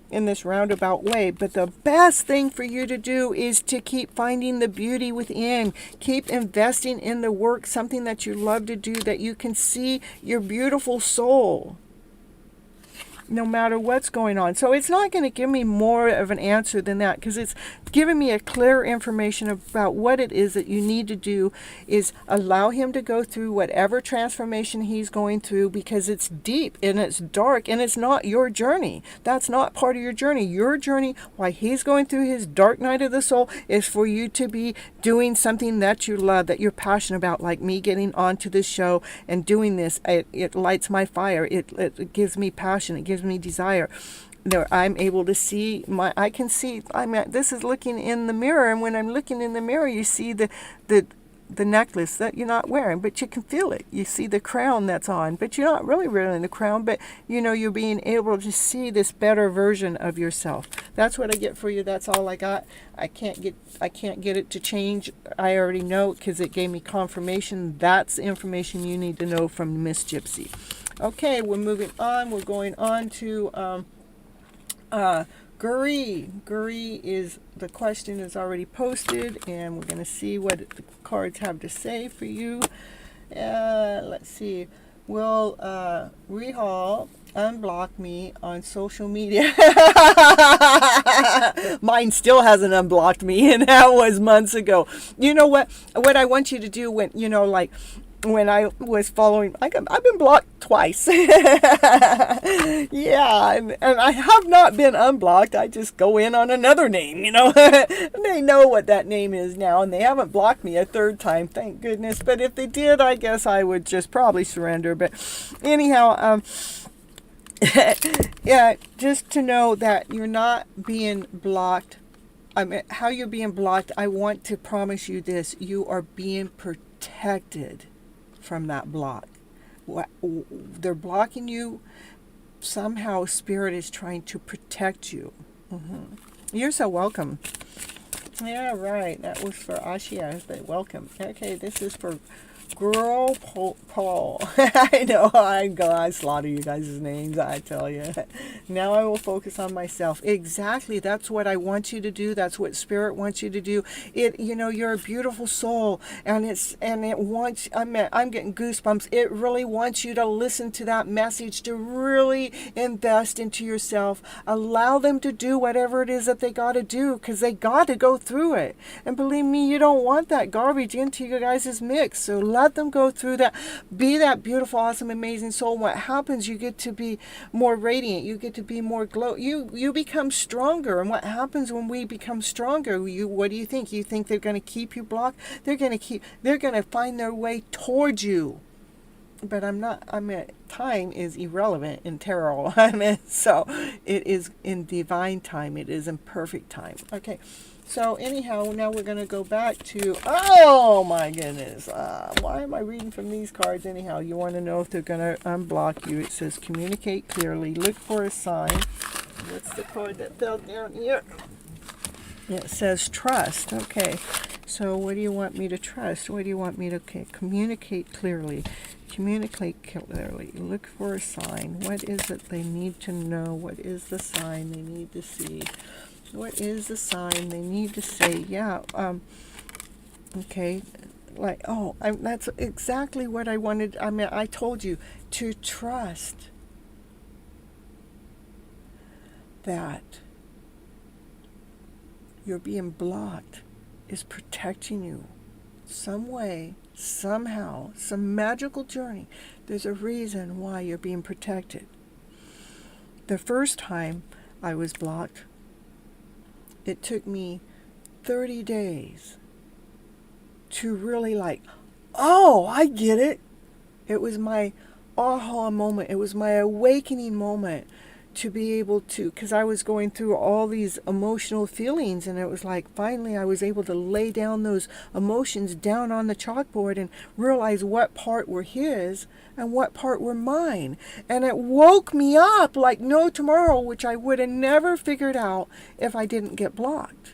in this roundabout way. But the best thing for you to do is to keep finding the beauty within. Keep investing in the work, something that you love to do, that you can see your beautiful soul. no matter what's going on. So it's not going to give me more of an answer than that, because it's giving me a clear information about what it is that you need to do is allow him to go through whatever transformation he's going through, because it's deep and it's dark and it's not your journey. That's not part of your journey. Your journey, why he's going through his dark night of the soul, is for you to be doing something that you love, that you're passionate about, like me getting onto this show and doing this. It lights my fire. It gives me passion. It gives me desire. I'm able to see I can see, this is looking in the mirror, and when I'm looking in the mirror, you see the necklace that you're not wearing, but you can feel it. You see the crown that's on, but you're not really wearing the crown, but you're being able to see this better version of yourself. That's what I get for you. That's all I got. I can't get it to change. I already know, because it gave me confirmation. That's the information you need to know from Miss Gypsy. Okay, we're moving on. We're going on to Guri. Guri is, the question is already posted, and we're going to see what the cards have to say for you. Let's see. Will Rehal unblock me on social media? Mine still hasn't unblocked me, and that was months ago. You know what I want you to do when, when I was following, I've been blocked twice. Yeah, and I have not been unblocked. I just go in on another name, and they know what that name is now, and they haven't blocked me a third time, thank goodness. But if they did, I guess I would just probably surrender. But anyhow, yeah, just to know that you're not being blocked. How you're being blocked, I want to promise you this: you are being protected from that block. They're blocking you. Somehow Spirit is trying to protect you. You're so welcome. Yeah, right. That was for Ashia, but welcome. Okay, this is for Girl Paul. I know, I slaughter you guys' names, I tell you. Now I will focus on myself. Exactly, that's what I want you to do. That's what Spirit wants you to do. You're a beautiful soul, and it wants, I'm getting goosebumps. It really wants you to listen to that message, to really invest into yourself. Allow them to do whatever it is that they got to do, because they got to go through it. And believe me, you don't want that garbage into your guys' mix. So let them go through that. Be that beautiful, awesome, amazing soul. What happens, you get to be more radiant. You get to be more glow. You become stronger. And what happens when we become stronger? What do you think? You think they're going to keep you blocked? They're going to find their way towards you. But time is irrelevant in tarot. So it is in divine time. It is in perfect time. Okay. So anyhow, now we're going to go back to, oh my goodness, why am I reading from these cards anyhow? You want to know if they're going to unblock you. It says communicate clearly, look for a sign. What's the card that fell down here? It says trust. Okay, so what do you want me to trust? What do you want me to, communicate clearly. Communicate clearly, look for a sign. What is it they need to know? What is the sign they need to see? What is the sign they need to say? Yeah, okay, that's exactly what I wanted. I told you to trust that you're being blocked is protecting you some way, somehow, some magical journey. There's a reason why you're being protected. The first time I was blocked, it took me 30 days to really oh, I get it. It was my aha moment. It was my awakening moment to be able to, because I was going through all these emotional feelings, and it was finally I was able to lay down those emotions down on the chalkboard and realize what part were his and what part were mine. And it woke me up like no tomorrow, which I would have never figured out if I didn't get blocked.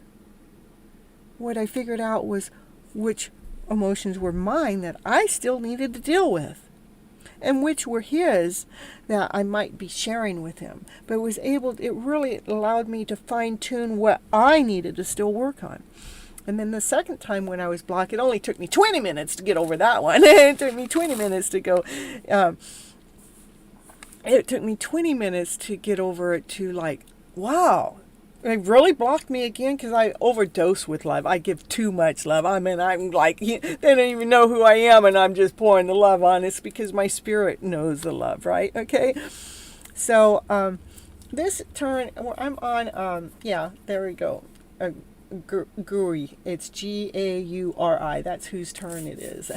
What I figured out was which emotions were mine that I still needed to deal with, and which were his that I might be sharing with him. But it really allowed me to fine-tune what I needed to still work on. And then the second time when I was blocked, it only took me 20 minutes to get over that one. It took me 20 minutes to go. it took me 20 minutes to get over it to like, wow. It really blocked me again because I overdose with love. I give too much love. I mean, I'm like, they don't even know who I am, and I'm just pouring the love on. It's because my spirit knows the love, right? Okay. So this turn, I'm on, yeah, there we go. Guri. It's Gauri. That's whose turn it is.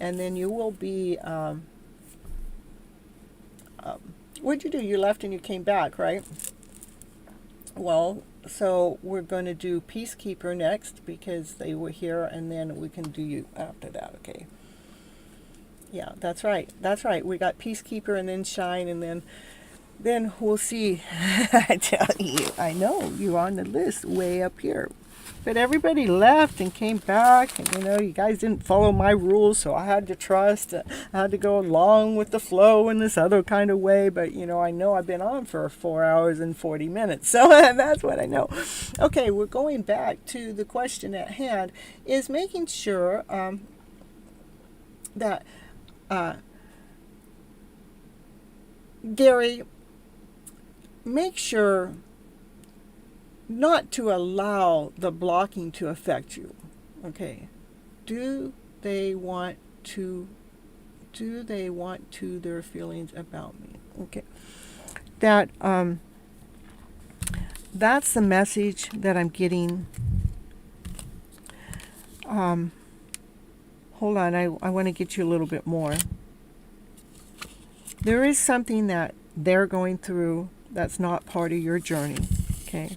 And then you will be, what'd you do? You left and you came back, right? Well, so we're going to do Peacekeeper next because they were here, and then we can do you after that, okay? Yeah, that's right. That's right. We got Peacekeeper and then Shine, and then we'll see. I tell you, I know you're on the list way up here. But everybody left and came back, and you guys didn't follow my rules, so I had to trust. I had to go along with the flow in this other kind of way. But I know I've been on for 4 hours and 40 minutes, so that's what I know. Okay, we're going back to the question at hand: is making sure that Gary, make sure not to allow the blocking to affect you. Okay. Do they want to their feelings about me? Okay. That's the message that I'm getting. Hold on, I want to get you a little bit more. There is something that they're going through that's not part of your journey. Okay.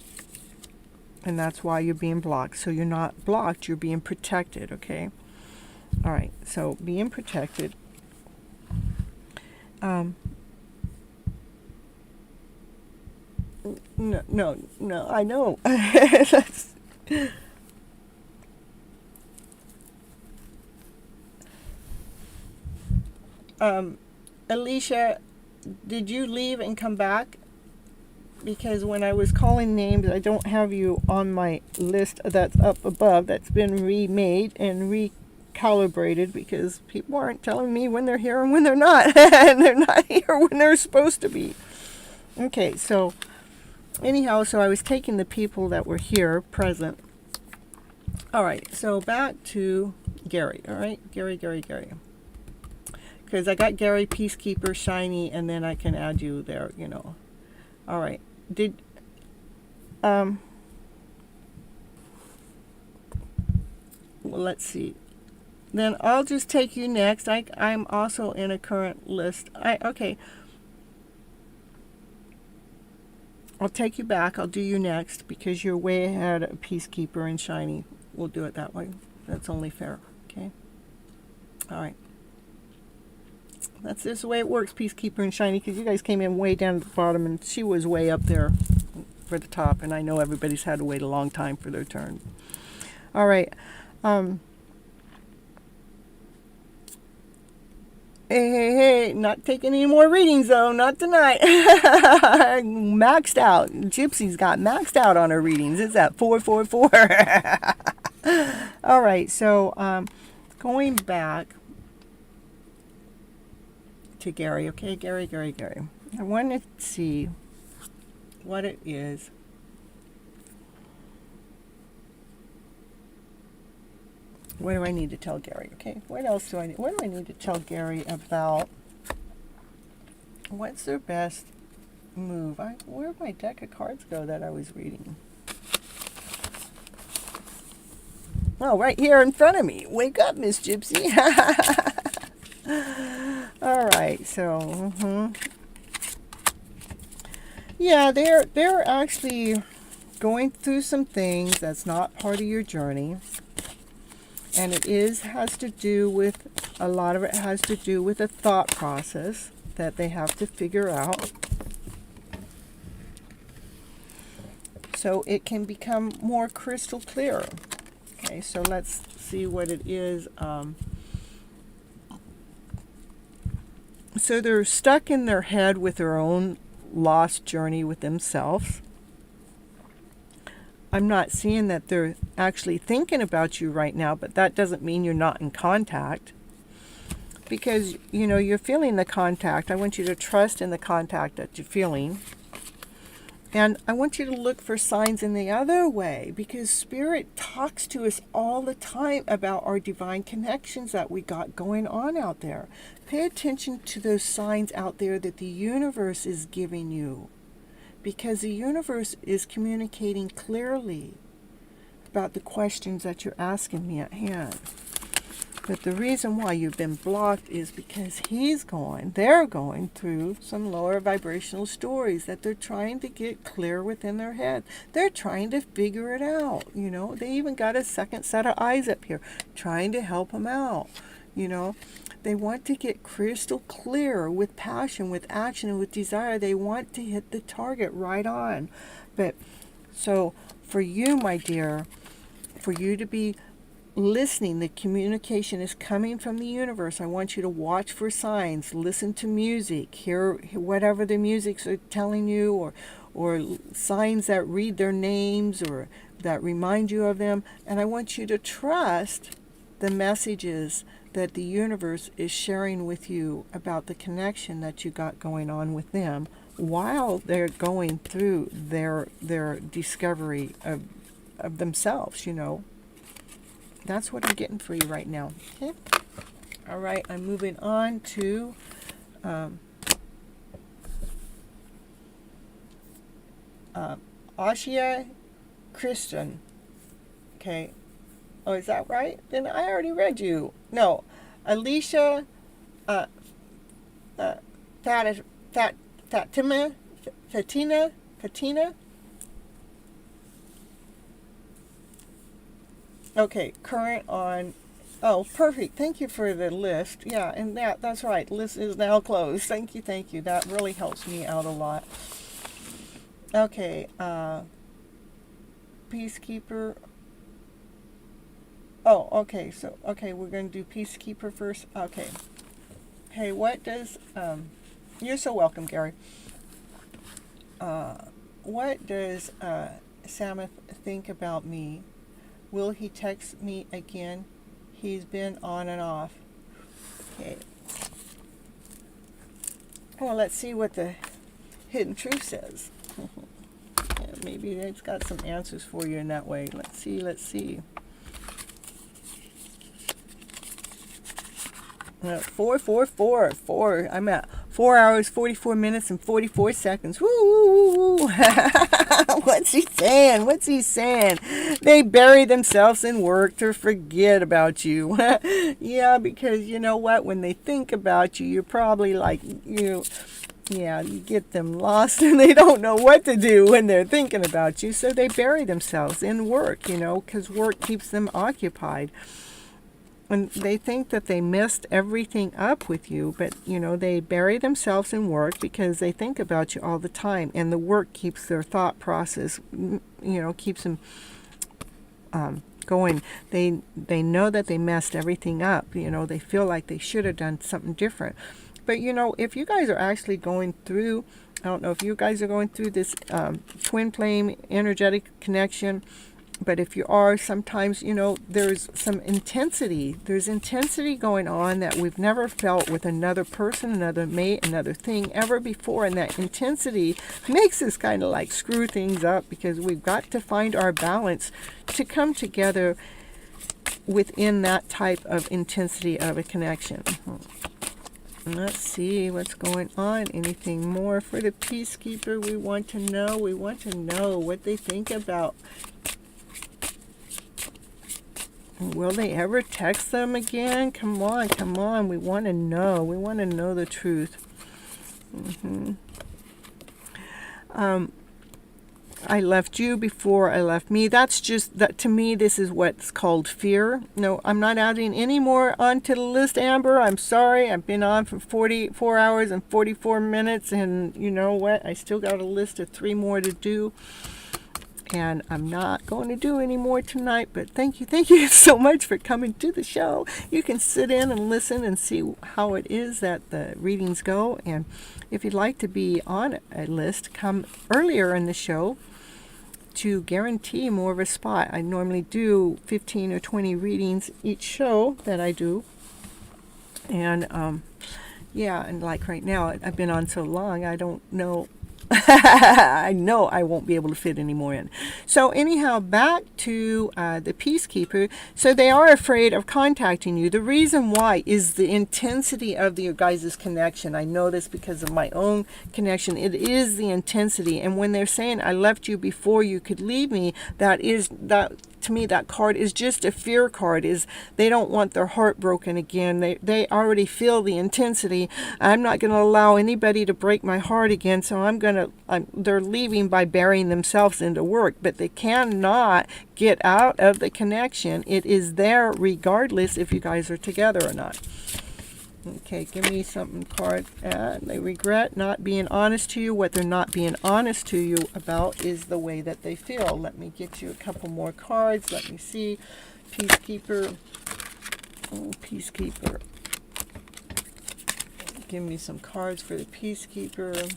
And that's why you're being blocked. So you're not blocked, you're being protected, okay? All right, so being protected. No, I know. Alicia, did you leave and come back? Because when I was calling names, I don't have you on my list that's up above. That's been remade and recalibrated because people aren't telling me when they're here and when they're not. And they're not here when they're supposed to be. Okay, so anyhow, so I was taking the people that were here, present. All right, so back to Gary, all right? Gary. Because I got Gary, Peacekeeper, Shiny, and then I can add you there, All right. Well, let's see. Then I'll just take you next. I'm also in a current list. Okay. I'll take you back. I'll do you next because you're way ahead of Peacekeeper and Shiny. We'll do it that way. That's only fair. Okay. All right. That's just the way it works, Peacekeeper and Shiny, because you guys came in way down at the bottom, and she was way up there for the top, and I know everybody's had to wait a long time for their turn. All right. Hey, not taking any more readings, though. Not tonight. Maxed out. Gypsy's got maxed out on her readings. It's at 444. All right, so going back to Gary, okay? Gary. I want to see what it is. What do I need to tell Gary? Okay, what do I need to tell Gary about? What's their best move? Where'd my deck of cards go that I was reading? Oh, right here in front of me. Wake up, Miss Gypsy. All right, so yeah, they're actually going through some things that's not part of your journey, and has to do with a lot of it has to do with a thought process that they have to figure out, so it can become more crystal clear. Okay, so let's see what it is. So they're stuck in their head with their own lost journey with themselves. I'm not seeing that they're actually thinking about you right now, but that doesn't mean you're not in contact. because, you're feeling the contact. I want you to trust in the contact that you're feeling. And I want you to look for signs in the other way, because Spirit talks to us all the time about our divine connections that we got going on out there. Pay attention to those signs out there that the universe is giving you, because the universe is communicating clearly about the questions that you're asking me at hand. But the reason why you've been blocked is because they're going through some lower vibrational stories that they're trying to get clear within their head. They're trying to figure it out, They even got a second set of eyes up here trying to help them out, They want to get crystal clear with passion, with action, and with desire. They want to hit the target right on. But so for you, my dear, for you to be listening, the communication is coming from the universe. I want you to watch for signs, listen to music, hear whatever the music's are telling you, or signs that read their names or that remind you of them. And I want you to trust the messages that the universe is sharing with you about the connection that you got going on with them while they're going through their discovery of themselves, That's what I'm getting for you right now. Okay. All right, I'm moving on to Ashia Christian. Okay. Oh, is that right? Then I already read you. No, Alicia Fatina. Okay, current on. Oh, perfect. Thank you for the list. Yeah, and that's right. List is now closed. Thank you. That really helps me out a lot. Okay, Peacekeeper. Oh, okay. So, we're going to do Peacekeeper first. Okay. Hey, what does you're so welcome, Gary. What does Samuth think about me? Will he text me again? He's been on and off. Okay. Well, let's see what the hidden truth says. Yeah, maybe it's got some answers for you in that way. Let's see. 4. I'm at 4 hours, 44 minutes, and 44 seconds. Woo! What's he saying? They bury themselves in work to forget about you. Yeah, because you know what? When they think about you, you're probably like, you get them lost and they don't know what to do when they're thinking about you. So they bury themselves in work, because work keeps them occupied. And they think that they messed everything up with you, but, they bury themselves in work because they think about you all the time. And the work keeps their thought process, keeps them going. They know that they messed everything up. They feel like they should have done something different. But, if you guys are actually going through, I don't know if you guys are going through this twin flame energetic connection, but if you are, sometimes, there's some intensity. There's intensity going on that we've never felt with another person, another mate, another thing ever before. And that intensity makes us kind of like screw things up, because we've got to find our balance to come together within that type of intensity of a connection. Let's see what's going on. Anything more for the Peacekeeper? We want to know what they think about. Will they ever text them again? Come on. We want to know. We want to know the truth. I left you before I left me. That's just, that to me, this is what's called fear. No, I'm not adding any more onto the list, Amber. I'm sorry. I've been on for 44 hours and 44 minutes. And you know what? I still got a list of 3 more to do. And I'm not going to do any more tonight, but thank you so much for coming to the show. You can sit in and listen and see how it is that the readings go. And if you'd like to be on a list, come earlier in the show to guarantee more of a spot. I normally do 15 or 20 readings each show that I do. And yeah, and like right now, I've been on so long, I don't know. I know I won't be able to fit any more in. So anyhow, back to the Peacekeeper. So they are afraid of contacting you. The reason why is the intensity of your guys' connection. I know this because of my own connection. It is the intensity. And when they're saying, I left you before you could leave me, that to me, that card is just a fear card. Is they don't want their heart broken again. They already feel the intensity. I'm not going to allow anybody to break my heart again, so they're leaving by burying themselves into work, but they cannot get out of the connection. It is there regardless if you guys are together or not. Okay, give me something card. They regret not being honest to you. What they're not being honest to you about is the way that they feel. Let me get you a couple more cards. Let me see. Peacekeeper. Oh, Peacekeeper. Give me some cards for the Peacekeeper.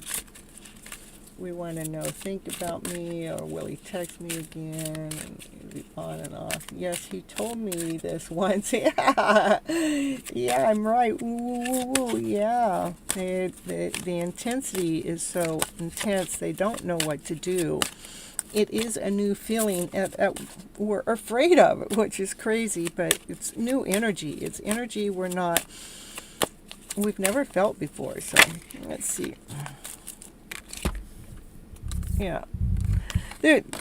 We want to know, think about me, or will he text me again? And on and off. Yes, he told me this once. Yeah, yeah, I'm right. Ooh, yeah. The intensity is so intense, they don't know what to do. It is a new feeling that we're afraid of, which is crazy, but it's new energy. It's energy we've never felt before. So let's see. Yeah.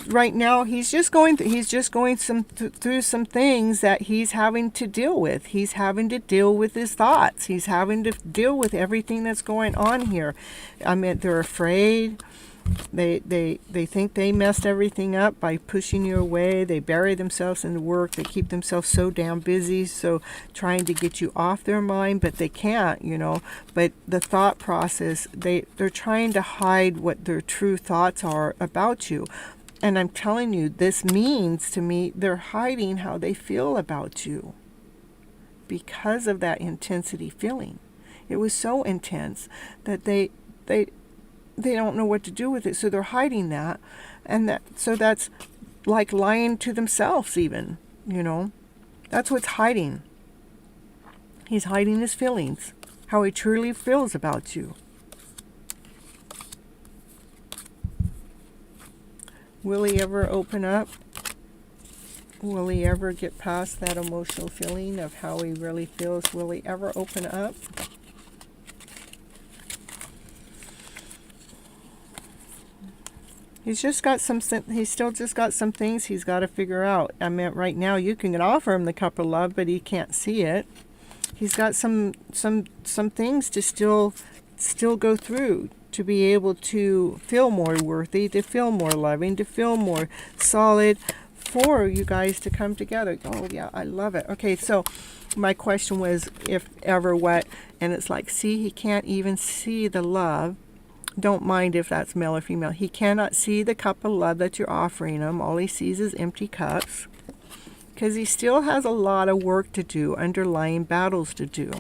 Right now, he's just going through some things that he's having to deal with. He's having to deal with his thoughts. He's having to deal with everything that's going on here. I mean, they're afraid. They think they messed everything up by pushing you away. They bury themselves in the work. They keep themselves so damn busy, so trying to get you off their mind, but they can't, But the thought process, they're trying to hide what their true thoughts are about you. And I'm telling you, this means to me they're hiding how they feel about you because of that intensity feeling. It was so intense that they don't know what to do with it, so they're hiding that, so that's like lying to themselves even, That's what's hiding. He's hiding his feelings, how he truly feels about you. Will he ever open up? Will he ever get past that emotional feeling of how he really feels? Will he ever open up? He's still just got some things he's got to figure out. I mean, right now you can offer him the cup of love, but he can't see it. He's got some things to still go through to be able to feel more worthy, to feel more loving, to feel more solid for you guys to come together. Oh yeah, I love it. Okay, so my question was if ever what, and it's like, see, he can't even see the love. Don't mind if that's male or female. He cannot see the cup of love that you're offering him. All he sees is empty cups. Because he still has a lot of work to do, underlying battles to do.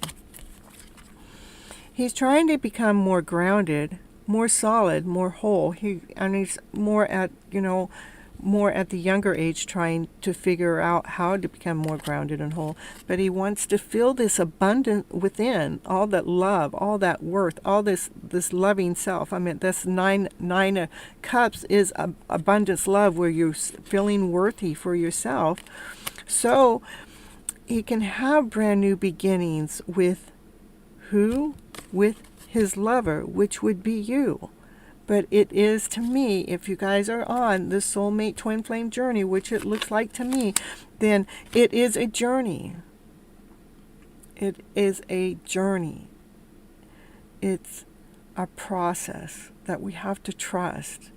He's trying to become more grounded, more solid, more whole. He's more at the younger age, trying to figure out how to become more grounded and whole. But he wants to feel this abundance within, all that love, all that worth, all this loving self. I mean, this nine of cups is abundance love, where you're feeling worthy for yourself. So he can have brand new beginnings with who? With his lover, which would be you. But it is, to me, if you guys are on the soulmate twin flame journey, which it looks like to me, then it is a journey. It is a journey. It's a process that we have to trust.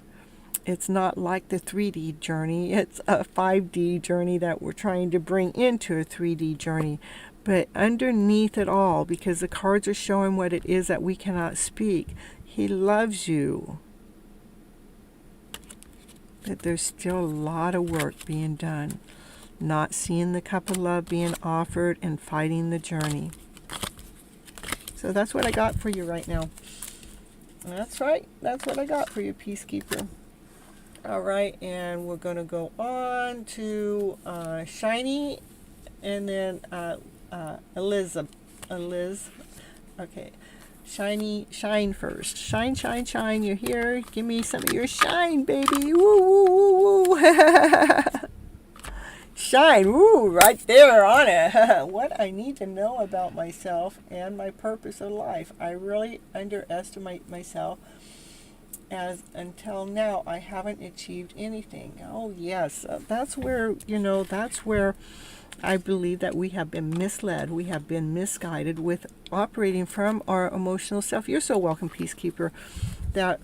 It's not like the 3D journey. It's a 5D journey that we're trying to bring into a 3D journey. But underneath it all, because the cards are showing what it is that we cannot speak, he loves you. But there's still a lot of work being done. Not seeing the cup of love being offered and fighting the journey. So that's what I got for you right now. That's right. That's what I got for you, Peacekeeper. All right, and we're going to go on to Shiny and then Liz. Okay. Shine first. Shine, shine, shine. You're here. Give me some of your shine, baby. Woo, woo, woo, woo. Shine. Woo, right there on it. What I need to know about myself and my purpose of life. I really underestimate myself, as until now I haven't achieved anything. Oh, yes. That's where I believe that we have been misled. We have been misguided with operating from our emotional self. You're so welcome, Peacekeeper, that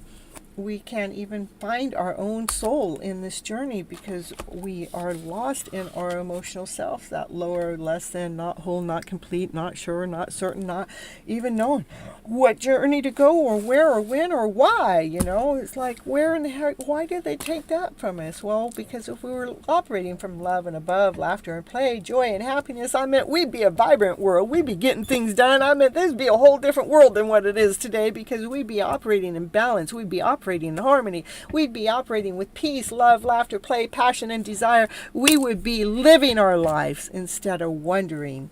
we can't even find our own soul in this journey because we are lost in our emotional self, that lower, less than, not whole, not complete, not sure, not certain, not even knowing what journey to go or where or when or why. It's like, where in the heck, why did they take that from us? Well, because if we were operating from love and above, laughter and play, joy and happiness, I meant we'd be a vibrant world. We'd be getting things done. I meant this would be a whole different world than what it is today, because we'd be operating in balance. We'd be operating in harmony. We'd be operating with peace, love, laughter, play, passion, and desire. We would be living our lives instead of wondering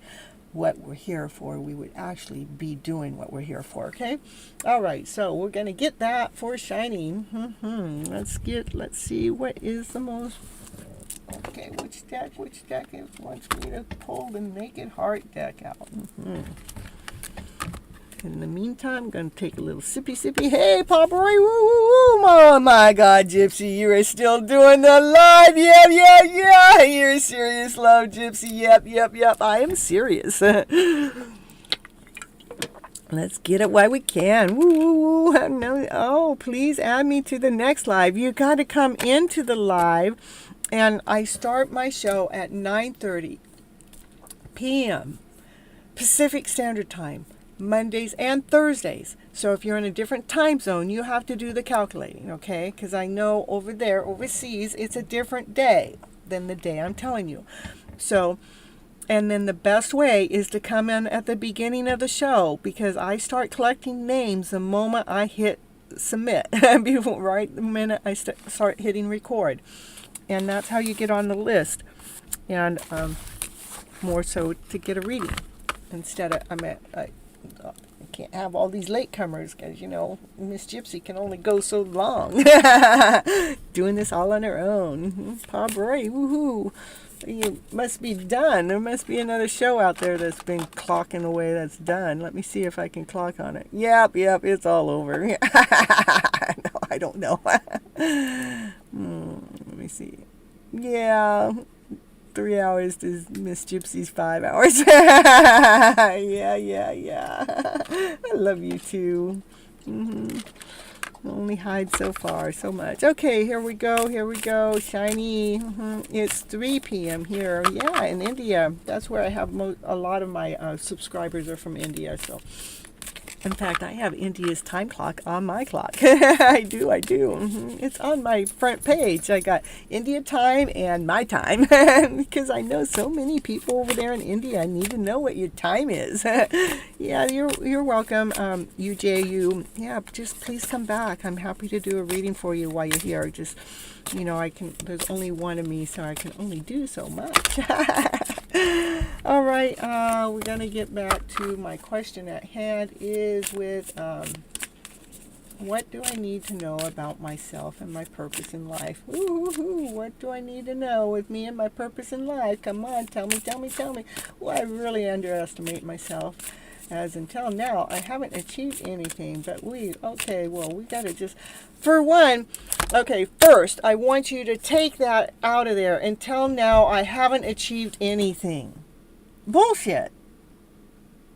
what we're here for. We would actually be doing what we're here for. Okay. All right. So we're going to get that for shining. Let's see what is the most. Okay. Which deck wants me to pull the Naked Heart deck out? In the meantime, I'm going to take a little sippy. Hey, Papa Roy, woo, woo, woo. Oh, my God, Gypsy, you are still doing the live. Yeah. You're serious, love, Gypsy. Yep. I am serious. Let's get it while we can. Woo. No, oh, please add me to the next live. You got to come into the live, and I start my show at 9:30 p.m. Pacific Standard Time. Mondays and Thursdays. So if you're in a different time zone, you have to do the calculating, okay? Because I know over there, overseas, it's a different day than the day I'm telling you. So, and then the best way is to come in at the beginning of the show, because I start collecting names the moment I hit submit, right the minute I start hitting record. And that's how you get on the list. And more so to get a reading. Instead of, I can't have all these latecomers because, Miss Gypsy can only go so long. Doing this all on her own. Pa Bray, woohoo. You must be done. There must be another show out there that's been clocking away that's done. Let me see if I can clock on it. Yep, it's all over. No, I don't know. Let me see. Yeah. 3 hours to Miss Gypsy's 5 hours. Yeah. I love you too. Only hide so far, so much. Okay, here we go. Shiny. It's 3 p.m. here. Yeah, in India. That's where I have a lot of my subscribers are from India. So, in fact, I have India's time clock on my clock. I do. It's on my front page. I got India time and my time because I know so many people over there in India. I need to know what your time is. Yeah, you're welcome. UJU. Yeah, just please come back. I'm happy to do a reading for you while you're here. Just, there's only one of me, so I can only do so much. All right, we're going to get back to my question at hand is with what do I need to know about myself and my purpose in life? Ooh, what do I need to know with me and my purpose in life? Come on, tell me. Well, I really underestimate myself. As until now, I haven't achieved anything, but we got to just, for one, first, I want you to take that out of there. Until now, I haven't achieved anything. Bullshit.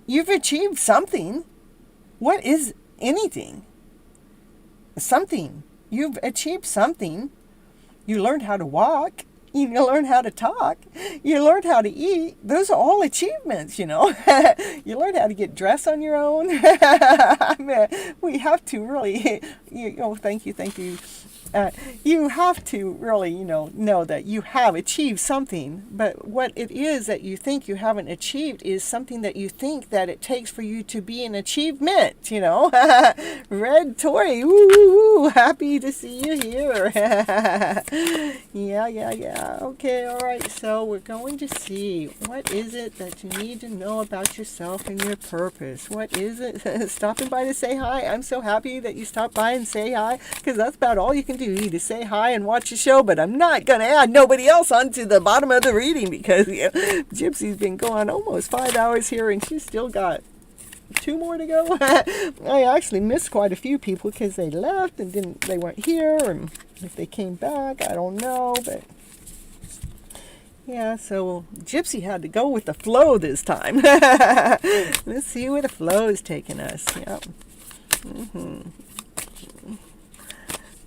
You've achieved something. What is anything? Something. You've achieved something. You learned how to walk. You learned how to talk. You learned how to eat. Those are all achievements, You learned how to get dressed on your own. We have to really, thank you. You have to really, know that you have achieved something. But what it is that you think you haven't achieved is something that you think that it takes for you to be an achievement, Red Toy, woo, happy to see you here. Yeah. Yeah, okay, all right. So we're going to see, what is it that you need to know about yourself and your purpose? What is it? Stopping by to say hi. I'm so happy that you stopped by and say hi, because that's about all you can do. You need to say hi and watch the show, but I'm not going to add nobody else onto the bottom of the reading, because Gypsy's been going almost 5 hours here, and she's still got 2 more to go. I actually missed quite a few people because they left and they weren't here, and if they came back, I don't know, but yeah, so Gypsy had to go with the flow this time. Let's see where the flow is taking us. Yep.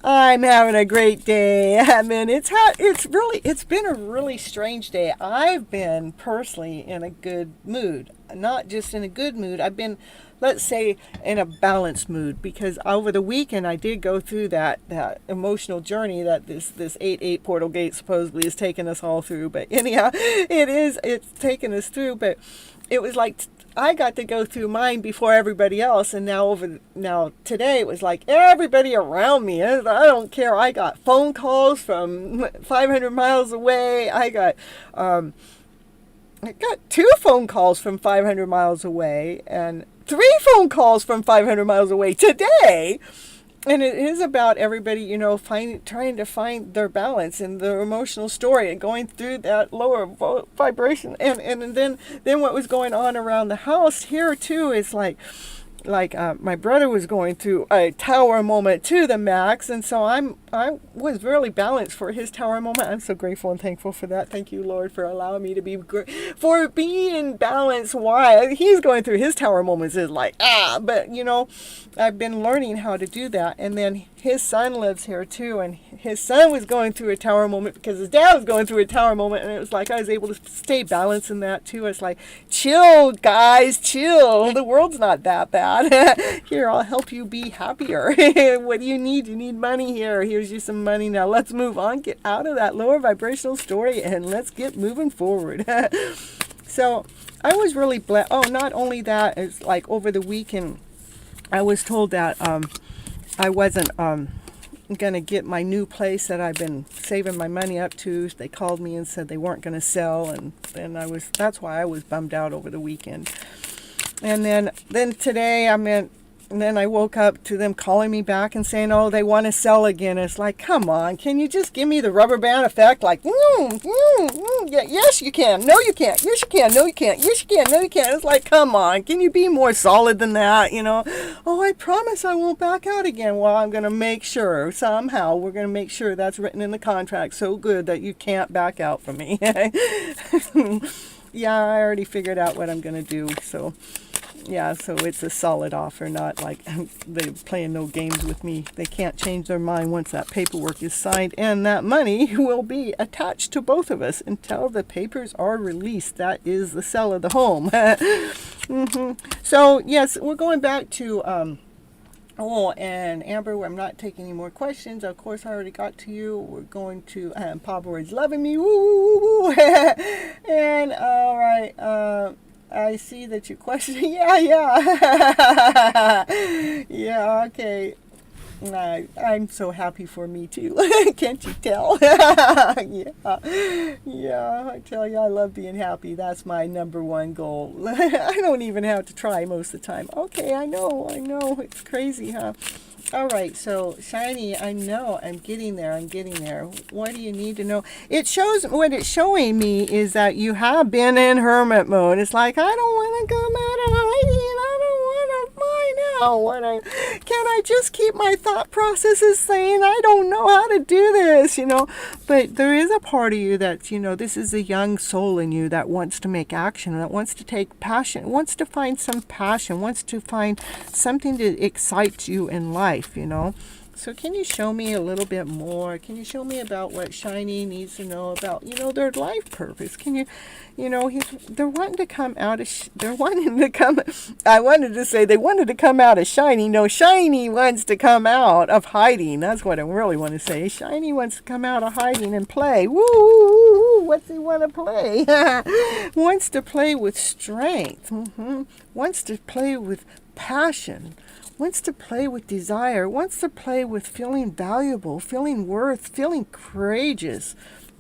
I'm having a great day. I mean, it's been a really strange day. I've been personally in a good mood. Not just in a good mood. I've been, let's say, in a balanced mood, because over the weekend I did go through that emotional journey that this 8-8 portal gate supposedly is taking us all through. But anyhow, it's taking us through. But it was like I got to go through mine before everybody else, and now today it was like everybody around me. I don't care. I got phone calls from 500 miles away. I got 2 phone calls from 500 miles away, and 3 phone calls from 500 miles away today. And it is about everybody, trying to find their balance and their emotional story and going through that lower vibration. And then what was going on around the house here too is like my brother was going through a tower moment to the max, and so I was really balanced for his tower moment. I'm so grateful and thankful for that. Thank you, Lord, for allowing me to be for being balanced while he's going through his tower moments. Is like but I've been learning how to do that. And then his son lives here too, and his son was going through a tower moment because his dad was going through a tower moment, and it was like I was able to stay balanced in that too. It's like, chill, guys, chill. The world's not that bad. Here, I'll help you be happier. What do you need? You need money here. Here's you some money. Now let's move on. Get out of that lower vibrational story and let's get moving forward. So I was really blessed. Oh, not only that, it's like over the weekend, I was told that I wasn't going to get my new place that I've been saving my money up to. They called me and said they weren't going to sell, and that's why I was bummed out over the weekend. And then today and then I woke up to them calling me back and saying, oh, they want to sell again. It's like, come on, can you just give me the rubber band effect? Like, yeah, yes, you can. No, you can't. Yes, you can. No, you can't. Yes, you can. No, you can't. It's like, come on, can you be more solid than that? Oh, I promise I won't back out again. Well, I'm going to make sure somehow we're going to make sure that's written in the contract so good that you can't back out from me. Yeah, I already figured out what I'm going to do. So yeah, so it's a solid offer, not like they're playing no games with me. They can't change their mind once that paperwork is signed, and that money will be attached to both of us until the papers are released. That is the sale of the home. So yes, we're going back to and Amber, I'm not taking any more questions. Of course, I already got to you. We're going to Pablo is loving me. Woo, woo, woo, woo. And all right, I see that you question. Yeah. Yeah, okay. I'm so happy for me too. Can't you tell? Yeah, I tell you, I love being happy. That's my number one goal. I don't even have to try most of the time. Okay, I know. It's crazy, huh? All right, so Shiny, I know I'm getting there. What do you need to know? It shows, what it's showing me is that you have been in hermit mode. It's like, I don't want to come out of hiding. I don't want to find out. Can I just keep my thought processes sane? I don't know how to do this, But there is a part of you that, this is a young soul in you that wants to make action, that wants to take passion, wants to find some passion, wants to find something that excites you in life. So can you show me a little bit more? Can you show me about what Shiny needs to know about, their life purpose? Can you, they're wanting to come out of, I wanted to say they wanted to come out of Shiny. No, Shiny wants to come out of hiding. That's what I really want to say. Shiny wants to come out of hiding and play. Woo! What's he want to play? Wants to play with strength. Wants to play with passion. Wants to play with desire, wants to play with feeling valuable, feeling worth, feeling courageous,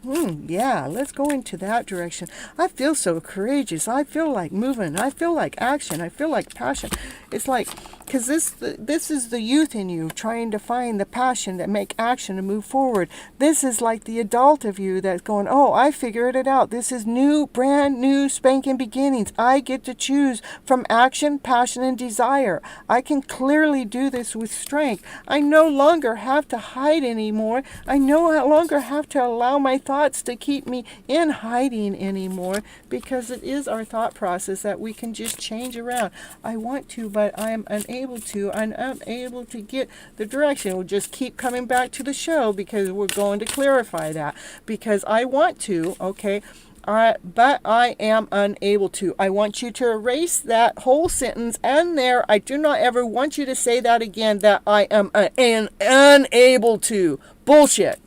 Yeah, let's go into that direction. I feel so courageous. I feel like moving. I feel like action. I feel like passion. It's like, because this is the youth in you trying to find the passion that make action and move forward. This is like the adult of you that's going, oh, I figured it out. This is new, brand new, spanking beginnings. I get to choose from action, passion, and desire. I can clearly do this with strength. I no longer have to hide anymore. I no longer have to allow my thoughts to keep me in hiding anymore, because it is our thought process that we can just change around. I want to, but I am unable to. I'm unable to get the direction. We'll just keep coming back to the show because we're going to clarify that. Because I want to, okay, but I am unable to. I want you to erase that whole sentence and there. I do not ever want you to say that again, that I am unable to. Bullshit.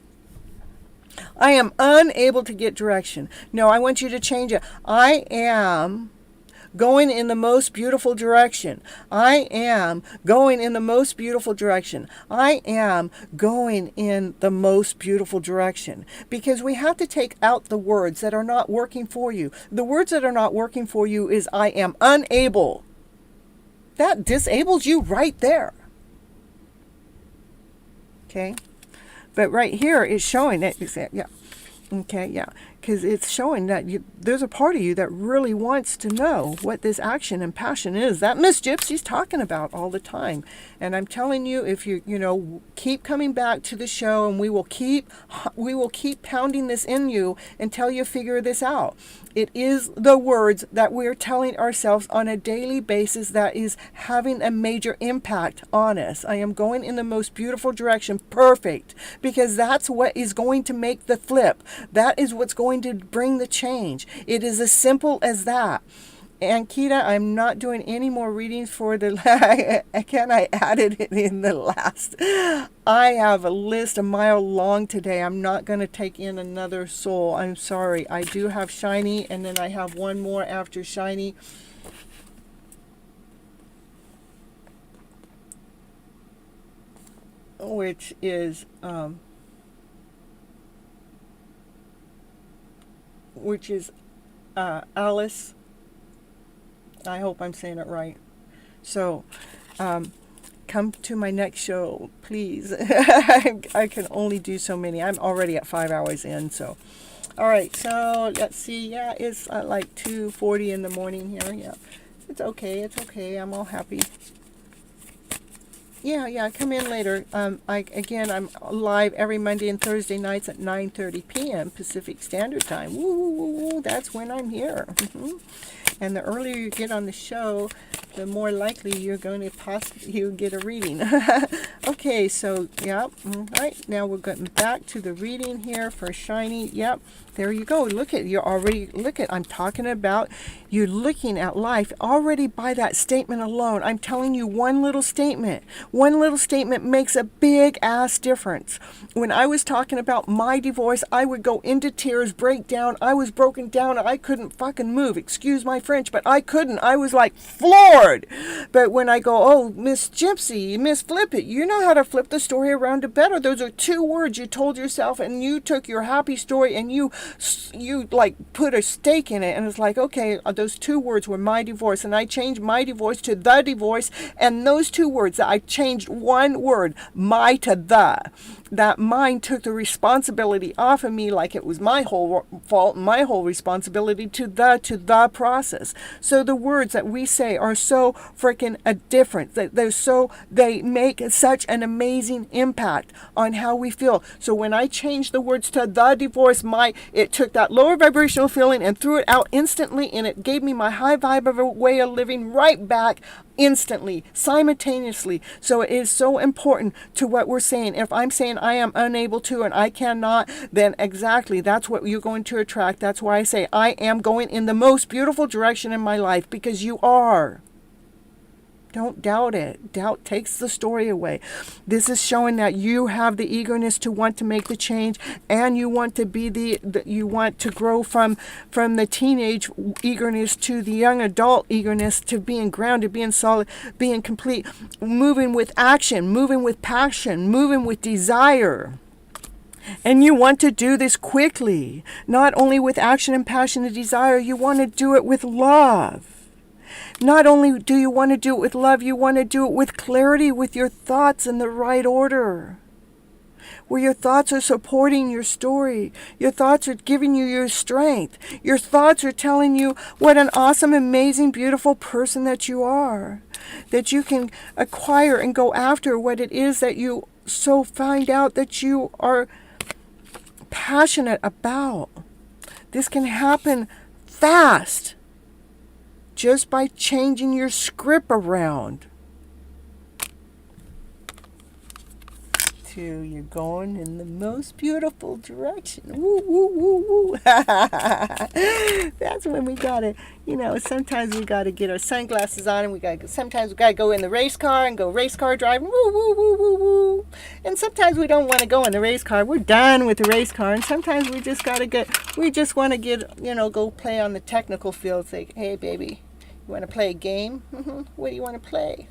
I am unable to get direction. No, I want you to change it. I am going in the most beautiful direction. I am going in the most beautiful direction. I am going in the most beautiful direction. Because we have to take out the words that are not working for you. The words that are not working for you is I am unable. That disables you right there. Okay? But right here is showing that, yeah. Okay, yeah. Because it's showing that there's a part of you that really wants to know what this action and passion is that Miss Gypsy's talking about all the time. And I'm telling you, if you keep coming back to the show, and we will keep pounding this in you until you figure this out. It is the words that we're telling ourselves on a daily basis that is having a major impact on us. I am going in the most beautiful direction. Perfect. Because that's what is going to make the flip. That is what's going to bring the change. It is as simple as that. And Kita, I'm not doing any more readings for the again, I added it in the last. I have a list a mile long today. I'm not going to take in another soul. I'm sorry. I do have Shiny, and then I have one more after Shiny. Which is Alice. I hope I'm saying it right. So, come to my next show, please. I can only do so many. I'm already at 5 hours in, so. All right, so let's see. Yeah, it's like 2:40 in the morning here. Yeah, it's okay. It's okay. I'm all happy. Yeah, come in later. I'm live every Monday and Thursday nights at 9:30 p.m. Pacific Standard Time. Woo, that's when I'm here. And the earlier you get on the show, the more likely you're going to get a reading. Okay, so, yep. All right, now we're getting back to the reading here for Shiny. Yep, there you go. I'm talking about you looking at life already by that statement alone. I'm telling you, one little statement makes a big ass difference. When I was talking about my divorce, I would go into tears, break down. I was broken down. I couldn't fucking move. Excuse my French, but I couldn't. I was like floored. But when I go, oh, Miss Gypsy, Miss Flip It, you know how to flip the story around to better. Those are 2 words you told yourself, and you took your happy story and you like put a stake in it, and it's like, okay, those 2 words were my divorce, and I changed my divorce to the divorce, and those 2 words, I changed one word, my to the. That mine took the responsibility off of me, like it was my whole fault, my whole responsibility to the process. So the words that we say are so freaking different. They make such an amazing impact on how we feel. So when I changed the words to the divorce, it took that lower vibrational feeling and threw it out instantly, and it gave me my high vibe of a way of living right back instantly, simultaneously. So it is so important to what we're saying. If I'm saying I am unable to and I cannot, then exactly that's what you're going to attract. That's why I say I am going in the most beautiful direction in my life, because you are. Don't doubt it. Doubt takes the story away. This is showing that you have the eagerness to want to make the change, and you want to be you want to grow from the teenage eagerness to the young adult eagerness, to being grounded, being solid, being complete, moving with action, moving with passion, moving with desire. And you want to do this quickly, not only with action and passion and desire, you want to do it with love. Not only do you want to do it with love, you want to do it with clarity, with your thoughts in the right order. Where your thoughts are supporting your story. Your thoughts are giving you your strength. Your thoughts are telling you what an awesome, amazing, beautiful person that you are. That you can acquire and go after what it is that you so find out that you are passionate about. This can happen fast just by changing your script around. You're going in the most beautiful direction. Woo, woo, woo, woo. That's when we gotta, sometimes we gotta get our sunglasses on, and sometimes we gotta go in the race car and go race car driving. Woo, woo, woo, woo, woo. And sometimes we don't want to go in the race car. We're done with the race car, and sometimes we just want to get, go play on the technical field. Say, hey, baby, you want to play a game? What do you want to play?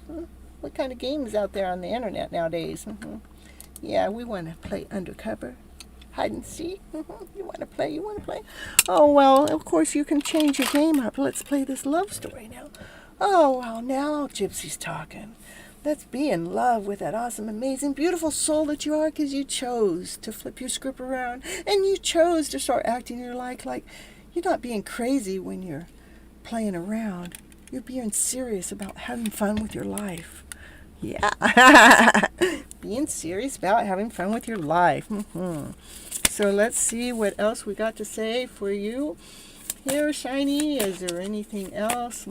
What kind of game is out there on the internet nowadays? Yeah, we want to play undercover, hide and seek. You want to play? Oh, well, of course you can change your game up. Let's play this love story now. Oh, well, now Gypsy's talking. Let's be in love with that awesome, amazing, beautiful soul that you are, because you chose to flip your script around, and you chose to start acting your life like you're not being crazy when you're playing around. You're being serious about having fun with your life. Yeah. Being serious about having fun with your life. So let's see what else we got to say for you here, Shiny. Is there anything else?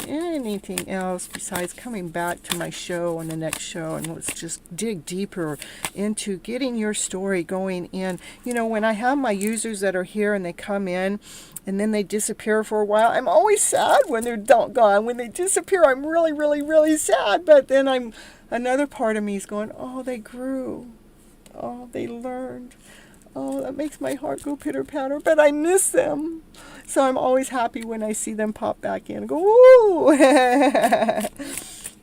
Anything else besides coming back to my show on the next show, and let's just dig deeper into getting your story going in. When I have my users that are here and they come in and then they disappear for a while, I'm always sad when they're gone. When they disappear, I'm really, really, really sad. But then another part of me is going, oh, they grew. Oh, they learned. Oh, that makes my heart go pitter-patter, but I miss them. So I'm always happy when I see them pop back in and go, woo!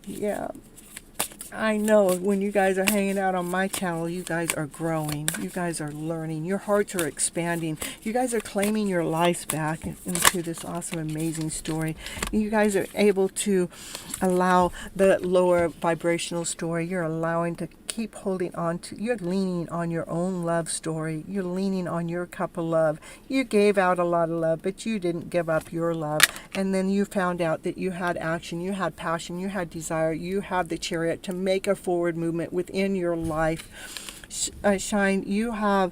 Yeah. I know when you guys are hanging out on my channel, you guys are growing. You guys are learning. Your hearts are expanding. You guys are claiming your lives back into this awesome, amazing story. You guys are able to allow the lower vibrational story. You're allowing to keep holding on to. You're leaning on your own love story. You're leaning on your cup of love. You gave out a lot of love, but you didn't give up your love. And then you found out that you had action, you had passion, you had desire, you had the chariot to make a forward movement within your life. Shine, you have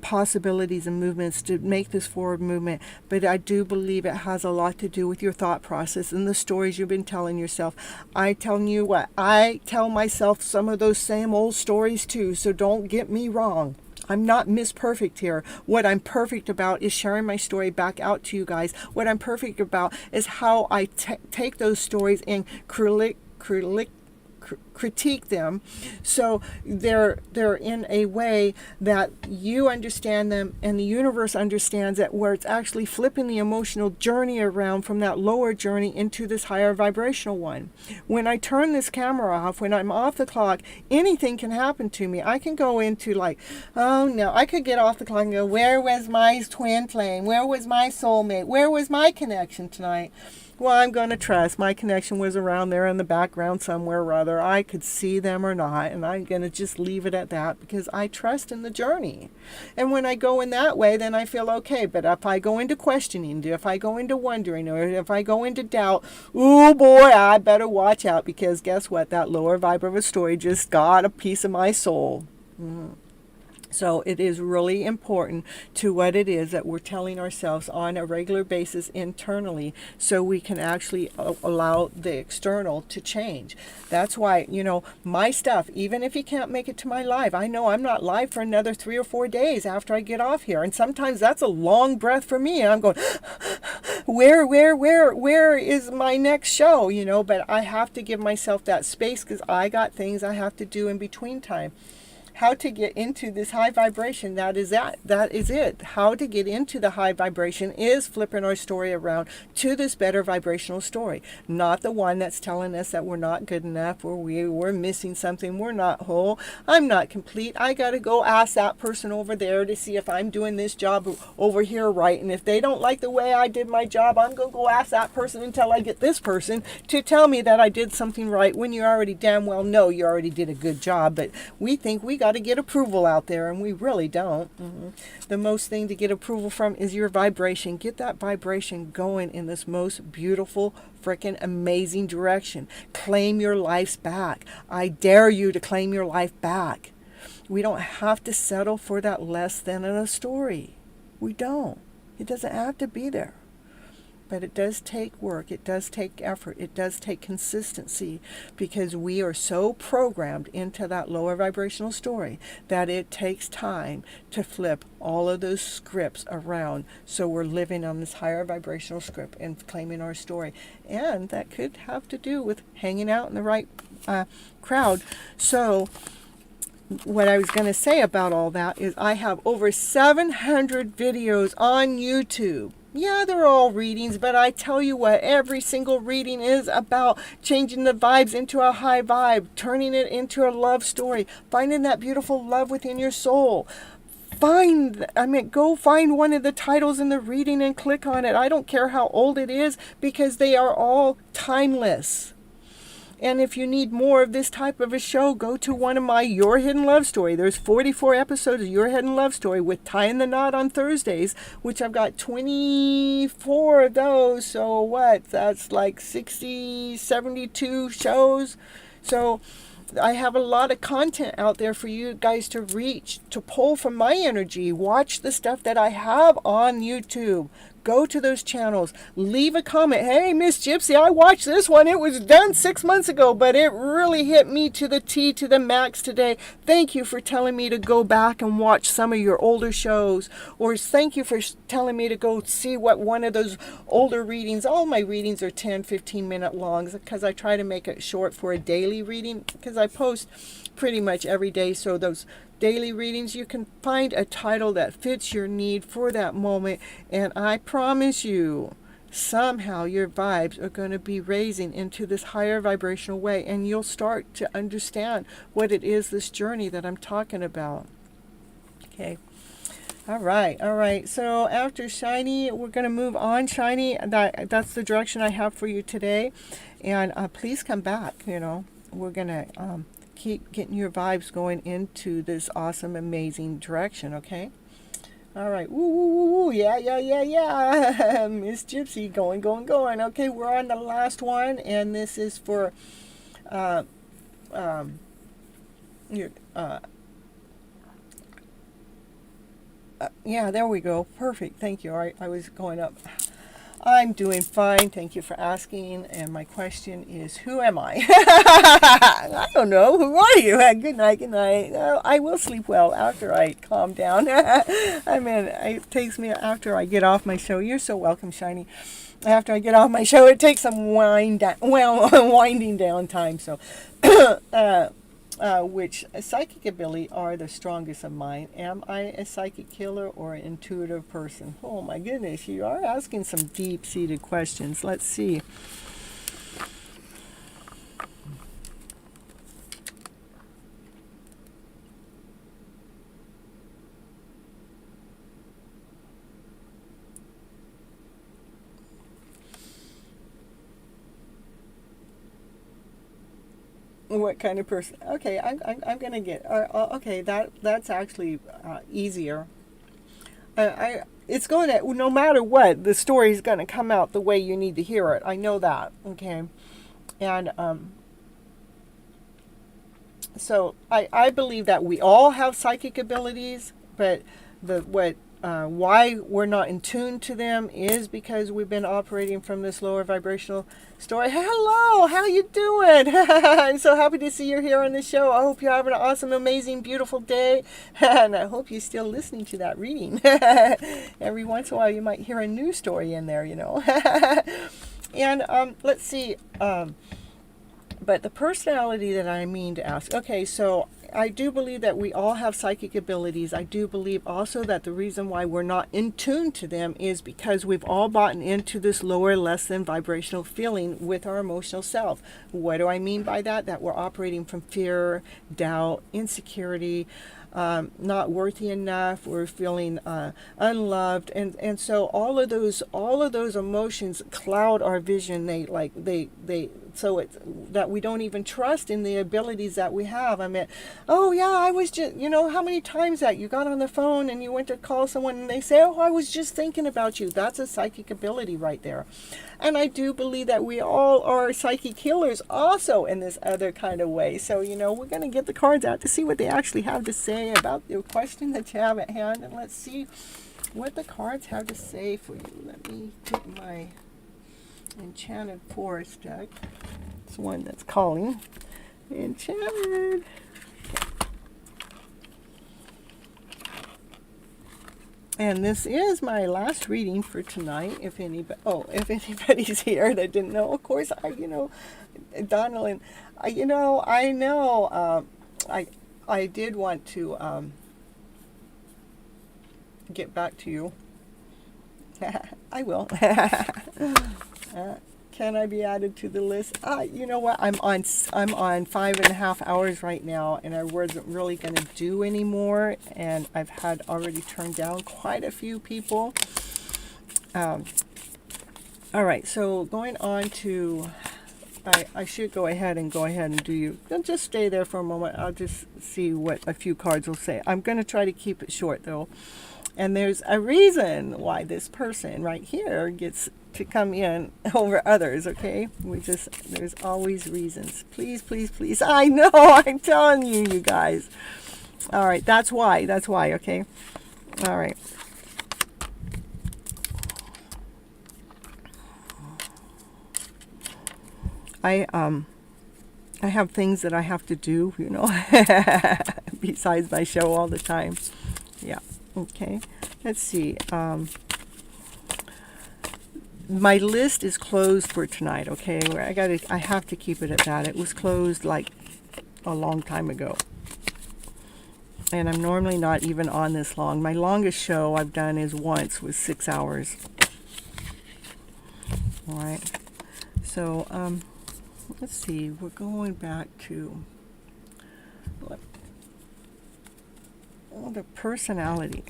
possibilities and movements to make this forward movement, but I do believe it has a lot to do with your thought process and the stories you've been telling yourself. I telling you what, I tell myself some of those same old stories too, so don't get me wrong. I'm not Miss Perfect here. What I'm perfect about is sharing my story back out to you guys. What I'm perfect about is how I take those stories and critique them, so they're in a way that you understand them and the universe understands it, where it's actually flipping the emotional journey around from that lower journey into this higher vibrational one. When I turn this camera off, when I'm off the clock, anything can happen to me. I can go into oh no, I could get off the clock and go, where was my twin flame? Where was my soulmate? Where was my connection tonight? Well, I'm going to trust my connection was around there in the background somewhere, whether I could see them or not, and I'm going to just leave it at that because I trust in the journey. And when I go in that way, then I feel okay. But if I go into questioning, if I go into wondering, or if I go into doubt, oh boy, I better watch out, because guess what? That lower vibrational story just got a piece of my soul. So it is really important to what it is that we're telling ourselves on a regular basis internally, so we can actually allow the external to change. That's why, my stuff, even if you can't make it to my live, I know I'm not live for another 3 or 4 days after I get off here. And sometimes that's a long breath for me. And I'm going, where is my next show? But I have to give myself that space because I got things I have to do in between time. how to get into this high vibration. That is it. How to get into the high vibration is flipping our story around to this better vibrational story, not the one that's telling us that we're not good enough, or we're missing something, we're not whole, I'm not complete, I got to go ask that person over there to see if I'm doing this job over here right, and if they don't like the way I did my job, I'm going to go ask that person until I get this person to tell me that I did something right, when you already damn well know you already did a good job. But we think we got to get approval out there, and we really don't. The most thing to get approval from is your vibration. Get that vibration going in this most beautiful, freaking amazing direction. Claim your lives back. I dare you to claim your life back. We don't have to settle for that less than in a story. We don't. It doesn't have to be there. But it does take work, it does take effort, it does take consistency, because we are so programmed into that lower vibrational story that it takes time to flip all of those scripts around, so we're living on this higher vibrational script and claiming our story. And that could have to do with hanging out in the right crowd. So what I was going to say about all that is I have over 700 videos on YouTube. Yeah, they're all readings, but I tell you what, every single reading is about changing the vibes into a high vibe, turning it into a love story, finding that beautiful love within your soul. Go find one of the titles in the reading and click on it. I don't care how old it is, because they are all timeless. And if you need more of this type of a show, go to one of my Your Hidden Love Story. There's 44 episodes of Your Hidden Love Story with Tying the Knot on Thursdays, which I've got 24 of those. So what? That's like 60, 72 shows. So I have a lot of content out there for you guys to reach, to pull from my energy. Watch the stuff that I have on YouTube. Go to those channels. Leave a comment. Hey, Miss Gypsy, I watched this one. It was done 6 months ago, but it really hit me to the T, to the max today. Thank you for telling me to go back and watch some of your older shows. Or thank you for telling me to go see what one of those older readings. All my readings are 10, 15-minute longs, because I try to make it short for a daily reading, because I post pretty much every day. So those daily readings, you can find a title that fits your need for that moment, and I promise you, somehow your vibes are going to be raising into this higher vibrational way, and you'll start to understand what it is, this journey that I'm talking about. Okay. All right. So after Shiny, we're going to move on. Shiny, that's the direction I have for you today, and please come back. We're going to keep getting your vibes going into this awesome, amazing direction, okay? All right. Woo. Yeah. Miss Gypsy, going. Okay, we're on the last one, and this is for yeah, there we go. Perfect. Thank you. All right, I was going up. I'm doing fine. Thank you for asking. And my question is, who am I? I don't know. Who are you? Good night. I will sleep well after I calm down. It takes me after I get off my show. You're so welcome, Shiny. After I get off my show, it takes some winding down time. So, which psychic ability are the strongest of mine? Am I a psychic healer or an intuitive person? Oh my goodness, you are asking some deep-seated questions. Let's see. What kind of person? Okay, I'm gonna get. Okay, that's actually easier. It's going to, no matter what, the story's going to come out the way you need to hear it. I know that. Okay, and so I believe that we all have psychic abilities, but why we're not in tune to them is because we've been operating from this lower vibrational story. Hello, how you doing? I'm so happy to see you're here on the show. I hope you're having an awesome, amazing, beautiful day, and I hope you're still listening to that reading. Every once in a while you might hear a new story in there, And let's see, but the personality that I mean to ask. Okay, so I do believe that we all have psychic abilities. I do believe also that the reason why we're not in tune to them is because we've all bought into this lower, less than vibrational feeling with our emotional self. What do I mean by that? That we're operating from fear, doubt, insecurity, not worthy enough. We're feeling unloved, and so all of those emotions cloud our vision. So it's that we don't even trust in the abilities that we have. I mean, oh yeah, I was just, how many times that you got on the phone and you went to call someone and they say, oh, I was just thinking about you. That's a psychic ability right there. And I do believe that we all are psychic healers also in this other kind of way. So, we're going to get the cards out to see what they actually have to say about the question that you have at hand. And let's see what the cards have to say for you. Let me get my Enchanted Forest deck. It's one that's calling. Enchanted. And this is my last reading for tonight. If anybody's here that didn't know, of course, Donald, I did want to get back to you. I will. Can I be added to the list? You know what? I'm on 5.5 hours right now, and I wasn't really going to do any more, and I've had already turned down quite a few people. All right, so going on to, I should go ahead and do you. Don't just stay there for a moment. I'll just see what a few cards will say. I'm going to try to keep it short, though. And there's a reason why this person right here gets to come in over others, okay? There's always reasons. Please, please, please. I know, I'm telling you, you guys. All right, that's why, okay? All right. I have things that I have to do, besides my show all the time. Yeah. Okay, let's see. My list is closed for tonight, okay? I have to keep it at that. It was closed like a long time ago. And I'm normally not even on this long. My longest show I've done was 6 hours. All right. So, let's see. We're going back to the personality.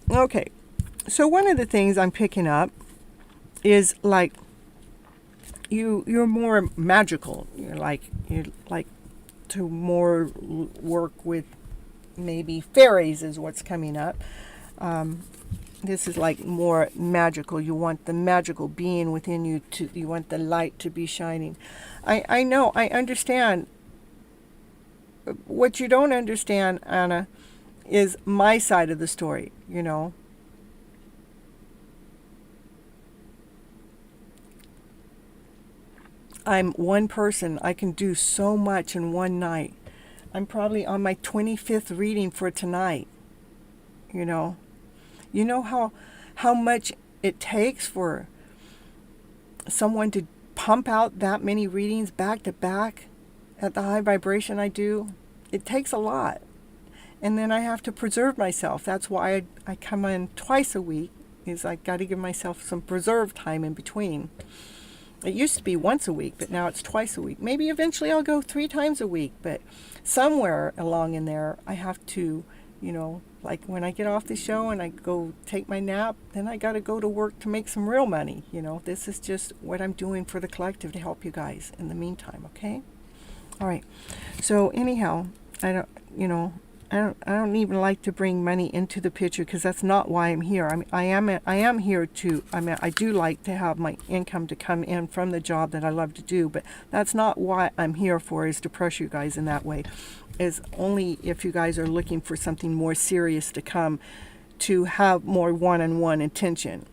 Okay, so one of the things I'm picking up is like you're more magical. You like to more work with maybe fairies is what's coming up. This is like more magical. You want the magical being within you you want the light to be shining. I know, I understand. What you don't understand, Anna, is my side of the story, I'm one person. I can do so much in one night. I'm probably on my 25th reading for tonight, You know how much it takes for someone to pump out that many readings back to back at the high vibration I do? It takes a lot. And then I have to preserve myself. That's why I come in twice a week, is I got to give myself some preserve time in between. It used to be once a week, but now it's twice a week. Maybe eventually I'll go 3 times a week, but somewhere along in there I have to, like when I get off the show and I go take my nap, then I got to go to work to make some real money. This is just what I'm doing for the collective to help you guys in the meantime, okay? All right. So anyhow, I don't even like to bring money into the picture because that's not why I'm here. I am here to, I do like to have my income to come in from the job that I love to do, but that's not why I'm here for, is to pressure you guys in that way. Is only if you guys are looking for something more serious to come, to have more one-on-one attention.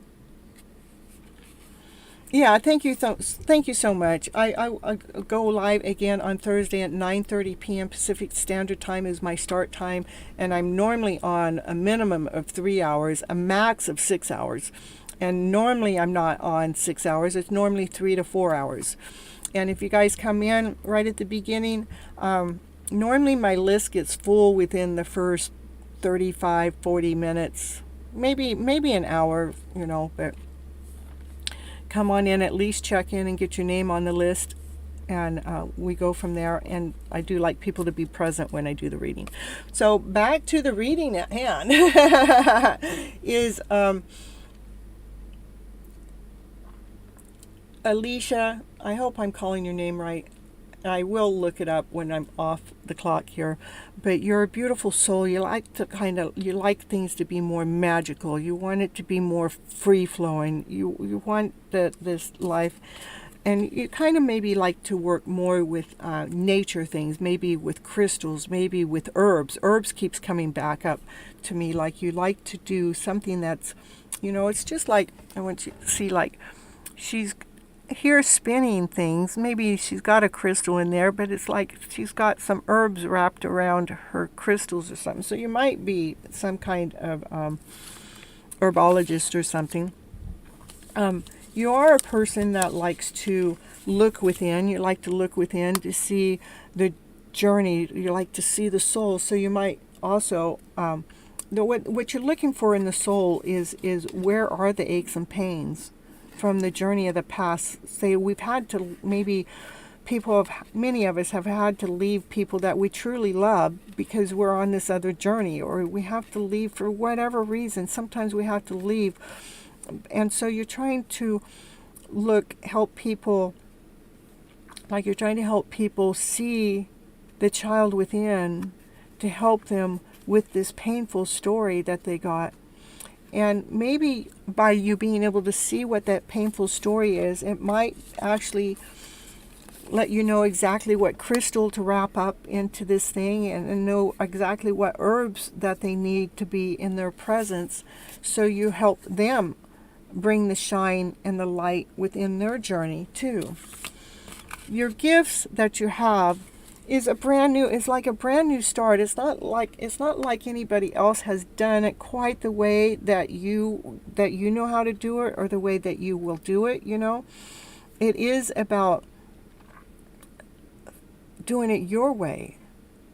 Yeah, thank you so much. I go live again on Thursday at 9:30 p.m. Pacific Standard Time is my start time, and I'm normally on a minimum of 3 hours, a max of 6 hours. And normally I'm not on 6 hours. It's normally 3 to 4 hours. And if you guys come in right at the beginning, normally my list gets full within the first 35, 40 minutes, maybe an hour, but come on in, at least check in and get your name on the list, and we go from there. And I do like people to be present when I do the reading. So back to the reading at hand is Alicia. I hope I'm calling your name right. I will look it up when I'm off the clock here. But you're a beautiful soul. You like things to be more magical. You want it to be more free flowing. You want this life, and you kind of maybe like to work more with nature things, maybe with crystals, maybe with herbs. Herbs keeps coming back up to me. Like you like to do something that's, it's just like, I want you to see, like she's here spinning things. Maybe she's got a crystal in there, but it's like she's got some herbs wrapped around her crystals or something. So you might be some kind of herbologist or something. You are a person that likes to look within. You like to look within to see the journey. You like to see the soul. So you might also what you're looking for in the soul is where are the aches and pains from the journey of the past. Say we've had to, many of us have had to leave people that we truly love because we're on this other journey, or we have to leave for whatever reason. Sometimes we have to leave. And so you're trying to help people see the child within, to help them with this painful story that they got. And maybe by you being able to see what that painful story is, it might actually let you know exactly what crystal to wrap up into this thing, and know exactly what herbs that they need to be in their presence, so you help them bring the shine and the light within their journey too. Your gifts that you have is like a brand new start. It's not like anybody else has done it quite the way that you know how to do it, or the way that you will do it. It is about doing it your way,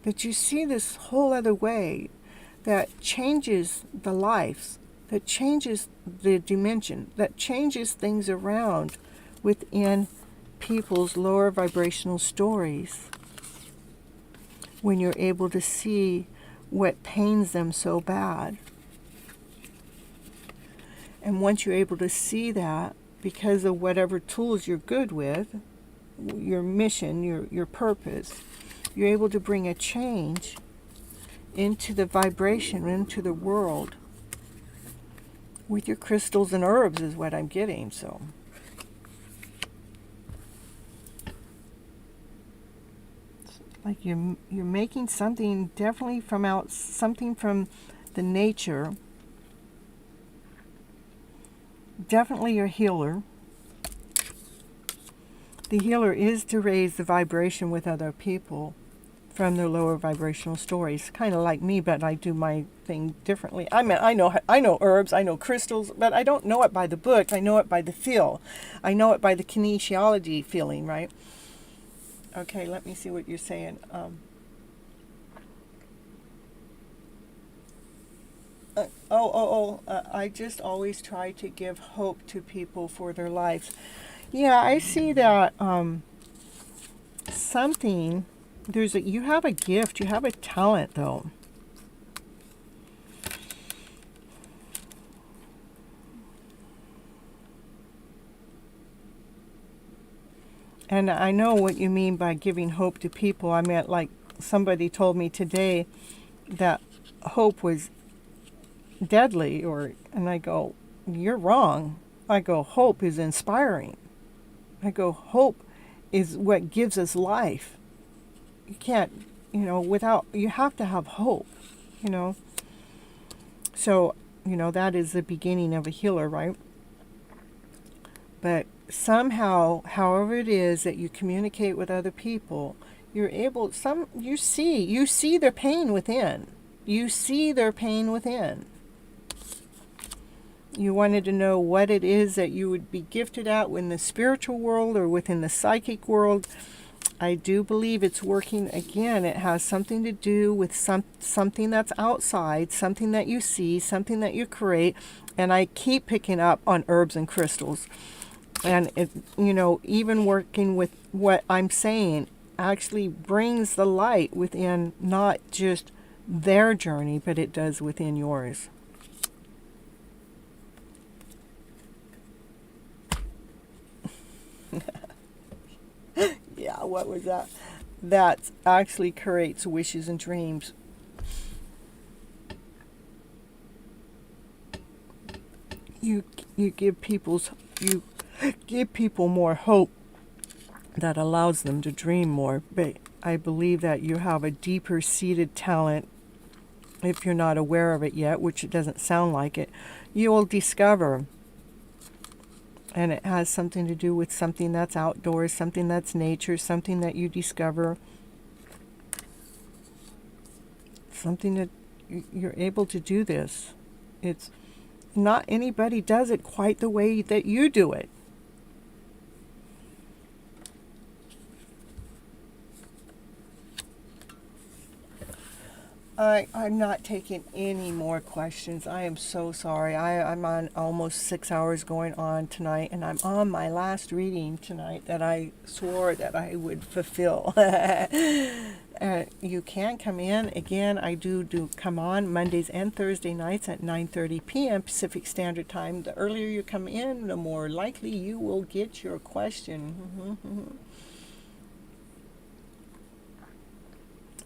that you see this whole other way that changes the lives, that changes the dimension, that changes things around within people's lower vibrational stories. When you're able to see what pains them so bad. And once you're able to see that, because of whatever tools you're good with, your mission, your purpose, you're able to bring a change into the vibration, into the world. With your crystals and herbs is what I'm getting, so. Like you're making something definitely something from the nature. Definitely a healer. The healer is to raise the vibration with other people from their lower vibrational stories. Kind of like me, but I do my thing differently. I mean, I know herbs, I know crystals, but I don't know it by the book. I know it by the feel. I know it by the kinesiology feeling, right? Okay, let me see what you're saying. I just always try to give hope to people for their lives. Yeah, I see that you have a gift, you have a talent though. And I know what you mean by giving hope to people. I meant, like, somebody told me today that hope was deadly, and I go, you're wrong. I go, hope is inspiring. I go, hope is what gives us life. You can't, you have to have hope, So, that is the beginning of a healer, right? But somehow, however it is that you communicate with other people, you're able, you see their pain within. You see their pain within. You wanted to know what it is that you would be gifted at in the spiritual world or within the psychic world. I do believe it's working again. It has something to do with something that's outside, something that you see, something that you create. And I keep picking up on herbs and crystals. And it, even working with what I'm saying actually brings the light within not just their journey, but it does within yours. Yeah, what was that? That actually creates wishes and dreams. You give people more hope that allows them to dream more. But I believe that you have a deeper seated talent. If you're not aware of it yet, which it doesn't sound like it, you will discover. And it has something to do with something that's outdoors, something that's nature, something that you discover. Something that you're able to do this. It's not anybody does it quite the way that you do it. I'm not taking any more questions. I am so sorry. I'm on almost 6 hours going on tonight, and I'm on my last reading tonight that I swore that I would fulfill. You can come in. Again, I do come on Mondays and Thursday nights at 9:30 p.m. Pacific Standard Time. The earlier you come in, the more likely you will get your question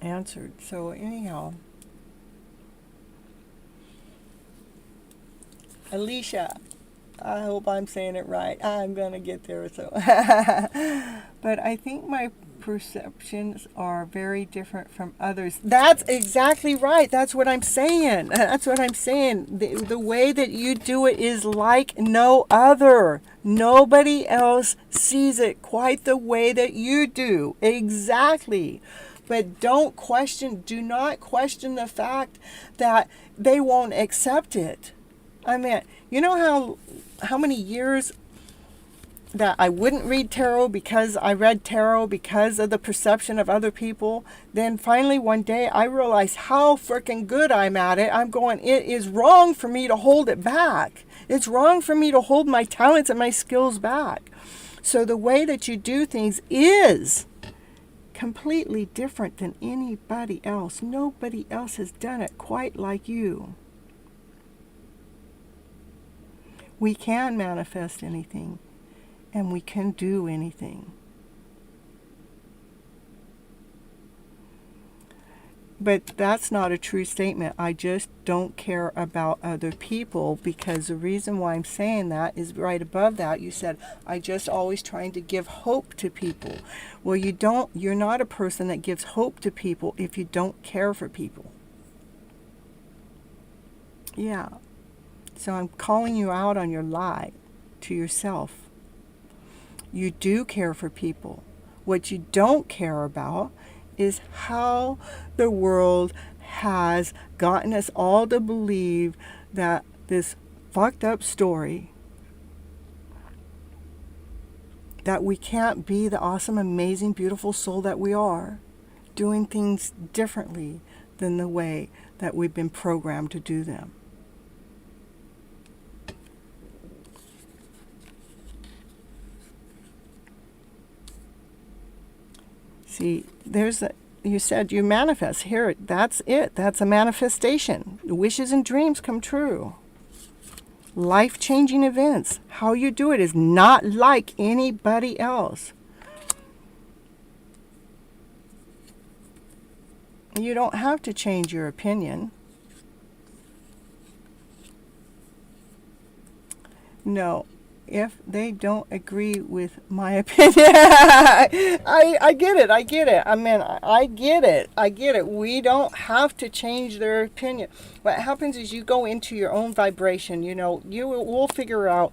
answered. So anyhow, Alicia, I hope I'm saying it right. I'm gonna get there. So but I think my perceptions are very different from others. That's exactly right. That's what I'm saying. That's what I'm saying. The way that you do it is like no other. Nobody else sees it quite the way that you do. Exactly. But do not question the fact that they won't accept it. I mean, you know how many years that I wouldn't read tarot because I read tarot because of the perception of other people. Then finally one day I realized how freaking good I'm at it. I'm going, it is wrong for me to hold it back. It's wrong for me to hold my talents and my skills back. So the way that you do things is completely different than anybody else. Nobody else has done it quite like you. We can manifest anything, and we can do anything. But that's not a true statement. I just don't care about other people, because the reason why I'm saying that is right above that. You said, I just always trying to give hope to people. Well, you're not a person that gives hope to people if you don't care for people. Yeah. So I'm calling you out on your lie to yourself. You do care for people. What you don't care about is how the world has gotten us all to believe that this fucked up story, that we can't be the awesome, amazing, beautiful soul that we are, doing things differently than the way that we've been programmed to do them. See, you said you manifest. Here, that's it. That's a manifestation. Wishes and dreams come true. Life-changing events. How you do it is not like anybody else. You don't have to change your opinion. No. if they don't agree with my opinion. I get it. I mean, I get it. We don't have to change their opinion. What happens is you go into your own vibration. You'll figure out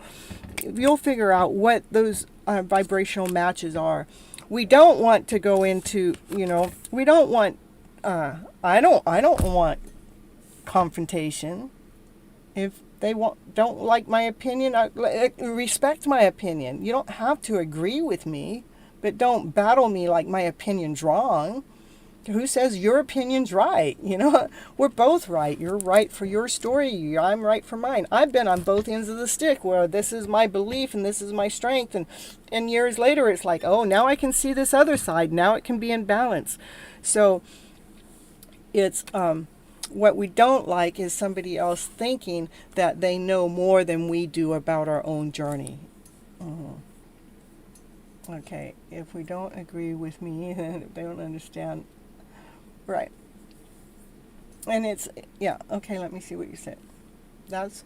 what those vibrational matches are. We don't want to go into, we don't want, I don't want confrontation. If they don't like my opinion, respect my opinion. You don't have to agree with me, but don't battle me like my opinion's wrong. Who says your opinion's right? We're both right. You're right for your story. I'm right for mine. I've been on both ends of the stick where this is my belief and this is my strength. And years later, it's like, oh, now I can see this other side. Now it can be in balance. So it's, what we don't like is somebody else thinking that they know more than we do about our own journey. Okay, if we don't agree with me, then they don't understand. Right. And it's, yeah, okay, let me see what you said. That's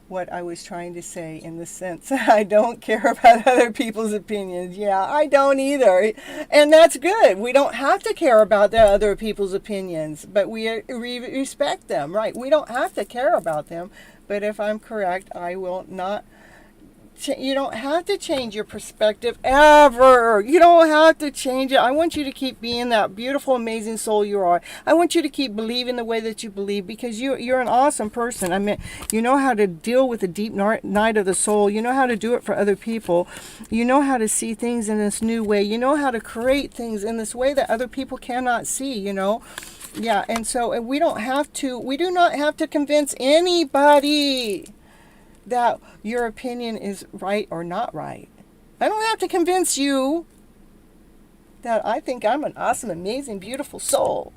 what I was trying to say in the sense I don't care about other people's opinions. Yeah, I don't either. And that's good. We don't have to care about the other people's opinions, but we respect them, right? We don't have to care about them. But if I'm correct, I will not. You don't have to change your perspective ever. You don't have to change it. I want you to keep being that beautiful, amazing soul you are. I want you to keep believing the way that you believe, because you're an awesome person. I mean, you know how to deal with the deep night of the soul. You know how to do it for other people. You know how to see things in this new way. You know how to create things in this way that other people cannot see, Yeah, and so we do not have to convince anybody that your opinion is right or not right. I don't have to convince you that I think I'm an awesome, amazing, beautiful soul.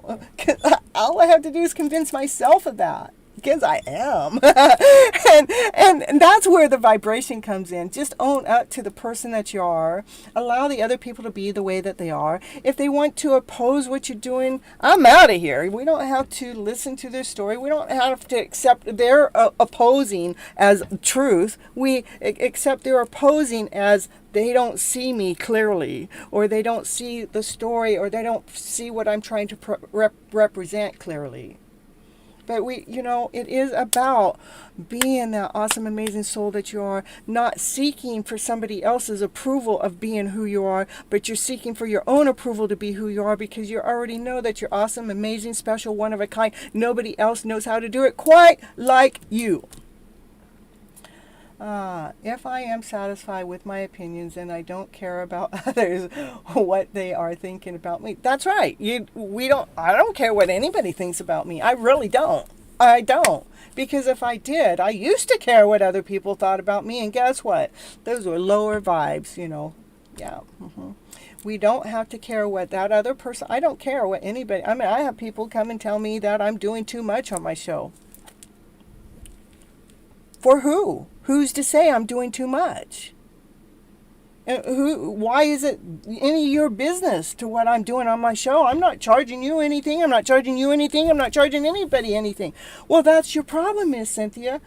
All I have to do is convince myself of that, because I am. and that's where the vibration comes in. Just own up to the person that you are. Allow the other people to be the way that they are. If they want to oppose what you're doing, I'm out of here. We don't have to listen to their story. We don't have to accept their opposing as truth. We accept their opposing as they don't see me clearly, or they don't see the story, or they don't see what I'm trying to represent clearly. But it is about being that awesome, amazing soul that you are, not seeking for somebody else's approval of being who you are, but you're seeking for your own approval to be who you are, because you already know that you're awesome, amazing, special, one of a kind. Nobody else knows how to do it quite like you. If I am satisfied with my opinions and I don't care about others, what they are thinking about me. That's right. I don't care what anybody thinks about me. I really don't. I don't. Because if I did, I used to care what other people thought about me. And guess what? Those were lower vibes, Yeah. We don't have to care what that other person, I don't care what anybody, I have people come and tell me that I'm doing too much on my show. For who? Who's to say I'm doing too much? Why is it any of your business to what I'm doing on my show? I'm not charging you anything. I'm not charging you anything. I'm not charging anybody anything. Well, that's your problem, Miss Cynthia.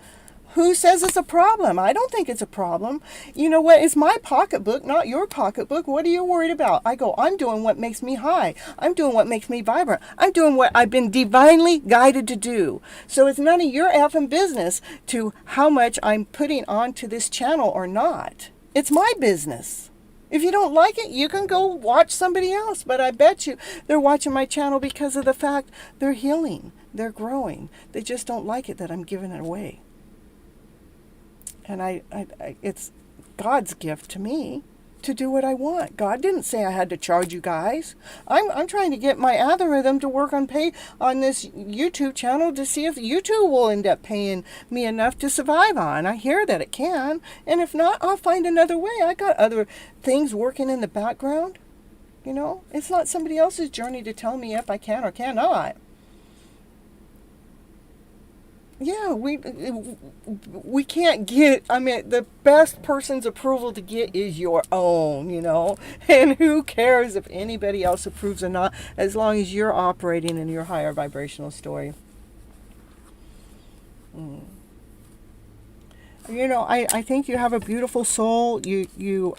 Who says it's a problem? I don't think it's a problem. You know what? It's my pocketbook, not your pocketbook. What are you worried about? I'm doing what makes me high. I'm doing what makes me vibrant. I'm doing what I've been divinely guided to do. So it's none of your effing business to how much I'm putting onto this channel or not. It's my business. If you don't like it, you can go watch somebody else. But I bet you they're watching my channel because of the fact they're healing. They're growing. They just don't like it that I'm giving it away. And it's God's gift to me to do what I want. God didn't say I had to charge you guys. I'm trying to get my algorithm to work on this YouTube channel to see if YouTube will end up paying me enough to survive on. I hear that it can. And if not, I'll find another way. I got other things working in the background. It's not somebody else's journey to tell me if I can or cannot. Yeah, we can't get, the best person's approval to get is your own, and who cares if anybody else approves or not, as long as you're operating in your higher vibrational story. You know, I think you have a beautiful soul. You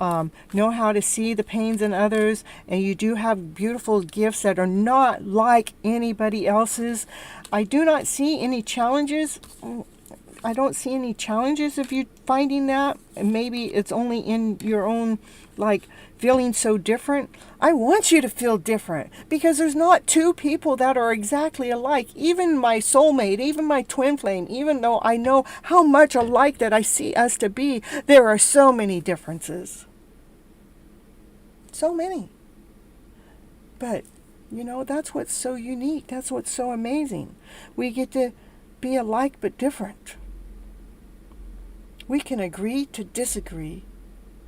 know how to see the pains in others, and you do have beautiful gifts that are not like anybody else's. I do not see any challenges. I don't see any challenges of you finding that. And maybe it's only in your own, like, feeling so different. I want you to feel different, because there's not two people that are exactly alike. Even my soulmate, even my twin flame, even though I know how much alike that I see us to be, there are so many differences. So many. But, you know, that's what's so unique. That's what's so amazing. We get to be alike but different. We can agree to disagree.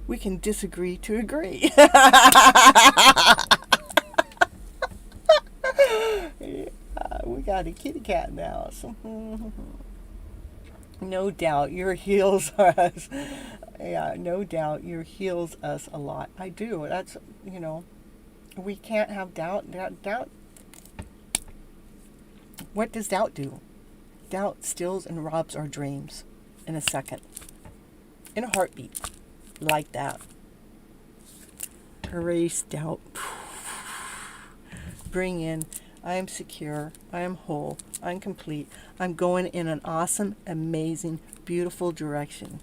We can disagree to agree. We got a kitty cat now. So, no doubt your heals us. Yeah, no doubt your heals us a lot. I do. That's, you know, we can't have doubt. Doubt. What does doubt do? Doubt steals and robs our dreams in a second. In a heartbeat. Like that. Erase doubt. Bring in, I am secure, I am whole, I'm complete, I'm going in an awesome, amazing, beautiful direction.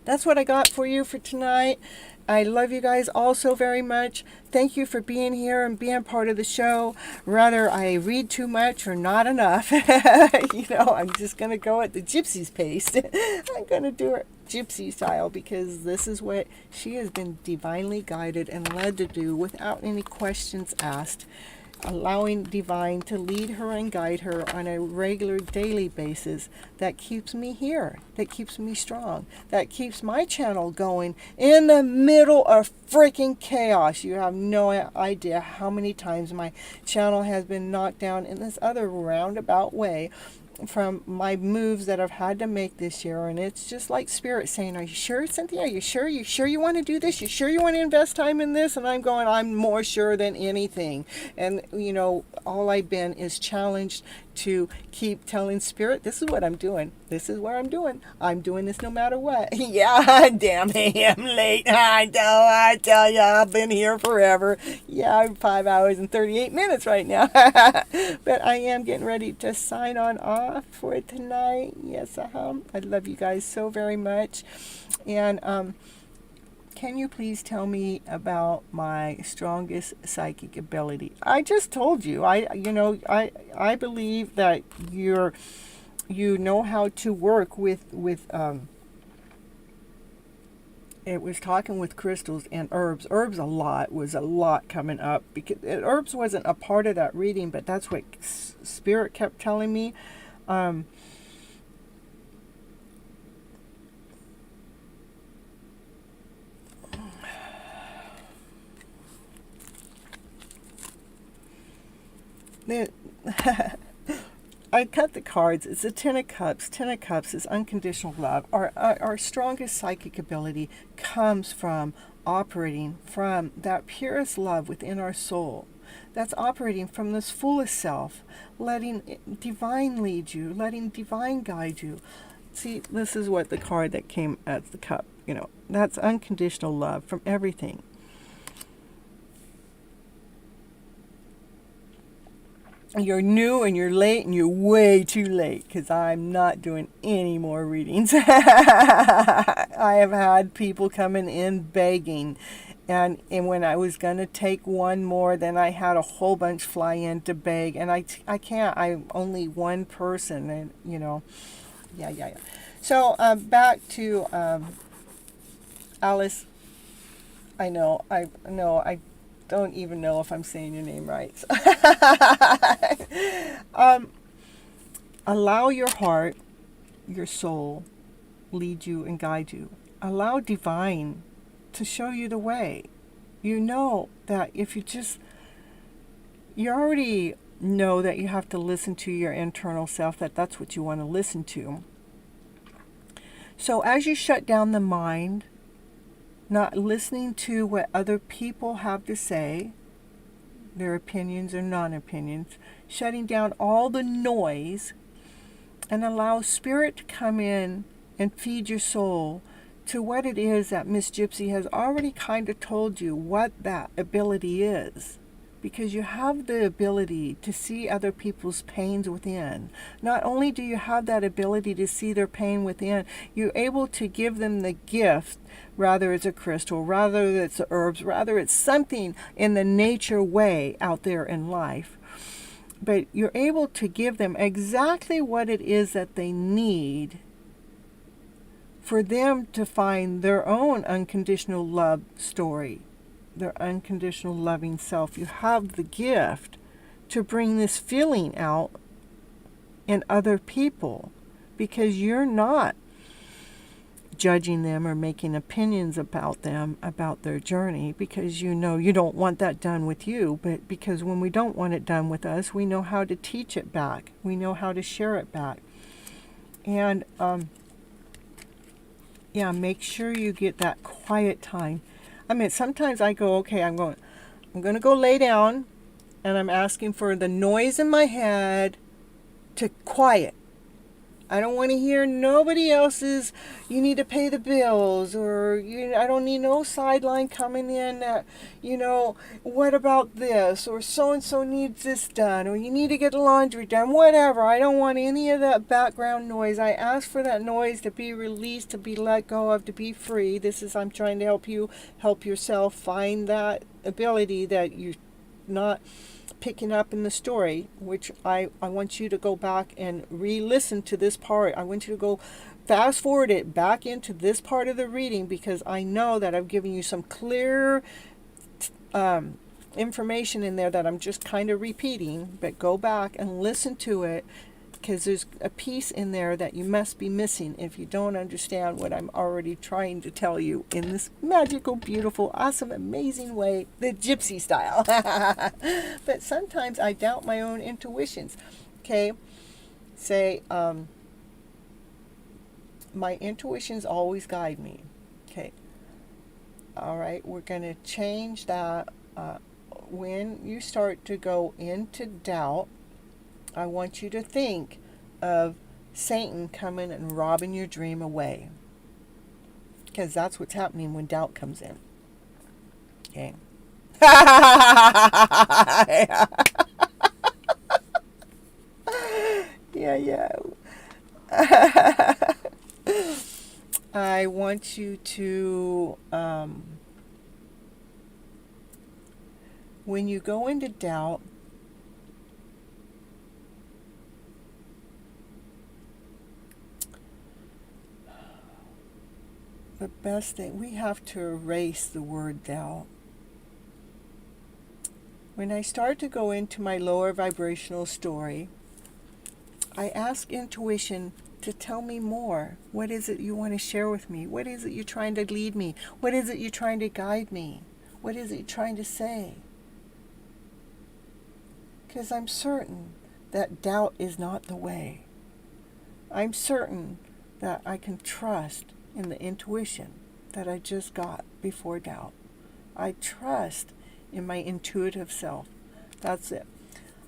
That's what I got for you for tonight. I love you guys all so very much. Thank you for being here and being part of the show. Whether I read too much or not enough, you know, I'm just going to go at the Gypsy's pace. I'm going to do it Gypsy style, because this is what she has been divinely guided and led to do without any questions asked. Allowing divine to lead her and guide her on a regular daily basis. That keeps me here, that keeps me strong, that keeps my channel going in the middle of freaking chaos. You have no idea how many times my channel has been knocked down in this other roundabout way from my moves that I've had to make this year. And it's just like spirit saying, are you sure, Cynthia? Are you sure? You sure you want to do this? You sure you want to invest time in this? And I'm going, I'm more sure than anything. And, you know, all I've been is challenged to keep telling spirit, this is what I'm doing. This is what I'm doing. I'm doing this no matter what. Yeah, damn it, I'm late. I tell you, I've been here forever. Yeah, I'm 5 hours and 38 minutes right now. But I am getting ready to sign on off for tonight. Yes, I love you guys so very much. And can you please tell me about my strongest psychic ability? I just told you. I believe that you know how to work with it was talking with crystals and herbs. Herbs was a lot coming up, because herbs wasn't a part of that reading, but that's what spirit kept telling me. I cut the cards. It's a Ten of Cups. Ten of Cups is unconditional love. Our strongest psychic ability comes from operating from that purest love within our soul. That's operating from this fullest self, letting divine lead you, letting divine guide you. See, this is what the card that came as the cup, you know, that's unconditional love from everything. You're new and you're late, and you're way too late, because I'm not doing any more readings. I have had people coming in begging, and when I was going to take one more, then I had a whole bunch fly in to beg, and I can't. I'm only one person, and you know, yeah. So back to Alice. I don't even know if I'm saying your name right. Allow your heart, your soul, lead you and guide you. Allow divine to show you the way. You know that if you already know that you have to listen to your internal self, that's what you want to listen to. So as you shut down the mind, not listening to what other people have to say, their opinions or non-opinions, shutting down all the noise, and allow Spirit to come in and feed your soul to what it is that Miss Gypsy has already kind of told you what that ability is. Because you have the ability to see other people's pains within. Not only do you have that ability to see their pain within, you're able to give them the gift, rather it's a crystal, rather it's herbs, rather it's something in the nature way out there in life. But you're able to give them exactly what it is that they need for them to find their own unconditional love story, their unconditional loving self. You have the gift to bring this feeling out in other people, because you're not judging them or making opinions about them, about their journey, because you know you don't want that done with you. But because when we don't want it done with us, we know how to teach it back. We know how to share it back. And make sure you get that quiet time. I mean, sometimes I go, okay, I'm going to go lay down, and I'm asking for the noise in my head to quiet. I don't want to hear nobody else's, you need to pay the bills, or I don't need no sideline coming in that, what about this, or so-and-so needs this done, or you need to get the laundry done, whatever. I don't want any of that background noise. I ask for that noise to be released, to be let go of, to be free. I'm trying to help you, help yourself find that ability that you're not picking up in the story, which I want you to go back and re-listen to this part. I want you to go fast forward it back into this part of the reading, because I know that I've given you some clear information in there that I'm just kind of repeating, but go back and listen to it, because there's a piece in there that you must be missing if you don't understand what I'm already trying to tell you in this magical, beautiful, awesome, amazing way, the Gypsy style. But sometimes I doubt my own intuitions. Okay, say, my intuitions always guide me. Okay, all right, we're going to change that. When you start to go into doubt, I want you to think of Satan coming and robbing your dream away. Because that's what's happening when doubt comes in. Okay. Yeah. I want you to, when you go into doubt, the best thing, we have to erase the word doubt. When I start to go into my lower vibrational story, I ask intuition to tell me more. What is it you want to share with me? What is it you're trying to lead me? What is it you're trying to guide me? What is it you're trying to say? Because I'm certain that doubt is not the way. I'm certain that I can trust in the intuition that I just got before doubt. I trust in my intuitive self. That's it.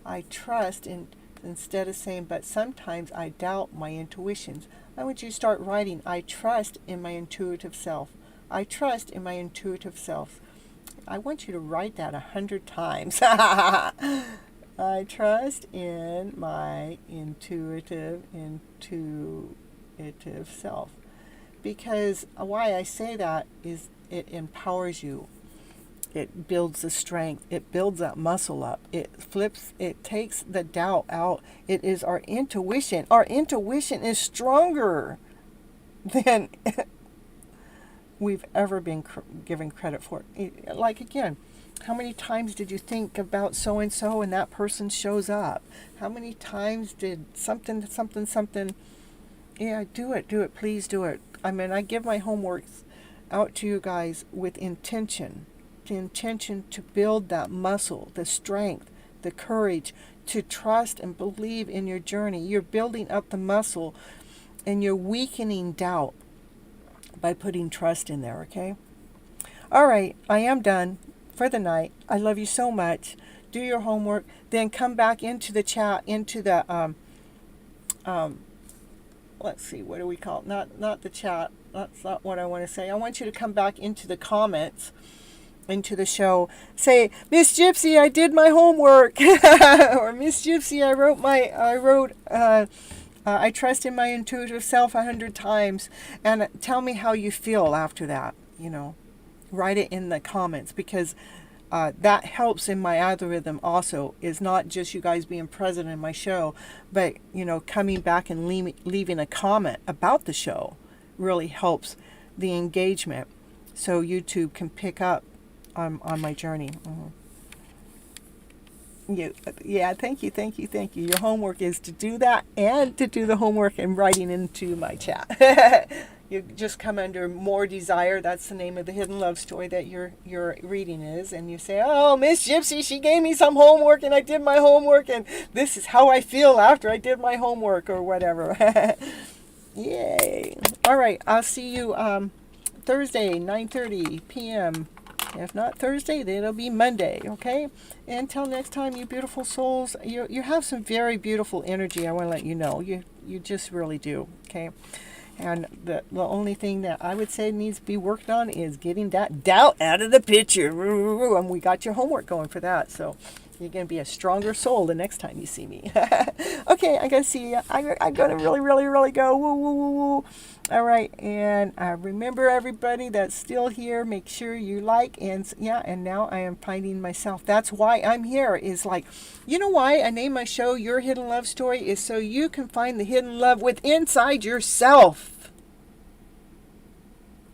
I trust in, instead of saying, but sometimes I doubt my intuitions. I want you to start writing, I trust in my intuitive self. I trust in my intuitive self. I want you to write that 100 times. I trust in my intuitive self. Because why I say that is it empowers you. It builds the strength. It builds that muscle up. It takes the doubt out. It is our intuition. Our intuition is stronger than we've ever been given credit for. Like, again, how many times did you think about so-and-so and that person shows up? How many times did something, yeah, do it, please do it. I mean, I give my homework out to you guys with intention. The intention to build that muscle, the strength, the courage to trust and believe in your journey. You're building up the muscle and you're weakening doubt by putting trust in there, okay? All right, I am done for the night. I love you so much. Do your homework, then come back into the chat, into the let's see, what do we call it? Not the chat. That's not what I want to say. I want you to come back into the comments, into the show. Say, Miss Gypsy, I did my homework. Or Miss Gypsy, I trust in my intuitive self 100 times. And tell me how you feel after that. Write it in the comments, because that helps in my algorithm also. Is not just you guys being present in my show, but coming back and leaving a comment about the show really helps the engagement, so YouTube can pick up on my journey. Yeah, thank you. Your homework is to do that, and to do the homework and writing into my chat. You just come under More Desire. That's the name of the hidden love story that your reading is. And you say, oh, Miss Gypsy, she gave me some homework and I did my homework, and this is how I feel after I did my homework, or whatever. Yay. All right. I'll see you Thursday, 9:30 p.m. If not Thursday, then it'll be Monday. Okay. Until next time, you beautiful souls, you have some very beautiful energy. I want to let you know. You just really do. Okay. And the only thing that I would say needs to be worked on is getting that doubt out of the picture. And we got your homework going for that. So you're going to be a stronger soul the next time you see me. Okay, I got to see you. I'm going to really, really, really go. Woo, woo, woo, woo. All right. And remember, everybody that's still here, make sure you like. And now I am finding myself. That's why I'm here. Is like, you know why I named my show Your Hidden Love Story? Is so you can find the hidden love inside yourself.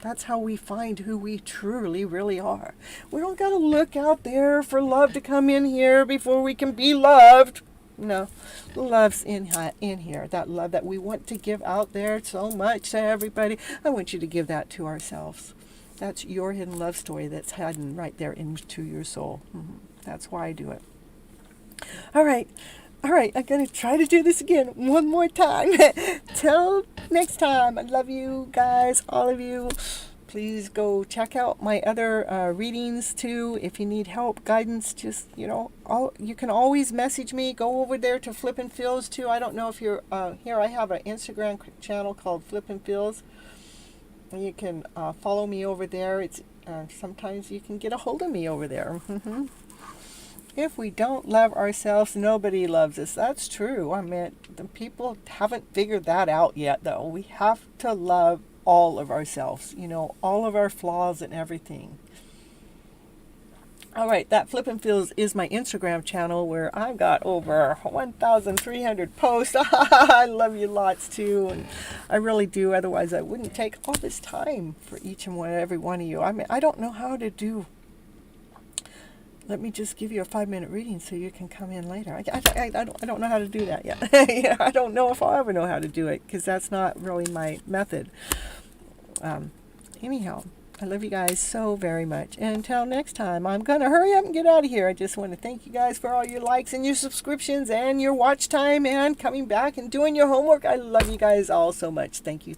That's how we find who we truly, really are. We don't got to look out there for love to come in here before we can be loved. No, love's in here. That love that we want to give out there so much to everybody. I want you to give that to ourselves. That's your hidden love story that's hidden right there into your soul. That's why I do it. All right, I'm going to try to do this again one more time. Till next time, I love you guys, all of you. Please go check out my other readings too. If you need help, guidance, just, you can always message me. Go over there to FlipN Feelings too. I don't know if you're here. I have an Instagram channel called FlipN Feelings. You can follow me over there. It's sometimes you can get a hold of me over there. If we don't love ourselves, nobody loves us. That's true. I mean, the people haven't figured that out yet, though. We have to love all of ourselves, all of our flaws and everything. All right, that FlipN Feelings is my Instagram channel where I've got over 1,300 posts. I love you lots too, and I really do. Otherwise, I wouldn't take all this time for each and every one of you. I mean, I don't know how to do. Let me just give you a 5-minute reading so you can come in later. I don't know how to do that yet. I don't know if I'll ever know how to do it, because that's not really my method. Anyhow, I love you guys so very much. And until next time, I'm going to hurry up and get out of here. I just want to thank you guys for all your likes and your subscriptions and your watch time and coming back and doing your homework. I love you guys all so much. Thank you.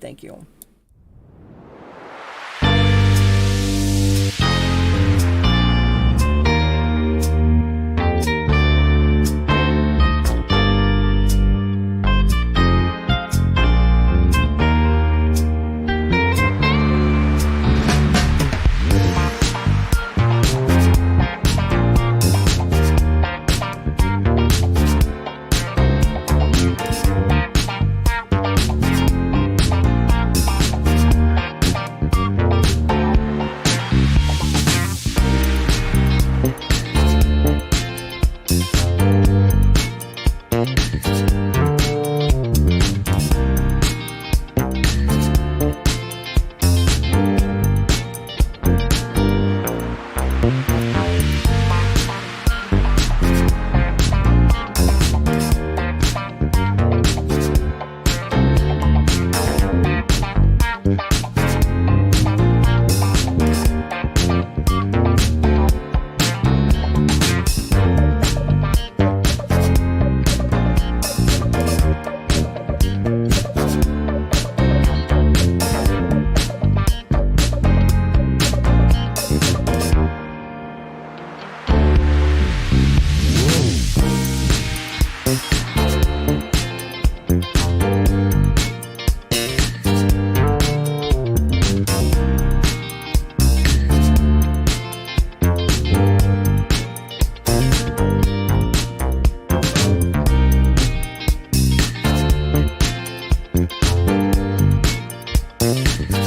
Bye.